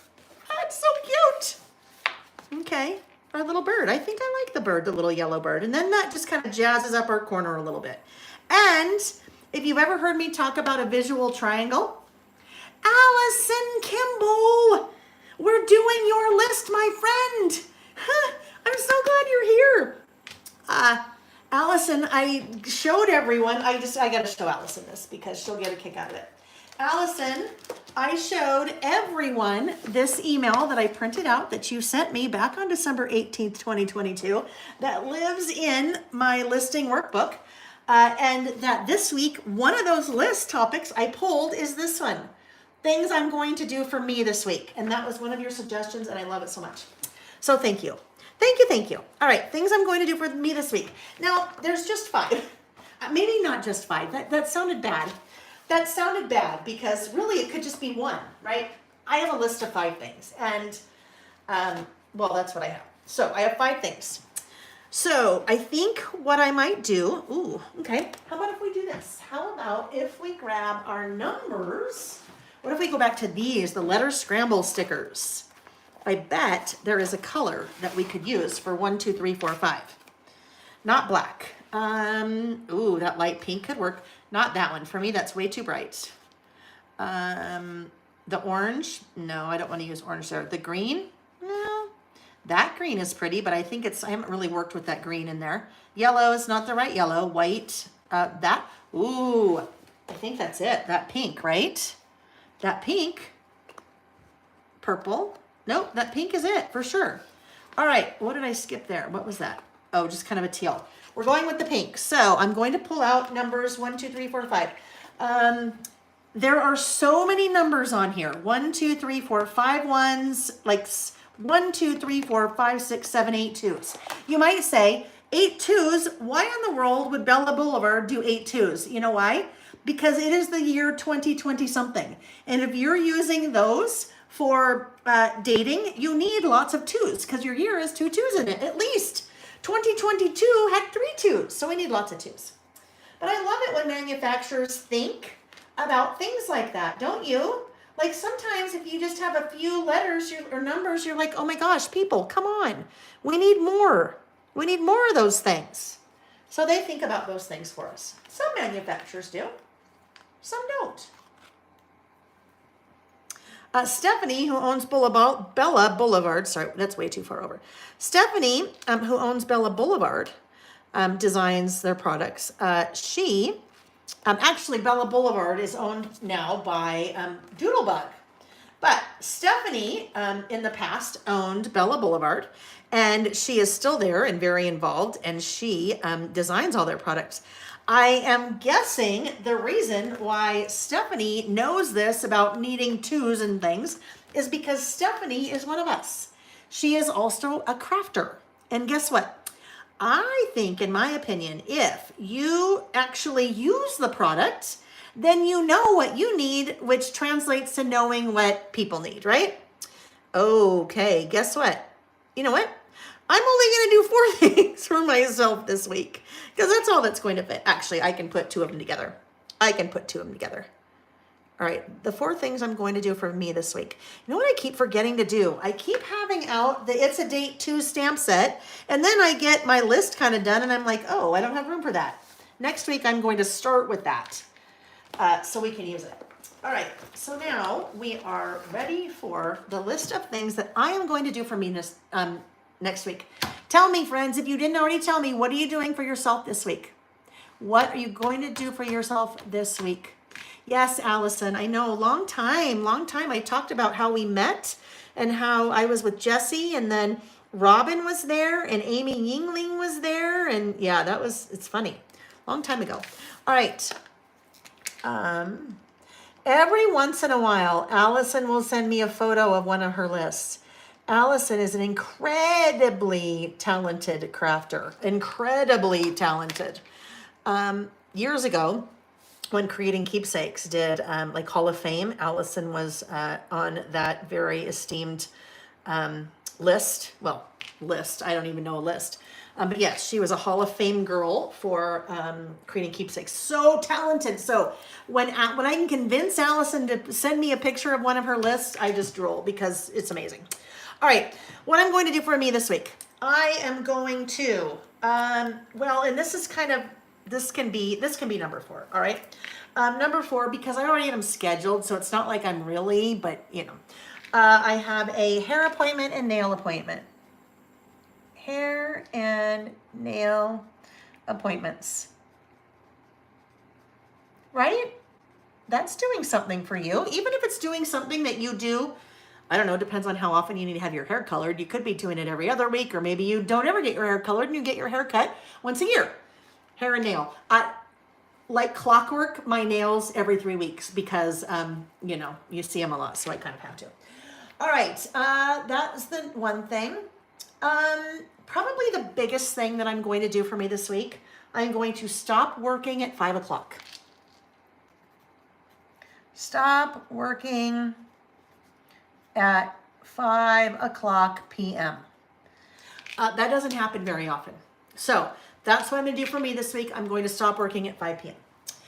That's so cute. Okay, our little bird. I think I like the bird, the little yellow bird. And then that just kind of jazzes up our corner a little bit. And if you've ever heard me talk about a visual triangle, Allison Kimball, we're doing your list, my friend. I'm so glad you're here. Allison, I showed everyone, I got to show Allison this because she'll get a kick out of it. Allison, I showed everyone this email that I printed out that you sent me back on December 18th, 2022, that lives in my listing workbook. And that this week, one of those list topics I pulled is this one. Things I'm going to do for me this week. And that was one of your suggestions, and I love it so much. So thank you. Thank you, thank you. All right, things I'm going to do for me this week. Now, there's just 5. Maybe not just 5. That sounded bad. That sounded bad because really it could just be 1, right? I have a list of 5 things. And, well, that's what I have. So I have 5 things. So I think what I might do, okay. How about if we do this? How about if we grab our numbers? What if we go back to these, the letter scramble stickers? I bet there is a color that we could use for 1, 2, 3, 4, 5. Not black. That light pink could work. Not that one. For me, that's way too bright. The orange. No, I don't want to use orange there. The green. No. That green is pretty, but I think I haven't really worked with that green in there. Yellow is not the right yellow. White. I think that's it. That pink, right? That pink. Purple. Nope, that pink is it for sure. All right, what did I skip there? What was that? Oh, just kind of a teal. We're going with the pink. So I'm going to pull out numbers 1, 2, 3, 4, 5. There are so many numbers on here. 1, 2, 3, 4, 5 ones, like 1, 2, 3, 4, 5, 6, 7, 8 twos. You might say 8 twos. Why in the world would Bella Boulevard do 8 twos? You know why? Because it is the year 2020 something. And if you're using those for dating, you need lots of 2s because your year has 2 2s in it, at least. 2022 had 3 2s, so we need lots of 2s. But I love it when manufacturers think about things like that, don't you? Like sometimes if you just have a few letters or numbers, you're like, oh my gosh, people, come on. We need more. We need more of those things. So they think about those things for us. Some manufacturers do, some don't. Stephanie, who owns Bella Boulevard, sorry, that's way too far over. Stephanie, who owns Bella Boulevard, designs their products. Actually, Bella Boulevard is owned now by Doodlebug. But Stephanie, in the past, owned Bella Boulevard, and she is still there and very involved, and she designs all their products. I am guessing the reason why Stephanie knows this about needing 2s and things is because Stephanie is one of us. She is also a crafter. And guess what? I think, in my opinion, if you actually use the product, then you know what you need, which translates to knowing what people need, right? Okay, guess what? You know what? I'm only going to do 4 things for myself this week because that's all that's going to fit. Actually, I can put 2 of them together. All right, the 4 things I'm going to do for me this week. You know what I keep forgetting to do? I keep having out the It's a Date 2 stamp set, and then I get my list kind of done, and I'm like, oh, I don't have room for that. Next week, I'm going to start with that so we can use it. All right, so now we are ready for the list of things that I am going to do for me next week. Tell me, friends, if you didn't already tell me, what are you doing for yourself this week? What are you going to do for yourself this week? Yes, Allison, I know, long time, long time. I talked about how we met and how I was with Jesse and then Robin was there and Amy Yingling was there. And yeah, it's funny. Long time ago. All right. Every once in a while, Allison will send me a photo of one of her lists. Allison is an incredibly talented crafter, incredibly talented. Years ago, when Creating Keepsakes did like Hall of Fame, Allison was on that very esteemed list. Well, list, I don't even know a list. But yes, she was a Hall of Fame girl for Creating Keepsakes. So talented. So when I can convince Allison to send me a picture of one of her lists, I just drool because it's amazing. All right, what I'm going to do for me this week, I am going to, well, and this is kind of, this can be number 4, all right? Number 4, because I already am scheduled, so it's not like I'm really, but you know. I have a hair appointment and nail appointment. Hair and nail appointments. Right? That's doing something for you. Even if it's doing something that you do, I don't know, depends on how often you need to have your hair colored. You could be doing it every other week, or maybe you don't ever get your hair colored and you get your hair cut once a year. Hair and nail. Like clockwork, my nails every 3 weeks because, you know, you see them a lot, so I kind of have to. All right, that's the one thing. Probably the biggest thing that I'm going to do for me this week, I'm going to stop working at 5 o'clock. Stop working at 5 o'clock p.m. That doesn't happen very often. So that's what I'm going to do for me this week. I'm going to stop working at 5 p.m.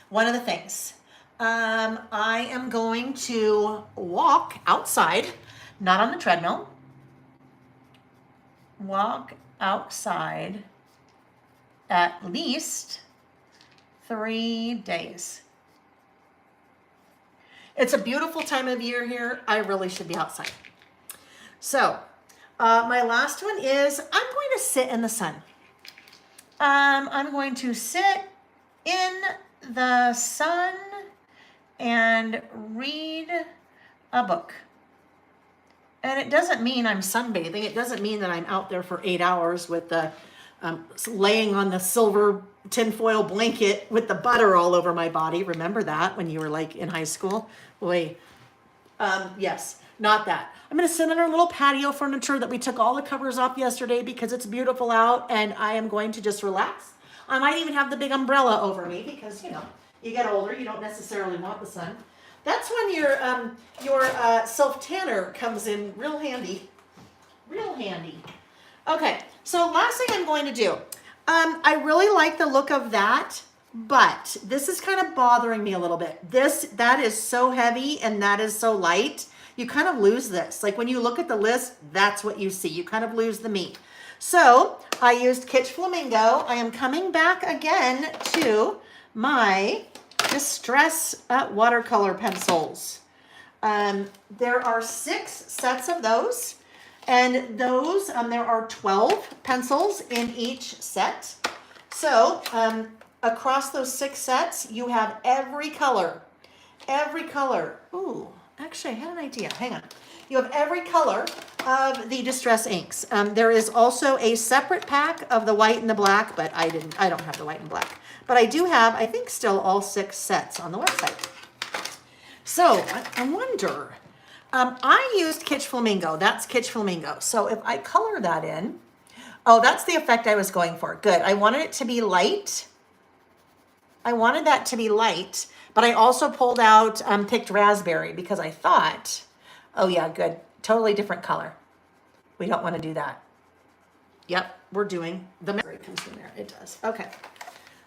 One of the things, I am going to walk outside, not on the treadmill, walk outside at least 3 days. It's a beautiful time of year here. I really should be outside. So, my last one is I'm going to sit in the sun. I'm going to sit in the sun and read a book. And it doesn't mean I'm sunbathing. It doesn't mean that I'm out there for 8 hours with the laying on the silver tinfoil blanket with the butter all over my body. Remember that when you were like in high school? Boy, yes, not that. I'm going to sit on our little patio furniture that we took all the covers off yesterday because it's beautiful out, and I am going to just relax. I might even have the big umbrella over me because, you know, you get older, you don't necessarily want the sun. That's when your self-tanner comes in real handy. Real handy. Okay, so last thing I'm going to do. I really like the look of that, but this is kind of bothering me a little bit. That is so heavy and that is so light. You kind of lose this. Like when you look at the list, that's what you see. You kind of lose the meat. So I used Kitsch Flamingo. I am coming back again to my Distress watercolor pencils. There are 6 sets of those, and those there are 12 pencils in each set. So across those 6 sets, you have every color. Ooh, actually, I had an idea. Hang on. You have every color of the Distress inks. There is also a separate pack of the white and the black, but I don't have the white and black. But I do have, I think, still all 6 sets on the website. So I wonder, I used Kitsch Flamingo. That's Kitsch Flamingo. So if I color that in, oh, that's the effect I was going for. Good. I wanted it to be light. I wanted that to be light, but I also pulled out picked raspberry because I thought, oh yeah, good. Totally different color. We don't want to do that. Yep, we're doing the raspberry comes in there. It does. Okay.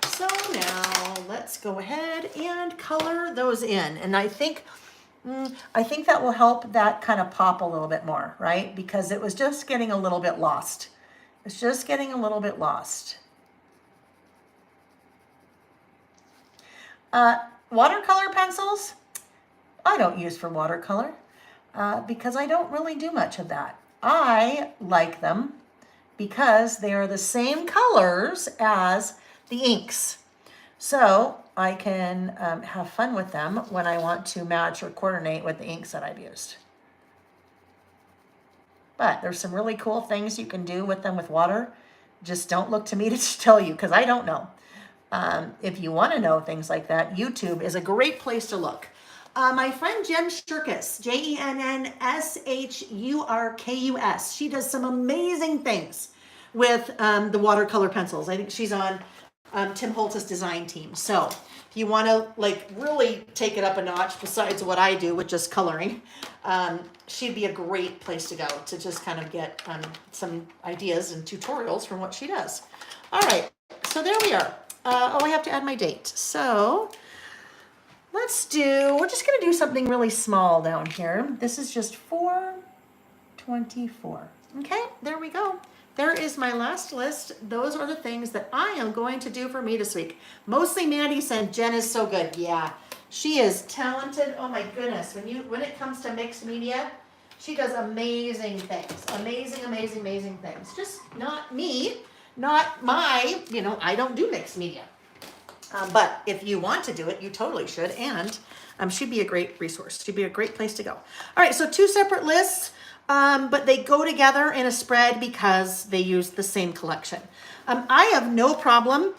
So now let's go ahead and color those in. And I think that will help that kind of pop a little bit more, right? Because it was just getting a little bit lost. It's just getting a little bit lost. Watercolor pencils, I don't use for watercolor because I don't really do much of that. I like them because they are the same colors as the inks. So I can have fun with them when I want to match or coordinate with the inks that I've used. But there's some really cool things you can do with them with water. Just don't look to me to tell you, because I don't know. If you want to know things like that, YouTube is a great place to look. My friend Jen Shurkus, JenNSHurkus, she does some amazing things with the watercolor pencils. I think she's on Tim Holtz's design team. So if you want to like really take it up a notch besides what I do with just coloring, she'd be a great place to go to just kind of get some ideas and tutorials from what she does. All right, so there we are. I have to add my date. So we're just gonna do something really small down here. This is just 4/24. Okay, there we go. There is my last list. Those are the things that I am going to do for me this week. Mostly Mandy said Jen is so good. Yeah, she is talented. Oh my goodness. When it comes to mixed media, she does amazing things. Amazing things. Just not me, not my, I don't do mixed media. But if you want to do it, you totally should. And she'd be a great resource. She'd be a great place to go. All right, so 2 separate lists, but they go together in a spread because they use the same collection. I have no problem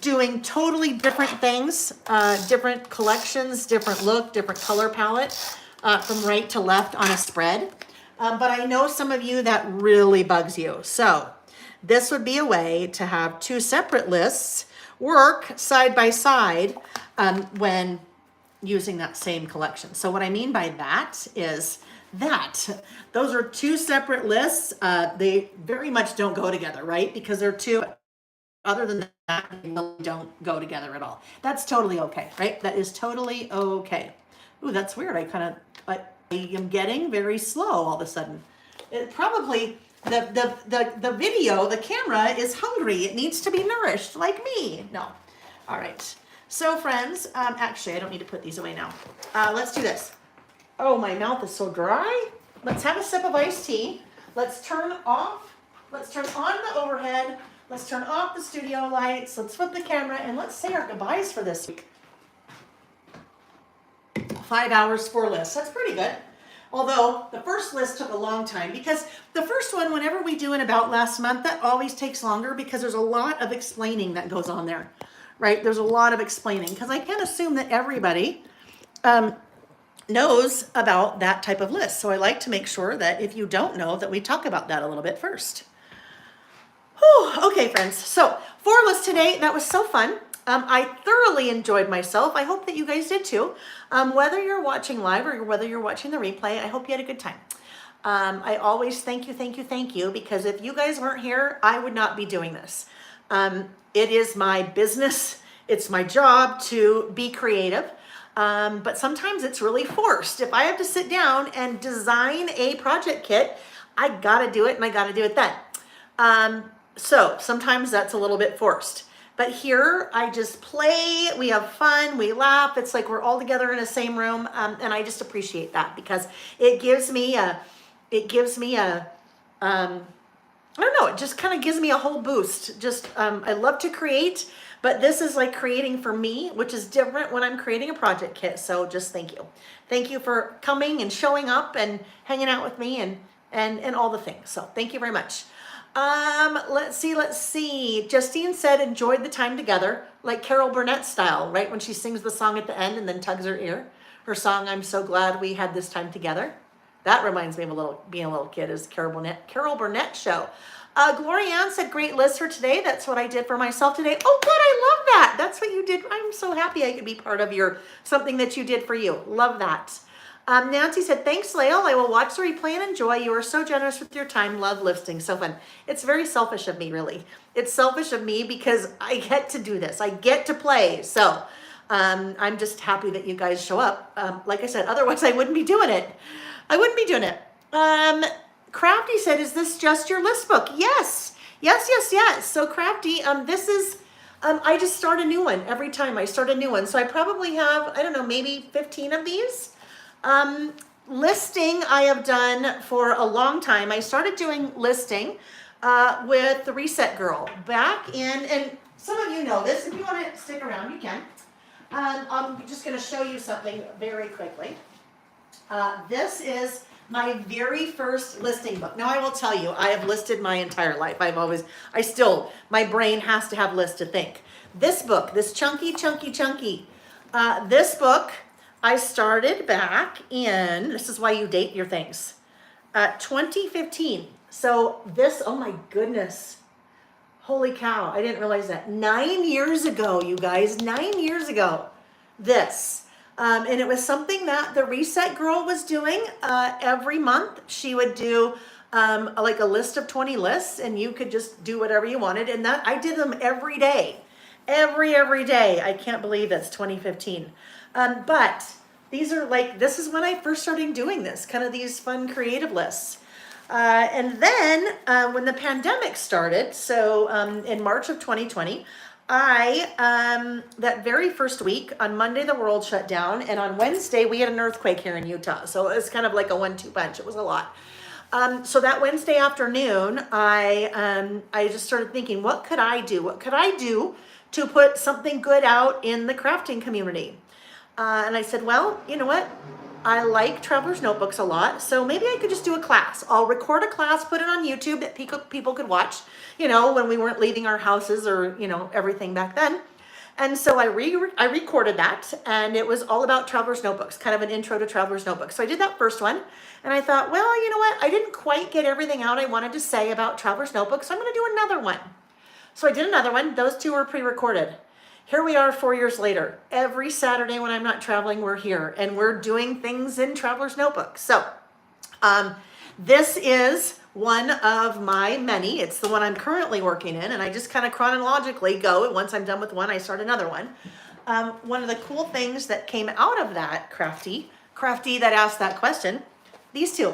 doing totally different things, different collections, different look, different color palette, from right to left on a spread. But I know some of you that really bugs you. So this would be a way to have 2 separate lists work side by side when using that same collection. So what I mean by that is that those are 2 separate lists. They very much don't go together, right? Because they're 2. Other than that, they really don't go together at all. That's totally okay, right? That is totally okay. Ooh, that's weird. I am getting very slow all of a sudden. It probably the video, the camera is hungry. It needs to be nourished like me. No. All right. So friends, actually I don't need to put these away now. Let's do this. Oh, my mouth is so dry. Let's have a sip of iced tea. Let's turn on the overhead. Let's turn off the studio lights. Let's flip the camera and let's say our goodbyes for this week. 5 hours, 4 lists. That's pretty good. Although the first list took a long time because the first one, whenever we do an About Last Month, that always takes longer because there's a lot of explaining that goes on there, right? There's a lot of explaining because I can't assume that everybody knows about that type of list. So I like to make sure that if you don't know, that we talk about that a little bit first. Whew, okay, friends. So 4 lists today. That was so fun. I thoroughly enjoyed myself. I hope that you guys did too. Whether you're watching live or whether you're watching the replay, I hope you had a good time. I always thank you, because if you guys weren't here, I would not be doing this. It is my business. It's my job to be creative. But sometimes it's really forced. If I have to sit down and design a project kit, I gotta do it and I gotta do it then. So sometimes that's a little bit forced. But here I just play, we have fun, we laugh. It's like we're all together in the same room. And I just appreciate that because it gives me I don't know, it just kind of gives me a whole boost. Just, I love to create, but this is like creating for me, which is different when I'm creating a project kit. So just thank you. Thank you for coming and showing up and hanging out with me and all the things. So thank you very much. Let's see. Justine said, enjoyed the time together, like Carol Burnett style, right? When she sings the song at the end and then tugs her ear. Her song, I'm so glad we had this time together. That reminds me of being a little kid is Carol Burnett show. Gloria Ann said, great list for today. That's what I did for myself today. Oh, good. I love that. That's what you did. I'm so happy I could be part of something that you did for you. Love that. Nancy said, thanks, Layle. I will watch the replay and enjoy. You are so generous with your time. Love listing. So fun. It's very selfish of me, really. It's selfish of me because I get to do this. I get to play. So I'm just happy that you guys show up. Like I said, otherwise I wouldn't be doing it. Crafty said, is this just your list book? Yes. So Crafty, this is, I just start a new one every time I start a new one. So I probably have, I don't know, maybe 15 of these. Listing I have done for a long time. I started doing listing with the Reset Girl back in, and some of you know this. If you want to stick around, you can. I'm just going to show you something very quickly. This is my very first listing book. Now I will tell you, I have listed my entire life. My brain has to have lists to think. This book, this chunky, this book, I started back in, this is why you date your things, 2015. So this, oh my goodness. Holy cow, I didn't realize that. 9 years ago, you guys, 9 years ago, this. And it was something that the Reset Girl was doing every month. She would do like a list of 20 lists, and you could just do whatever you wanted. And that I did them every day, every day. I can't believe it's 2015. But these are like, this is when I first started doing this, kind of these fun creative lists. And then when the pandemic started, so in March of 2020, that very first week, on Monday, the world shut down. And on Wednesday, we had an earthquake here in Utah. So it was kind of like a 1-2 punch. It was a lot. So that Wednesday afternoon, I just started thinking, what could I do? What could I do to put something good out in the crafting community? And I said, well, you know what? I like Traveler's Notebooks a lot, so maybe I could just do a class. I'll record a class, put it on YouTube that people could watch, you know, when we weren't leaving our houses or, you know, everything back then. And so I recorded that, and it was all about Traveler's Notebooks, kind of an intro to Traveler's Notebooks. So I did that first one, and I thought, well, you know what? I didn't quite get everything out I wanted to say about Traveler's Notebooks, so I'm going to do another one. So I did another one. Those two were pre-recorded. Here we are 4 years later. Every Saturday when I'm not traveling, we're here and we're doing things in Traveler's Notebook. So this is one of my many. It's the one I'm currently working in, and I just kind of chronologically go. Once I'm done with one, I start another one. One of the cool things that came out of that crafty that asked that question, these two.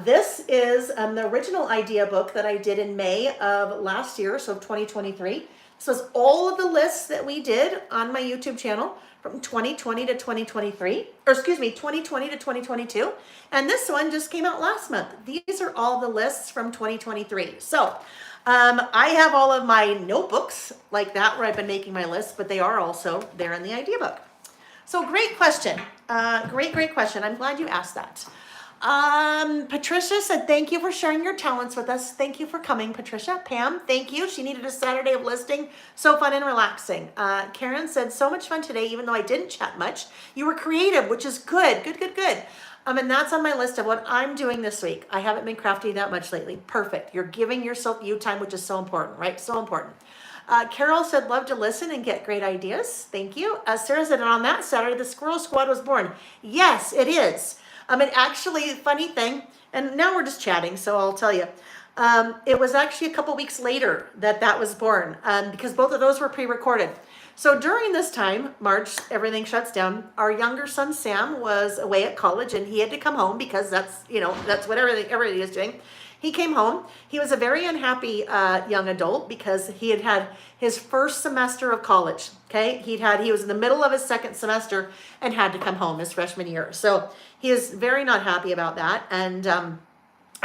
This is the original idea book that I did in May of last year, so 2023. This is all of the lists that we did on my YouTube channel from 2020 to 2023, or excuse me, 2020 to 2022. And this one just came out last month. These are all the lists from 2023. So I have all of my notebooks like that where I've been making my lists, but they are also there in the idea book. So great question. Great question. I'm glad you asked that. Patricia said, thank you for sharing your talents with us. Thank you for coming, Patricia. Pam, thank you. She needed a Saturday of listing. So fun and relaxing. Karen said, so much fun today, even though I didn't chat much. You were creative, which is good. Good. And that's on my list of what I'm doing this week. I haven't been crafting that much lately. Perfect. You're giving yourself you time, which is so important, right? So important. Carol said, love to listen and get great ideas. Thank you. Sarah said, and on that Saturday, the Squirrel Squad was born. Yes, it is. And actually, funny thing, and now we're just chatting, so I'll tell you. It was actually a couple weeks later that was born, because both of those were pre-recorded. So during this time, March, everything shuts down. Our younger son, Sam, was away at college, and he had to come home because that's what everybody is doing. He came home. He was a very unhappy young adult because he had his first semester of college. Okay, he was in the middle of his second semester and had to come home his freshman year. So he is very not happy about that. And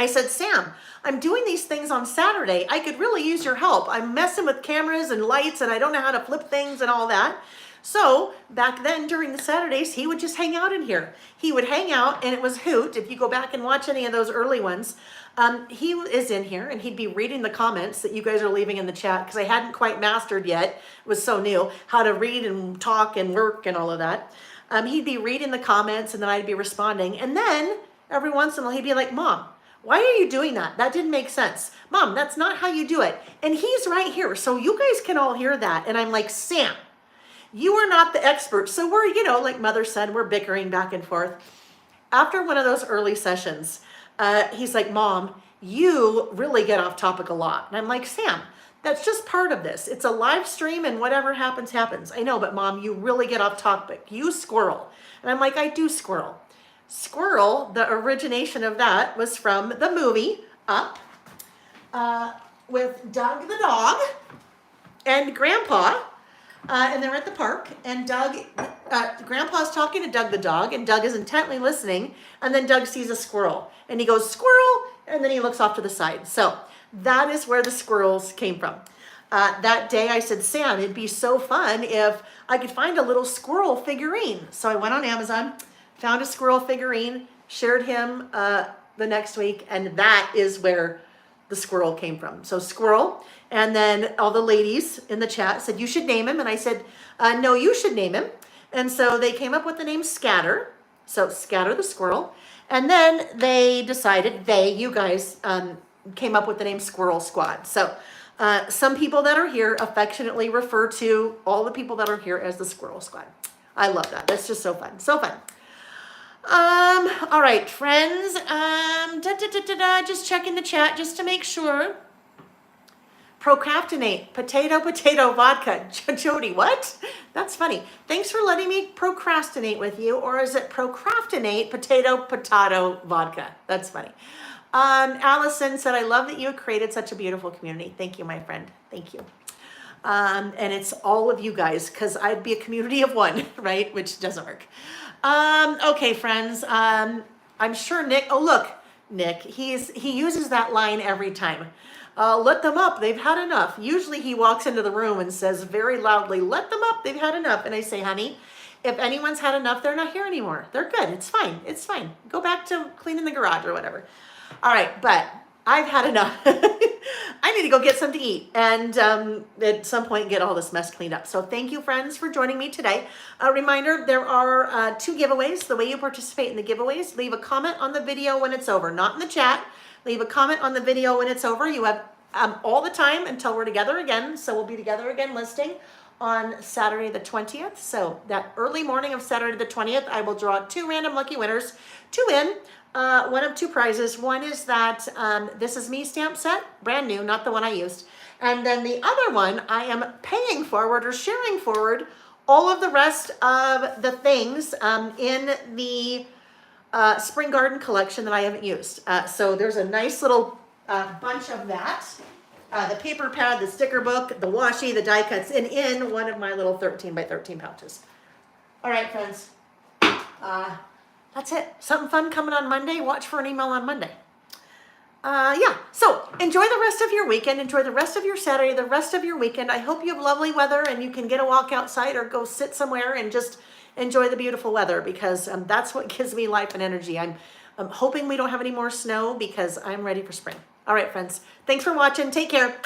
I said, Sam, I'm doing these things on Saturday. I could really use your help. I'm messing with cameras and lights, and I don't know how to flip things and all that. So back then during the Saturdays, he would just hang out in here. He would hang out, and it was hoot. If you go back and watch any of those early ones, he is in here, and he'd be reading the comments that you guys are leaving in the chat, because I hadn't quite mastered yet, it was so new, how to read and talk and work and all of that. He'd be reading the comments, and then I'd be responding. And then every once in a while, he'd be like, Mom, why are you doing that? That didn't make sense. Mom, that's not how you do it. And he's right here, so you guys can all hear that. And I'm like, Sam, you are not the expert. So we're, like mother, son, we're bickering back and forth. After one of those early sessions, he's like, Mom, you really get off topic a lot. And I'm like, Sam, that's just part of this. It's a live stream, and whatever happens, happens. I know, but Mom, you really get off topic. You squirrel. And I'm like, I do squirrel. Squirrel, the origination of that was from the movie Up with Doug the dog and Grandpa. And they're at the park, and Grandpa's talking to Doug the dog, and Doug is intently listening, and then Doug sees a squirrel, and he goes, squirrel, and then he looks off to the side. So that is where the squirrels came from. that day I said, Sam, it'd be so fun if I could find a little squirrel figurine. So I went on Amazon, found a squirrel figurine, shared him the next week, and that is where the squirrel came from. So squirrel, and then all the ladies in the chat said, you should name him. And I said, no, you should name him. And so they came up with the name Scatter. So Scatter the squirrel. And then they decided, you guys, came up with the name Squirrel Squad. So some people that are here affectionately refer to all the people that are here as the Squirrel Squad. I love that. That's just so fun. So fun. All right, friends. Just checking the chat just to make sure. Procrastinate, potato, vodka. Jody, what? That's funny. Thanks for letting me procrastinate with you. Or is it procrastinate, potato, vodka? That's funny. Allison said, I love that you created such a beautiful community. Thank you, my friend. Thank you. And it's all of you guys, because I'd be a community of one, right? Which doesn't work. Okay, friends. I'm sure Nick, oh, look, Nick, he uses that line every time. Let them up, they've had enough. Usually he walks into the room and says very loudly, let them up, they've had enough. And I say, honey, if anyone's had enough, they're not here anymore. They're good, it's fine, it's fine. Go back to cleaning the garage or whatever. All right, but I've had enough. I need to go get something to eat and at some point get all this mess cleaned up. So thank you, friends, for joining me today. A reminder, there are 2 giveaways. The way you participate in the giveaways, leave a comment on the video when it's over, not in the chat. Leave a comment on the video when it's over. You have all the time until we're together again. So we'll be together again listing on Saturday the 20th. So that early morning of Saturday the 20th, I will draw 2 random lucky winners to win one of 2 prizes. One is that This Is Me stamp set, brand new, not the one I used. And then the other one, I am paying forward or sharing forward all of the rest of the things in the Spring Garden collection that I haven't used. So there's a nice little bunch of that. The paper pad, the sticker book, the washi, the die cuts, and in one of my little 13 by 13 pouches. All right, friends. That's it. Something fun coming on Monday. Watch for an email on Monday. Yeah, so enjoy the rest of your weekend. Enjoy the rest of your Saturday, the rest of your weekend. I hope you have lovely weather and you can get a walk outside or go sit somewhere and just enjoy the beautiful weather, because that's what gives me life and energy. I'm hoping we don't have any more snow because I'm ready for spring. All right, friends. Thanks for watching. Take care.